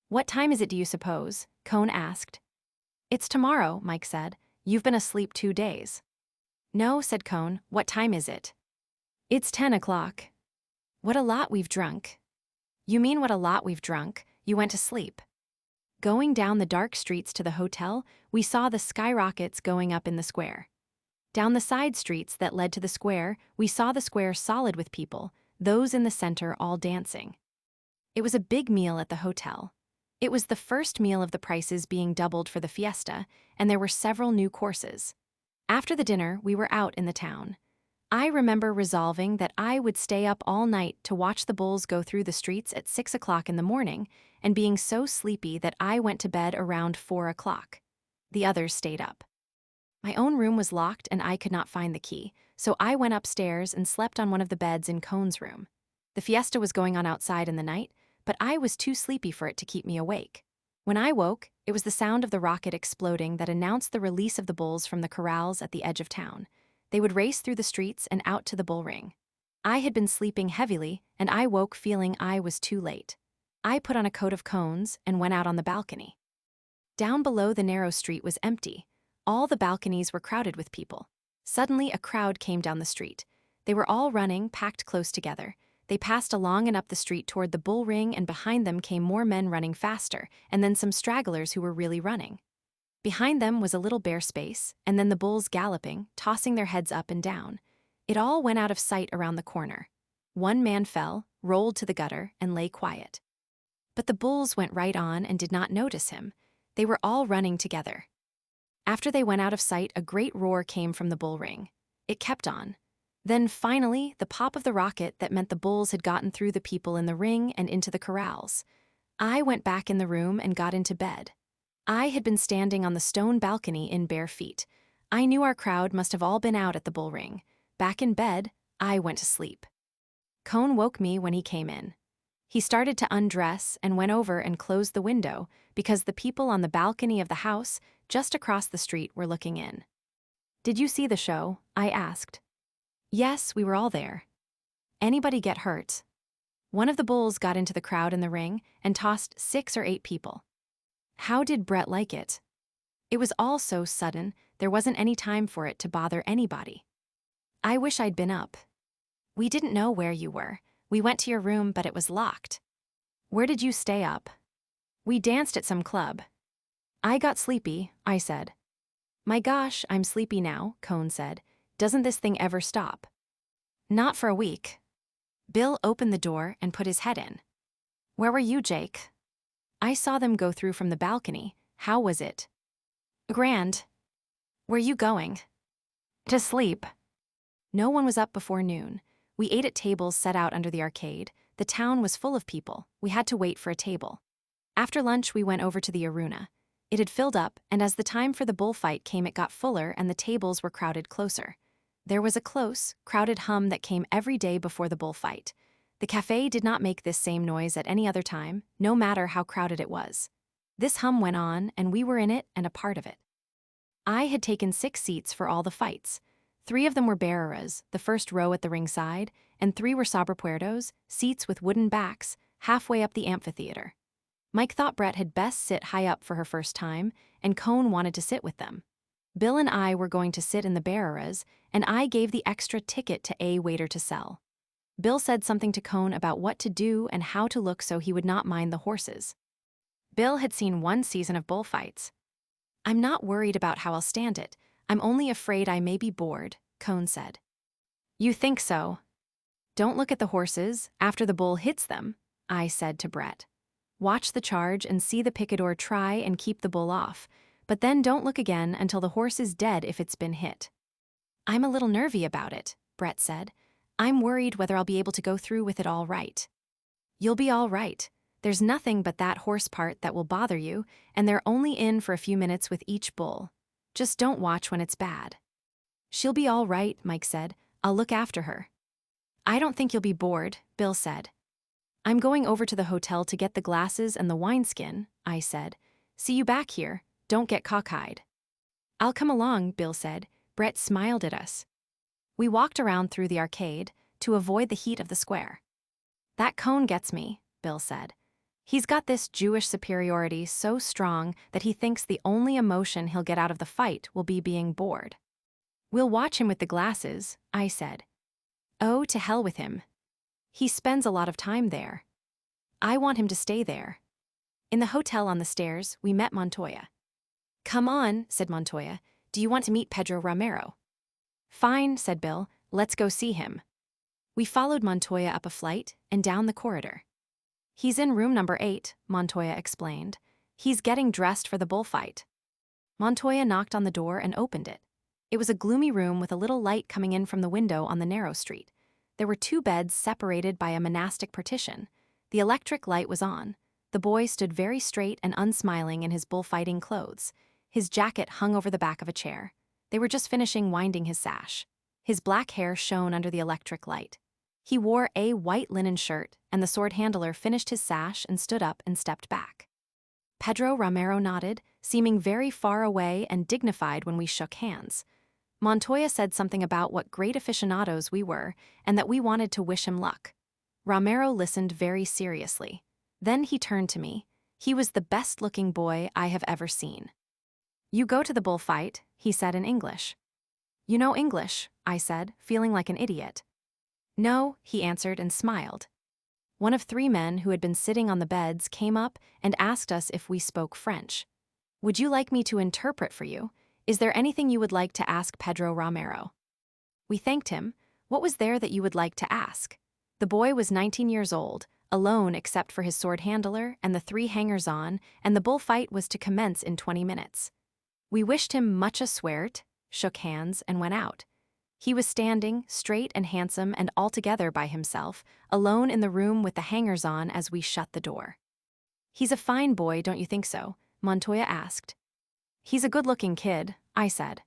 "What time is it, do you suppose?" Cohn asked. "It's tomorrow," Mike said. "You've been asleep 2 days." "No," said Cohn. "What time is it?" "It's 10 o'clock. "What a lot we've drunk." "You mean what a lot we've drunk? You went to sleep." Going down the dark streets to the hotel, we saw the skyrockets going up in the square. Down the side streets that led to the square, we saw the square solid with people, those in the center all dancing. It was a big meal at the hotel. It was the first meal of the prices being doubled for the fiesta, and there were several new courses. After the dinner, we were out in the town. I remember resolving that I would stay up all night to watch the bulls go through the streets at 6 o'clock in the morning, and being so sleepy that I went to bed around 4 o'clock. The others stayed up. My own room was locked and I could not find the key, so I went upstairs and slept on one of the beds in Cohn's room. The fiesta was going on outside in the night, but I was too sleepy for it to keep me awake. When I woke, it was the sound of the rocket exploding that announced the release of the bulls from the corrals at the edge of town. They would race through the streets and out to the bull ring. I had been sleeping heavily, and I woke feeling I was too late. I put on a coat of Cohn's and went out on the balcony. Down below the narrow street was empty. All the balconies were crowded with people. Suddenly, a crowd came down the street. They were all running, packed close together. They passed along and up the street toward the bull ring, and behind them came more men running faster, and then some stragglers who were really running. Behind them was a little bare space, and then the bulls galloping, tossing their heads up and down. It all went out of sight around the corner. One man fell, rolled to the gutter, and lay quiet. But the bulls went right on and did not notice him. They were all running together. After they went out of sight, a great roar came from the bull ring. It kept on. Then, finally, the pop of the rocket that meant the bulls had gotten through the people in the ring and into the corrals. I went back in the room and got into bed. I had been standing on the stone balcony in bare feet. I knew our crowd must have all been out at the bull ring. Back in bed, I went to sleep. Cohn woke me when he came in. He started to undress and went over and closed the window because the people on the balcony of the house just across the street were looking in. "Did you see the show?" I asked. "Yes, we were all there." "Anybody get hurt?" One of the bulls got into the crowd in the ring and tossed 6 or 8 people. "How did Brett like it?" "It was all so sudden, there wasn't any time for it to bother anybody." "I wish I'd been up." "We didn't know where you were. We went to your room, but it was locked." "Where did you stay up?" "We danced at some club." "I got sleepy," I said. "My gosh, I'm sleepy now," Cohn said. "Doesn't this thing ever stop?" "Not for a week." Bill opened the door and put his head in. "Where were you, Jake?" "I saw them go through from the balcony. How was it?" "Grand." "Where you going?" "To sleep." No one was up before noon. We ate at tables set out under the arcade. The town was full of people. We had to wait for a table. After lunch, we went over to the arena. It had filled up, and as the time for the bullfight came, it got fuller and the tables were crowded closer. There was a close, crowded hum that came every day before the bullfight. The cafe did not make this same noise at any other time, no matter how crowded it was. This hum went on, and we were in it and a part of it. I had taken 6 seats for all the fights. 3 of them were beareras, the first row at the ringside, and 3 were sobrepuertos, seats with wooden backs, halfway up the amphitheater. Mike thought Brett had best sit high up for her first time, and Cohn wanted to sit with them. Bill and I were going to sit in the beareras, and I gave the extra ticket to a waiter to sell. Bill said something to Cohn about what to do and how to look so he would not mind the horses. Bill had seen 1 season of bullfights. "I'm not worried about how I'll stand it. I'm only afraid I may be bored," Cohn said. "You think so?" "Don't look at the horses after the bull hits them," I said to Brett. "Watch the charge and see the picador try and keep the bull off, but then don't look again until the horse is dead if it's been hit." "I'm a little nervy about it," Brett said. "I'm worried whether I'll be able to go through with it all right." "You'll be all right. There's nothing but that horse part that will bother you, and they're only in for a few minutes with each bull. Just don't watch when it's bad." "She'll be all right," Mike said. "I'll look after her." "I don't think you'll be bored," Bill said. "I'm going over to the hotel to get the glasses and the wineskin," I said. "See you back here. Don't get cockeyed." "I'll come along," Bill said. Brett smiled at us. We walked around through the arcade to avoid the heat of the square. "That Cohn gets me," Bill said. "He's got this Jewish superiority so strong that he thinks the only emotion he'll get out of the fight will be being bored." "We'll watch him with the glasses," I said. "Oh, to hell with him. He spends a lot of time there. I want him to stay there." In the hotel on the stairs, we met Montoya. "Come on," said Montoya. "Do you want to meet Pedro Romero?" "Fine," said Bill. "Let's go see him." We followed Montoya up a flight and down the corridor. "He's in room number 8, Montoya explained. "He's getting dressed for the bullfight." Montoya knocked on the door and opened it. It was a gloomy room with a little light coming in from the window on the narrow street. There were 2 beds separated by a monastic partition. The electric light was on. The boy stood very straight and unsmiling in his bullfighting clothes. His jacket hung over the back of a chair. They were just finishing winding his sash. His black hair shone under the electric light. He wore a white linen shirt, and the sword handler finished his sash and stood up and stepped back. Pedro Romero nodded, seeming very far away and dignified when we shook hands. Montoya said something about what great aficionados we were and that we wanted to wish him luck. Romero listened very seriously. Then he turned to me. He was the best-looking boy I have ever seen. You go to the bullfight, he said in English. You know English, I said, feeling like an idiot. No, he answered and smiled. One of 3 men who had been sitting on the beds came up and asked us if we spoke French. Would you like me to interpret for you? Is there anything you would like to ask Pedro Romero? We thanked him. What was there that you would like to ask? The boy was 19 years old, alone except for his sword handler and the 3 hangers-on, and the bullfight was to commence in 20 minutes. We wished him much a sweart, shook hands, and went out. He was standing, straight and handsome and altogether by himself, alone in the room with the hangers-on as we shut the door. He's a fine boy, don't you think so? Montoya asked. He's a good-looking kid, I said.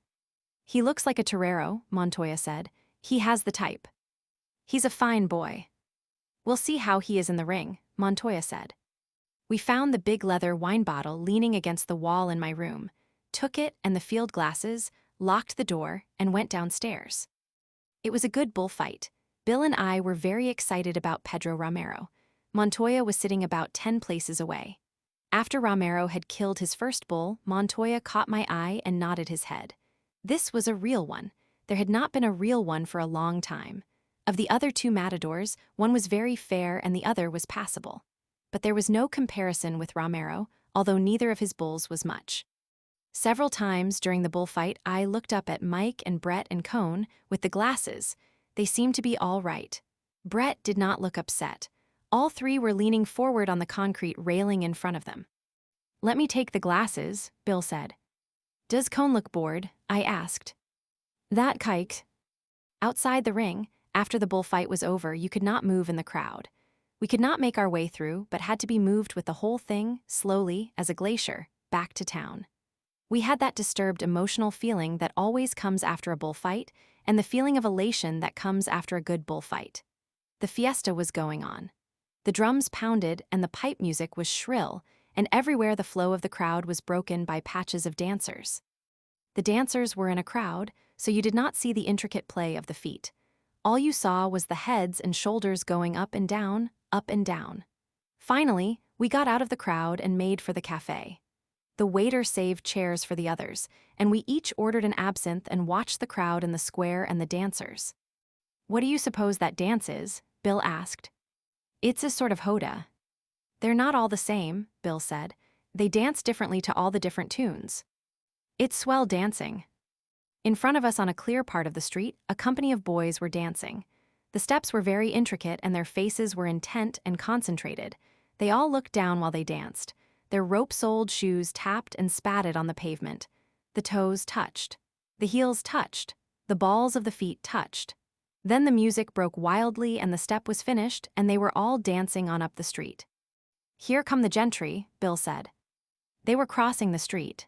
He looks like a torero, Montoya said. He has the type. He's a fine boy. We'll see how he is in the ring, Montoya said. We found the big leather wine bottle leaning against the wall in my room, took it and the field glasses, locked the door, and went downstairs. It was a good bullfight. Bill and I were very excited about Pedro Romero. Montoya was sitting about 10 places away. After Romero had killed his first bull, Montoya caught my eye and nodded his head. This was a real one. There had not been a real one for a long time. Of the other 2 matadors, one was very fair and the other was passable. But there was no comparison with Romero, although neither of his bulls was much. Several times during the bullfight, I looked up at Mike and Brett and Cohn with the glasses. They seemed to be all right. Brett did not look upset. All 3 were leaning forward on the concrete railing in front of them. Let me take the glasses, Bill said. Does Cohn look bored? I asked. That kike. Outside the ring, after the bullfight was over, you could not move in the crowd. We could not make our way through, but had to be moved with the whole thing, slowly, as a glacier, back to town. We had that disturbed emotional feeling that always comes after a bullfight, and the feeling of elation that comes after a good bullfight. The fiesta was going on. The drums pounded and the pipe music was shrill, and everywhere the flow of the crowd was broken by patches of dancers. The dancers were in a crowd, so you did not see the intricate play of the feet. All you saw was the heads and shoulders going up and down, up and down. Finally, we got out of the crowd and made for the cafe. The waiter saved chairs for the others, and we each ordered an absinthe and watched the crowd in the square and the dancers. What do you suppose that dance is? Bill asked. It's a sort of hoda. They're not all the same, Bill said. They dance differently to all the different tunes. It's swell dancing. In front of us on a clear part of the street, a company of boys were dancing. The steps were very intricate and their faces were intent and concentrated. They all looked down while they danced. Their rope-soled shoes tapped and spatted on the pavement. The toes touched. The heels touched. The balls of the feet touched. Then the music broke wildly and the step was finished and they were all dancing on up the street. Here come the gentry, Bill said. They were crossing the street.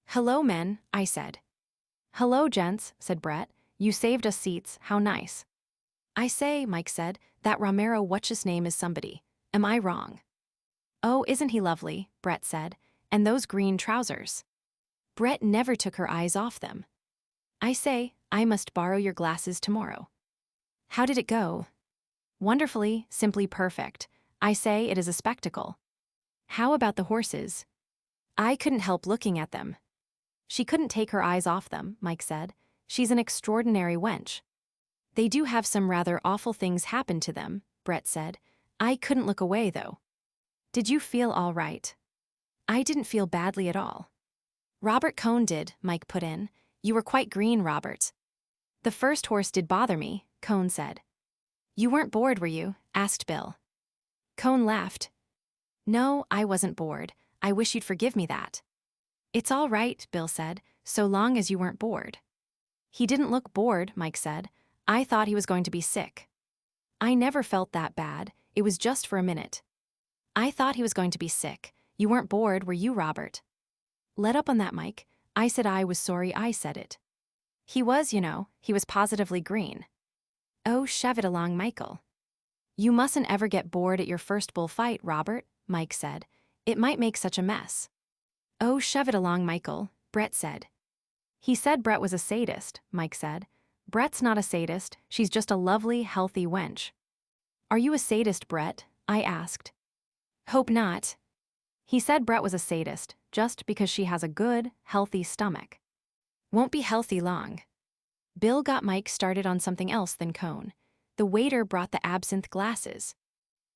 Hello, men, I said. Hello, gents, said Brett. You saved us seats, how nice. I say, Mike said, that Romero what's-his-name is somebody. Am I wrong? Oh, isn't he lovely, Brett said, and those green trousers. Brett never took her eyes off them. I say, I must borrow your glasses tomorrow. How did it go? Wonderfully, simply perfect. I say it is a spectacle. How about the horses? I couldn't help looking at them. She couldn't take her eyes off them, Mike said. She's an extraordinary wench. They do have some rather awful things happen to them, Brett said. I couldn't look away, though. Did you feel all right? I didn't feel badly at all. Robert Cohn did, Mike put in. You were quite green, Robert. The first horse did bother me, Cohn said. You weren't bored, were you? Asked Bill. Cohn laughed. No, I wasn't bored. I wish you'd forgive me that. It's all right, Bill said, so long as you weren't bored. He didn't look bored, Mike said. I thought he was going to be sick. I never felt that bad. It was just for a minute. I thought he was going to be sick. You weren't bored, were you, Robert? Let up on that, Mike. I said I was sorry I said it. He was, you know. He was positively green. Oh, shove it along, Michael. You mustn't ever get bored at your first bullfight, Robert, Mike said. It might make such a mess. Oh, shove it along, Michael, Brett said. He said Brett was a sadist, Mike said. Brett's not a sadist. She's just a lovely, healthy wench. Are you a sadist, Brett? I asked. Hope not. He said Brett was a sadist. just because she has a good, healthy stomach. Won't be healthy long. Bill got Mike started on something else than Cohn. The waiter brought the absinthe glasses.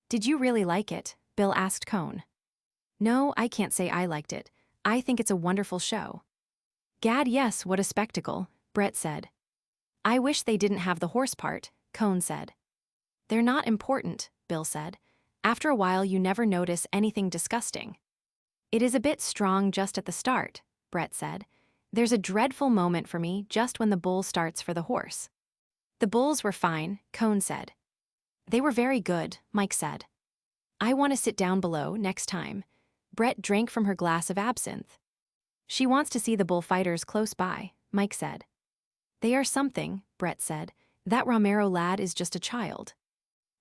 Did you really like it? Bill asked Cohn. No, I can't say I liked it. I think it's a wonderful show. Gad, yes, what a spectacle, Brett said. I wish they didn't have the horse part, Cohn said. They're not important, Bill said. After a while you never notice anything disgusting. It is a bit strong just at the start, Brett said. There's a dreadful moment for me just when the bull starts for the horse. The bulls were fine, Cohn said. They were very good, Mike said. I want to sit down below next time. Brett drank from her glass of absinthe. She wants to see the bullfighters close by, Mike said. They are something, Brett said. That Romero lad is just a child.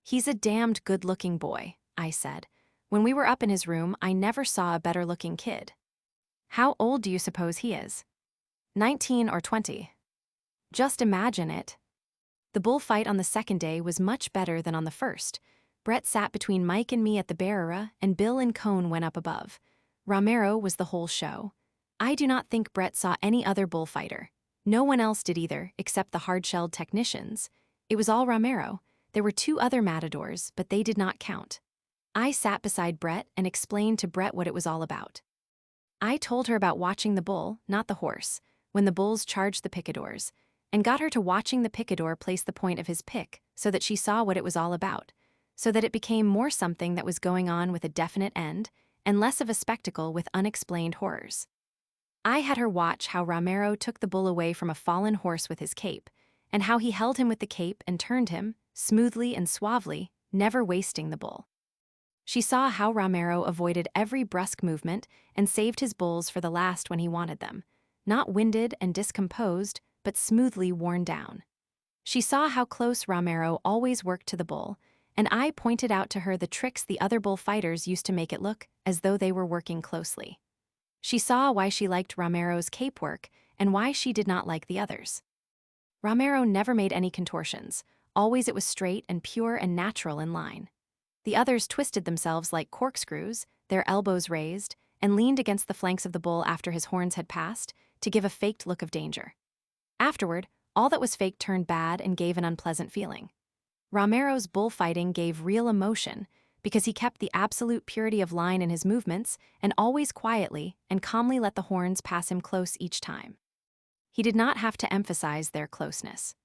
He's a damned good-looking boy, I said. When we were up in his room, I never saw a better-looking kid. How old do you suppose he is? 19 or 20. Just imagine it. The bullfight on the second day was much better than on the first. Brett sat between Mike and me at the barrera, and Bill and Cohn went up above. Romero was the whole show. I do not think Brett saw any other bullfighter. No one else did either, except the hard-shelled technicians. It was all Romero. There were 2 other matadors, but they did not count. I sat beside Brett and explained to Brett what it was all about. I told her about watching the bull, not the horse, when the bulls charged the picadors, and got her to watching the picador place the point of his pick so that she saw what it was all about, so that it became more something that was going on with a definite end and less of a spectacle with unexplained horrors. I had her watch how Romero took the bull away from a fallen horse with his cape, and how he held him with the cape and turned him, smoothly and suavely, never wasting the bull. She saw how Romero avoided every brusque movement and saved his bulls for the last when he wanted them, not winded and discomposed, but smoothly worn down. She saw how close Romero always worked to the bull, and I pointed out to her the tricks the other bullfighters used to make it look as though they were working closely. She saw why she liked Romero's cape work and why she did not like the others. Romero never made any contortions. Always it was straight and pure and natural in line. The others twisted themselves like corkscrews, their elbows raised, and leaned against the flanks of the bull after his horns had passed, to give a faked look of danger. Afterward, all that was fake turned bad and gave an unpleasant feeling. Romero's bullfighting gave real emotion, because he kept the absolute purity of line in his movements and always quietly and calmly let the horns pass him close each time. He did not have to emphasize their closeness.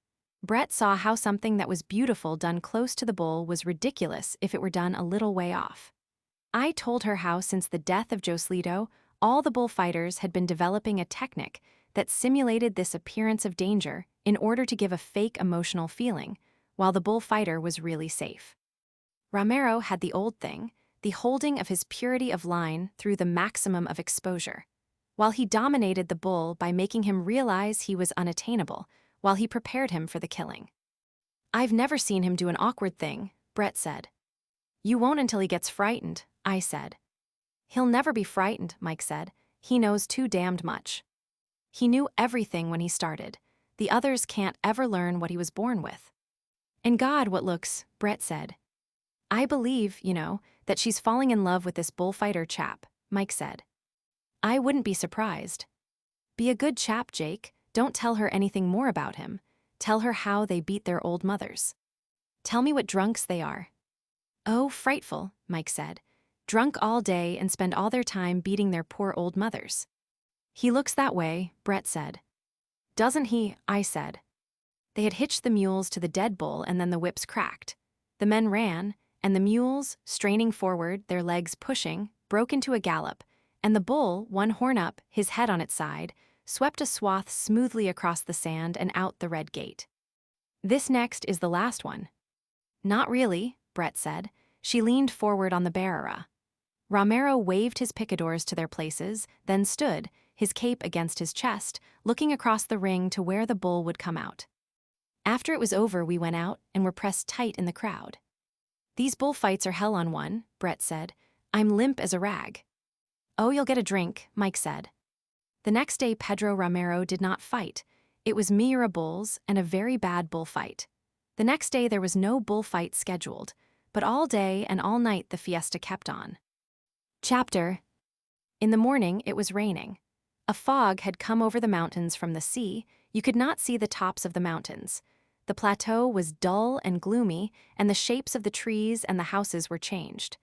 Brett saw how something that was beautiful done close to the bull was ridiculous if it were done a little way off. I told her how since the death of Joselito, all the bullfighters had been developing a technique that simulated this appearance of danger in order to give a fake emotional feeling, while the bullfighter was really safe. Romero had the old thing, the holding of his purity of line through the maximum of exposure, while he dominated the bull by making him realize he was unattainable, while he prepared him for the killing. I've never seen him do an awkward thing, Brett said. You won't until he gets frightened, I said. He'll never be frightened, Mike said. He knows too damned much. He knew everything when he started. The others can't ever learn what he was born with. And God, what looks, Brett said. I believe, that she's falling in love with this bullfighter chap, Mike said. I wouldn't be surprised. Be a good chap, Jake. Don't tell her anything more about him. Tell her how they beat their old mothers. Tell me what drunks they are. Oh, frightful, Mike said. Drunk all day and spend all their time beating their poor old mothers. He looks that way, Brett said. Doesn't he? I said. They had hitched the mules to the dead bull and then the whips cracked. The men ran, and the mules, straining forward, their legs pushing, broke into a gallop, and the bull, one horn up, his head on its side, swept a swath smoothly across the sand and out the red gate. This next is the last one. Not really, Brett said. She leaned forward on the barrera. Romero waved his picadors to their places, then stood, his cape against his chest, looking across the ring to where the bull would come out. After it was over, we went out and were pressed tight in the crowd. These bullfights are hell on one, Brett said. I'm limp as a rag. Oh, you'll get a drink, Mike said. The next day Pedro Romero did not fight. It was Miura bulls and a very bad bullfight. The next day there was no bullfight scheduled, but all day and all night the fiesta kept on. Chapter In the morning, it was raining. A fog had come over the mountains from the sea. You could not see the tops of the mountains. The plateau was dull and gloomy, and the shapes of the trees and the houses were changed.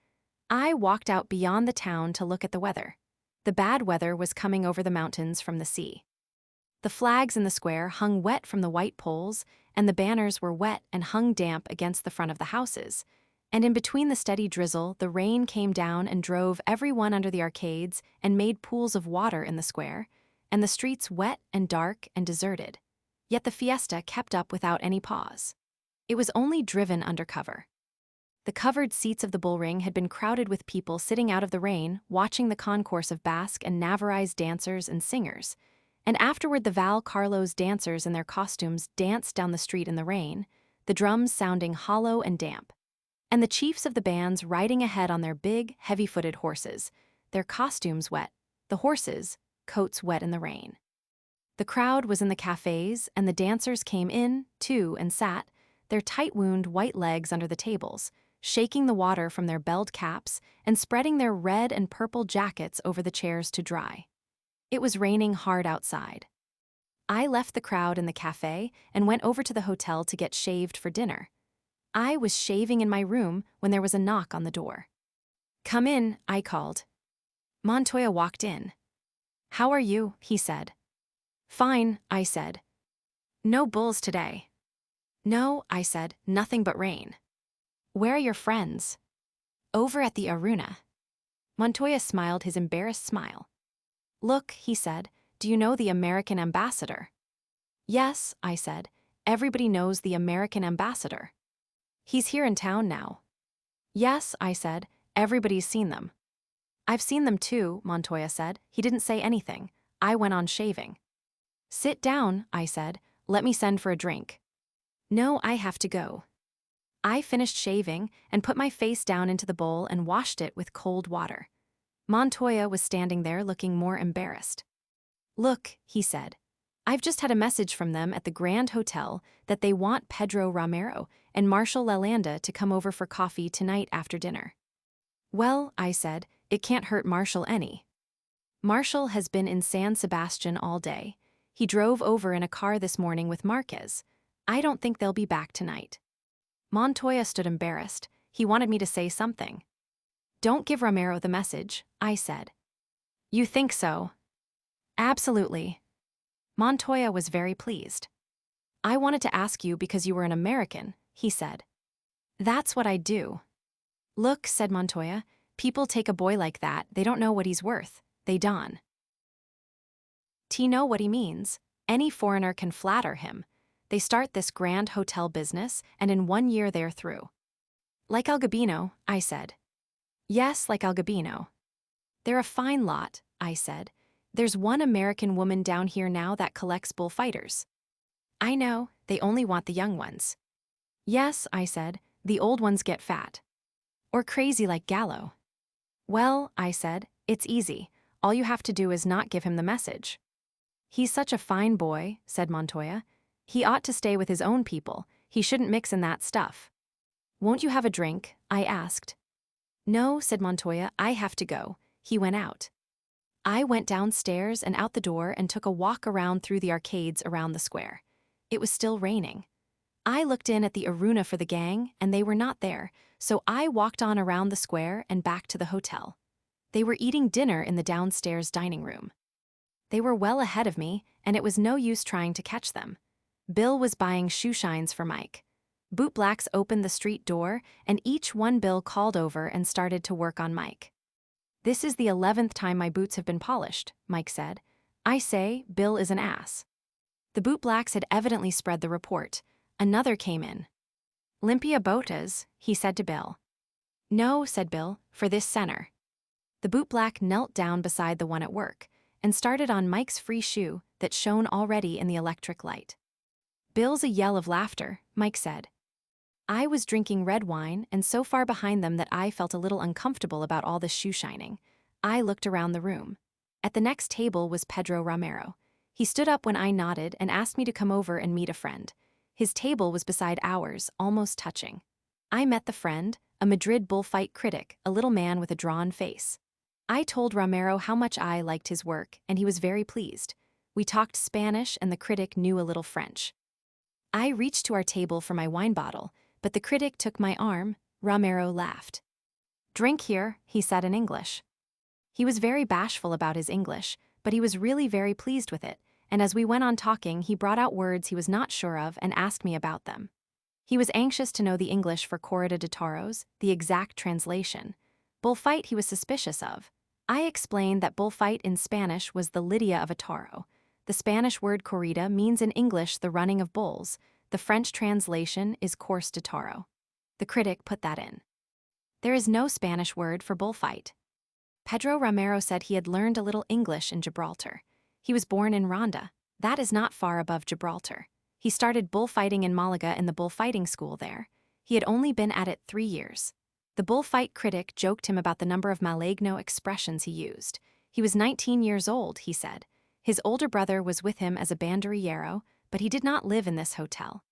I walked out beyond the town to look at the weather. The bad weather was coming over the mountains from the sea. The flags in the square hung wet from the white poles, and the banners were wet and hung damp against the front of the houses. And in between the steady drizzle, the rain came down and drove everyone under the arcades and made pools of water in the square, and the streets wet and dark and deserted. Yet the fiesta kept up without any pause. It was only driven under cover. The covered seats of the bullring had been crowded with people sitting out of the rain, watching the concourse of Basque and Navarrese dancers and singers. And afterward the Val Carlos dancers in their costumes danced down the street in the rain, the drums sounding hollow and damp. And the chiefs of the bands riding ahead on their big, heavy-footed horses, their costumes wet, the horses, coats wet in the rain. The crowd was in the cafes, and the dancers came in, too, and sat, their tight-wound white legs under the tables, shaking the water from their belled caps and spreading their red and purple jackets over the chairs to dry. It was raining hard outside. I left the crowd in the cafe and went over to the hotel to get shaved for dinner. I was shaving in my room when there was a knock on the door. "Come in," I called. Montoya walked in. "How are you?" he said. "Fine," I said. "No bulls today." "No," I said, "nothing but rain." "Where are your friends?" "Over at the arena." Montoya smiled his embarrassed smile. "Look," he said, "do you know the American ambassador?" "Yes," I said, "everybody knows the American ambassador." "He's here in town now." "Yes," I said, "everybody's seen them." "I've seen them too," Montoya said. He didn't say anything. I went on shaving. "Sit down," I said. "Let me send for a drink." "No, I have to go." I finished shaving and put my face down into the bowl and washed it with cold water. Montoya was standing there looking more embarrassed. "Look," he said. "I've just had a message from them at the Grand Hotel that they want Pedro Romero and Marshal Lalanda to come over for coffee tonight after dinner." "Well," I said, "it can't hurt Marshal any." Marshal has been in San Sebastian all day. He drove over in a car this morning with Marquez. I don't think they'll be back tonight. Montoya stood embarrassed. He wanted me to say something. "Don't give Romero the message," I said. "You think so?" "Absolutely." Montoya was very pleased. "I wanted to ask you because you were an American," he said. "That's what I do." "Look," said Montoya, "people take a boy like that, they don't know what he's worth. They don. T know what he means. Any foreigner can flatter him. They start this grand hotel business, and in 1 year they're through." "Like Algabino," I said. "Yes, like Algabino." "They're a fine lot," I said. "There's one American woman down here now that collects bullfighters." "I know, they only want the young ones." "Yes," I said, "the old ones get fat. Or crazy like Gallo." "Well," I said, "it's easy. All you have to do is not give him the message." "He's such a fine boy," said Montoya. "He ought to stay with his own people. He shouldn't mix in that stuff." "Won't you have a drink?" I asked. "No," said Montoya, "I have to go." He went out. I went downstairs and out the door and took a walk around through the arcades around the square. It was still raining. I looked in at the arena for the gang, and they were not there, so I walked on around the square and back to the hotel. They were eating dinner in the downstairs dining room. They were well ahead of me, and it was no use trying to catch them. Bill was buying shoe shines for Mike. Bootblacks opened the street door, and each one Bill called over and started to work on Mike. "This is the 11th time my boots have been polished," Mike said. "I say, Bill is an ass." The bootblacks had evidently spread the report. Another came in. "Limpia botas," he said to Bill. "No," said Bill, "for this center." The bootblack knelt down beside the one at work and started on Mike's free shoe that shone already in the electric light. "Bill's a yell of laughter," Mike said. I was drinking red wine and so far behind them that I felt a little uncomfortable about all the shoe shining. I looked around the room. At the next table was Pedro Romero. He stood up when I nodded and asked me to come over and meet a friend. His table was beside ours, almost touching. I met the friend, a Madrid bullfight critic, a little man with a drawn face. I told Romero how much I liked his work, and he was very pleased. We talked Spanish, and the critic knew a little French. I reached to our table for my wine bottle, but the critic took my arm. Romero laughed. "Drink here," he said in English. He was very bashful about his English, but he was really very pleased with it, and as we went on talking, he brought out words he was not sure of and asked me about them. He was anxious to know the English for corrida de toros, the exact translation. Bullfight he was suspicious of. I explained that bullfight in Spanish was the lidia of a toro. The Spanish word corrida means in English the running of bulls. The French translation is course de toro. The critic put that in. There is no Spanish word for bullfight. Pedro Romero said he had learned a little English in Gibraltar. He was born in Ronda. That is not far above Gibraltar. He started bullfighting in Malaga in the bullfighting school there. He had only been at it 3 years. The bullfight critic joked him about the number of Malagueño expressions he used. He was 19 years old, he said. His older brother was with him as a banderillero, but he did not live in this hotel.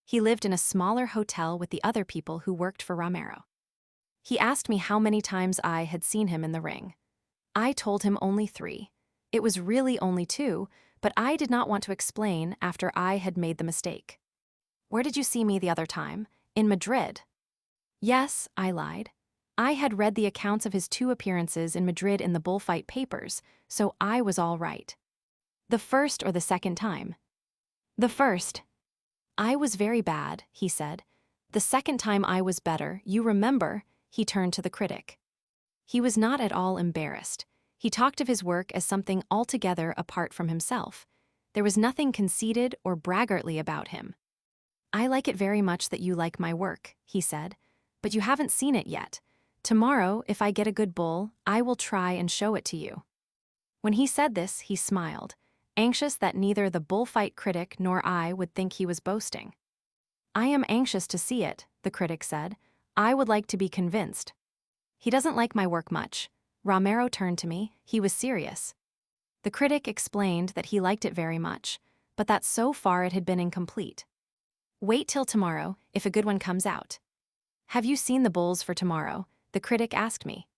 He lived in a smaller hotel with the other people who worked for Romero. He asked me how many times I had seen him in the ring. I told him only 3. It was really only 2, but I did not want to explain after I had made the mistake. "Where did you see me the other time? In Madrid?" "Yes," I lied. I had read the accounts of his 2 appearances in Madrid in the bullfight papers, so I was all right. "The first or the second time?" "The first." "I was very bad," he said. "The second time I was better, you remember," he turned to the critic. He was not at all embarrassed. He talked of his work as something altogether apart from himself. There was nothing conceited or braggartly about him. "I like it very much that you like my work," he said, "but you haven't seen it yet. Tomorrow, if I get a good bull, I will try and show it to you." When he said this, he smiled, anxious that neither the bullfight critic nor I would think he was boasting. "I am anxious to see it," the critic said. "I would like to be convinced." "He doesn't like my work much." Romero turned to me. He was serious. The critic explained that he liked it very much, but that so far it had been incomplete. "Wait till tomorrow, if a good one comes out." "Have you seen the bulls for tomorrow?" the critic asked me.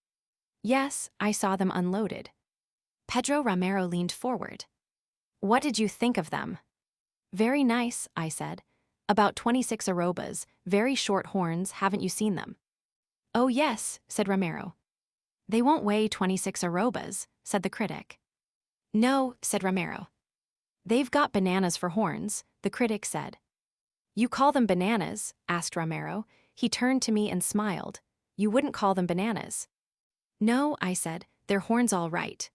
"Yes, I saw them unloaded." Pedro Romero leaned forward. "What did you think of them?" "Very nice," I said. "About 26 arrobas, very short horns, haven't you seen them?" "Oh yes," said Romero. "They won't weigh 26 arrobas," said the critic. "No," said Romero. "They've got bananas for horns," the critic said. "You call them bananas?" asked Romero. He turned to me and smiled. "You wouldn't call them bananas?" "No," I said, "they're horns all right."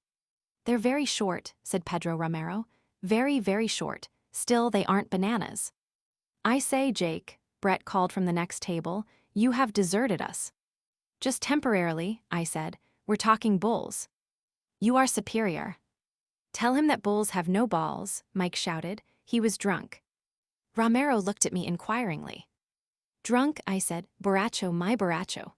"They're very short," said Pedro Romero. "Very, very short. Still, they aren't bananas." "I say, Jake," Brett called from the next table, "you have deserted us." "Just temporarily," I said. "We're talking bulls." "You are superior." "Tell him that bulls have no balls," Mike shouted. He was drunk. Romero looked at me inquiringly. "Drunk," I said. "Borracho, my borracho."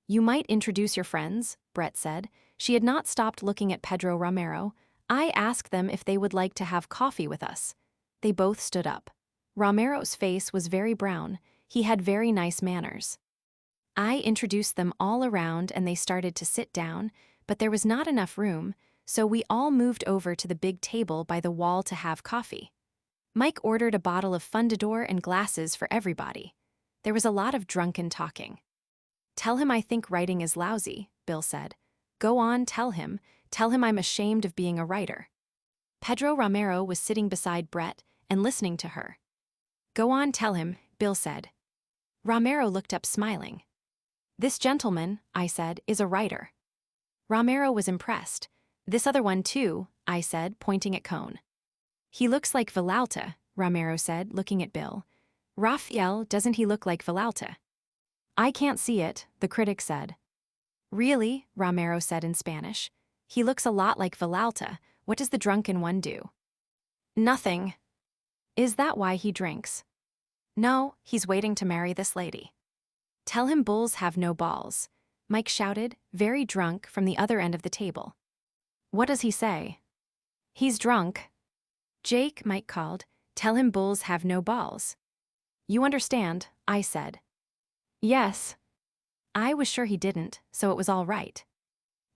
"You might introduce your friends," Brett said. She had not stopped looking at Pedro Romero. "I asked them if they would like to have coffee with us." They both stood up. Romero's face was very brown. He had very nice manners. I introduced them all around and they started to sit down, but there was not enough room, so we all moved over to the big table by the wall to have coffee. Mike ordered a bottle of Fundador and glasses for everybody. There was a lot of drunken talking. "Tell him I think writing is lousy," Bill said. "Go on, tell him I'm ashamed of being a writer." Pedro Romero was sitting beside Brett and listening to her. "Go on, tell him," Bill said. Romero looked up smiling. "This gentleman," I said, "is a writer." Romero was impressed. "This other one too," I said, pointing at Cohn. "He looks like Villalta," Romero said, looking at Bill. "Raphael, doesn't he look like Villalta?" "I can't see it," the critic said. "Really?" Romero said in Spanish. "He looks a lot like Villalta. What does the drunken one do?" "Nothing." "Is that why he drinks?" "No, he's waiting to marry this lady." "Tell him bulls have no balls," Mike shouted, very drunk, from the other end of the table. "What does he say?" "He's drunk." "Jake," Mike called, "tell him bulls have no balls." "You understand," I said. "Yes." I was sure he didn't, so it was all right.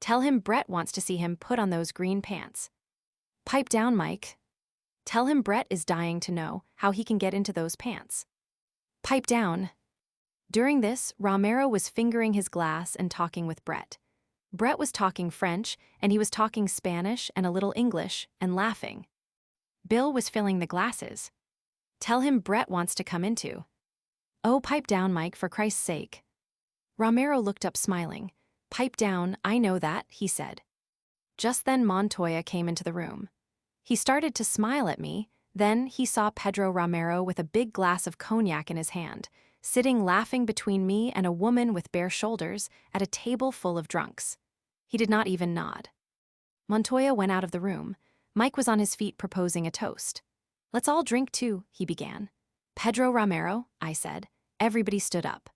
Tell him Brett wants to see him put on those green pants. Pipe down, Mike. Tell him Brett is dying to know how he can get into those pants. Pipe down. During this, Romero was fingering his glass and talking with Brett. Brett was talking French, and he was talking Spanish and a little English, and laughing. Bill was filling the glasses. Tell him Brett wants to come into. Oh, pipe down, Mike, for Christ's sake. Romero looked up smiling. Pipe down, I know that, he said. Just then Montoya came into the room. He started to smile at me, then he saw Pedro Romero with a big glass of cognac in his hand, sitting laughing between me and a woman with bare shoulders at a table full of drunks. He did not even nod. Montoya went out of the room. Mike was on his feet proposing a toast. Let's all drink too, he began. Pedro Romero, I said. Everybody stood up.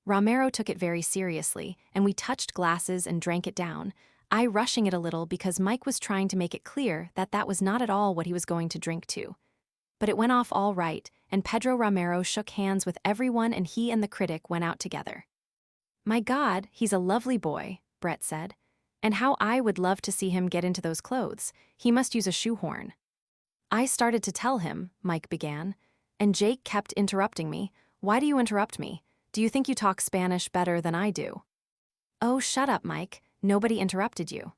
Romero took it very seriously, and we touched glasses and drank it down, I rushing it a little because Mike was trying to make it clear that that was not at all what he was going to drink to. But it went off all right, and Pedro Romero shook hands with everyone and he and the critic went out together. My God, he's a lovely boy, Brett said. And how I would love to see him get into those clothes. He must use a shoehorn. I started to tell him, Mike began, and Jake kept interrupting me. Why do you interrupt me? Do you think you talk Spanish better than I do? Oh, shut up, Mike. Nobody interrupted you.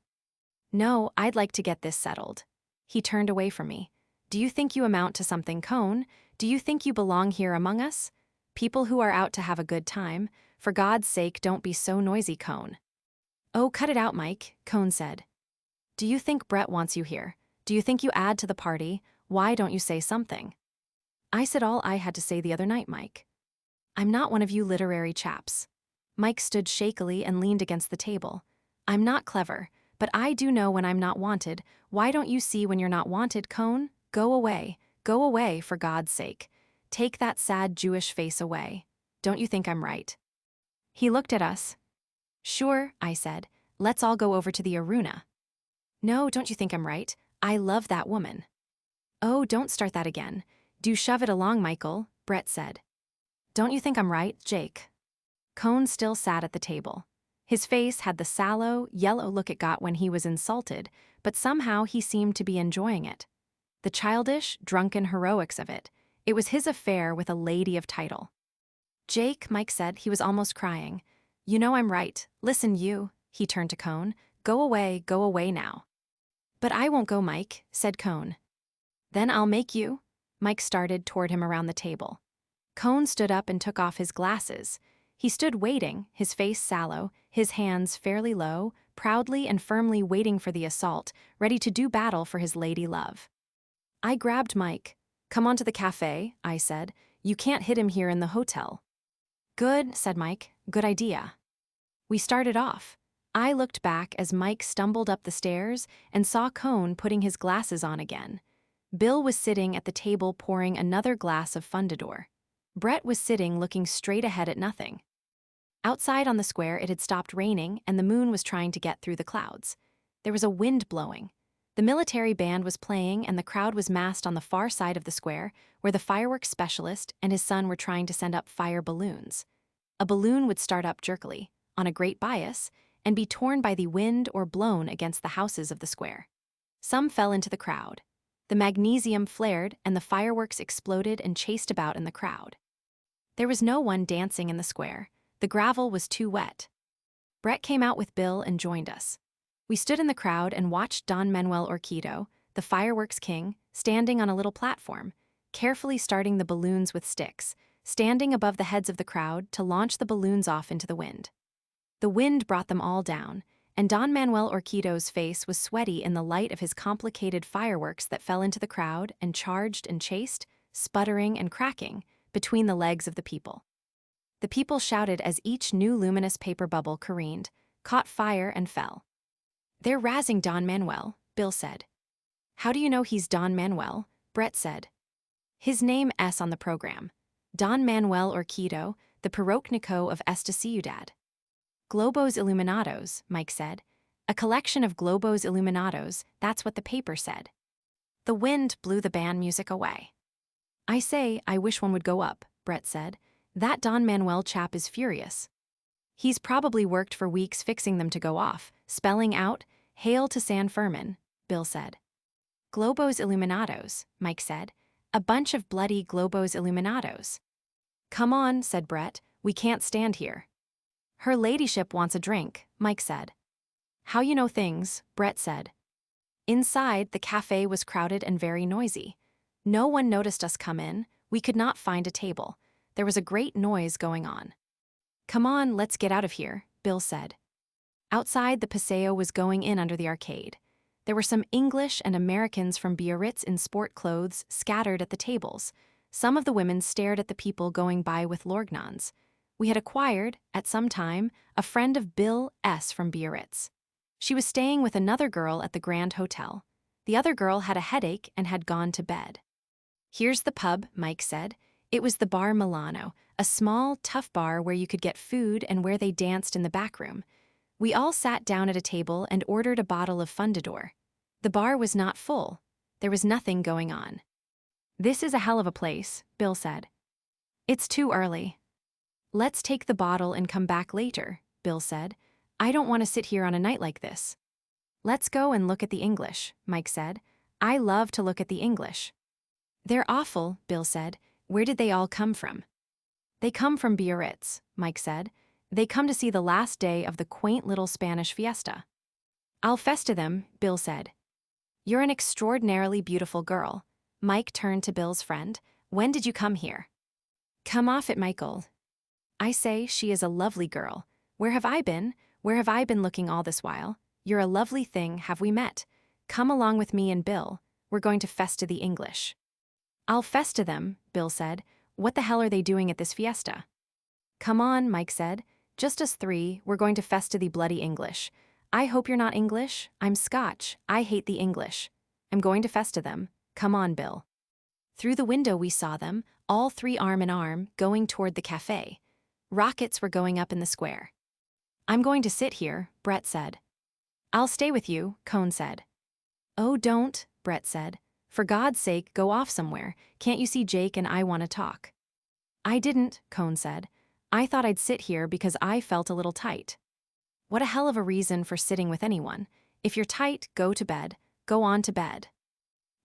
No, I'd like to get this settled. He turned away from me. Do you think you amount to something, Cohn? Do you think you belong here among us? People who are out to have a good time. For God's sake, don't be so noisy, Cohn. Oh, cut it out, Mike, Cohn said. Do you think Brett wants you here? Do you think you add to the party? Why don't you say something? I said all I had to say the other night, Mike. I'm not one of you literary chaps. Mike stood shakily and leaned against the table. I'm not clever, but I do know when I'm not wanted. Why don't you see when you're not wanted, Cohn? Go away, for God's sake. Take that sad Jewish face away. Don't you think I'm right? He looked at us. Sure, I said. Let's all go over to the arena. No, don't you think I'm right? I love that woman. Oh, don't start that again. Do shove it along, Michael, Brett said. Don't you think I'm right, Jake? Cohn still sat at the table. His face had the sallow, yellow look it got when he was insulted, but somehow he seemed to be enjoying it. The childish, drunken heroics of it. It was his affair with a lady of title. Jake, Mike said, he was almost crying. You know I'm right. Listen, you, he turned to Cohn. Go away now. But I won't go, Mike, said Cohn. Then I'll make you. Mike started toward him around the table. Cohn stood up and took off his glasses. He stood waiting, his face sallow, his hands fairly low, proudly and firmly waiting for the assault, ready to do battle for his lady love. I grabbed Mike. Come on to the cafe, I said. You can't hit him here in the hotel. Good, said Mike. Good idea. We started off. I looked back as Mike stumbled up the stairs and saw Cohn putting his glasses on again. Bill was sitting at the table pouring another glass of Fundador. Brett was sitting looking straight ahead at nothing. Outside on the square it had stopped raining and the moon was trying to get through the clouds. There was a wind blowing. The military band was playing and the crowd was massed on the far side of the square where the fireworks specialist and his son were trying to send up fire balloons. A balloon would start up jerkily, on a great bias, and be torn by the wind or blown against the houses of the square. Some fell into the crowd. The magnesium flared and the fireworks exploded and chased about in the crowd. There was no one dancing in the square. The gravel was too wet. Brett came out with Bill and joined us. We stood in the crowd and watched Don Manuel Orquido, the fireworks king, standing on a little platform, carefully starting the balloons with sticks, standing above the heads of the crowd to launch the balloons off into the wind. The wind brought them all down, and Don Manuel Orquido's face was sweaty in the light of his complicated fireworks that fell into the crowd and charged and chased, sputtering and cracking, between the legs of the people. The people shouted as each new luminous paper bubble careened, caught fire and fell. They're razzing Don Manuel, Bill said. How do you know he's Don Manuel? Brett said. His name S on the program. Don Manuel Orquido, the Pirocnico of esta ciudad. Globos Illuminados, Mike said. A collection of Globos Illuminados, that's what the paper said. The wind blew the band music away. I say, I wish one would go up, Brett said. That Don Manuel chap is furious. He's probably worked for weeks fixing them to go off, spelling out, "Hail to San Fermin," Bill said. "Globos Illuminados," Mike said. "A bunch of bloody Globos Illuminados." "Come on," said Brett. "We can't stand here." "Her ladyship wants a drink," Mike said. "How you know things," Brett said. Inside, the cafe was crowded and very noisy. No one noticed us come in. We could not find a table. There was a great noise going on. "Come on, let's get out of here," Bill said. Outside, the paseo was going in under the arcade. There were some English and Americans from Biarritz in sport clothes scattered at the tables. Some of the women stared at the people going by with lorgnons. We had acquired, at some time, a friend of Bill S. from Biarritz. She was staying with another girl at the Grand Hotel. The other girl had a headache and had gone to bed. "Here's the pub," Mike said. It was the Bar Milano, a small, tough bar where you could get food and where they danced in the back room. We all sat down at a table and ordered a bottle of Fundador. The bar was not full. There was nothing going on. "This is a hell of a place," Bill said. "It's too early." "Let's take the bottle and come back later," Bill said. "I don't want to sit here on a night like this." "Let's go and look at the English," Mike said. "I love to look at the English." "They're awful," Bill said. "Where did they all come from?" "They come from Biarritz," Mike said. "They come to see the last day of the quaint little Spanish fiesta." "I'll fess to them," Bill said. "You're an extraordinarily beautiful girl." Mike turned to Bill's friend. "When did you come here?" "Come off it, Michael. I say, she is a lovely girl. Where have I been? Where have I been looking all this while? You're a lovely thing, have we met? Come along with me and Bill. We're going to fess to the English." "I'll fess to them," Bill said. "What the hell are they doing at this fiesta?" "Come on," Mike said. "Just us three, we're going to fess to the bloody English. I hope you're not English. I'm Scotch. I hate the English. I'm going to fess to them. Come on, Bill." Through the window we saw them, all three arm in arm, going toward the cafe. Rockets were going up in the square. "I'm going to sit here," Brett said. "I'll stay with you," Cohn said. "Oh, don't," Brett said. "For God's sake, go off somewhere. Can't you see Jake and I want to talk?" "I didn't," Cohn said. "I thought I'd sit here because I felt a little tight." What a hell of a reason for sitting with anyone. If you're tight, go to bed. Go on to bed.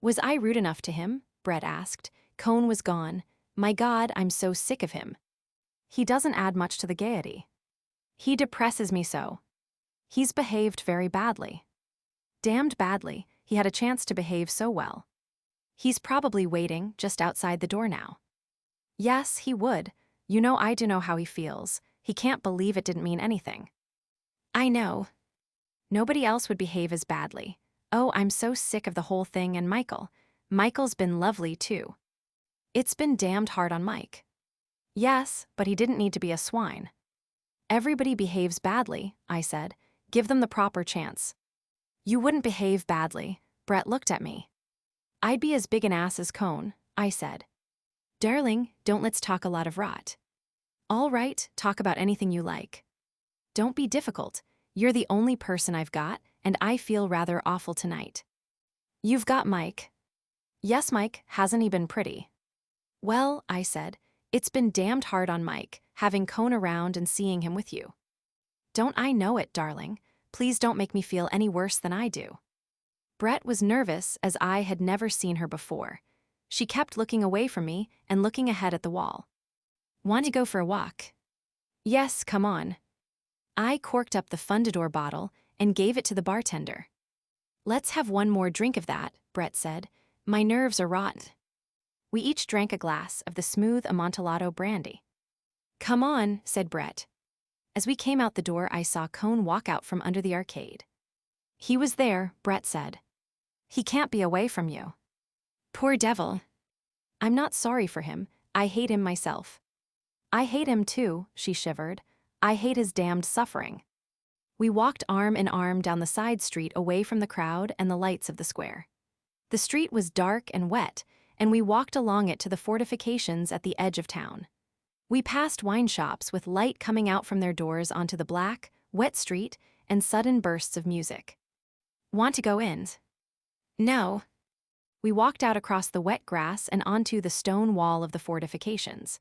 "Was I rude enough to him?" Brett asked. Cohn was gone. "My God, I'm so sick of him. He doesn't add much to the gaiety. He depresses me so. He's behaved very badly." "Damned badly. He had a chance to behave so well." "He's probably waiting just outside the door now." "Yes, he would. You know I do know how he feels. He can't believe it didn't mean anything." "I know. Nobody else would behave as badly. Oh, I'm so sick of the whole thing and Michael. Michael's been lovely, too." "It's been damned hard on Mike." "Yes, but he didn't need to be a swine." "Everybody behaves badly," I said. "Give them the proper chance." "You wouldn't behave badly." Brett looked at me. "I'd be as big an ass as Cohn," I said. "Darling, don't let's talk a lot of rot." "All right, talk about anything you like." "Don't be difficult. You're the only person I've got, and I feel rather awful tonight." "You've got Mike." "Yes, Mike, hasn't he been pretty?" "Well," I said, "it's been damned hard on Mike, having Cohn around and seeing him with you." "Don't I know it, darling? Please don't make me feel any worse than I do." Brett was nervous as I had never seen her before. She kept looking away from me and looking ahead at the wall. "Want to go for a walk?" "Yes, come on." I corked up the Fundador bottle and gave it to the bartender. "Let's have one more drink of that," Brett said. "My nerves are rotten." We each drank a glass of the smooth Amontillado brandy. "Come on," said Brett. As we came out the door, I saw Cohn walk out from under the arcade. "He was there," Brett said. "He can't be away from you." "Poor devil." "I'm not sorry for him. I hate him myself." "I hate him too," she shivered. "I hate his damned suffering." We walked arm in arm down the side street away from the crowd and the lights of the square. The street was dark and wet, and we walked along it to the fortifications at the edge of town. We passed wine shops with light coming out from their doors onto the black, wet street and sudden bursts of music. "Want to go in?" "No." We walked out across the wet grass and onto the stone wall of the fortifications.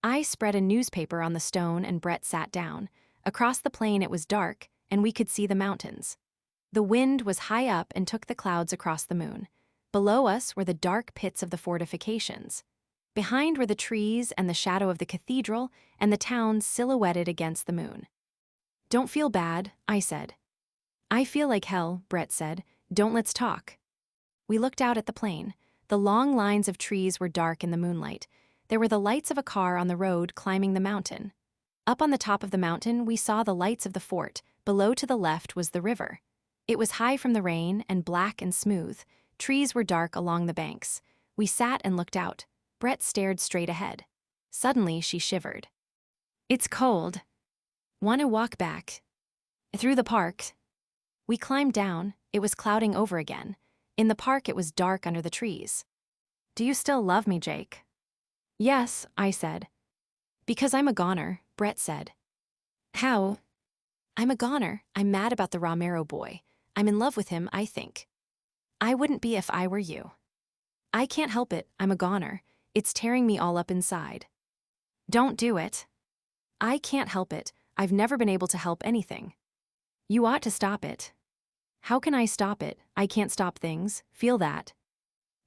I spread a newspaper on the stone and Brett sat down. Across the plain it was dark, and we could see the mountains. The wind was high up and took the clouds across the moon. Below us were the dark pits of the fortifications. Behind were the trees and the shadow of the cathedral and the town silhouetted against the moon. "Don't feel bad," I said. "I feel like hell," Brett said. "Don't let's talk." We looked out at the plain. The long lines of trees were dark in the moonlight. There were the lights of a car on the road climbing the mountain. Up on the top of the mountain, we saw the lights of the fort. Below to the left was the river. It was high from the rain and black and smooth. Trees were dark along the banks. We sat and looked out. Brett stared straight ahead. Suddenly, she shivered. "It's cold. Want to walk back? Through the park?" We climbed down. It was clouding over again. In the park, it was dark under the trees. "Do you still love me, Jake?" "Yes," I said. "Because I'm a goner," Brett said. "How?" "I'm a goner. I'm mad about the Romero boy. I'm in love with him, I think. I wouldn't be if I were you. I can't help it, I'm a goner. It's tearing me all up inside." "Don't do it." "I can't help it. I've never been able to help anything." "You ought to stop it." "How can I stop it? I can't stop things. Feel that."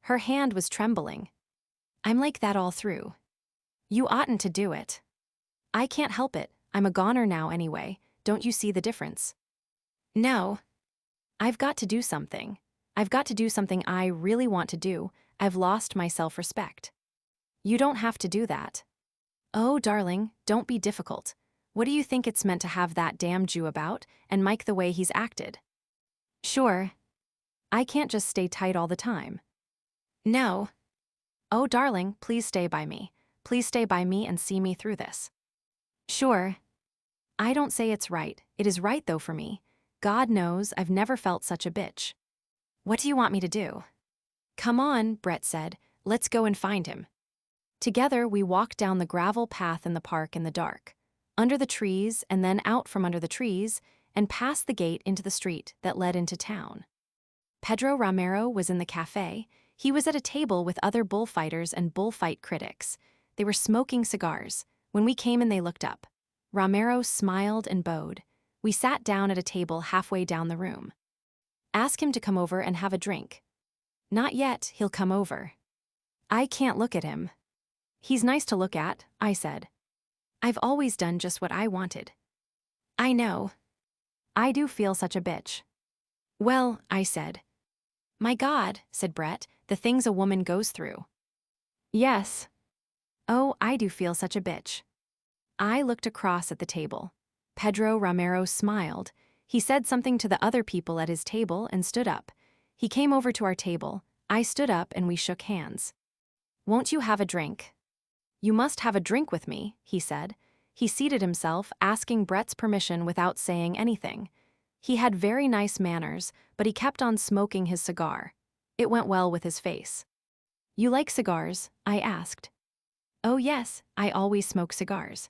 Her hand was trembling. "I'm like that all through." "You oughtn't to do it." "I can't help it. I'm a goner now anyway. Don't you see the difference?" "No." "I've got to do something. I've got to do something I really want to do. I've lost my self-respect." "You don't have to do that." "Oh, darling, don't be difficult. What do you think it's meant to have that damn Jew about, and Mike the way he's acted?" "Sure. I can't just stay tight all the time." "No." "Oh, darling, please stay by me. Please stay by me and see me through this." "Sure." "I don't say it's right. It is right, though, for me. God knows I've never felt such a bitch." "What do you want me to do?" "Come on," Brett said. "Let's go and find him." Together, we walked down the gravel path in the park in the dark, under the trees and then out from under the trees, and past the gate into the street that led into town. Pedro Romero was in the cafe. He was at a table with other bullfighters and bullfight critics. They were smoking cigars. When we came in, they looked up. Romero smiled and bowed. We sat down at a table halfway down the room. "Ask him to come over and have a drink." "Not yet, he'll come over." "I can't look at him." "He's nice to look at," I said. "I've always done just what I wanted." "I know. I do feel such a bitch." "Well," I said. "My God," said Brett, "the things a woman goes through." "Yes." "Oh, I do feel such a bitch." I looked across at the table. Pedro Romero smiled. He said something to the other people at his table and stood up. He came over to our table. I stood up and we shook hands. "Won't you have a drink?" "You must have a drink with me," he said. He seated himself, asking Brett's permission without saying anything. He had very nice manners, but he kept on smoking his cigar. It went well with his face. "You like cigars?" I asked. "Oh yes, I always smoke cigars."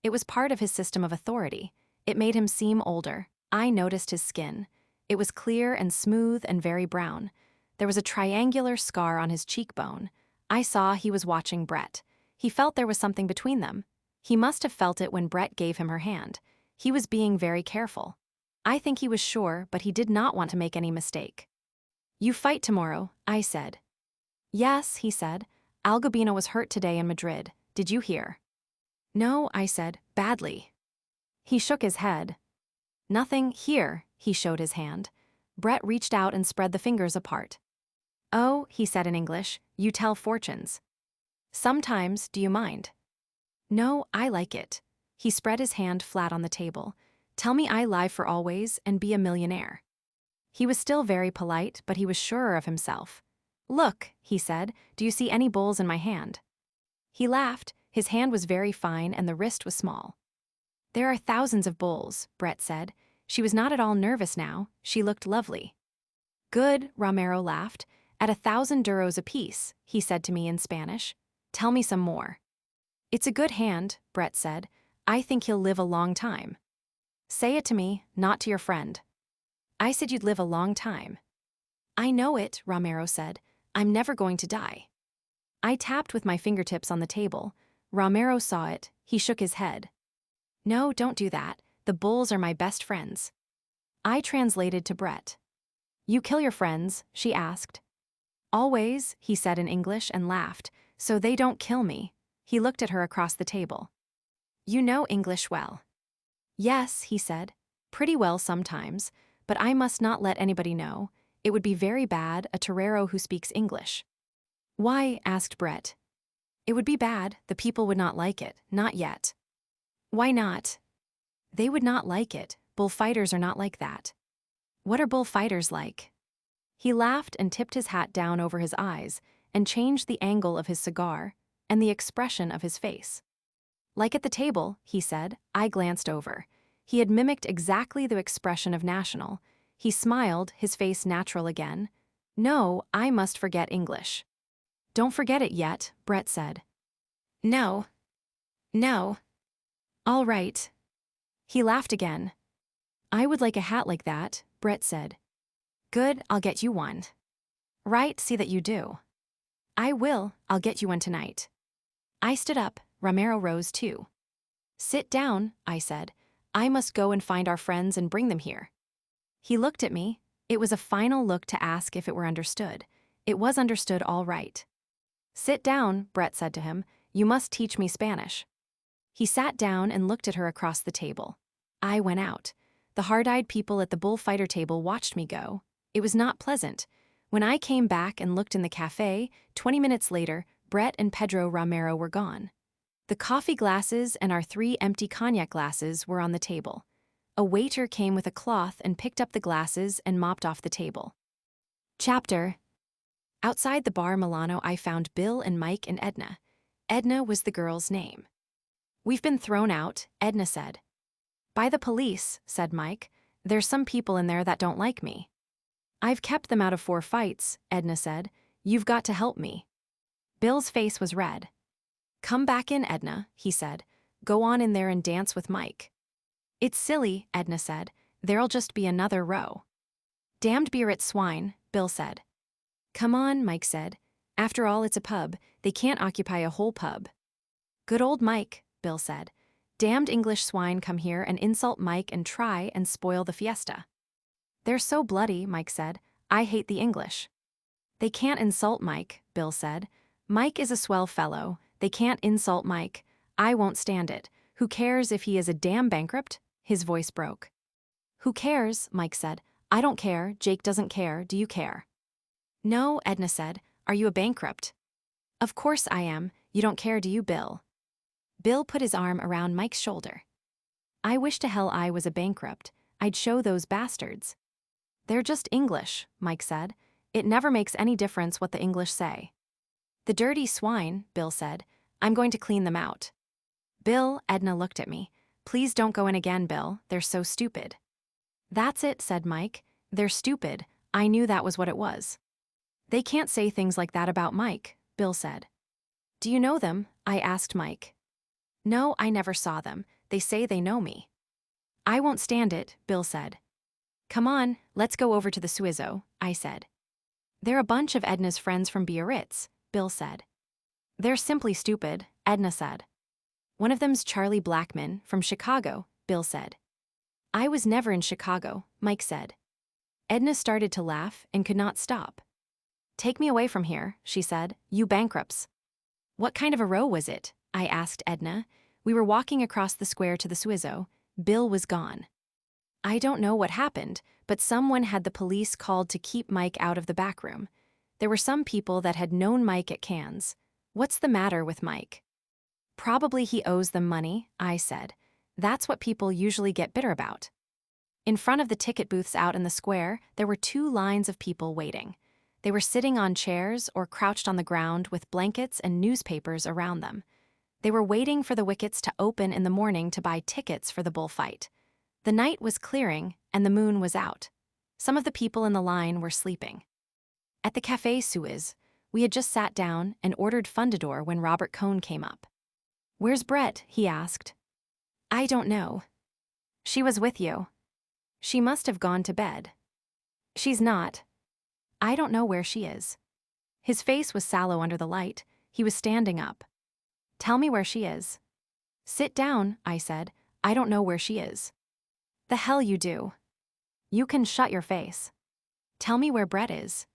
It was part of his system of authority. It made him seem older. I noticed his skin. It was clear and smooth and very brown. There was a triangular scar on his cheekbone. I saw he was watching Brett. He felt there was something between them. He must have felt it when Brett gave him her hand. He was being very careful. I think he was sure, but he did not want to make any mistake. "You fight tomorrow," I said. "Yes," he said. "Algubino was hurt today in Madrid. Did you hear?" "No," I said. "Badly." He shook his head. "Nothing here," he showed his hand. Brett reached out and spread the fingers apart. "Oh," he said in English, "you tell fortunes." "Sometimes, do you mind?" "No, I like it." He spread his hand flat on the table. "Tell me I lie for always and be a millionaire." He was still very polite, but he was surer of himself. "Look," he said, "do you see any bowls in my hand?" He laughed. His hand was very fine and the wrist was small. "There are thousands of bowls," Brett said. She was not at all nervous now. She looked lovely. "Good," Romero laughed. "At 1,000 duros apiece," he said to me in Spanish. "Tell me some more." "It's a good hand," Brett said. "I think he'll live a long time." "Say it to me, not to your friend." "I said you'd live a long time." "I know it," Romero said. "I'm never going to die." I tapped with my fingertips on the table. Romero saw it. He shook his head. "No, don't do that. The bulls are my best friends. I translated to Brett. You kill your friends? She asked. Always, he said in English and laughed, so they don't kill me. He looked at her across the table. You know English well. Yes, he said. Pretty well sometimes, but I must not let anybody know. It would be very bad, a torero who speaks English. Why? Asked Brett. It would be bad, the people would not like it, not yet. Why not? They would not like it, bullfighters are not like that. What are bullfighters like? He laughed and tipped his hat down over his eyes and changed the angle of his cigar and the expression of his face. Like at the table, he said. I glanced over. He had mimicked exactly the expression of National. He smiled, his face natural again. No, I must forget English. Don't forget it yet, Brett said. No. No. All right. He laughed again. I would like a hat like that, Brett said. Good, I'll get you one. Right, see that you do. I will, I'll get you one tonight. I stood up, Romero rose too. Sit down, I said. I must go and find our friends and bring them here. He looked at me. It was a final look to ask if it were understood. It was understood all right. Sit down, Brett said to him. You must teach me Spanish. He sat down and looked at her across the table. I went out. The hard-eyed people at the bullfighter table watched me go. It was not pleasant. When I came back and looked in the cafe, 20 minutes later, Brett and Pedro Romero were gone. The coffee glasses and our 3 empty cognac glasses were on the table. A waiter came with a cloth and picked up the glasses and mopped off the table. Chapter. Outside the bar Milano, I found Bill and Mike and Edna. Edna was the girl's name. We've been thrown out, Edna said. By the police, said Mike. There's some people in there that don't like me. I've kept them out of 4 fights, Edna said. You've got to help me. Bill's face was red. Come back in, Edna, he said. Go on in there and dance with Mike. It's silly, Edna said. There'll just be another row. Damned beer swine, Bill said. Come on, Mike said. After all, it's a pub. They can't occupy a whole pub. Good old Mike, Bill said. Damned English swine come here and insult Mike and try and spoil the fiesta. They're so bloody, Mike said. I hate the English. They can't insult Mike, Bill said. Mike is a swell fellow. They can't insult Mike. I won't stand it. Who cares if he is a damn bankrupt? His voice broke. Who cares? Mike said. I don't care. Jake doesn't care. Do you care? No, Edna said. Are you a bankrupt? Of course I am. You don't care, do you, Bill? Bill put his arm around Mike's shoulder. I wish to hell I was a bankrupt. I'd show those bastards. They're just English, Mike said. It never makes any difference what the English say. The dirty swine, Bill said. I'm going to clean them out. Bill, Edna looked at me. Please don't go in again, Bill. They're so stupid. That's it, said Mike. They're stupid. I knew that was what it was. They can't say things like that about Mike, Bill said. Do you know them? I asked Mike. No, I never saw them. They say they know me. I won't stand it, Bill said. Come on, let's go over to the Suizo, I said. They're a bunch of Edna's friends from Biarritz, Bill said. They're simply stupid, Edna said. One of them's Charlie Blackman, from Chicago, Bill said. I was never in Chicago, Mike said. Edna started to laugh and could not stop. Take me away from here, she said, you bankrupts. What kind of a row was it? I asked Edna. We were walking across the square to the Suizo. Bill was gone. I don't know what happened, but someone had the police called to keep Mike out of the back room. There were some people that had known Mike at Cannes. What's the matter with Mike? Probably he owes them money, I said. That's what people usually get bitter about. In front of the ticket booths out in the square, there were 2 lines of people waiting. They were sitting on chairs or crouched on the ground with blankets and newspapers around them. They were waiting for the wickets to open in the morning to buy tickets for the bullfight. The night was clearing and the moon was out. Some of the people in the line were sleeping. At the Café Suisse, we had just sat down and ordered Fundador when Robert Cohn came up. Where's Brett? He asked. I don't know. She was with you. She must have gone to bed. She's not. I don't know where she is. His face was sallow under the light. He was standing up. Tell me where she is. Sit down, I said. I don't know where she is. The hell you do. You can shut your face. Tell me where Brett is.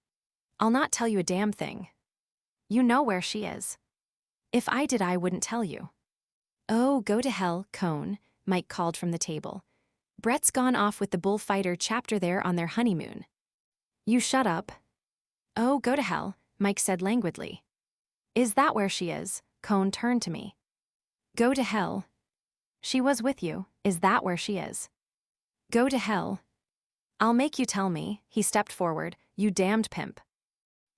I'll not tell you a damn thing. You know where she is. If I did, I wouldn't tell you. Oh, go to hell, Cohn, Mike called from the table. Brett's gone off with the bullfighter chapter there on their honeymoon. You shut up. Oh, go to hell, Mike said languidly. Is that where she is? Cohn turned to me. Go to hell. She was with you, is that where she is? Go to hell. I'll make you tell me, he stepped forward, you damned pimp.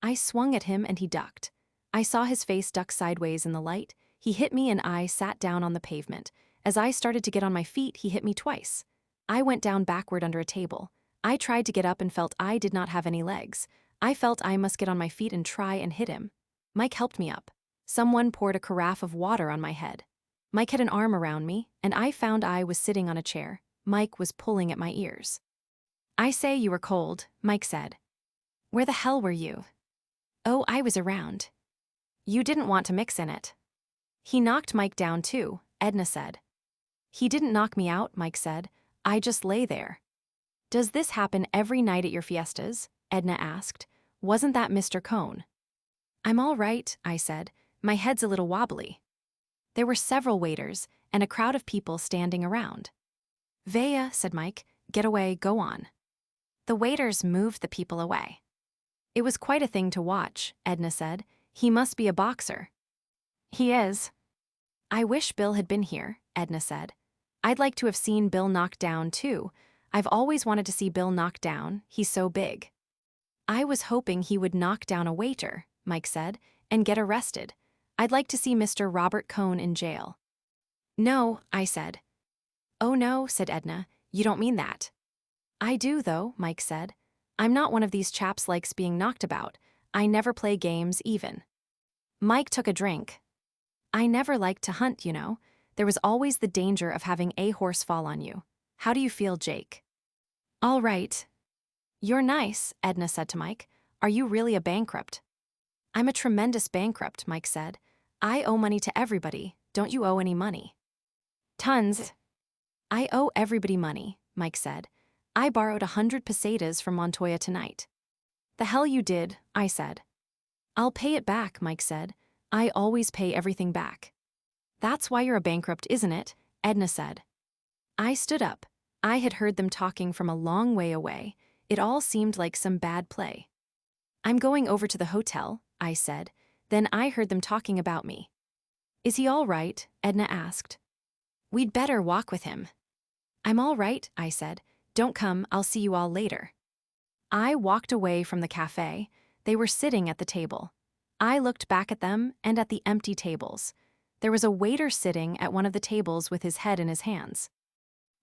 I swung at him and he ducked. I saw his face duck sideways in the light, he hit me and I sat down on the pavement. As I started to get on my feet, he hit me twice. I went down backward under a table. I tried to get up and felt I did not have any legs. I felt I must get on my feet and try and hit him. Mike helped me up. Someone poured a carafe of water on my head. Mike had an arm around me, and I found I was sitting on a chair. Mike was pulling at my ears. I say you were cold, Mike said. Where the hell were you? Oh, I was around. You didn't want to mix in it. He knocked Mike down too, Edna said. He didn't knock me out, Mike said. I just lay there. Does this happen every night at your fiestas? Edna asked. Wasn't that Mr. Cohn? I'm all right, I said. My head's a little wobbly. There were several waiters and a crowd of people standing around. Vea, said Mike, get away, go on. The waiters moved the people away. It was quite a thing to watch, Edna said. He must be a boxer. He is. I wish Bill had been here, Edna said. I'd like to have seen Bill knocked down too. I've always wanted to see Bill knocked down, he's so big. I was hoping he would knock down a waiter, Mike said, and get arrested. I'd like to see Mr. Robert Cohn in jail. No, I said. Oh no, said Edna, you don't mean that. I do though, Mike said. I'm not one of these chaps likes being knocked about. I never play games even. Mike took a drink. I never liked to hunt, you know. There was always the danger of having a horse fall on you. How do you feel, Jake? All right. You're nice, Edna said to Mike. Are you really a bankrupt? I'm a tremendous bankrupt, Mike said. I owe money to everybody. Don't you owe any money? Tons. I owe everybody money, Mike said. I borrowed 100 pesetas from Montoya tonight. The hell you did, I said. I'll pay it back, Mike said. I always pay everything back. That's why you're a bankrupt, isn't it? Edna said. I stood up. I had heard them talking from a long way away. It all seemed like some bad play. I'm going over to the hotel, I said. Then I heard them talking about me. Is he all right? Edna asked. We'd better walk with him. I'm all right, I said. Don't come, I'll see you all later. I walked away from the cafe. They were sitting at the table. I looked back at them and at the empty tables. There was a waiter sitting at one of the tables with his head in his hands.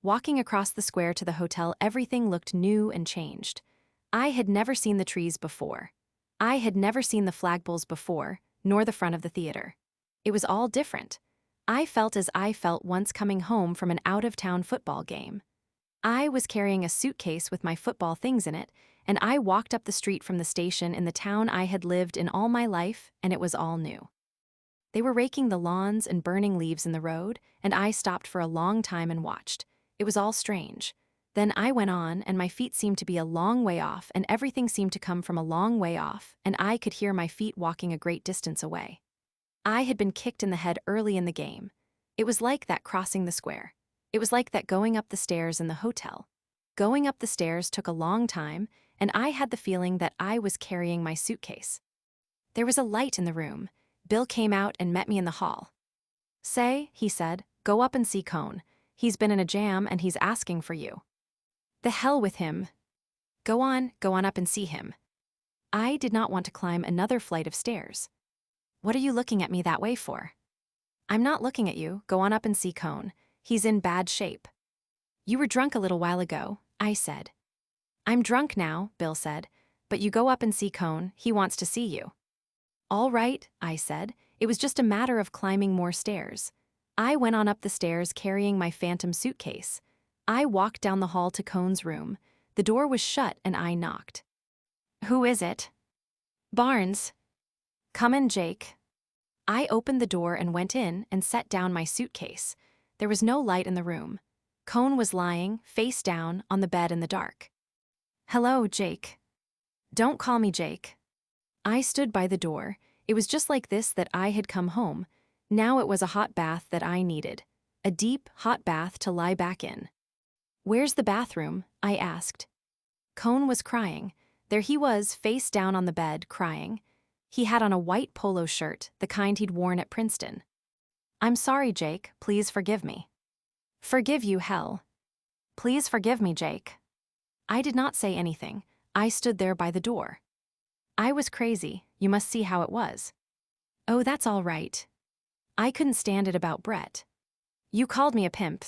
Walking across the square to the hotel, everything looked new and changed. I had never seen the trees before. I had never seen the flagpoles before, nor the front of the theater. It was all different. I felt as I felt once coming home from an out-of-town football game. I was carrying a suitcase with my football things in it, and I walked up the street from the station in the town I had lived in all my life, and it was all new. They were raking the lawns and burning leaves in the road, and I stopped for a long time and watched. It was all strange. Then I went on, and my feet seemed to be a long way off, and everything seemed to come from a long way off, and I could hear my feet walking a great distance away. I had been kicked in the head early in the game. It was like that crossing the square. It was like that going up the stairs in the hotel. Going up the stairs took a long time, and I had the feeling that I was carrying my suitcase. There was a light in the room. Bill came out and met me in the hall. Say, he said, go up and see Cohn. He's been in a jam and he's asking for you. The hell with him. Go on up and see him. I did not want to climb another flight of stairs. What are you looking at me that way for? I'm not looking at you, go on up and see Cohn. He's in bad shape. You were drunk a little while ago, I said. I'm drunk now, Bill said, but you go up and see Cohn, he wants to see you. All right, I said. It was just a matter of climbing more stairs. I went on up the stairs carrying my phantom suitcase. I walked down the hall to Cohn's room. The door was shut and I knocked. Who is it? Barnes. Come in, Jake. I opened the door and went in and set down my suitcase. There was no light in the room. Cohn was lying, face down, on the bed in the dark. "Hello, Jake." "Don't call me Jake." I stood by the door. It was just like this that I had come home. Now it was a hot bath that I needed. A deep, hot bath to lie back in. "Where's the bathroom?" I asked. Cohn was crying. There he was, face down on the bed, crying. He had on a white polo shirt, the kind he'd worn at Princeton. "I'm sorry, Jake. Please forgive me." "Forgive you, hell. Please forgive me, Jake." I did not say anything. I stood there by the door. I was crazy. You must see how it was. "Oh, that's all right." I couldn't stand it about Brett. "You called me a pimp."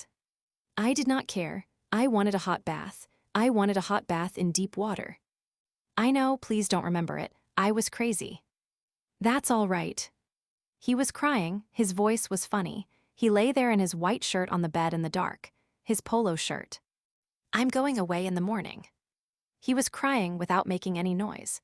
I did not care. I wanted a hot bath. I wanted a hot bath in deep water. "I know, please don't remember it. I was crazy." "That's all right." He was crying. His voice was funny. He lay there in his white shirt on the bed in the dark. His polo shirt. "I'm going away in the morning." He was crying without making any noise.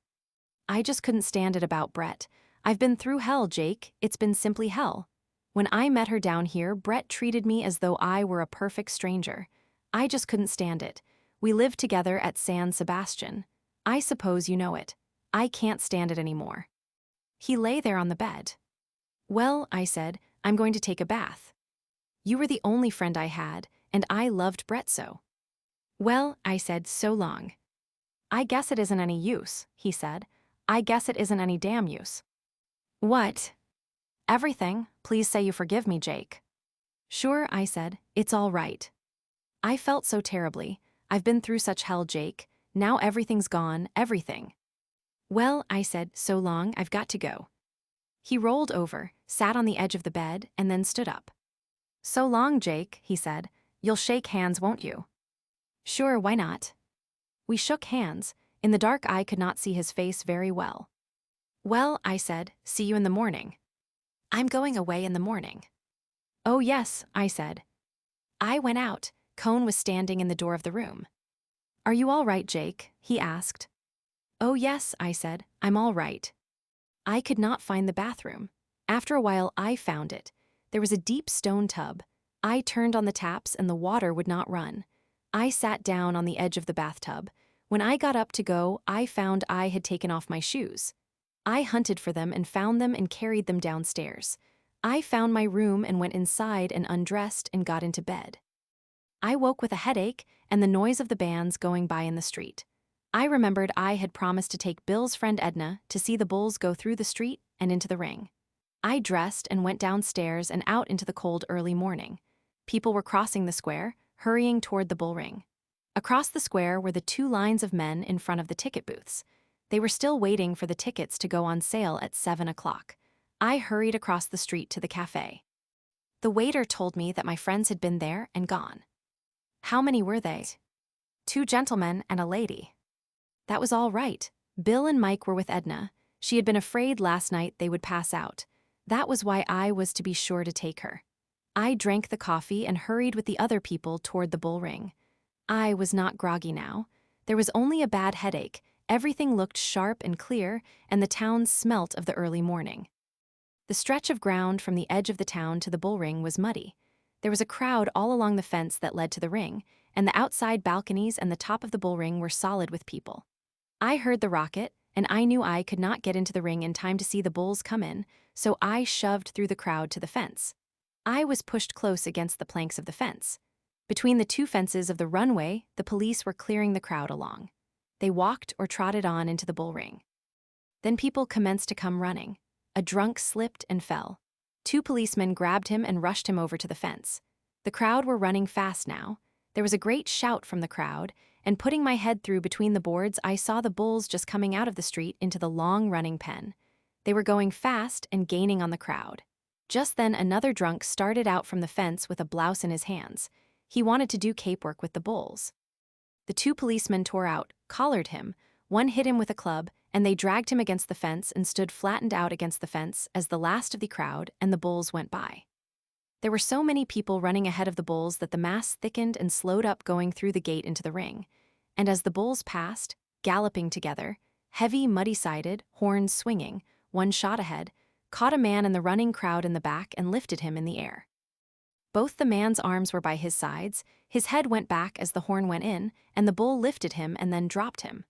I just couldn't stand it about Brett. "I've been through hell, Jake. It's been simply hell. When I met her down here, Brett treated me as though I were a perfect stranger. I just couldn't stand it. We lived together at San Sebastian. I suppose you know it. I can't stand it anymore." He lay there on the bed. "Well," I said, "I'm going to take a bath. You were the only friend I had, and I loved Brett so." "Well," I said, "so long." "I guess it isn't any use," he said. "I guess it isn't any damn use." "What?" "Everything. Please say you forgive me, Jake." "Sure," I said. "It's all right." I felt so terribly. I've been through such hell, Jake. Now everything's gone, everything. "Well," I said, "so long, I've got to go." He rolled over, sat on the edge of the bed, and then stood up. "So long, Jake," he said. "You'll shake hands, won't you?" "Sure, why not?" We shook hands. In the dark I could not see his face very well. "Well," I said, "see you in the morning." "I'm going away in the morning." "Oh yes," I said. I went out. Cohn was standing in the door of the room. "Are you all right, Jake?" he asked. "Oh yes," I said, "I'm all right." I could not find the bathroom. After a while I found it. There was a deep stone tub. I turned on the taps and the water would not run. I sat down on the edge of the bathtub. When I got up to go, I found I had taken off my shoes. I hunted for them and found them and carried them downstairs. I found my room and went inside and undressed and got into bed. I woke with a headache and the noise of the bands going by in the street. I remembered I had promised to take Bill's friend Edna to see the bulls go through the street and into the ring. I dressed and went downstairs and out into the cold early morning. People were crossing the square, hurrying toward the bull ring. Across the square were the two lines of men in front of the ticket booths. They were still waiting for the tickets to go on sale at 7 o'clock. I hurried across the street to the cafe. The waiter told me that my friends had been there and gone. How many were they? 2 gentlemen and a lady. That was all right. Bill and Mike were with Edna. She had been afraid last night they would pass out. That was why I was to be sure to take her. I drank the coffee and hurried with the other people toward the bull ring. I was not groggy now. There was only a bad headache. Everything looked sharp and clear, and the town smelt of the early morning. The stretch of ground from the edge of the town to the bull ring was muddy. There was a crowd all along the fence that led to the ring, and the outside balconies and the top of the bull ring were solid with people. I heard the rocket, and I knew I could not get into the ring in time to see the bulls come in, so I shoved through the crowd to the fence. I was pushed close against the planks of the fence. Between the 2 fences of the runway, the police were clearing the crowd along. They walked or trotted on into the bull ring. Then people commenced to come running. A drunk slipped and fell. 2 policemen grabbed him and rushed him over to the fence. The crowd were running fast now. There was a great shout from the crowd, and putting my head through between the boards, I saw the bulls just coming out of the street into the long-running pen. They were going fast and gaining on the crowd. Just then another drunk started out from the fence with a blouse in his hands. He wanted to do cape work with the bulls. The 2 policemen tore out, collared him. One hit him with a club, and they dragged him against the fence and stood flattened out against the fence as the last of the crowd and the bulls went by. There were so many people running ahead of the bulls that the mass thickened and slowed up going through the gate into the ring. And as the bulls passed, galloping together, heavy, muddy-sided, horns swinging, one shot ahead, caught a man in the running crowd in the back and lifted him in the air. Both the man's arms were by his sides, his head went back as the horn went in, and the bull lifted him and then dropped him.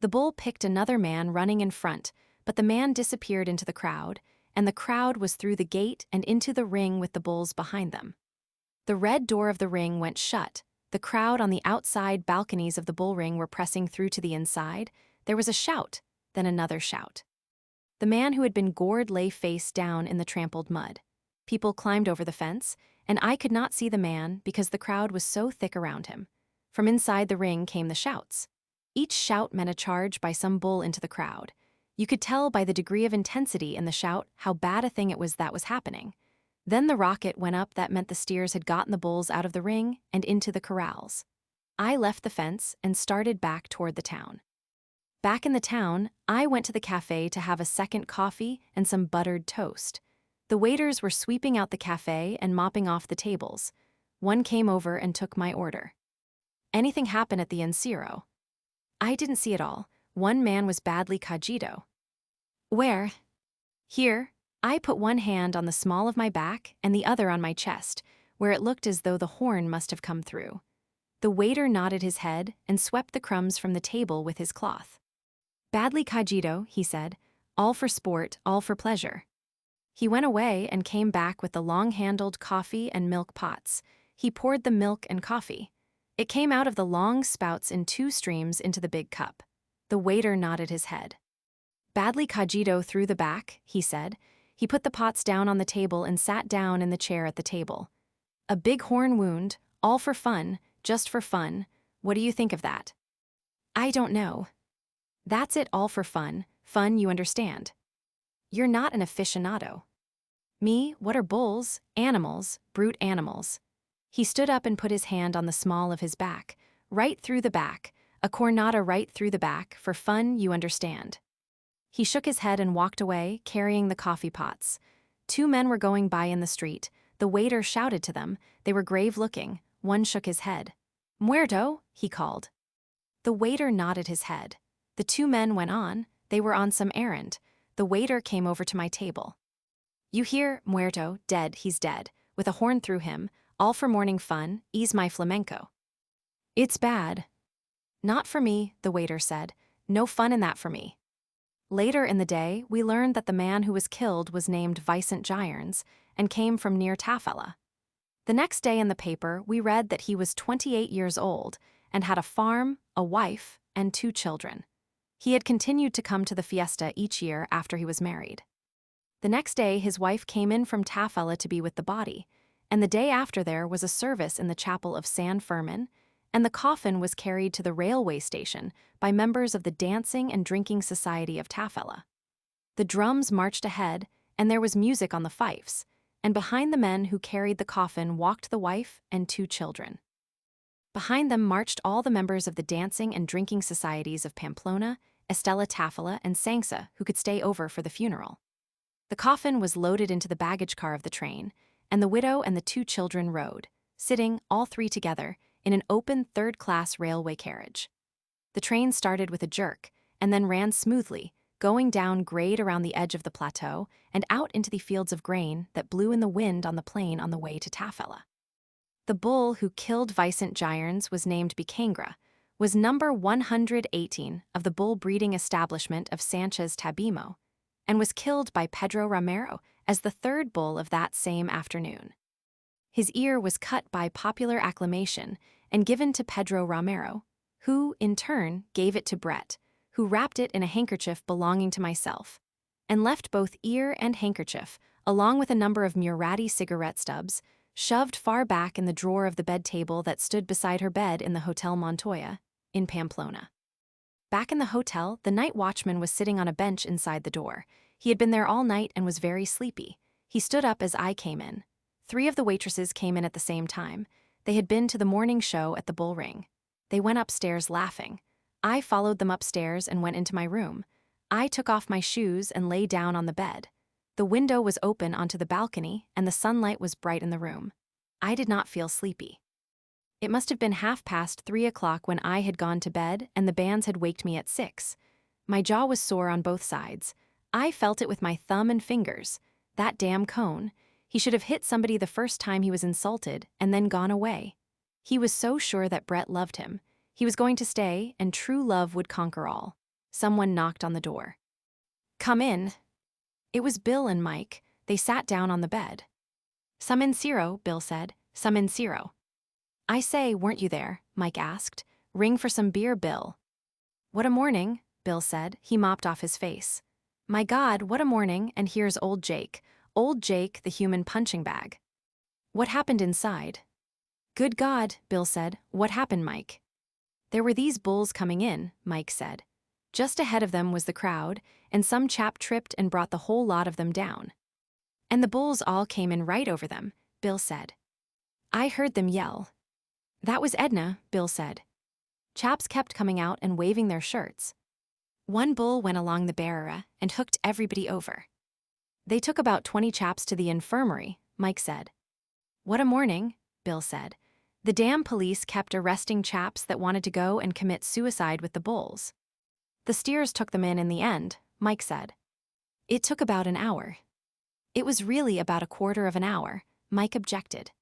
The bull picked another man running in front, but the man disappeared into the crowd, and the crowd was through the gate and into the ring with the bulls behind them. The red door of the ring went shut. The crowd on the outside balconies of the bull ring were pressing through to the inside. There was a shout, then another shout. The man who had been gored lay face down in the trampled mud. People climbed over the fence, and I could not see the man because the crowd was so thick around him. From inside the ring came the shouts. Each shout meant a charge by some bull into the crowd. You could tell by the degree of intensity in the shout how bad a thing it was that was happening. Then the rocket went up that meant the steers had gotten the bulls out of the ring and into the corrals. I left the fence and started back toward the town. Back in the town, I went to the cafe to have a second coffee and some buttered toast. The waiters were sweeping out the cafe and mopping off the tables. One came over and took my order. Anything happen at the Enciro? I didn't see it all. One man was badly cogito. Where? Here. I put one hand on the small of my back and the other on my chest, where it looked as though the horn must have come through. The waiter nodded his head and swept the crumbs from the table with his cloth. Badly cogito, he said, all for sport, all for pleasure. He went away and came back with the long-handled coffee and milk pots. He poured the milk and coffee. It came out of the long spouts in 2 streams into the big cup. The waiter nodded his head. Badly cogito through the back, he said. He put the pots down on the table and sat down in the chair at the table. A big horn wound, all for fun, just for fun. What do you think of that? I don't know. That's it, all for fun. Fun, you understand. You're not an aficionado. Me, what are bulls? Animals, brute animals. He stood up and put his hand on the small of his back, right through the back, a cornada right through the back, for fun, you understand. He shook his head and walked away, carrying the coffee pots. 2 men were going by in the street. The waiter shouted to them. They were grave-looking. One shook his head. Muerto, he called. The waiter nodded his head. The 2 men went on. They were on some errand. The waiter came over to my table. You hear, muerto, dead, he's dead, with a horn through him, all for morning fun, ease my flamenco. It's bad. Not for me, the waiter said. No fun in that for me. Later in the day, we learned that the man who was killed was named Vicent Gyarns and came from near Tafella. The next day in the paper, we read that he was 28 years old and had a farm, a wife, and 2 children. He had continued to come to the fiesta each year after he was married. The next day, his wife came in from Tafella to be with the body, and the day after there was a service in the chapel of San Fermin, and the coffin was carried to the railway station by members of the Dancing and Drinking Society of Tafella. The drums marched ahead, and there was music on the fifes, and behind the men who carried the coffin walked the wife and 2 children. Behind them marched all the members of the Dancing and Drinking Societies of Pamplona, Estella Tafella, and Sangsa who could stay over for the funeral. The coffin was loaded into the baggage car of the train, and the widow and the 2 children rode, sitting, all 3 together, in an open 3rd-class railway carriage. The train started with a jerk, and then ran smoothly, going down grade around the edge of the plateau and out into the fields of grain that blew in the wind on the plain on the way to Tafella. The bull who killed Vicent Gyarns was named Bicangra, was number 118 of the bull breeding establishment of Sanchez Tabimo, and was killed by Pedro Romero as the 3rd bull of that same afternoon. His ear was cut by popular acclamation and given to Pedro Romero, who, in turn, gave it to Brett, who wrapped it in a handkerchief belonging to myself, and left both ear and handkerchief, along with a number of Murati cigarette stubs, shoved far back in the drawer of the bed table that stood beside her bed in the Hotel Montoya, in Pamplona. Back in the hotel, the night watchman was sitting on a bench inside the door. He had been there all night and was very sleepy. He stood up as I came in. 3 of the waitresses came in at the same time. They had been to the morning show at the Bull Ring. They went upstairs laughing. I followed them upstairs and went into my room. I took off my shoes and lay down on the bed. The window was open onto the balcony, and the sunlight was bright in the room. I did not feel sleepy. It must have been 3:30 when I had gone to bed, and the bands had waked me at 6. My jaw was sore on both sides. I felt it with my thumb and fingers. That damn Cohn. He should have hit somebody the first time he was insulted and then gone away. He was so sure that Brett loved him. He was going to stay, and true love would conquer all. Someone knocked on the door. "Come in." It was Bill and Mike. They sat down on the bed. "Some in Ciro," Bill said. "Some in Ciro." "I say, weren't you there?" Mike asked. "Ring for some beer, Bill." "What a morning," Bill said. He mopped off his face. "My God, what a morning, and here's old Jake. Old Jake, the human punching bag." "What happened inside?" "Good God," Bill said. "What happened, Mike?" "There were these bulls coming in," Mike said. "Just ahead of them was the crowd, and some chap tripped and brought the whole lot of them down. And the bulls all came in right over them," Bill said. "I heard them yell." "That was Edna," Bill said. "Chaps kept coming out and waving their shirts. One bull went along the barrier and hooked everybody over. They took about 20 chaps to the infirmary," Mike said. "What a morning," Bill said. "The damn police kept arresting chaps that wanted to go and commit suicide with the bulls. The steers took them in the end," Mike said. "It took about an hour." "It was really about a quarter of an hour," Mike objected.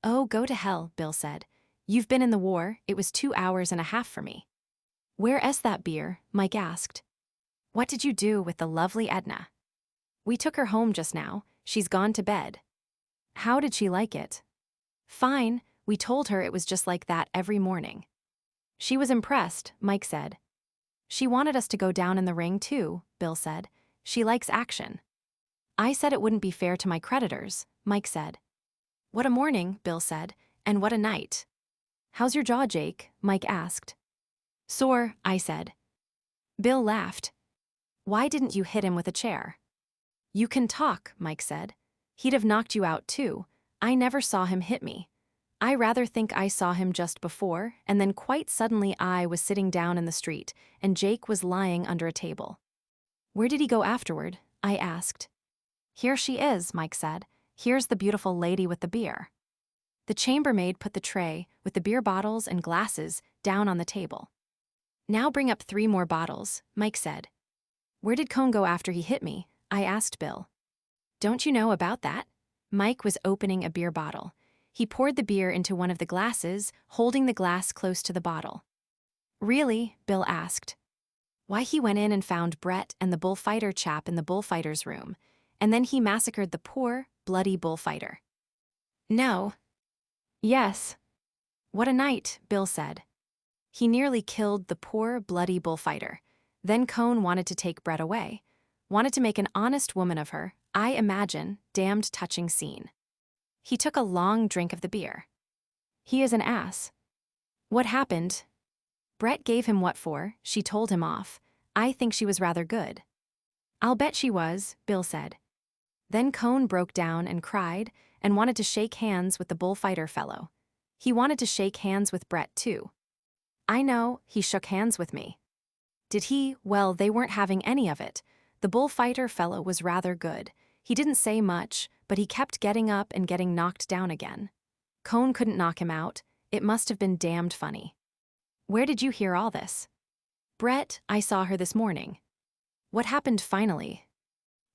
"Oh, go to hell," Bill said. "You've been in the war, it was 2 hours and a half for me." "Where's that beer?" Mike asked. "What did you do with the lovely Edna?" "We took her home just now, she's gone to bed." "How did she like it?" "Fine, we told her it was just like that every morning." "She was impressed," Mike said. "She wanted us to go down in the ring too," Bill said. "She likes action." "I said it wouldn't be fair to my creditors," Mike said. "What a morning," Bill said, "and what a night." "How's your jaw, Jake?" Mike asked. "Sore," I said. Bill laughed. "Why didn't you hit him with a chair?" "You can talk," Mike said. "He'd have knocked you out too. I never saw him hit me. I rather think I saw him just before, and then quite suddenly I was sitting down in the street, and Jake was lying under a table." "Where did he go afterward?" I asked. "Here she is," Mike said. "Here's the beautiful lady with the beer." The chambermaid put the tray, with the beer bottles and glasses, down on the table. "Now bring up 3 more bottles," Mike said. "Where did Cohn go after he hit me?" I asked Bill. "Don't you know about that?" Mike was opening a beer bottle. He poured the beer into one of the glasses, holding the glass close to the bottle. "Really?" Bill asked. "Why, he went in and found Brett and the bullfighter chap in the bullfighter's room, and then he massacred the poor, bloody bullfighter." "No." "Yes." "What a night," Bill said. "He nearly killed the poor, bloody bullfighter. Then Cohn wanted to take Brett away. Wanted to make an honest woman of her, I imagine, damned touching scene. He took a long drink of the beer. He is an ass." "What happened?" "Brett gave him what for, she told him off. I think she was rather good." "I'll bet she was," Bill said. Then Cohn broke down and cried, and wanted to shake hands with the bullfighter fellow. He wanted to shake hands with Brett too. "I know, he shook hands with me." "Did he?" "Well, they weren't having any of it. The bullfighter fellow was rather good. He didn't say much, but he kept getting up and getting knocked down again. Cohn couldn't knock him out. It must have been damned funny." "Where did you hear all this?" "Brett, I saw her this morning." "What happened finally?"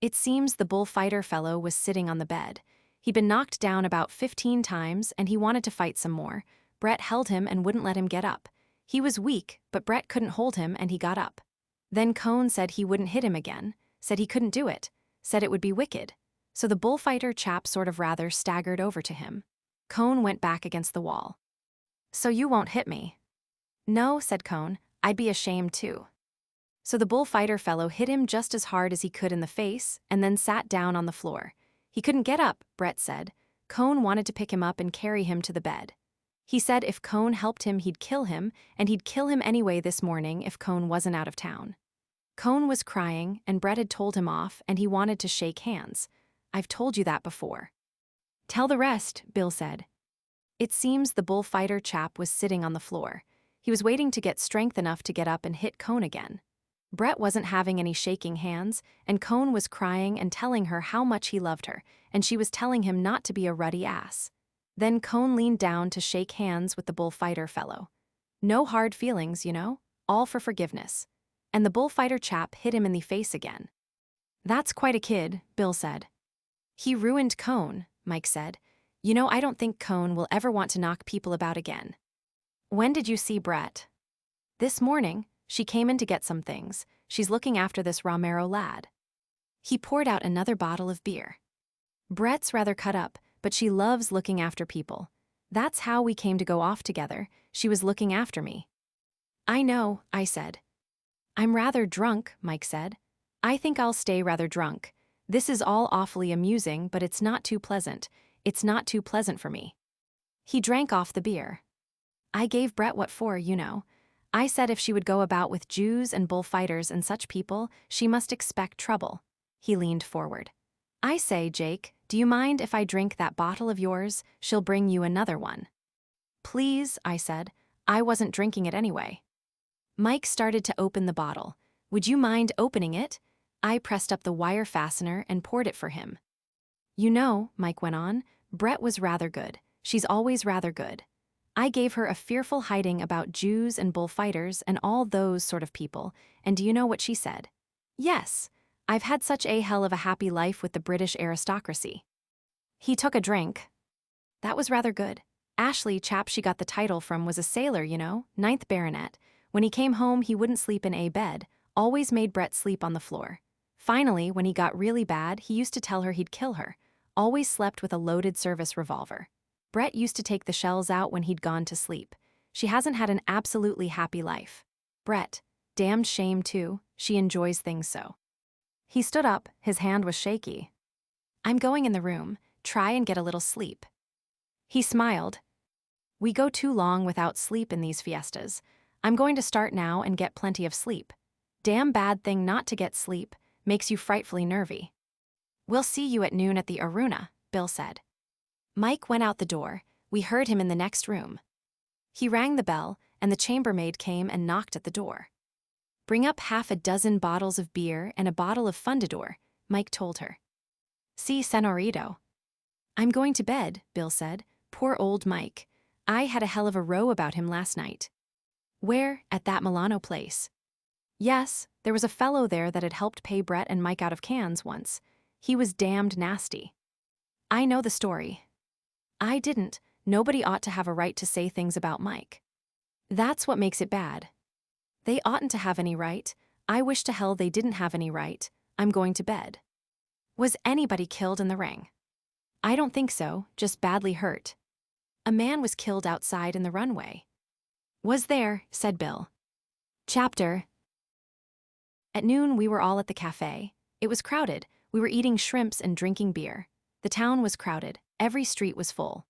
"It seems the bullfighter fellow was sitting on the bed. He'd been knocked down about 15 times and he wanted to fight some more. Brett held him and wouldn't let him get up. He was weak, but Brett couldn't hold him and he got up. Then Cohn said he wouldn't hit him again, said he couldn't do it, said it would be wicked. So the bullfighter chap sort of rather staggered over to him. Cohn went back against the wall. "So you won't hit me?" "No," said Cohn, "I'd be ashamed too." So the bullfighter fellow hit him just as hard as he could in the face and then sat down on the floor. He couldn't get up, Brett said. Cohn wanted to pick him up and carry him to the bed. He said if Cohn helped him, he'd kill him, and he'd kill him anyway this morning if Cohn wasn't out of town. Cohn was crying, and Brett had told him off, and he wanted to shake hands. "I've told you that before." "Tell the rest," Bill said. It seems the bullfighter chap was sitting on the floor. He was waiting to get strength enough to get up and hit Cohn again. Brett wasn't having any shaking hands, and Cohn was crying and telling her how much he loved her, and she was telling him not to be a ruddy ass. Then Cohn leaned down to shake hands with the bullfighter fellow. No hard feelings, you know, all for forgiveness. And the bullfighter chap hit him in the face again. "That's quite a kid," Bill said. He ruined Cohn, Mike said. You know, I don't think Cohn will ever want to knock people about again. When did you see Brett? This morning. She came in to get some things. She's looking after this Romero lad. He poured out another bottle of beer. Brett's rather cut up, but she loves looking after people. That's how we came to go off together. She was looking after me. I know, I said. I'm rather drunk, Mike said. I think I'll stay rather drunk. This is all awfully amusing, but it's not too pleasant. It's not too pleasant for me. He drank off the beer. I gave Brett what for, you know. I said if she would go about with Jews and bullfighters and such people, she must expect trouble. He leaned forward. I say, Jake, do you mind if I drink that bottle of yours? She'll bring you another one. Please, I said. I wasn't drinking it anyway. Mike started to open the bottle. Would you mind opening it? I pressed up the wire fastener and poured it for him. You know, Mike went on, Brett was rather good. She's always rather good. I gave her a fearful hiding about Jews and bullfighters and all those sort of people, and do you know what she said? Yes, I've had such a hell of a happy life with the British aristocracy. He took a drink. That was rather good. Ashley, chap she got the title from, was a sailor, you know, 9th baronet. When he came home, he wouldn't sleep in a bed, always made Brett sleep on the floor. Finally, when he got really bad, he used to tell her he'd kill her, always slept with a loaded service revolver. Brett used to take the shells out when he'd gone to sleep. She hasn't had an absolutely happy life. Brett, damned shame too, she enjoys things so. He stood up, his hand was shaky. I'm going in the room, try and get a little sleep. He smiled. We go too long without sleep in these fiestas. I'm going to start now and get plenty of sleep. Damn bad thing not to get sleep, makes you frightfully nervy. We'll see you at noon at the Aruna, Bill said. Mike went out the door. We heard him in the next room. He rang the bell, and the chambermaid came and knocked at the door. Bring up half a dozen bottles of beer and a bottle of Fundador, Mike told her. Si, senorito. I'm going to bed, Bill said. Poor old Mike. I had a hell of a row about him last night. Where? At that Milano place. Yes, there was a fellow there that had helped pay Brett and Mike out of cans once. He was damned nasty. I know the story. I didn't. Nobody ought to have a right to say things about Mike. That's what makes it bad. They oughtn't to have any right. I wish to hell they didn't have any right. I'm going to bed. Was anybody killed in the ring? I don't think so, just badly hurt. A man was killed outside in the runway. Was there, said Bill. Chapter. At noon we were all at the cafe. It was crowded. We were eating shrimps and drinking beer. The town was crowded. Every street was full.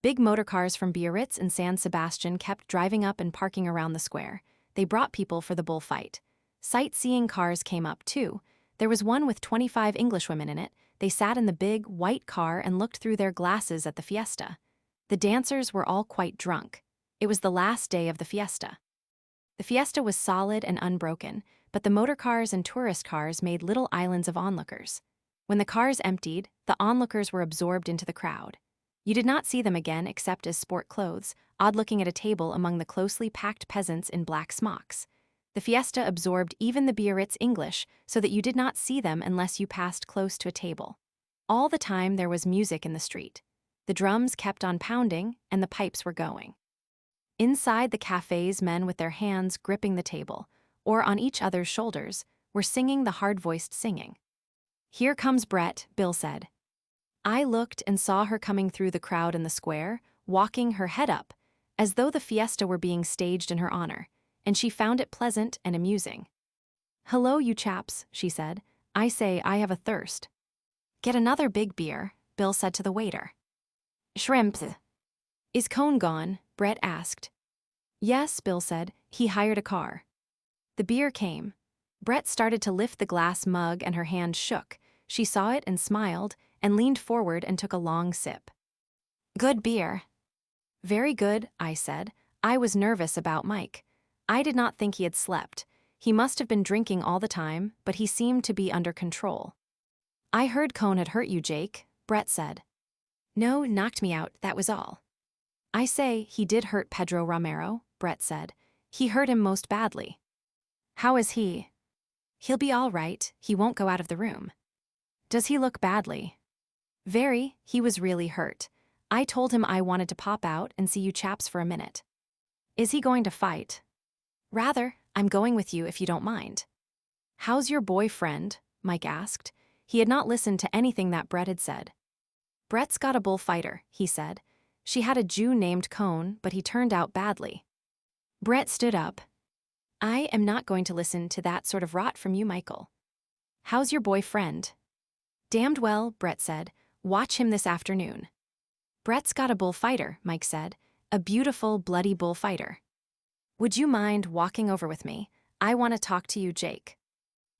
Big motorcars from Biarritz and San Sebastian kept driving up and parking around the square. They brought people for the bullfight. Sightseeing cars came up, too. There was one with 25 Englishwomen in it. They sat in the big, white car and looked through their glasses at the fiesta. The dancers were all quite drunk. It was the last day of the fiesta. The fiesta was solid and unbroken, but the motorcars and tourist cars made little islands of onlookers. When the cars emptied, the onlookers were absorbed into the crowd. You did not see them again except as sport clothes, odd-looking at a table among the closely packed peasants in black smocks. The fiesta absorbed even the Biarritz English, so that you did not see them unless you passed close to a table. All the time there was music in the street. The drums kept on pounding, and the pipes were going. Inside the cafes, men with their hands gripping the table, or on each other's shoulders, were singing the hard-voiced singing. Here comes Brett, Bill said. I looked and saw her coming through the crowd in the square, walking her head up, as though the fiesta were being staged in her honor, and she found it pleasant and amusing. Hello, you chaps, she said. I say, I have a thirst. Get another big beer, Bill said to the waiter. Shrimps. Is Cohn gone? Brett asked. Yes, Bill said. He hired a car. The beer came. Brett started to lift the glass mug and her hand shook. She saw it and smiled, and leaned forward and took a long sip. Good beer. Very good, I said. I was nervous about Mike. I did not think he had slept. He must have been drinking all the time, but he seemed to be under control. I heard Cohn had hurt you, Jake, Brett said. No, knocked me out, that was all. I say, he did hurt Pedro Romero, Brett said. He hurt him most badly. How is he? He'll be all right, he won't go out of the room. Does he look badly? Very, he was really hurt. I told him I wanted to pop out and see you chaps for a minute. Is he going to fight? Rather, I'm going with you if you don't mind. How's your boyfriend? Mike asked. He had not listened to anything that Brett had said. Brett's got a bullfighter, he said. She had a Jew named Cohn, but he turned out badly. Brett stood up. I am not going to listen to that sort of rot from you, Michael. How's your boyfriend? Damned well, Brett said. Watch him this afternoon. Brett's got a bullfighter, Mike said. A beautiful, bloody bullfighter. Would you mind walking over with me? I want to talk to you, Jake.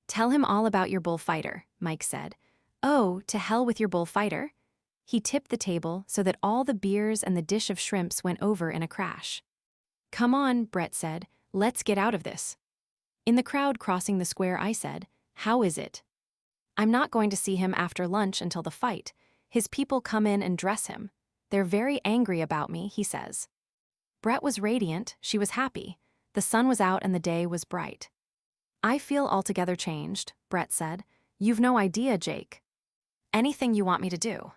Tell him all about your bullfighter, Mike said. Oh, to hell with your bullfighter? He tipped the table so that all the beers and the dish of shrimps went over in a crash. Come on, Brett said. Let's get out of this. In the crowd crossing the square, I said, how is it? I'm not going to see him after lunch until the fight. His people come in and dress him. They're very angry about me, he says. Brett was radiant, she was happy. The sun was out and the day was bright. I feel altogether changed, Brett said. You've no idea, Jake. Anything you want me to do?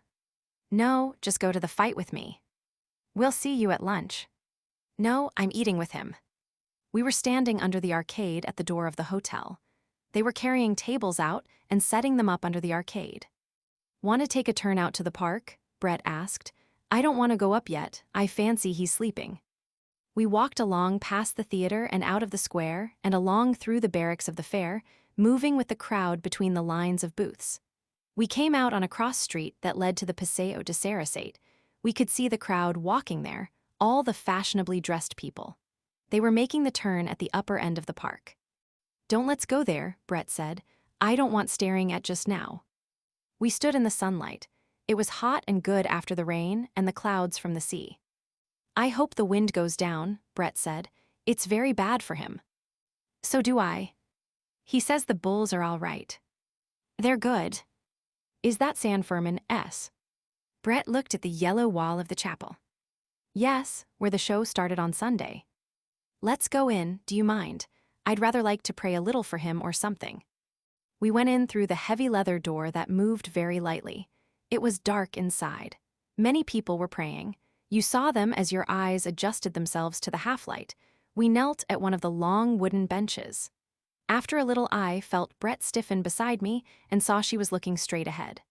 No, just go to the fight with me. We'll see you at lunch. No, I'm eating with him. We were standing under the arcade at the door of the hotel. They were carrying tables out and setting them up under the arcade. Want to take a turn out to the park? Brett asked. I don't want to go up yet. I fancy he's sleeping. We walked along past the theater and out of the square and along through the barracks of the fair, moving with the crowd between the lines of booths. We came out on a cross street that led to the Paseo de Sarasate. We could see the crowd walking there, all the fashionably dressed people. They were making the turn at the upper end of the park. Don't let's go there, Brett said. I don't want staring at just now. We stood in the sunlight. It was hot and good after the rain and the clouds from the sea. I hope the wind goes down, Brett said. It's very bad for him. So do I. He says the bulls are all right. They're good. Is that San Fermin S? Brett looked at the yellow wall of the chapel. Yes, where the show started on Sunday. Let's go in, do you mind? I'd rather like to pray a little for him or something. We went in through the heavy leather door that moved very lightly. It was dark inside. Many people were praying. You saw them as your eyes adjusted themselves to the half-light. We knelt at one of the long wooden benches. After a little I felt Brett stiffen beside me and saw she was looking straight ahead.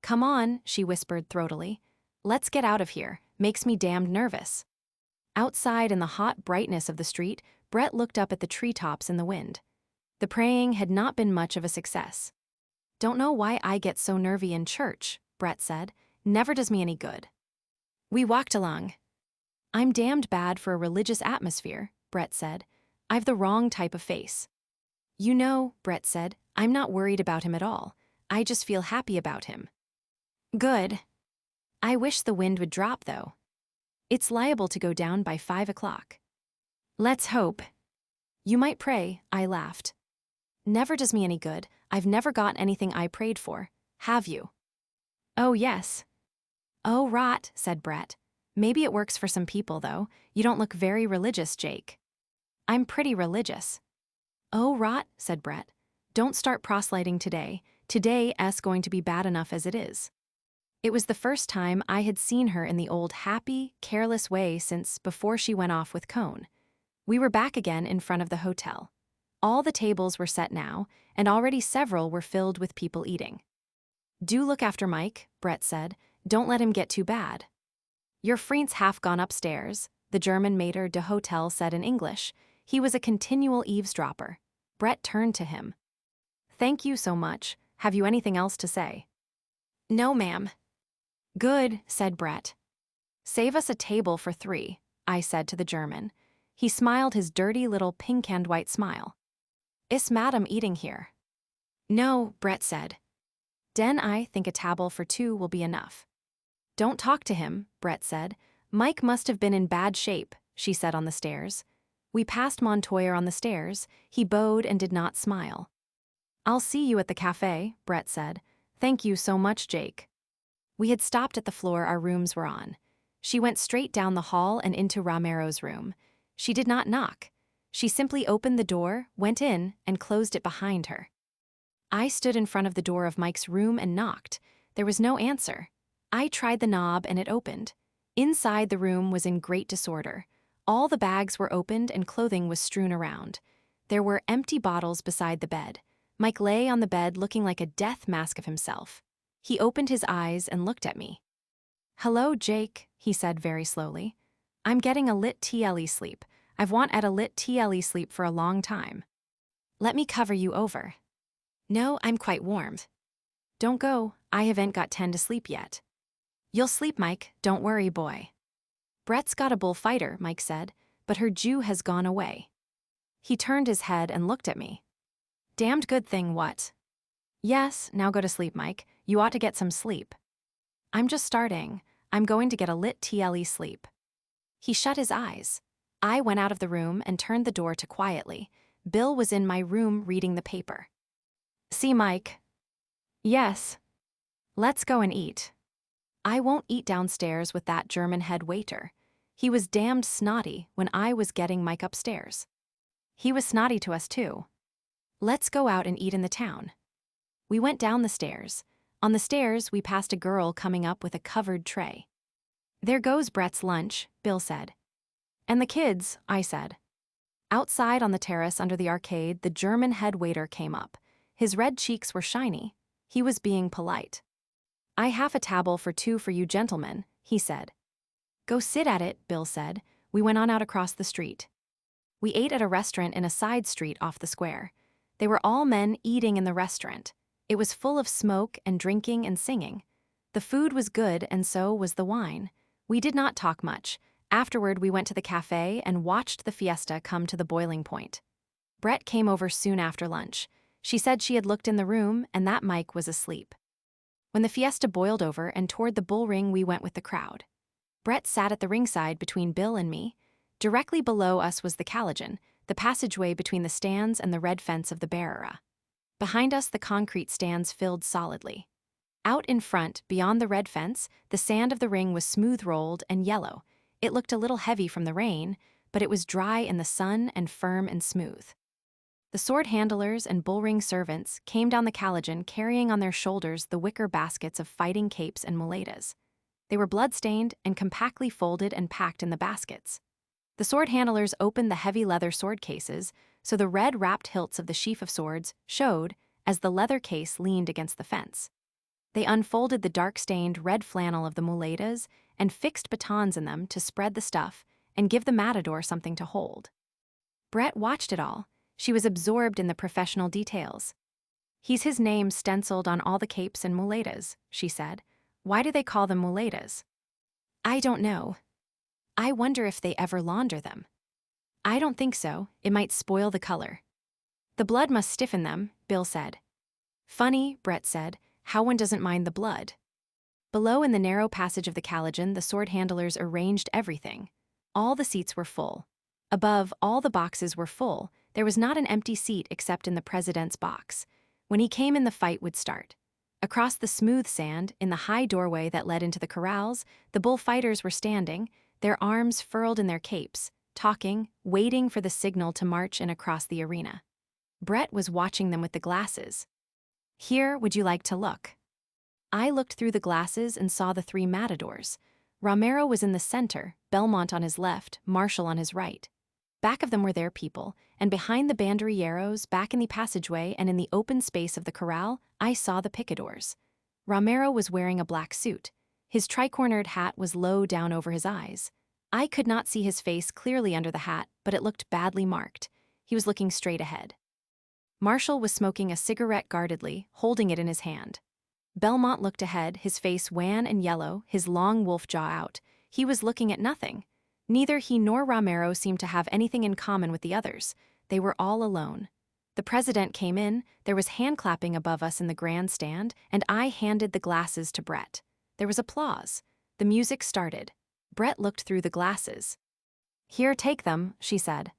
Come on, she whispered throatily. Let's get out of here. Makes me damned nervous. Outside in the hot brightness of the street, Brett looked up at the treetops in the wind. The praying had not been much of a success. Don't know why I get so nervy in church, Brett said. Never does me any good. We walked along. I'm damned bad for a religious atmosphere, Brett said. I've the wrong type of face. You know, Brett said, I'm not worried about him at all. I just feel happy about him. Good. I wish the wind would drop, though. It's liable to go down by 5 o'clock. Let's hope. You might pray, I laughed. Never does me any good. I've never got anything I prayed for. Have you? Oh, yes. Oh, rot, said Brett. Maybe it works for some people, though. You don't look very religious, Jake. I'm pretty religious. Oh, rot, said Brett. Don't start proselyting today. Today's going to be bad enough as it is. It was the first time I had seen her in the old happy, careless way since before she went off with Cohn. We were back again in front of the hotel. All the tables were set now, and already several were filled with people eating. Do look after Mike, Brett said. Don't let him get too bad. Your friend's half gone upstairs, the German maître d'hôtel said in English. He was a continual eavesdropper. Brett turned to him. Thank you so much. Have you anything else to say? No, ma'am. Good, said Brett. Save us a table for 3, I said to the German. He smiled his dirty little pink and white smile. Is madam eating here? No, Brett said. Den I think a table for 2 will be enough. Don't talk to him, Brett said. Mike must have been in bad shape, she said on the stairs. We passed Montoyer on the stairs. He bowed and did not smile. I'll see you at the cafe, Brett said. Thank you so much, Jake. We had stopped at the floor our rooms were on. She went straight down the hall and into Romero's room. She did not knock. She simply opened the door, went in, and closed it behind her. I stood in front of the door of Mike's room and knocked. There was no answer. I tried the knob and it opened. Inside the room was in great disorder. All the bags were opened and clothing was strewn around. There were empty bottles beside the bed. Mike lay on the bed looking like a death mask of himself. He opened his eyes and looked at me. "Hello, Jake," he said very slowly. "I'm getting a lit TLE sleep. I've wanted a lit TLE sleep for a long time. Let me cover you over." "No, I'm quite warm." "Don't go, I haven't got 10 to sleep yet." "You'll sleep, Mike, don't worry, boy." "Brett's got a bullfighter," Mike said, "but her Jew has gone away." He turned his head and looked at me. "Damned good thing, what?" "Yes, now go to sleep, Mike. You ought to get some sleep." "I'm just starting. I'm going to get a lit TLE sleep." He shut his eyes. I went out of the room and turned the door to quietly. Bill was in my room reading the paper. "See, Mike?" "Yes." "Let's go and eat." "I won't eat downstairs with that German head waiter. He was damned snotty when I was getting Mike upstairs. He was snotty to us too. Let's go out and eat in the town." We went down the stairs. On the stairs, we passed a girl coming up with a covered tray. "There goes Brett's lunch," Bill said. "And the kids," I said. Outside on the terrace under the arcade, the German head waiter came up. His red cheeks were shiny. He was being polite. "I have a table for 2 for you gentlemen," he said. "Go sit at it," Bill said. We went on out across the street. We ate at a restaurant in a side street off the square. They were all men eating in the restaurant. It was full of smoke and drinking and singing. The food was good and so was the wine. We did not talk much. Afterward, we went to the cafe and watched the fiesta come to the boiling point. Brett came over soon after lunch. She said she had looked in the room and that Mike was asleep. When the fiesta boiled over and toward the bull ring, we went with the crowd. Brett sat at the ringside between Bill and me. Directly below us was the Caligan, the passageway between the stands and the red fence of the Barrera. Behind us, the concrete stands filled solidly. Out in front, beyond the red fence, the sand of the ring was smooth-rolled and yellow. It looked a little heavy from the rain, but it was dry in the sun and firm and smooth. The sword handlers and bullring servants came down the Caligan carrying on their shoulders the wicker baskets of fighting capes and muletas. They were blood-stained and compactly folded and packed in the baskets. The sword handlers opened the heavy leather sword cases, so the red-wrapped hilts of the sheaf of swords showed as the leather case leaned against the fence. They unfolded the dark-stained red flannel of the muletas and fixed batons in them to spread the stuff and give the matador something to hold. Brett watched it all. She was absorbed in the professional details. "He's his name stenciled on all the capes and muletas," she said. "Why do they call them muletas?" "I don't know. I wonder if they ever launder them." "I don't think so. It might spoil the color." "The blood must stiffen them," Bill said. "Funny," Brett said, "how one doesn't mind the blood." Below in the narrow passage of the Caligan, the sword handlers arranged everything. All the seats were full. Above, all the boxes were full. There was not an empty seat except in the president's box. When he came in, the fight would start. Across the smooth sand, in the high doorway that led into the corrals, the bullfighters were standing, their arms furled in their capes, talking, waiting for the signal to march in across the arena. Brett was watching them with the glasses. "Here, would you like to look?" I looked through the glasses and saw the 3 matadors. Romero was in the center, Belmont on his left, Marshall on his right. Back of them were their people, and behind the banderilleros, back in the passageway and in the open space of the corral, I saw the picadors. Romero was wearing a black suit. His tricornered hat was low down over his eyes. I could not see his face clearly under the hat, but it looked badly marked. He was looking straight ahead. Marshall was smoking a cigarette guardedly, holding it in his hand. Belmont looked ahead, his face wan and yellow, his long wolf jaw out. He was looking at nothing. Neither he nor Romero seemed to have anything in common with the others. They were all alone. The president came in, there was hand-clapping above us in the grandstand, and I handed the glasses to Brett. There was applause. The music started. Brett looked through the glasses. "Here, take them," she said.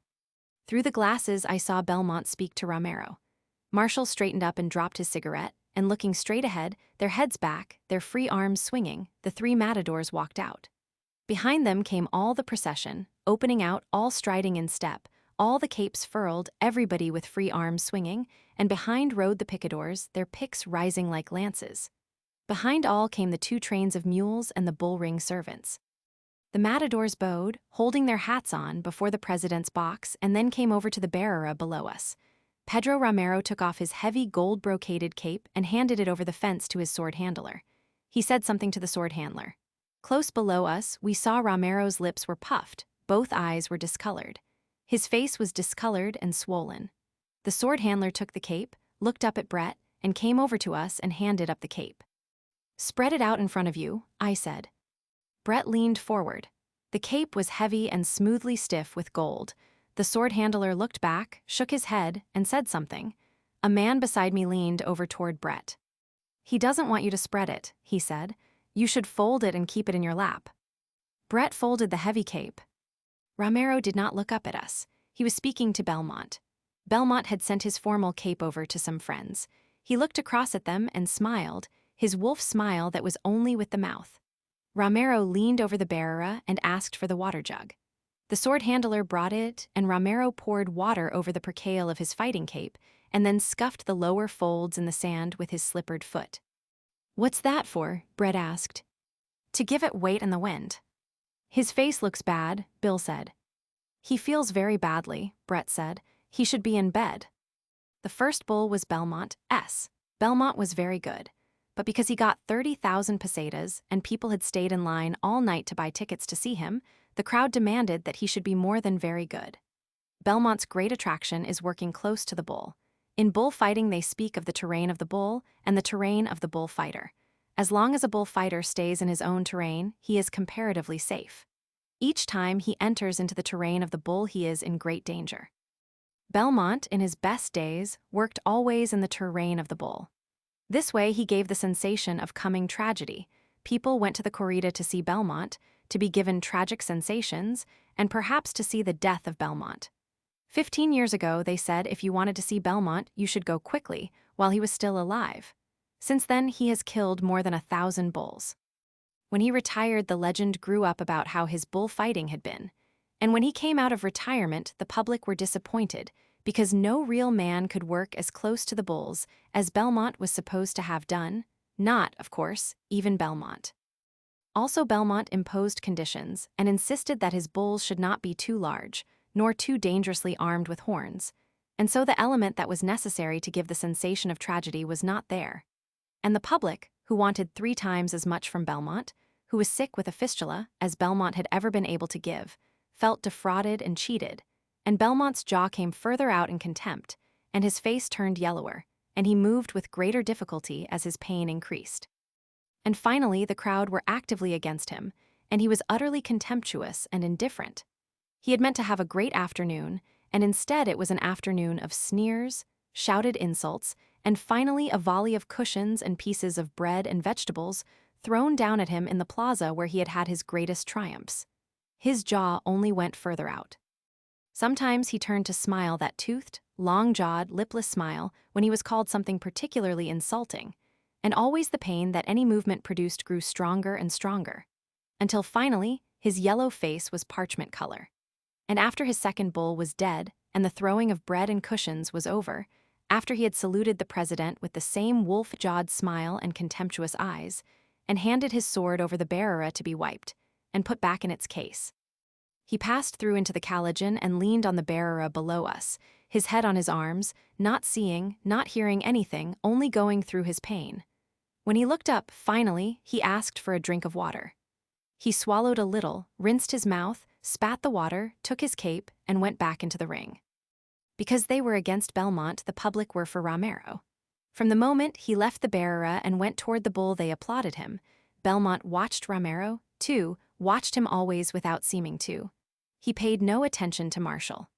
Through the glasses, I saw Belmont speak to Romero. Marshall straightened up and dropped his cigarette, and looking straight ahead, their heads back, their free arms swinging, the 3 matadors walked out. Behind them came all the procession, opening out, all striding in step, all the capes furled, everybody with free arms swinging, and behind rode the picadors, their picks rising like lances. Behind all came the 2 trains of mules and the bull-ring servants. The matadors bowed, holding their hats on, before the president's box, and then came over to the bearer below us. Pedro Romero took off his heavy gold-brocaded cape and handed it over the fence to his sword handler. He said something to the sword handler. Close below us, we saw Romero's lips were puffed, both eyes were discolored. His face was discolored and swollen. The sword handler took the cape, looked up at Brett, and came over to us and handed up the cape. "Spread it out in front of you," I said. Brett leaned forward. The cape was heavy and smoothly stiff with gold. The sword handler looked back, shook his head, and said something. A man beside me leaned over toward Brett. "He doesn't want you to spread it," he said. "You should fold it and keep it in your lap." Brett folded the heavy cape. Romero did not look up at us. He was speaking to Belmont. Belmont had sent his formal cape over to some friends. He looked across at them and smiled, his wolf smile that was only with the mouth. Romero leaned over the bearer and asked for the water jug. The sword handler brought it, and Romero poured water over the percale of his fighting cape and then scuffed the lower folds in the sand with his slippered foot. "What's that for?" Brett asked. "To give it weight in the wind." "His face looks bad," Bill said. "He feels very badly," Brett said. "He should be in bed." The first bull was Belmont S. Belmont was very good, but because he got 30,000 pesetas and people had stayed in line all night to buy tickets to see him, the crowd demanded that he should be more than very good. Belmont's great attraction is working close to the bull. In bullfighting, they speak of the terrain of the bull and the terrain of the bullfighter. As long as a bullfighter stays in his own terrain, he is comparatively safe. Each time he enters into the terrain of the bull, he is in great danger. Belmont, in his best days, worked always in the terrain of the bull. This way, he gave the sensation of coming tragedy. People went to the corrida to see Belmont, to be given tragic sensations, and perhaps to see the death of Belmont. 15 years ago, they said if you wanted to see Belmont, you should go quickly, while he was still alive. Since then, he has killed more than 1,000 bulls. When he retired, the legend grew up about how his bullfighting had been. And when he came out of retirement, the public were disappointed, because no real man could work as close to the bulls as Belmont was supposed to have done, not, of course, even Belmont. Also, Belmont imposed conditions and insisted that his bulls should not be too large, nor too dangerously armed with horns, and so the element that was necessary to give the sensation of tragedy was not there. And the public, who wanted 3 times as much from Belmont, who was sick with a fistula as Belmont had ever been able to give, felt defrauded and cheated, and Belmont's jaw came further out in contempt, and his face turned yellower, and he moved with greater difficulty as his pain increased. And finally, the crowd were actively against him, and he was utterly contemptuous and indifferent. He had meant to have a great afternoon, and instead it was an afternoon of sneers, shouted insults, and finally a volley of cushions and pieces of bread and vegetables thrown down at him in the plaza where he had had his greatest triumphs. His jaw only went further out. Sometimes he turned to smile that toothed, long-jawed, lipless smile when he was called something particularly insulting, and always the pain that any movement produced grew stronger and stronger, until finally his yellow face was parchment color. And after his second bull was dead and the throwing of bread and cushions was over, after he had saluted the president with the same wolf-jawed smile and contemptuous eyes, and handed his sword over the bearer to be wiped and put back in its case, he passed through into the calagian and leaned on the bearer below us, his head on his arms, not seeing, not hearing anything, only going through his pain. When he looked up, finally, he asked for a drink of water. He swallowed a little, rinsed his mouth, spat the water, took his cape, and went back into the ring. Because they were against Belmont, the public were for Romero. From the moment he left the bearer and went toward the bull, they applauded him. Belmont watched Romero, too, watched him always without seeming to. He paid no attention to Marshall.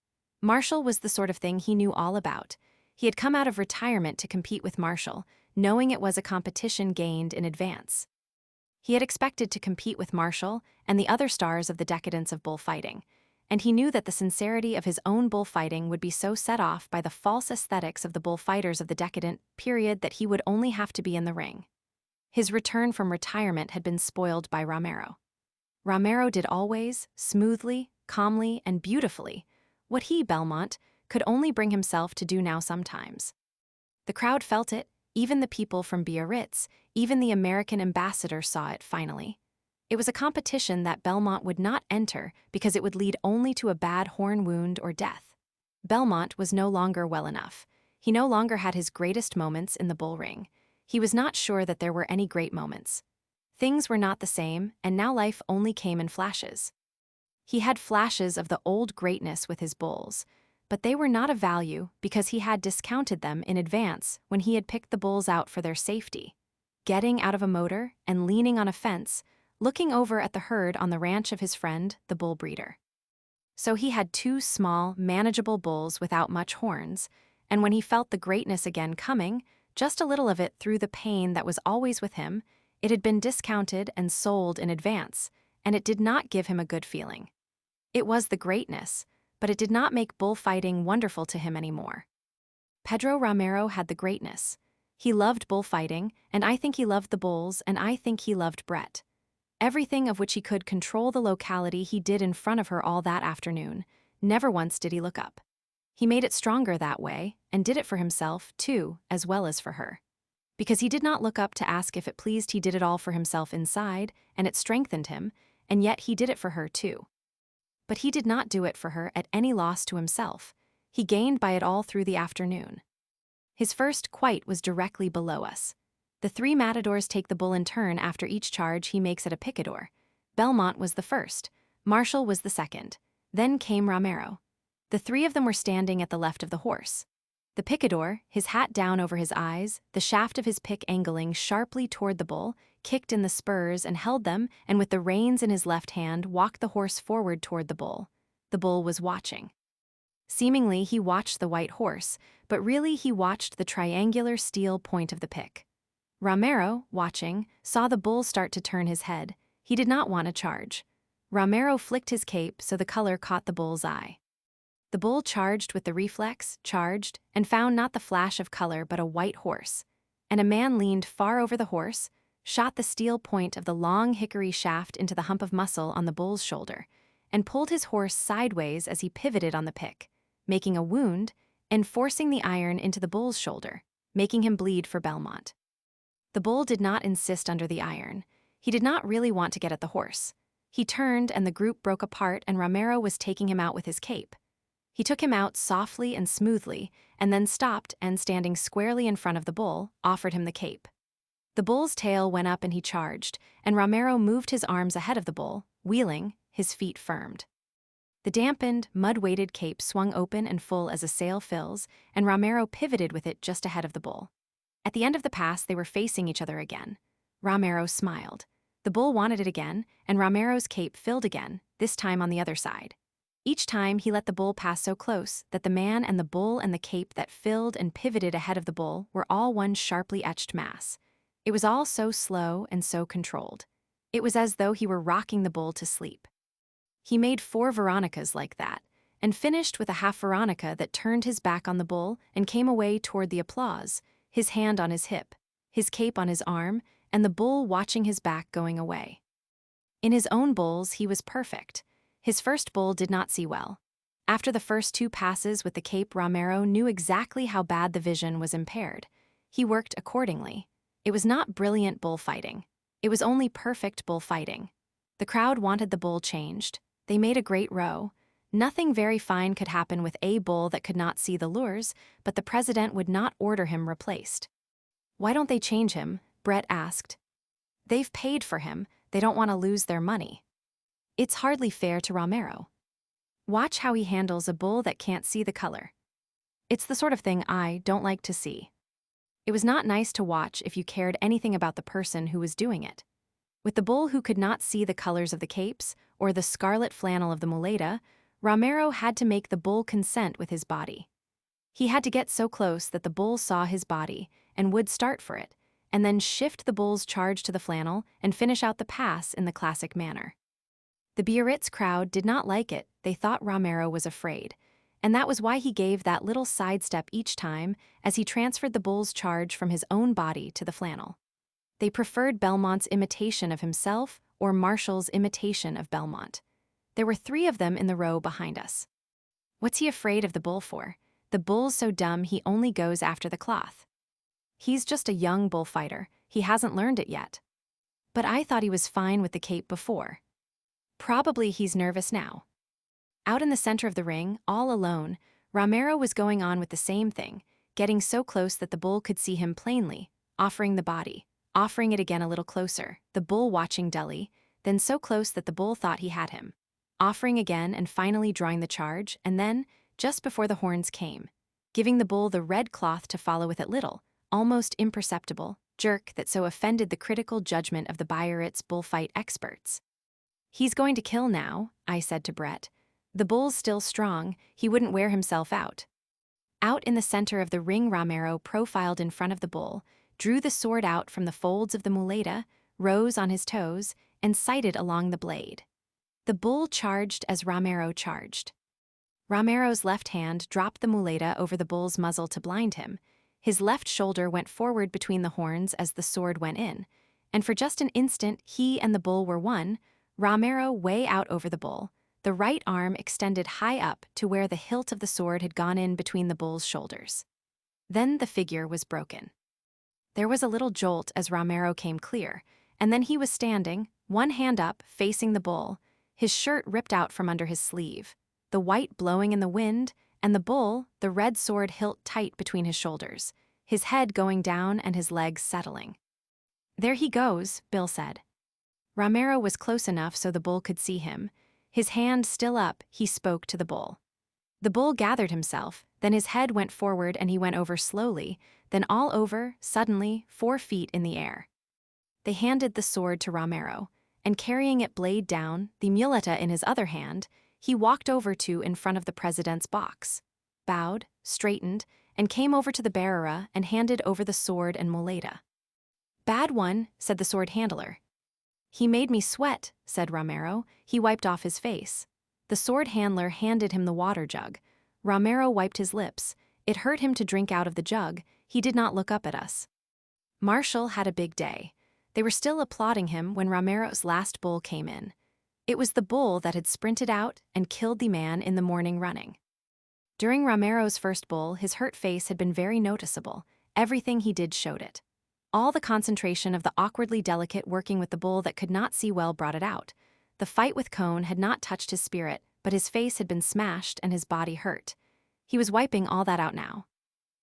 Marshall was the sort of thing he knew all about. He had come out of retirement to compete with Marshall, knowing it was a competition gained in advance. He had expected to compete with Marshall and the other stars of the decadence of bullfighting, and he knew that the sincerity of his own bullfighting would be so set off by the false aesthetics of the bullfighters of the decadent period that he would only have to be in the ring. His return from retirement had been spoiled by Romero. Romero did always, smoothly, calmly, and beautifully, what he, Belmont, could only bring himself to do now sometimes. The crowd felt it, Even the people from Biarritz, even the American ambassador saw it finally. It was a competition that Belmont would not enter because it would lead only to a bad horn wound or death. Belmont was no longer well enough. He no longer had his greatest moments in the bull ring. He was not sure that there were any great moments. Things were not the same, and now life only came in flashes. He had flashes of the old greatness with his bulls, but they were not of value because he had discounted them in advance when he had picked the bulls out for their safety. Getting out of a motor and leaning on a fence, looking over at the herd on the ranch of his friend, the bull breeder. So he had two small, manageable bulls without much horns, and when he felt the greatness again coming, just a little of it through the pain that was always with him, it had been discounted and sold in advance, and it did not give him a good feeling. It was the greatness, but it did not make bullfighting wonderful to him anymore. Pedro Romero had the greatness. He loved bullfighting, and I think he loved the bulls, and I think he loved Brett. Everything of which he could control the locality he did in front of her all that afternoon. Never once did he look up. He made it stronger that way, and did it for himself, too, as well as for her. Because he did not look up to ask if it pleased, he did it all for himself inside, and it strengthened him, and yet he did it for her, too. But he did not do it for her at any loss to himself. He gained by it all through the afternoon. His first quite was directly below us. The three matadors take the bull in turn after each charge he makes at a picador. Belmont was the first, Marshall was the second, then came Romero. The three of them were standing at the left of the horse. The picador, his hat down over his eyes, the shaft of his pick angling sharply toward the bull, kicked in the spurs and held them, and with the reins in his left hand walked the horse forward toward the bull. The bull was watching. Seemingly he watched the white horse, but really he watched the triangular steel point of the pick. Romero, watching, saw the bull start to turn his head. He did not want to charge. Romero flicked his cape so the color caught the bull's eye. The bull charged with the reflex, charged, and found not the flash of color but a white horse. And a man leaned far over the horse, shot the steel point of the long hickory shaft into the hump of muscle on the bull's shoulder, and pulled his horse sideways as he pivoted on the pick, making a wound and forcing the iron into the bull's shoulder, making him bleed for Belmont. The bull did not insist under the iron. He did not really want to get at the horse. He turned and the group broke apart and Romero was taking him out with his cape. He took him out softly and smoothly, and then stopped and, standing squarely in front of the bull, offered him the cape. The bull's tail went up and he charged, and Romero moved his arms ahead of the bull, wheeling, his feet firmed. The dampened, mud-weighted cape swung open and full as a sail fills, and Romero pivoted with it just ahead of the bull. At the end of the pass, they were facing each other again. Romero smiled. The bull wanted it again, and Romero's cape filled again, this time on the other side. Each time he let the bull pass so close that the man and the bull and the cape that filled and pivoted ahead of the bull were all one sharply etched mass. It was all so slow and so controlled. It was as though he were rocking the bull to sleep. He made 4 Veronicas like that, and finished with a half Veronica that turned his back on the bull and came away toward the applause, his hand on his hip, his cape on his arm, and the bull watching his back going away. In his own bulls he was perfect. His first bull did not see well. After the first 2 passes with the cape, Romero knew exactly how bad the vision was impaired. He worked accordingly. It was not brilliant bullfighting. It was only perfect bullfighting. The crowd wanted the bull changed. They made a great row. Nothing very fine could happen with a bull that could not see the lures, but the president would not order him replaced. "Why don't they change him?" Brett asked. "They've paid for him. They don't want to lose their money." It's hardly fair to Romero. Watch how he handles a bull that can't see the color. It's the sort of thing I don't like to see. It was not nice to watch if you cared anything about the person who was doing it. With the bull who could not see the colors of the capes or the scarlet flannel of the muleta, Romero had to make the bull consent with his body. He had to get so close that the bull saw his body and would start for it, and then shift the bull's charge to the flannel and finish out the pass in the classic manner. The Biarritz crowd did not like it. They thought Romero was afraid, and that was why he gave that little sidestep each time as he transferred the bull's charge from his own body to the flannel. They preferred Belmont's imitation of himself or Marshall's imitation of Belmont. There were 3 of them in the row behind us. What's he afraid of the bull for? The bull's so dumb he only goes after the cloth. He's just a young bullfighter. He hasn't learned it yet. But I thought he was fine with the cape before. Probably he's nervous now. Out in the center of the ring, all alone, Romero was going on with the same thing, getting so close that the bull could see him plainly, offering the body, offering it again a little closer, the bull watching dully, then so close that the bull thought he had him, offering again and finally drawing the charge, and then, just before the horns came, giving the bull the red cloth to follow with it little, almost imperceptible, jerk that so offended the critical judgment of the Biarritz bullfight experts. He's going to kill now, I said to Brett. The bull's still strong, he wouldn't wear himself out. Out in the center of the ring, Romero profiled in front of the bull, drew the sword out from the folds of the muleta, rose on his toes, and sighted along the blade. The bull charged as Romero charged. Romero's left hand dropped the muleta over the bull's muzzle to blind him. His left shoulder went forward between the horns as the sword went in, and for just an instant he and the bull were one, Romero way out over the bull, the right arm extended high up to where the hilt of the sword had gone in between the bull's shoulders. Then the figure was broken. There was a little jolt as Romero came clear, and then he was standing, one hand up, facing the bull, his shirt ripped out from under his sleeve, the white blowing in the wind, and the bull, the red sword hilt tight between his shoulders, his head going down and his legs settling. "There he goes," Bill said. Romero was close enough so the bull could see him. His hand still up, he spoke to the bull. The bull gathered himself, then his head went forward and he went over slowly, then all over, suddenly, 4 feet in the air. They handed the sword to Romero, and carrying it blade down, the muleta in his other hand, he walked over to in front of the president's box, bowed, straightened, and came over to the bearer and handed over the sword and muleta. "Bad one," said the sword handler. "He made me sweat," said Romero. He wiped off his face. The sword handler handed him the water jug. Romero wiped his lips. It hurt him to drink out of the jug. He did not look up at us. Marshall had a big day. They were still applauding him when Romero's last bull came in. It was the bull that had sprinted out and killed the man in the morning running. During Romero's first bull, his hurt face had been very noticeable. Everything he did showed it. All the concentration of the awkwardly delicate working with the bull that could not see well brought it out. The fight with Cohn had not touched his spirit, but his face had been smashed and his body hurt. He was wiping all that out now.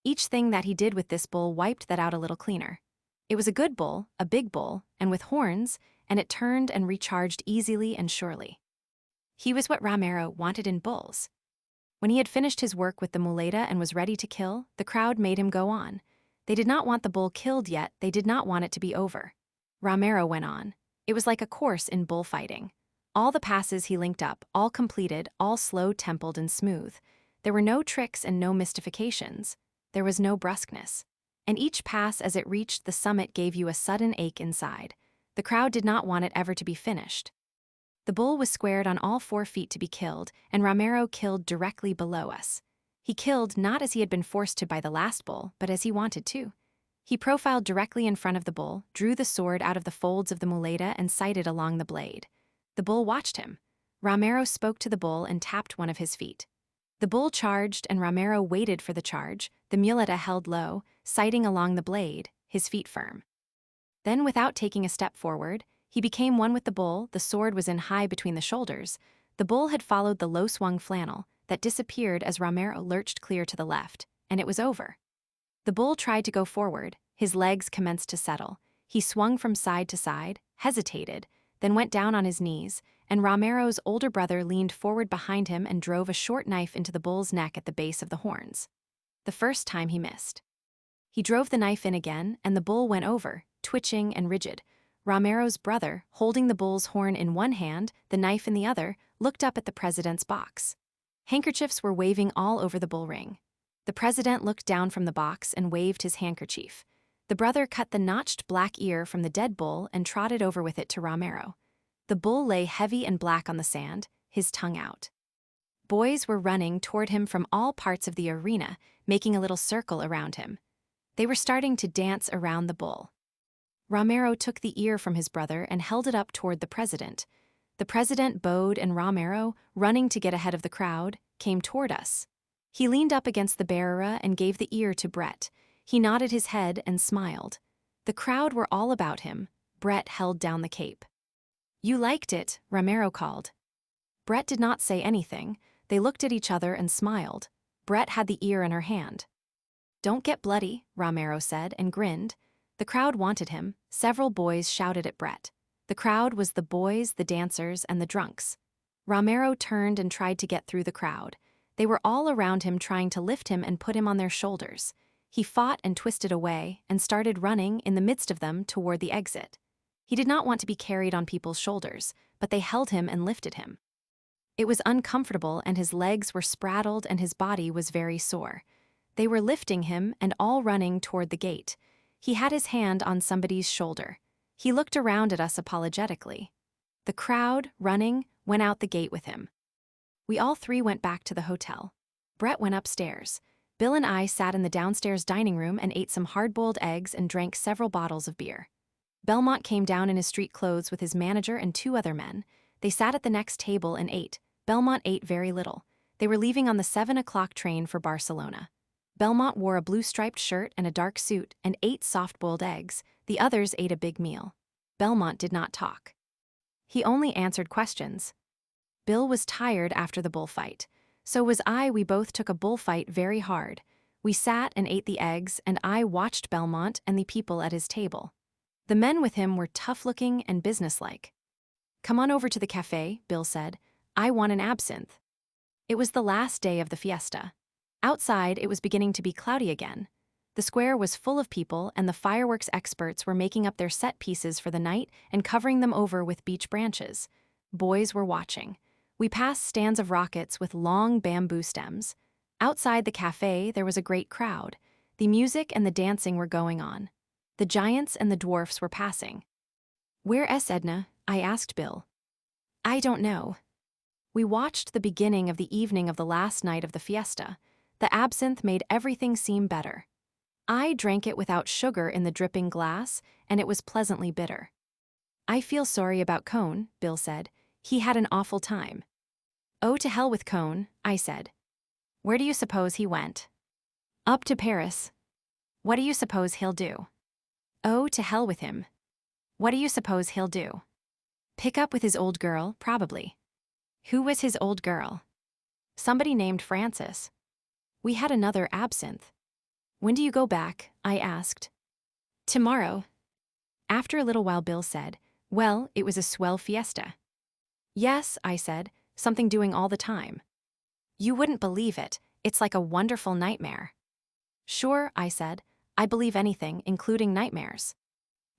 Each thing that he did with this bull wiped that out a little cleaner. It was a good bull, a big bull, and with horns, and it turned and recharged easily and surely. He was what Romero wanted in bulls. When he had finished his work with the muleta and was ready to kill, the crowd made him go on. They did not want the bull killed yet, they did not want it to be over. Romero went on. It was like a course in bullfighting. All the passes he linked up, all completed, all slow-templed and smooth. There were no tricks and no mystifications. There was no brusqueness. And each pass as it reached the summit gave you a sudden ache inside. The crowd did not want it ever to be finished. The bull was squared on all 4 feet to be killed, and Romero killed directly below us. He killed not as he had been forced to by the last bull, but as he wanted to. He profiled directly in front of the bull, drew the sword out of the folds of the muleta and sighted along the blade. The bull watched him. Romero spoke to the bull and tapped one of his feet. The bull charged and Romero waited for the charge, the muleta held low, sighting along the blade, his feet firm. Then without taking a step forward, he became one with the bull, the sword was in high between the shoulders. The bull had followed the low-swung flannel, that disappeared as Romero lurched clear to the left, and it was over. The bull tried to go forward, his legs commenced to settle. He swung from side to side, hesitated, then went down on his knees, and Romero's older brother leaned forward behind him and drove a short knife into the bull's neck at the base of the horns. The first time he missed. He drove the knife in again, and the bull went over, twitching and rigid. Romero's brother, holding the bull's horn in one hand, the knife in the other, looked up at the president's box. Handkerchiefs were waving all over the bull ring. The president looked down from the box and waved his handkerchief. The brother cut the notched black ear from the dead bull and trotted over with it to Romero. The bull lay heavy and black on the sand, his tongue out. Boys were running toward him from all parts of the arena, making a little circle around him. They were starting to dance around the bull. Romero took the ear from his brother and held it up toward the president. The president bowed and Romero, running to get ahead of the crowd, came toward us. He leaned up against the bearer and gave the ear to Brett. He nodded his head and smiled. The crowd were all about him. Brett held down the cape. "You liked it," Romero called. Brett did not say anything. They looked at each other and smiled. Brett had the ear in her hand. "Don't get bloody," Romero said and grinned. The crowd wanted him. Several boys shouted at Brett. The crowd was the boys, the dancers, and the drunks. Romero turned and tried to get through the crowd. They were all around him trying to lift him and put him on their shoulders. He fought and twisted away and started running in the midst of them toward the exit. He did not want to be carried on people's shoulders, but they held him and lifted him. It was uncomfortable and his legs were spraddled and his body was very sore. They were lifting him and all running toward the gate. He had his hand on somebody's shoulder. He looked around at us apologetically. The crowd, running, went out the gate with him. We all three went back to the hotel. Brett went upstairs. Bill and I sat in the downstairs dining room and ate some hard-boiled eggs and drank several bottles of beer. Belmont came down in his street clothes with his manager and 2 other men. They sat at the next table and ate. Belmont ate very little. They were leaving on the 7 o'clock train for Barcelona. Belmont wore a blue-striped shirt and a dark suit and 8 soft-boiled eggs. The others ate a big meal. Belmont did not talk. He only answered questions. Bill was tired after the bullfight. So was I. We both took a bullfight very hard. We sat and ate the eggs, and I watched Belmont and the people at his table. The men with him were tough-looking and businesslike. "Come on over to the cafe," Bill said. "I want an absinthe." It was the last day of the fiesta. Outside, it was beginning to be cloudy again. The square was full of people, and the fireworks experts were making up their set pieces for the night and covering them over with beech branches. Boys were watching. We passed stands of rockets with long bamboo stems. Outside the cafe, there was a great crowd. The music and the dancing were going on. The giants and the dwarfs were passing. "Where's Edna?" I asked Bill. "I don't know." We watched the beginning of the evening of the last night of the fiesta. The absinthe made everything seem better. I drank it without sugar in the dripping glass, and it was pleasantly bitter. "I feel sorry about Cohn," Bill said. "He had an awful time." "Oh, to hell with Cohn," I said. "Where do you suppose he went?" "Up to Paris." "What do you suppose he'll do?" "Oh, to hell with him." "What do you suppose he'll do?" "Pick up with his old girl, probably." "Who was his old girl?" "Somebody named Frances." We had another absinthe. "When do you go back?" I asked. "Tomorrow." After a little while Bill said, "Well, it was a swell fiesta." "Yes," I said, "something doing all the time." "You wouldn't believe it. It's like a wonderful nightmare." "Sure," I said. "I believe anything, including nightmares."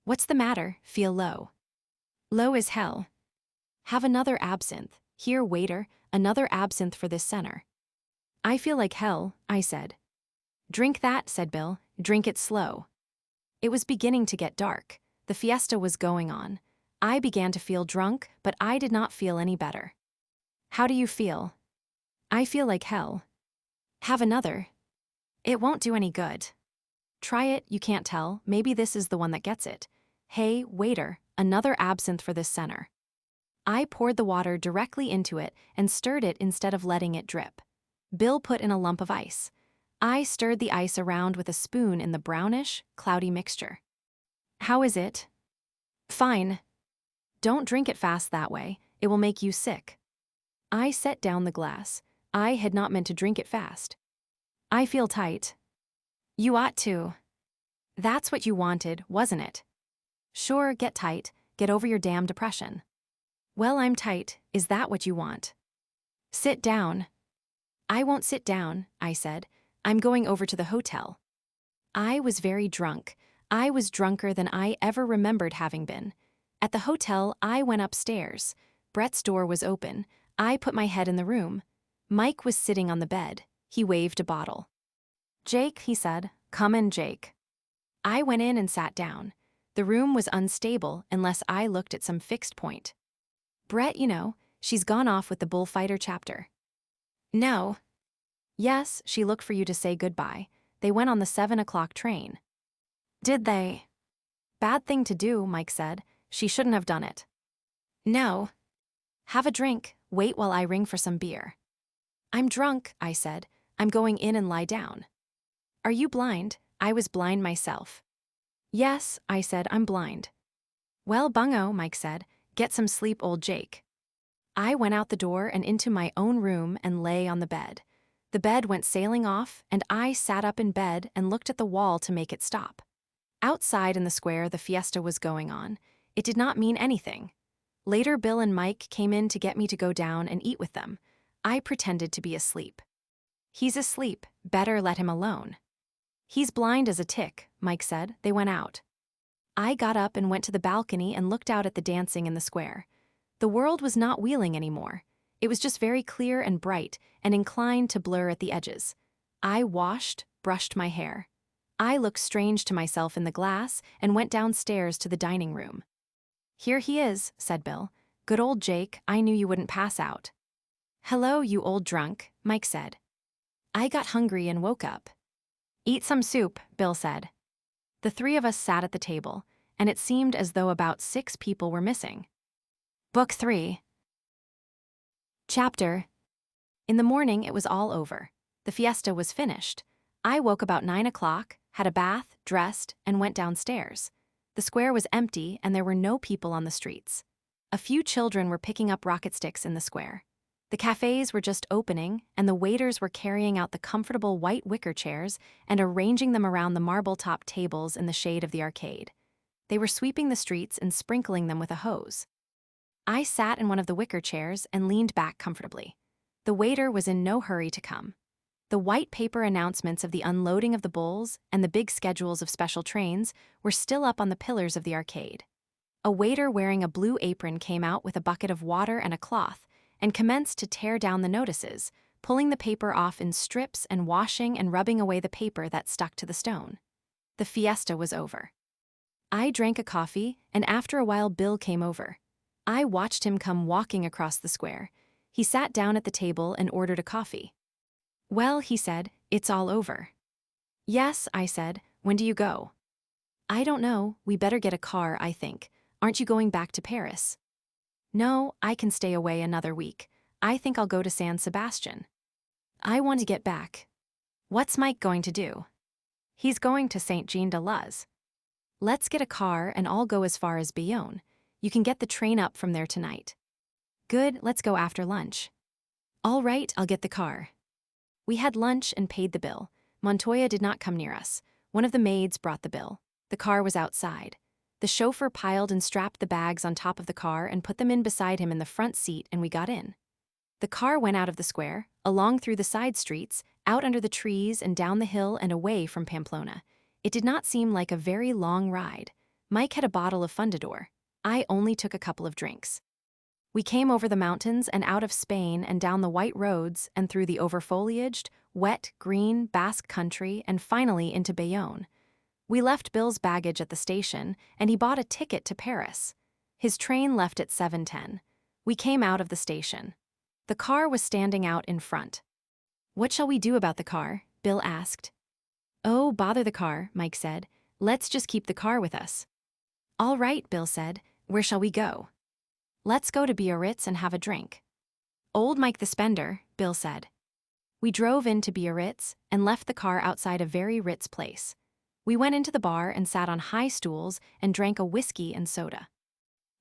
"What's the matter? Feel low?" "Low as hell." "Have another absinthe. Here, waiter, another absinthe for this center." "I feel like hell," I said. "Drink that," said Bill. "Drink it slow." It was beginning to get dark. The fiesta was going on. I began to feel drunk, but I did not feel any better. "How do you feel?" "I feel like hell." "Have another." "It won't do any good." "Try it, you can't tell. Maybe this is the one that gets it." "Hey, waiter, another absinthe for this center." I poured the water directly into it and stirred it instead of letting it drip. Bill put in a lump of ice. I stirred the ice around with a spoon in the brownish, cloudy mixture. "How is it?" "Fine." "Don't drink it fast that way. It will make you sick." I set down the glass. I had not meant to drink it fast. "I feel tight." "You ought to." "That's what you wanted, wasn't it?" "Sure, get tight. Get over your damn depression." "Well, I'm tight. Is that what you want?" "Sit down." "I won't sit down," I said. "I'm going over to the hotel." I was very drunk. I was drunker than I ever remembered having been. At the hotel, I went upstairs. Brett's door was open. I put my head in the room. Mike was sitting on the bed. He waved a bottle. "Jake," he said. "Come in, Jake." I went in and sat down. The room was unstable unless I looked at some fixed point. "Brett, you know, she's gone off with the bullfighter chapter." "No." "Yes, she looked for you to say goodbye. They went on the 7 o'clock train." "Did they?" "Bad thing to do," Mike said. "She shouldn't have done it." "No." "Have a drink. Wait while I ring for some beer." "I'm drunk," I said. "I'm going in and lie down." "Are you blind?" I was blind myself. Yes, I said, I'm blind. Well, bungo, Mike said. Get some sleep, old Jake. I went out the door and into my own room and lay on the bed. The bed went sailing off, and I sat up in bed and looked at the wall to make it stop. Outside in the square, the fiesta was going on. It did not mean anything. Later, Bill and Mike came in to get me to go down and eat with them. I pretended to be asleep. He's asleep, better let him alone. He's blind as a tick, Mike said. They went out. I got up and went to the balcony and looked out at the dancing in the square. The world was not wheeling anymore. It was just very clear and bright and inclined to blur at the edges. I washed, brushed my hair. I looked strange to myself in the glass and went downstairs to the dining room. Here he is, said Bill. Good old Jake, I knew you wouldn't pass out. Hello, you old drunk, Mike said. I got hungry and woke up. Eat some soup, Bill said. The three of us sat at the table, and it seemed as though about 6 people were missing. Book 3. Chapter. In the morning, it was all over. The fiesta was finished. I woke about 9 o'clock, had a bath, dressed, and went downstairs. The square was empty, and there were no people on the streets. A few children were picking up rocket sticks in the square. The cafes were just opening, and the waiters were carrying out the comfortable white wicker chairs and arranging them around the marble-topped tables in the shade of the arcade. They were sweeping the streets and sprinkling them with a hose. I sat in one of the wicker chairs and leaned back comfortably. The waiter was in no hurry to come. The white paper announcements of the unloading of the bulls and the big schedules of special trains were still up on the pillars of the arcade. A waiter wearing a blue apron came out with a bucket of water and a cloth and commenced to tear down the notices, pulling the paper off in strips and washing and rubbing away the paper that stuck to the stone. The fiesta was over. I drank a coffee, and after a while Bill came over. I watched him come walking across the square. He sat down at the table and ordered a coffee. Well, he said, it's all over. Yes, I said, when do you go? I don't know, we better get a car, I think. Aren't you going back to Paris? No, I can stay away another week. I think I'll go to San Sebastian. I want to get back. What's Mike going to do? He's going to St. Jean de Luz. Let's get a car and I'll go as far as Bayonne. You can get the train up from there tonight. Good, let's go after lunch. All right, I'll get the car. We had lunch and paid the bill. Montoya did not come near us. One of the maids brought the bill. The car was outside. The chauffeur piled and strapped the bags on top of the car and put them in beside him in the front seat, and we got in. The car went out of the square, along through the side streets, out under the trees and down the hill and away from Pamplona. It did not seem like a very long ride. Mike had a bottle of Fundador. I only took a couple of drinks. We came over the mountains and out of Spain and down the white roads and through the overfoliaged, wet, green, Basque country and finally into Bayonne. We left Bill's baggage at the station, and he bought a ticket to Paris. His train left at 7:10. We came out of the station. The car was standing out in front. What shall we do about the car? Bill asked. Oh, bother the car, Mike said. Let's just keep the car with us. All right, Bill said. Where shall we go? Let's go to Biarritz and have a drink. Old Mike the Spender, Bill said. We drove into Biarritz and left the car outside a very Ritz place. We went into the bar and sat on high stools and drank a whiskey and soda.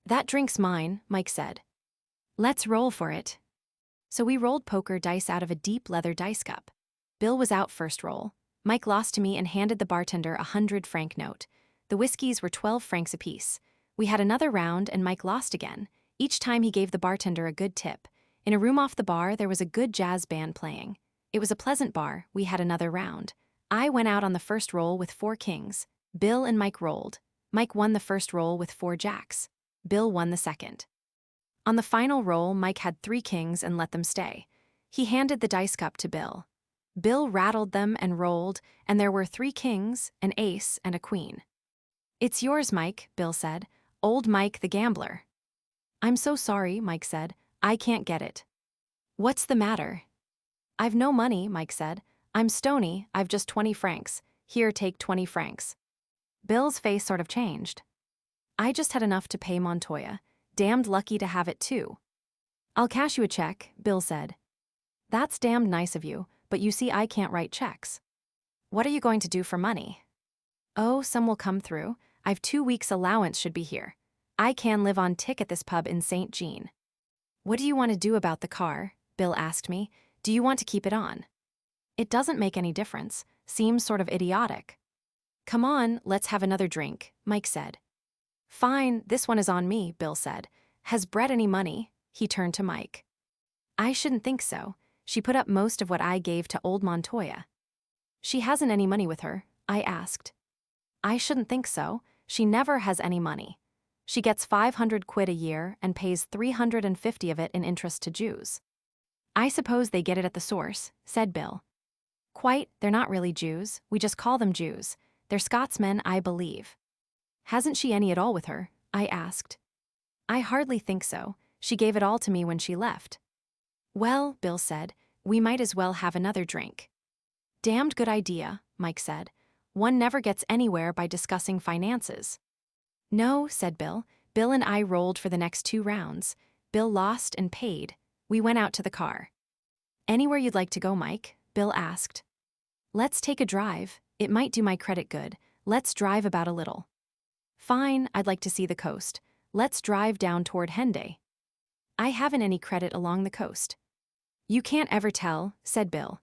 That drink's mine, Mike said. Let's roll for it. So we rolled poker dice out of a deep leather dice cup. Bill was out first roll. Mike lost to me and handed the bartender a 100-franc note. The whiskeys were 12 francs apiece. We had another round and Mike lost again. Each time he gave the bartender a good tip. In a room off the bar, there was a good jazz band playing. It was a pleasant bar. We had another round. I went out on the first roll with 4 kings. Bill and Mike rolled. Mike won the first roll with 4 jacks. Bill won the second. On the final roll, Mike had 3 kings and let them stay. He handed the dice cup to Bill. Bill rattled them and rolled, and there were 3 kings, an ace, and a queen. It's yours, Mike, Bill said. Old Mike the gambler. I'm so sorry, Mike said. I can't get it. What's the matter? I've no money, Mike said. I'm stony, I've just 20 francs. Here, take 20 francs. Bill's face sort of changed. I just had enough to pay Montoya. Damned lucky to have it too. I'll cash you a check, Bill said. That's damned nice of you, but you see I can't write checks. What are you going to do for money? Oh, some will come through. I've 2 weeks' allowance should be here. I can live on tick at this pub in St. Jean. What do you want to do about the car? Bill asked me. Do you want to keep it on? It doesn't make any difference. Seems sort of idiotic. Come on, let's have another drink, Mike said. Fine, this one is on me, Bill said. Has Brett any money? He turned to Mike. I shouldn't think so. She put up most of what I gave to old Montoya. She hasn't any money with her, I asked. I shouldn't think so. She never has any money. She gets 500 quid a year and pays 350 of it in interest to Jews. I suppose they get it at the source, said Bill. Quite, they're not really Jews, we just call them Jews. They're Scotsmen, I believe. Hasn't she any at all with her? I asked. I hardly think so. She gave it all to me when she left. Well, Bill said, we might as well have another drink. Damned good idea, Mike said. One never gets anywhere by discussing finances. No, said Bill. Bill and I rolled for the next 2 rounds. Bill lost and paid. We went out to the car. Anywhere you'd like to go, Mike? Bill asked. Let's take a drive. It might do my credit good. Let's drive about a little. Fine, I'd like to see the coast. Let's drive down toward Henday. I haven't any credit along the coast. You can't ever tell, said Bill.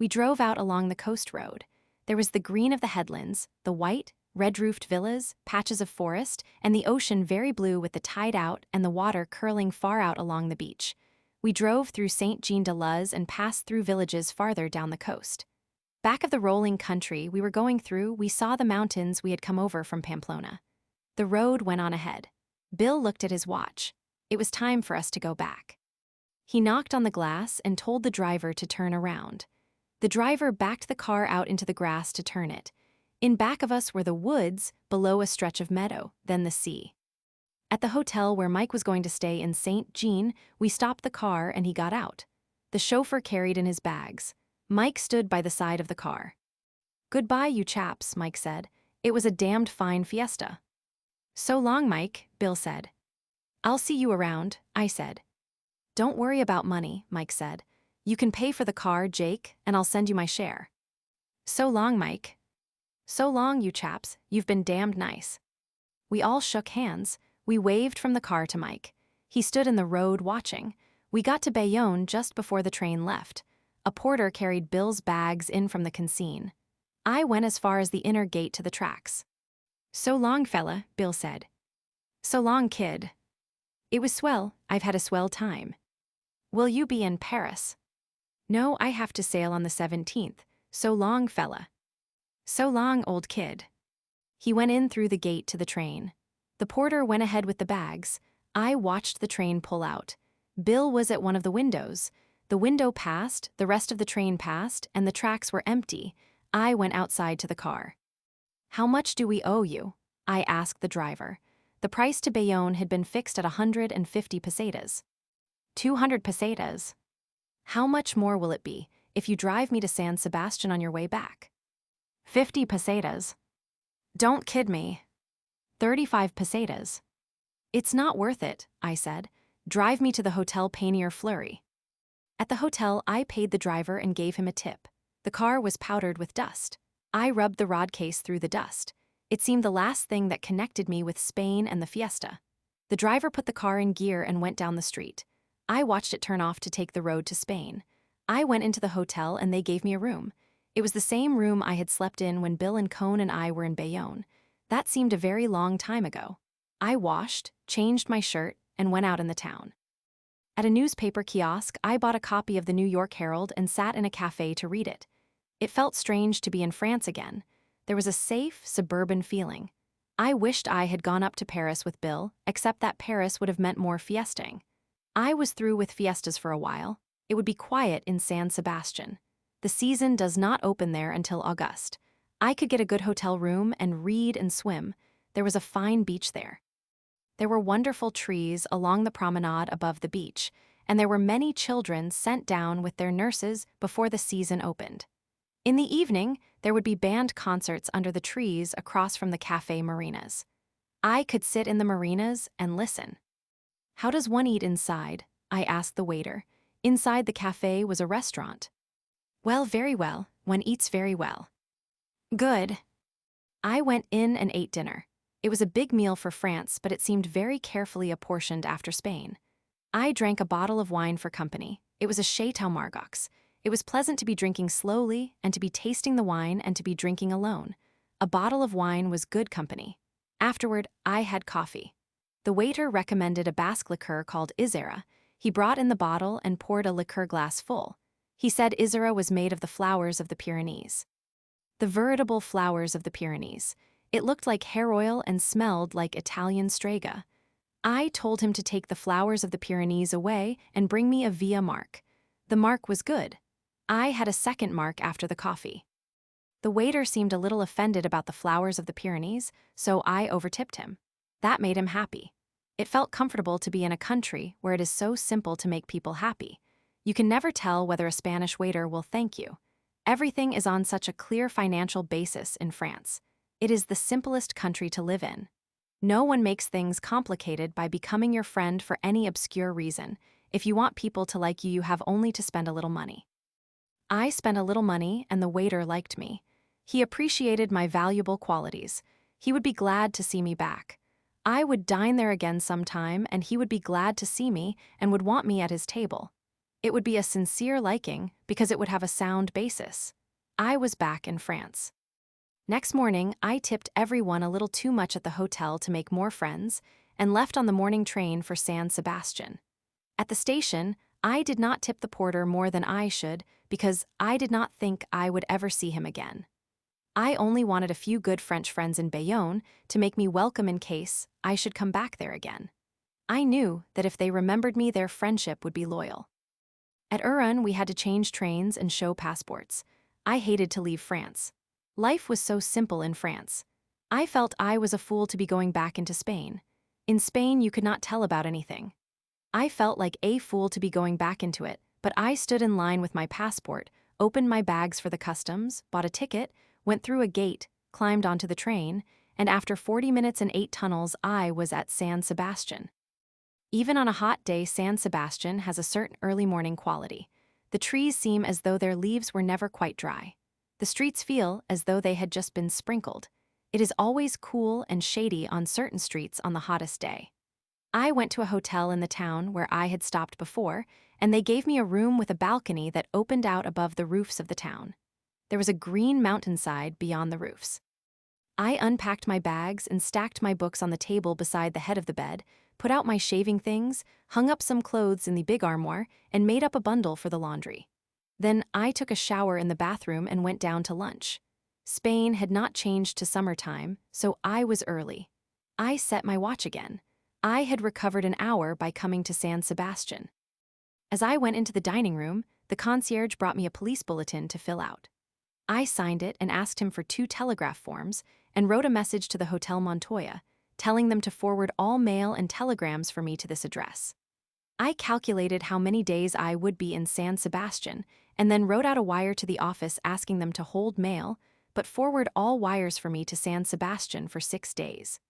We drove out along the coast road. There was the green of the headlands, the white, red-roofed villas, patches of forest, and the ocean very blue with the tide out and the water curling far out along the beach. We drove through St. Jean-de-Luz and passed through villages farther down the coast. Back of the rolling country we were going through, we saw the mountains we had come over from Pamplona. The road went on ahead. Bill looked at his watch. It was time for us to go back. He knocked on the glass and told the driver to turn around. The driver backed the car out into the grass to turn it. In back of us were the woods, below a stretch of meadow, then the sea. At the hotel where Mike was going to stay in St. Jean, we stopped the car and he got out. The chauffeur carried in his bags. Mike stood by the side of the car. Goodbye, you chaps, Mike said. It was a damned fine fiesta. So long, Mike, Bill said. I'll see you around, I said. Don't worry about money, Mike said. You can pay for the car, Jake, and I'll send you my share. So long, Mike. So long, you chaps, you've been damned nice. We all shook hands. We waved from the car to Mike. He stood in the road watching. We got to Bayonne just before the train left. A porter carried Bill's bags in from the canteen. I went as far as the inner gate to the tracks. So long, fella, Bill said. So long, kid. It was swell. I've had a swell time. Will you be in Paris? No, I have to sail on the 17th. So long, fella. So long, old kid. He went in through the gate to the train. The porter went ahead with the bags. I watched the train pull out. Bill was at one of the windows. The window passed, the rest of the train passed, and the tracks were empty. I went outside to the car. How much do we owe you? I asked the driver. The price to Bayonne had been fixed at 150 pesetas. 200 pesetas. How much more will it be if you drive me to San Sebastian on your way back? 50 pesetas. Don't kid me. 35 pesetas. It's not worth it, I said. Drive me to the Hotel Painier Fleury. At the hotel, I paid the driver and gave him a tip. The car was powdered with dust. I rubbed the rod case through the dust. It seemed the last thing that connected me with Spain and the fiesta. The driver put the car in gear and went down the street. I watched it turn off to take the road to Spain. I went into the hotel and they gave me a room. It was the same room I had slept in when Bill and Cohn and I were in Bayonne. That seemed a very long time ago. I washed, changed my shirt, and went out in the town. At a newspaper kiosk, I bought a copy of the New York Herald and sat in a cafe to read it. It felt strange to be in France again. There was a safe, suburban feeling. I wished I had gone up to Paris with Bill, except that Paris would have meant more fiesting. I was through with fiestas for a while. It would be quiet in San Sebastian. The season does not open there until August. I could get a good hotel room and read and swim. There was a fine beach there. There were wonderful trees along the promenade above the beach, and there were many children sent down with their nurses before the season opened. In the evening, there would be band concerts under the trees across from the cafe marinas. I could sit in the marinas and listen. How does one eat inside? I asked the waiter. Inside the cafe was a restaurant. Well, very well. One eats very well. Good. I went in and ate dinner. It was a big meal for France, but it seemed very carefully apportioned after Spain. I drank a bottle of wine for company. It was a Chateau Margaux. It was pleasant to be drinking slowly and to be tasting the wine and to be drinking alone. A bottle of wine was good company. Afterward, I had coffee. The waiter recommended a Basque liqueur called Isera. He brought in the bottle and poured a liqueur glass full. He said Isera was made of the flowers of the Pyrenees. The veritable flowers of the Pyrenees. It looked like hair oil and smelled like Italian strega. I told him to take the flowers of the Pyrenees away and bring me a Via mark. The mark was good. I had a second mark after the coffee. The waiter seemed a little offended about the flowers of the Pyrenees, so I overtipped him. That made him happy. It felt comfortable to be in a country where it is so simple to make people happy. You can never tell whether a Spanish waiter will thank you. Everything is on such a clear financial basis in France. It is the simplest country to live in. No one makes things complicated by becoming your friend for any obscure reason. If you want people to like you, you have only to spend a little money. I spent a little money and the waiter liked me. He appreciated my valuable qualities. He would be glad to see me back. I would dine there again sometime and he would be glad to see me and would want me at his table. It would be a sincere liking because it would have a sound basis. I was back in France. Next morning, I tipped everyone a little too much at the hotel to make more friends and left on the morning train for San Sebastian. At the station, I did not tip the porter more than I should because I did not think I would ever see him again. I only wanted a few good French friends in Bayonne to make me welcome in case I should come back there again. I knew that if they remembered me, their friendship would be loyal. At Oran, we had to change trains and show passports. I hated to leave France. Life was so simple in France. I felt I was a fool to be going back into Spain. In Spain, you could not tell about anything. I felt like a fool to be going back into it, but I stood in line with my passport, opened my bags for the customs, bought a ticket, went through a gate, climbed onto the train, and after 40 minutes and 8 tunnels, I was at San Sebastian. Even on a hot day, San Sebastian has a certain early morning quality. The trees seem as though their leaves were never quite dry. The streets feel as though they had just been sprinkled. It is always cool and shady on certain streets on the hottest day. I went to a hotel in the town where I had stopped before, and they gave me a room with a balcony that opened out above the roofs of the town. There was a green mountainside beyond the roofs. I unpacked my bags and stacked my books on the table beside the head of the bed, put out my shaving things, hung up some clothes in the big armoire, and made up a bundle for the laundry. Then I took a shower in the bathroom and went down to lunch. Spain had not changed to summertime, so I was early. I set my watch again. I had recovered an hour by coming to San Sebastian. As I went into the dining room, the concierge brought me a police bulletin to fill out. I signed it and asked him for 2 telegraph forms and wrote a message to the Hotel Montoya, telling them to forward all mail and telegrams for me to this address. I calculated how many days I would be in San Sebastian and then wrote out a wire to the office asking them to hold mail, but forward all wires for me to San Sebastian for 6 days.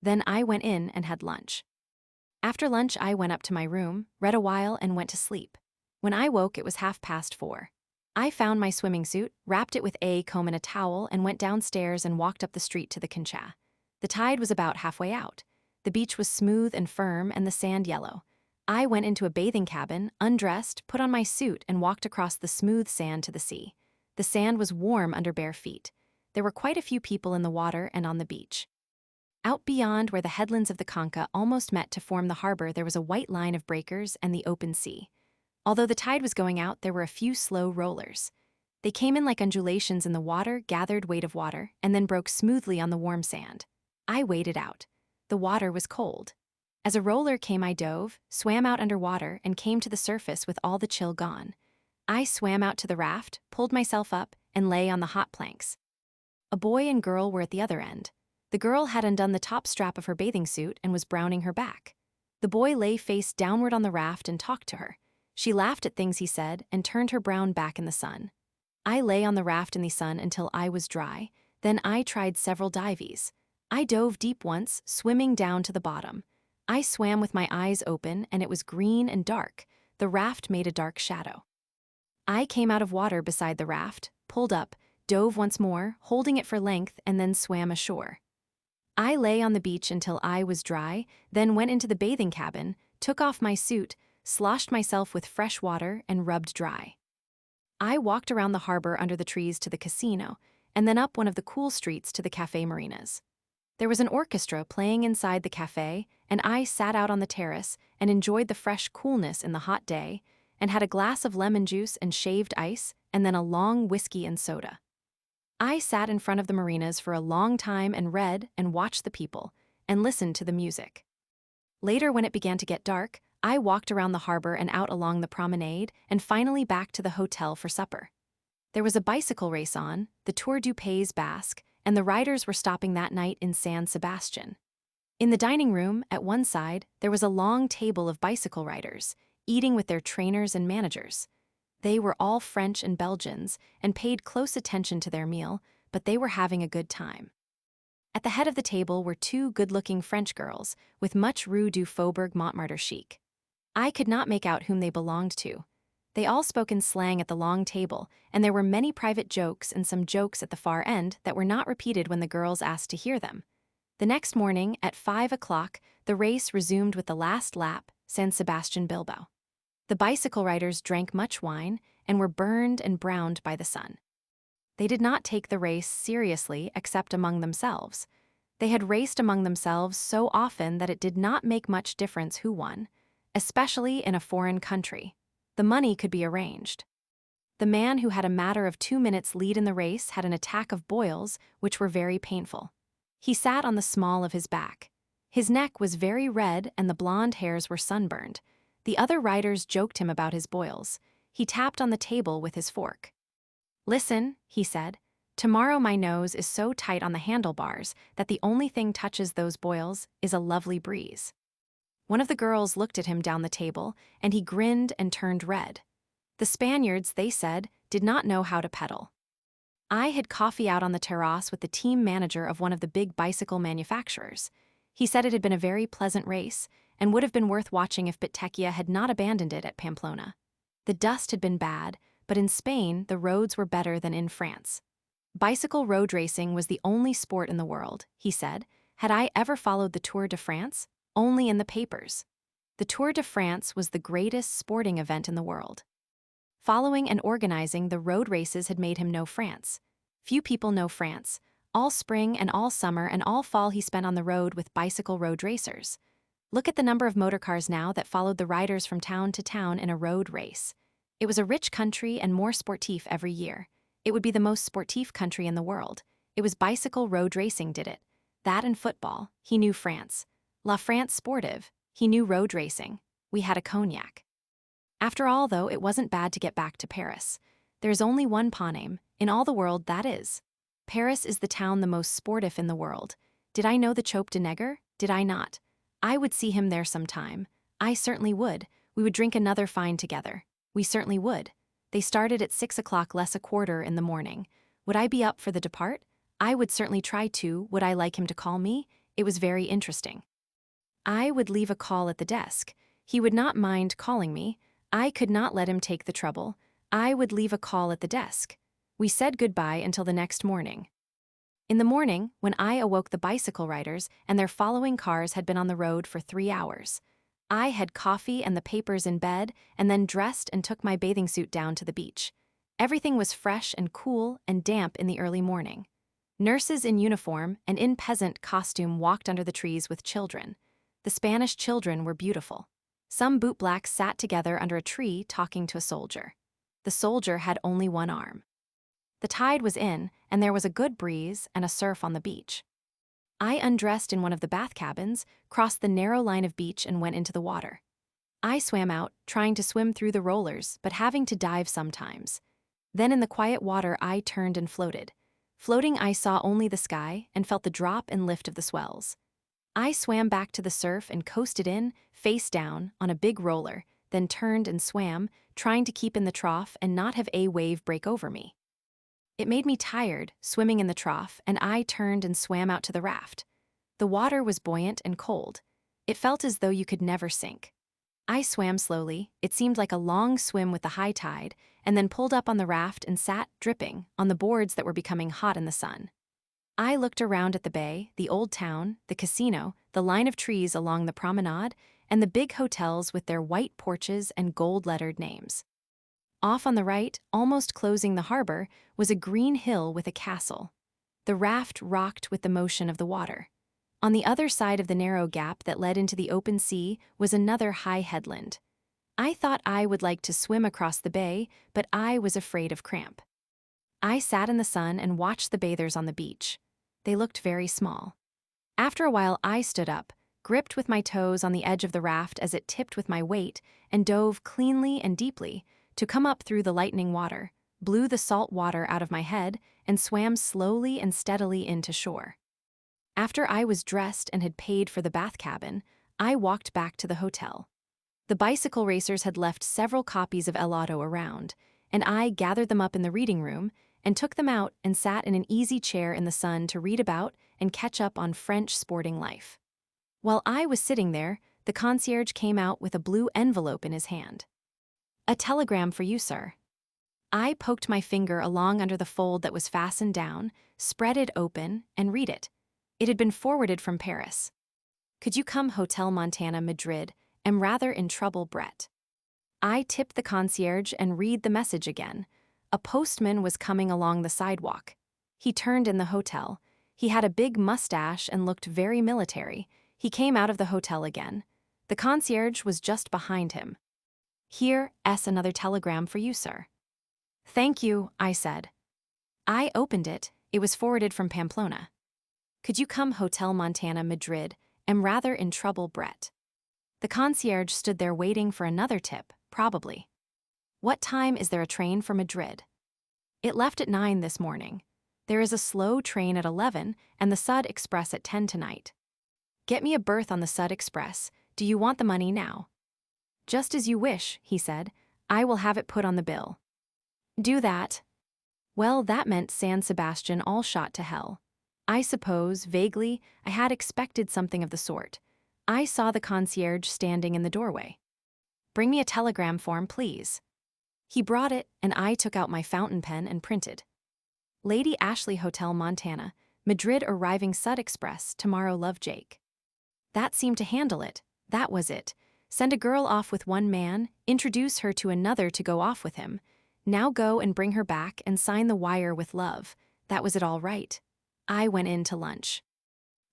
Then I went in and had lunch. After lunch, I went up to my room, read a while, and went to sleep. When I woke, it was 4:30. I found my swimming suit, wrapped it with a comb and a towel, and went downstairs and walked up the street to the Quincha. The tide was about halfway out. The beach was smooth and firm and the sand yellow. I went into a bathing cabin, undressed, put on my suit, and walked across the smooth sand to the sea. The sand was warm under bare feet. There were quite a few people in the water and on the beach. Out beyond where the headlands of the Conca almost met to form the harbor, there was a white line of breakers and the open sea. Although the tide was going out, there were a few slow rollers. They came in like undulations in the water, gathered weight of water, and then broke smoothly on the warm sand. I waded out. The water was cold. As a roller came, I dove, swam out underwater, and came to the surface with all the chill gone. I swam out to the raft, pulled myself up, and lay on the hot planks. A boy and girl were at the other end. The girl had undone the top strap of her bathing suit and was browning her back. The boy lay face downward on the raft and talked to her. She laughed at things he said and turned her brown back in the sun. I lay on the raft in the sun until I was dry. Then I tried several dives. I dove deep once, swimming down to the bottom. I swam with my eyes open, and it was green and dark. The raft made a dark shadow. I came out of water beside the raft, pulled up, dove once more, holding it for length, and then swam ashore. I lay on the beach until I was dry, then went into the bathing cabin, took off my suit, sloshed myself with fresh water, and rubbed dry. I walked around the harbor under the trees to the casino, and then up one of the cool streets to the cafe marinas. There was an orchestra playing inside the cafe, and I sat out on the terrace and enjoyed the fresh coolness in the hot day, and had a glass of lemon juice and shaved ice, and then a long whiskey and soda. I sat in front of the marinas for a long time and read and watched the people, and listened to the music. Later, when it began to get dark, I walked around the harbor and out along the promenade, and finally back to the hotel for supper. There was a bicycle race on, the Tour du Pays Basque, and the riders were stopping that night in San Sebastian. In the dining room, at one side, there was a long table of bicycle riders, eating with their trainers and managers. They were all French and Belgians and paid close attention to their meal, but they were having a good time. At the head of the table were two good-looking French girls with much Rue du Faubourg Montmartre chic. I could not make out whom they belonged to. They all spoke in slang at the long table, and there were many private jokes and some jokes at the far end that were not repeated when the girls asked to hear them. The next morning, at 5 o'clock, the race resumed with the last lap, San Sebastian Bilbao. The bicycle riders drank much wine and were burned and browned by the sun. They did not take the race seriously except among themselves. They had raced among themselves so often that it did not make much difference who won, especially in a foreign country. The money could be arranged. The man who had a matter of 2 minutes lead in the race had an attack of boils, which were very painful. He sat on the small of his back. His neck was very red and the blonde hairs were sunburned. The other riders joked him about his boils. He tapped on the table with his fork. "Listen," he said, "tomorrow my nose is so tight on the handlebars that the only thing touches those boils is a lovely breeze." One of the girls looked at him down the table, and he grinned and turned red. The Spaniards, they said, did not know how to pedal. I had coffee out on the terrace with the team manager of one of the big bicycle manufacturers. He said it had been a very pleasant race, and would have been worth watching if Pitecchia had not abandoned it at Pamplona. The dust had been bad, but in Spain the roads were better than in France. Bicycle road racing was the only sport in the world, he said. Had I ever followed the Tour de France? Only in the papers. The Tour de France was the greatest sporting event in the world. Following and organizing the road races had made him know France. Few people know France. All spring and all summer and all fall he spent on the road with bicycle road racers. Look at the number of motorcars now that followed the riders from town to town in a road race. It was a rich country and more sportif every year. It would be the most sportif country in the world. It was bicycle road racing did it. That and football. He knew France. La France sportive. He knew road racing. We had a cognac. After all, though, it wasn't bad to get back to Paris. There is only one Panem, in all the world, that is. Paris is the town the most sportive in the world. Did I know the Chope de Neger? Did I not? I would see him there sometime. I certainly would. We would drink another fine together. We certainly would. They started at 6 o'clock less a quarter in the morning. Would I be up for the depart? I would certainly try to. Would I like him to call me? It was very interesting. I would leave a call at the desk. He would not mind calling me. I could not let him take the trouble. I would leave a call at the desk. We said goodbye until the next morning. In the morning, when I awoke, the bicycle riders and their following cars had been on the road for 3 hours. I had coffee and the papers in bed, and then dressed and took my bathing suit down to the beach. Everything was fresh and cool and damp in the early morning. Nurses in uniform and in peasant costume walked under the trees with children. The Spanish children were beautiful. Some bootblacks sat together under a tree talking to a soldier. The soldier had only one arm. The tide was in, and there was a good breeze and a surf on the beach. I undressed in one of the bath cabins, crossed the narrow line of beach, and went into the water. I swam out, trying to swim through the rollers, but having to dive sometimes. Then in the quiet water I turned and floated. Floating, I saw only the sky and felt the drop and lift of the swells. I swam back to the surf and coasted in, face down, on a big roller, then turned and swam, trying to keep in the trough and not have a wave break over me. It made me tired, swimming in the trough, and I turned and swam out to the raft. The water was buoyant and cold. It felt as though you could never sink. I swam slowly, it seemed like a long swim with the high tide, and then pulled up on the raft and sat, dripping, on the boards that were becoming hot in the sun. I looked around at the bay, the old town, the casino, the line of trees along the promenade, and the big hotels with their white porches and gold-lettered names. Off on the right, almost closing the harbor, was a green hill with a castle. The raft rocked with the motion of the water. On the other side of the narrow gap that led into the open sea was another high headland. I thought I would like to swim across the bay, but I was afraid of cramp. I sat in the sun and watched the bathers on the beach. They looked very small. After a while, I stood up, gripped with my toes on the edge of the raft as it tipped with my weight, and dove cleanly and deeply to come up through the lightning water, blew the salt water out of my head, and swam slowly and steadily into shore. After I was dressed and had paid for the bath cabin, I walked back to the hotel. The bicycle racers had left several copies of El Auto around, and I gathered them up in the reading room and took them out and sat in an easy chair in the sun to read about and catch up on French sporting life. While I was sitting there, the concierge came out with a blue envelope in his hand. "A telegram for you, sir." I poked my finger along under the fold that was fastened down, spread it open, and read it. It had been forwarded from Paris. "Could you come Hotel Montana, Madrid? Am rather in trouble, Brett." I tipped the concierge and read the message again. A postman was coming along the sidewalk. He turned in the hotel. He had a big mustache and looked very military. He came out of the hotel again. The concierge was just behind him. "Here, another telegram for you, sir." "Thank you," I said. I opened it. It was forwarded from Pamplona. "Could you come Hotel Montana, Madrid? Am rather in trouble, Brett." The concierge stood there waiting for another tip, probably. "What time is there a train for Madrid?" "It left at 9 this morning. There is a slow train at 11 and the Sud Express at 10 tonight." "Get me a berth on the Sud Express. Do you want the money now?" "Just as you wish," he said. "I will have it put on the bill." "Do that." Well, that meant San Sebastian all shot to hell. I suppose, vaguely, I had expected something of the sort. I saw the concierge standing in the doorway. "Bring me a telegram form, please." He brought it, and I took out my fountain pen and printed. "Lady Ashley Hotel Montana, Madrid arriving Sud Express, tomorrow, love, Jake." That seemed to handle it. That was it. Send a girl off with one man, introduce her to another to go off with him. Now go and bring her back and sign the wire with love. That was it all right. I went in to lunch.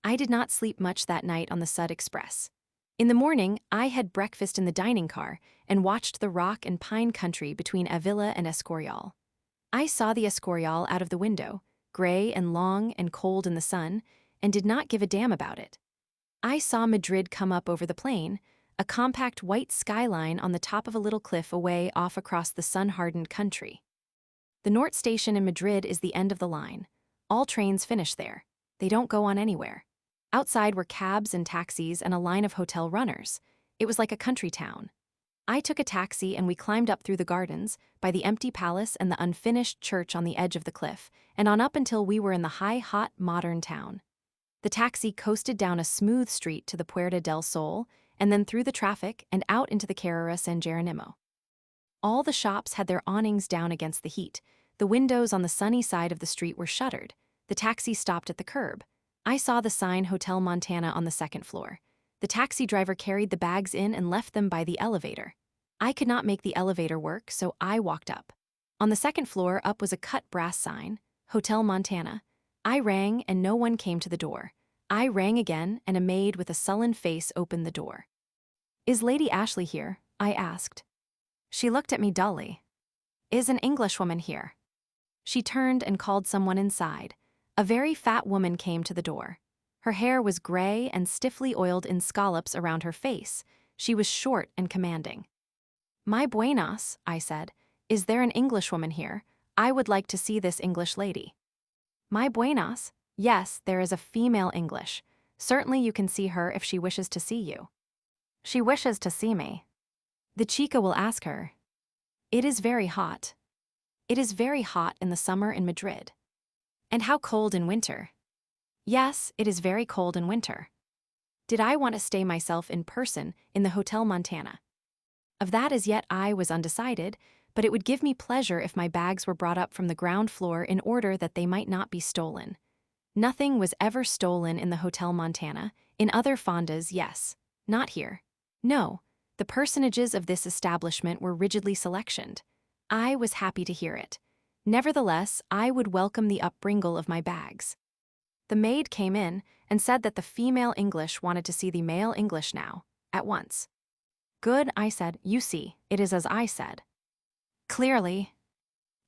I did not sleep much that night on the Sud Express. In the morning, I had breakfast in the dining car and watched the rock and pine country between Avila and Escorial. I saw the Escorial out of the window, gray and long and cold in the sun, and did not give a damn about it. I saw Madrid come up over the plain, a compact white skyline on the top of a little cliff away off across the sun-hardened country. The Norte station in Madrid is the end of the line. All trains finish there. They don't go on anywhere. Outside were cabs and taxis and a line of hotel runners. It was like a country town. I took a taxi and we climbed up through the gardens, by the empty palace and the unfinished church on the edge of the cliff, and on up until we were in the high, hot, modern town. The taxi coasted down a smooth street to the Puerta del Sol, and then through the traffic and out into the Carrera San Jeronimo. All the shops had their awnings down against the heat. The windows on the sunny side of the street were shuttered. The taxi stopped at the curb. I saw the sign Hotel Montana on the second floor. The taxi driver carried the bags in and left them by the elevator. I could not make the elevator work, so I walked up. On the second floor, up was a cut brass sign, Hotel Montana. I rang and no one came to the door. I rang again and a maid with a sullen face opened the door. "Is Lady Ashley here?" I asked. She looked at me dully. "Is an Englishwoman here?" She turned and called someone inside. A very fat woman came to the door. Her hair was gray and stiffly oiled in scallops around her face. She was short and commanding. "My buenas," I said. "Is there an Englishwoman here? I would like to see this English lady." "My buenas? Yes, there is a female English. Certainly you can see her if she wishes to see you." "She wishes to see me." "The chica will ask her." "It is very hot." "It is very hot in the summer in Madrid." "And how cold in winter?" "Yes, it is very cold in winter." Did I want to stay myself in person in the Hotel Montana? Of that as yet I was undecided, but it would give me pleasure if my bags were brought up from the ground floor in order that they might not be stolen. Nothing was ever stolen in the Hotel Montana. In other fondas, yes. Not here. No, the personages of this establishment were rigidly selectioned. I was happy to hear it. Nevertheless, I would welcome the upbringle of my bags. The maid came in and said that the female English wanted to see the male English now, at once. Good, I said. You see, it is as I said. Clearly.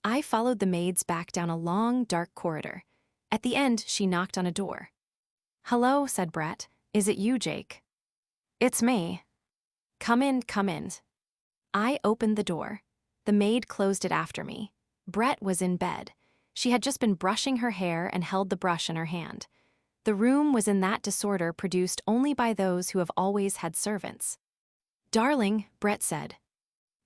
I followed the maids back down a long, dark corridor. At the end, she knocked on a door. Hello, said Brett. Is it you, Jake? It's me. Come in, come in. I opened the door. The maid closed it after me. Brett was in bed. She had just been brushing her hair and held the brush in her hand. The room was in that disorder produced only by those who have always had servants. Darling, Brett said.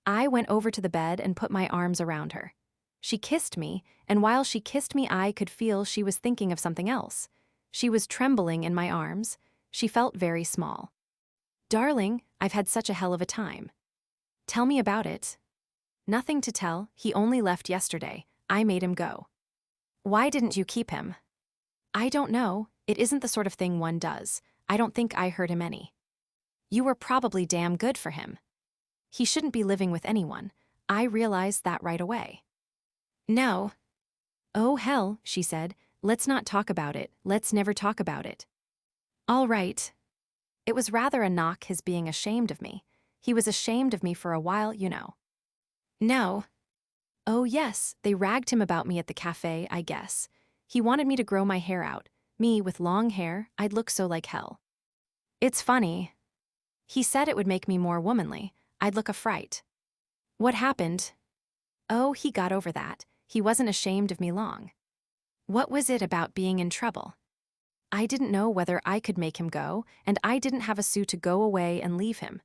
I went over to the bed and put my arms around her. She kissed me, and while she kissed me I could feel she was thinking of something else. She was trembling in my arms. She felt very small. Darling, I've had such a hell of a time. Tell me about it. Nothing to tell, he only left yesterday. I made him go. Why didn't you keep him? I don't know, it isn't the sort of thing one does. I don't think I hurt him any. You were probably damn good for him. He shouldn't be living with anyone. I realized that right away. No. Oh hell, she said, let's not talk about it, let's never talk about it. All right. It was rather a knock his being ashamed of me. He was ashamed of me for a while, you know. No. Oh yes, they ragged him about me at the cafe, I guess. He wanted me to grow my hair out. Me with long hair, I'd look so like hell. It's funny. He said it would make me more womanly. I'd look a fright. What happened? Oh, he got over that. He wasn't ashamed of me long. What was it about being in trouble? I didn't know whether I could make him go, and I didn't have a sou to go away and leave him.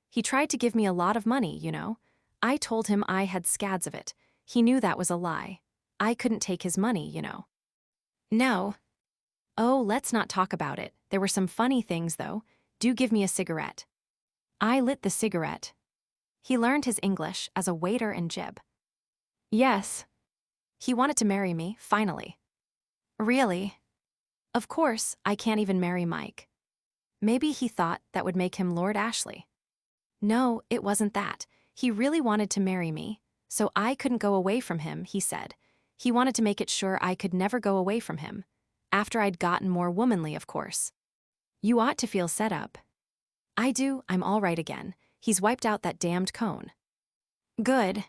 He tried to give me a lot of money, you know. I told him I had scads of it. He knew that was a lie. I couldn't take his money, you know. No. Oh, let's not talk about it. There were some funny things, though. Do give me a cigarette. I lit the cigarette. He learned his English as a waiter and jib. Yes. He wanted to marry me, finally. Really? Of course, I can't even marry Mike. Maybe he thought that would make him Lord Ashley. No, it wasn't that. He really wanted to marry me, so I couldn't go away from him, he said. He wanted to make it sure I could never go away from him. After I'd gotten more womanly, of course. You ought to feel set up. I do, I'm all right again. He's wiped out that damned Cohn. Good.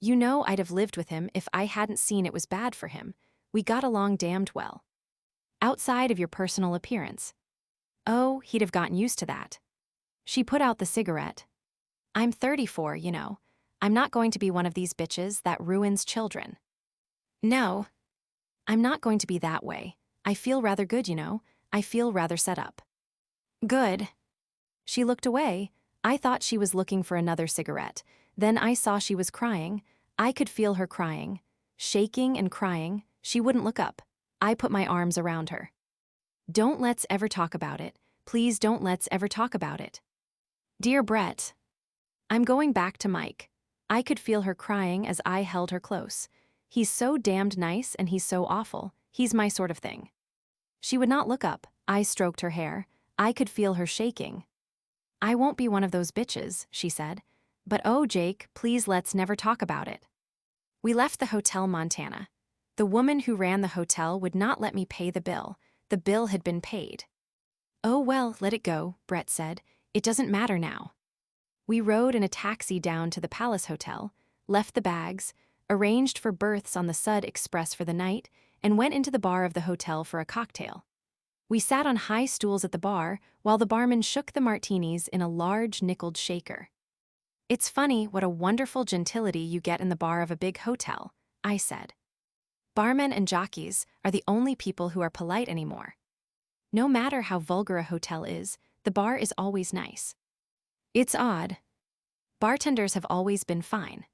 You know I'd have lived with him if I hadn't seen it was bad for him. We got along damned well. Outside of your personal appearance. Oh, he'd have gotten used to that. She put out the cigarette. I'm 34, you know. I'm not going to be one of these bitches that ruins children. No. I'm not going to be that way. I feel rather good, you know. I feel rather set up. Good. She looked away. I thought she was looking for another cigarette. Then I saw she was crying. I could feel her crying. Shaking and crying. She wouldn't look up. I put my arms around her. Don't let's ever talk about it. Please don't let's ever talk about it. Dear Brett. I'm going back to Mike. I could feel her crying as I held her close. He's so damned nice and he's so awful. He's my sort of thing. She would not look up. I stroked her hair. I could feel her shaking. I won't be one of those bitches, she said. But oh, Jake, please let's never talk about it. We left the Hotel Montana. The woman who ran the hotel would not let me pay the bill. The bill had been paid. Oh well, let it go, Brett said. It doesn't matter now. We rode in a taxi down to the Palace Hotel, left the bags, arranged for berths on the Sud Express for the night, and went into the bar of the hotel for a cocktail. We sat on high stools at the bar while the barman shook the martinis in a large nickeled shaker. It's funny what a wonderful gentility you get in the bar of a big hotel, I said. Barmen and jockeys are the only people who are polite anymore. No matter how vulgar a hotel is, the bar is always nice. It's odd. Bartenders have always been fine.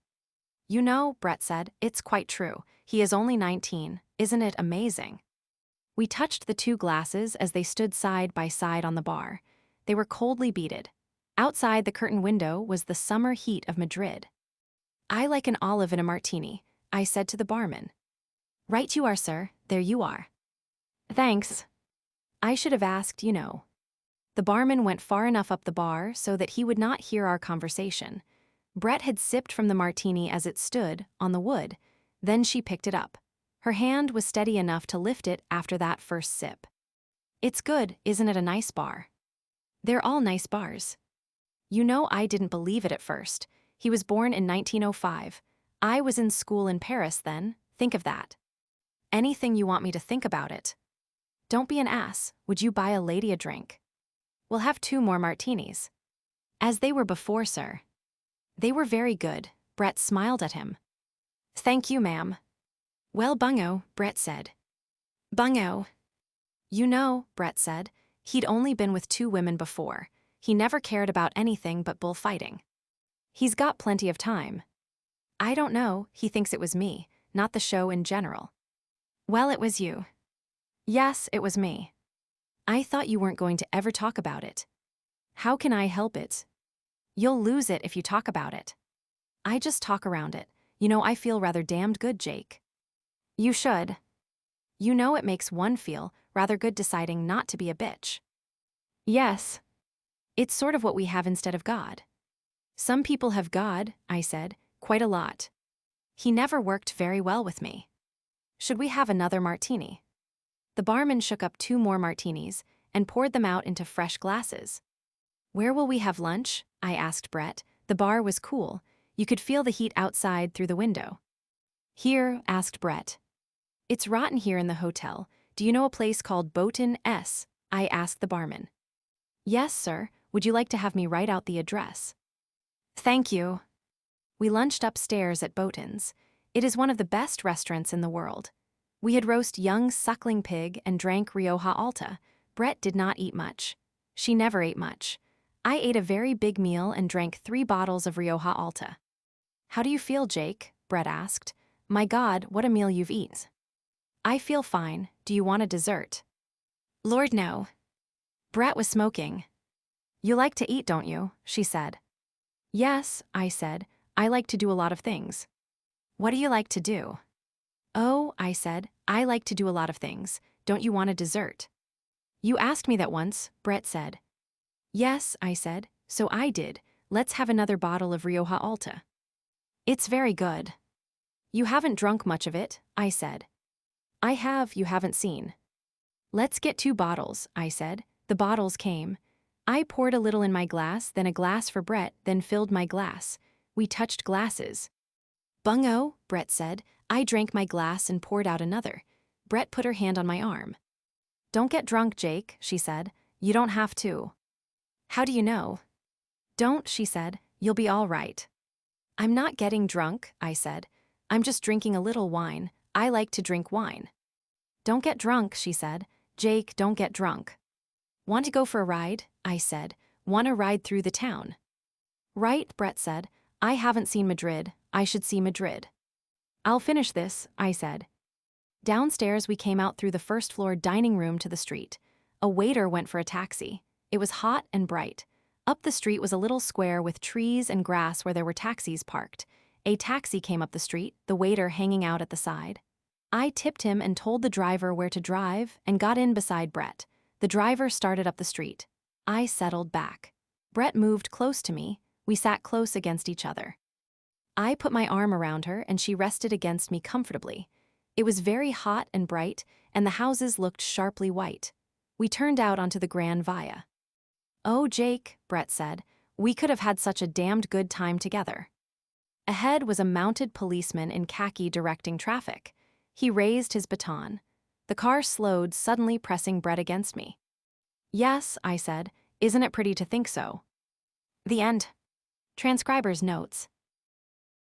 You know, Brett said, it's quite true. He is only 19. Isn't it amazing? We touched the two glasses as they stood side by side on the bar. They were coldly beaded. Outside the curtain window was the summer heat of Madrid. "I like an olive in a martini," I said to the barman. "Right you are, sir, there you are." "Thanks. I should have asked, you know." The barman went far enough up the bar so that he would not hear our conversation. Brett had sipped from the martini as it stood, on the wood, then she picked it up. Her hand was steady enough to lift it after that first sip. "It's good, isn't it a nice bar?" "They're all nice bars." You know, I didn't believe it at first. He was born in 1905. I was in school in Paris then, think of that. "Anything you want me to think about it." "Don't be an ass, would you buy a lady a drink?" "We'll have 2 more martinis." "As they were before, sir." "They were very good." Brett smiled at him. "Thank you, ma'am." "Well, bungo," Brett said. "Bungo." "You know," Brett said, he'd only been with 2 women before. He never cared about anything but bullfighting. "He's got plenty of time." "I don't know, he thinks it was me, not the show in general." "Well, it was you." "Yes, it was me." "I thought you weren't going to ever talk about it." "How can I help it?" "You'll lose it if you talk about it." "I just talk around it. You know, I feel rather damned good, Jake." "You should." "You know, it makes one feel rather good deciding not to be a bitch." "Yes. It's sort of what we have instead of God." "Some people have God," I said, "quite a lot." "He never worked very well with me." "Should we have another martini?" The barman shook up 2 more martinis and poured them out into fresh glasses. "Where will we have lunch?" I asked Brett. The bar was cool. You could feel the heat outside through the window. "Here," asked Brett. "It's rotten here in the hotel. Do you know a place called Boaton S?" I asked the barman. "Yes, sir. Would you like to have me write out the address?" "Thank you." We lunched upstairs at Boaton's. It is one of the best restaurants in the world. We had roast young suckling pig and drank Rioja Alta. Brett did not eat much. She never ate much. I ate a very big meal and drank 3 bottles of Rioja Alta. "How do you feel, Jake?" Brett asked. "My God, what a meal you've eaten." "I feel fine. Do you want a dessert?" "Lord, no." Brett was smoking. "You like to eat, don't you?" she said. "Yes," I said. "I like to do a lot of things." "What do you like to do?" "Oh," I said, "I like to do a lot of things. Don't you want a dessert?" "You asked me that once," Brett said. "Yes," I said, "so I did. Let's have another bottle of Rioja Alta." "It's very good." "You haven't drunk much of it," I said. "I have, you haven't seen." "Let's get 2 bottles," I said. The bottles came. I poured a little in my glass, then a glass for Brett, then filled my glass. We touched glasses. "Bungo," Brett said. I drank my glass and poured out another. Brett put her hand on my arm. "Don't get drunk, Jake," she said. "You don't have to." "How do you know?" "Don't," she said. "You'll be all right." "I'm not getting drunk," I said. "I'm just drinking a little wine. I like to drink wine." "Don't get drunk," she said. "Jake, don't get drunk." "Want to go for a ride?" I said. "Want to ride through the town?" "Right," Brett said. "I haven't seen Madrid. I should see Madrid." "I'll finish this," I said. Downstairs we came out through the first-floor dining room to the street. A waiter went for a taxi. It was hot and bright. Up the street was a little square with trees and grass where there were taxis parked. A taxi came up the street, the waiter hanging out at the side. I tipped him and told the driver where to drive and got in beside Brett. The driver started up the street. I settled back. Brett moved close to me. We sat close against each other. I put my arm around her and she rested against me comfortably. It was very hot and bright, and the houses looked sharply white. We turned out onto the Gran Via. "Oh, Jake," Brett said, "we could have had such a damned good time together." Ahead was a mounted policeman in khaki directing traffic. He raised his baton. The car slowed, suddenly pressing Brett against me. "Yes," I said, "isn't it pretty to think so?" The end. Transcriber's notes.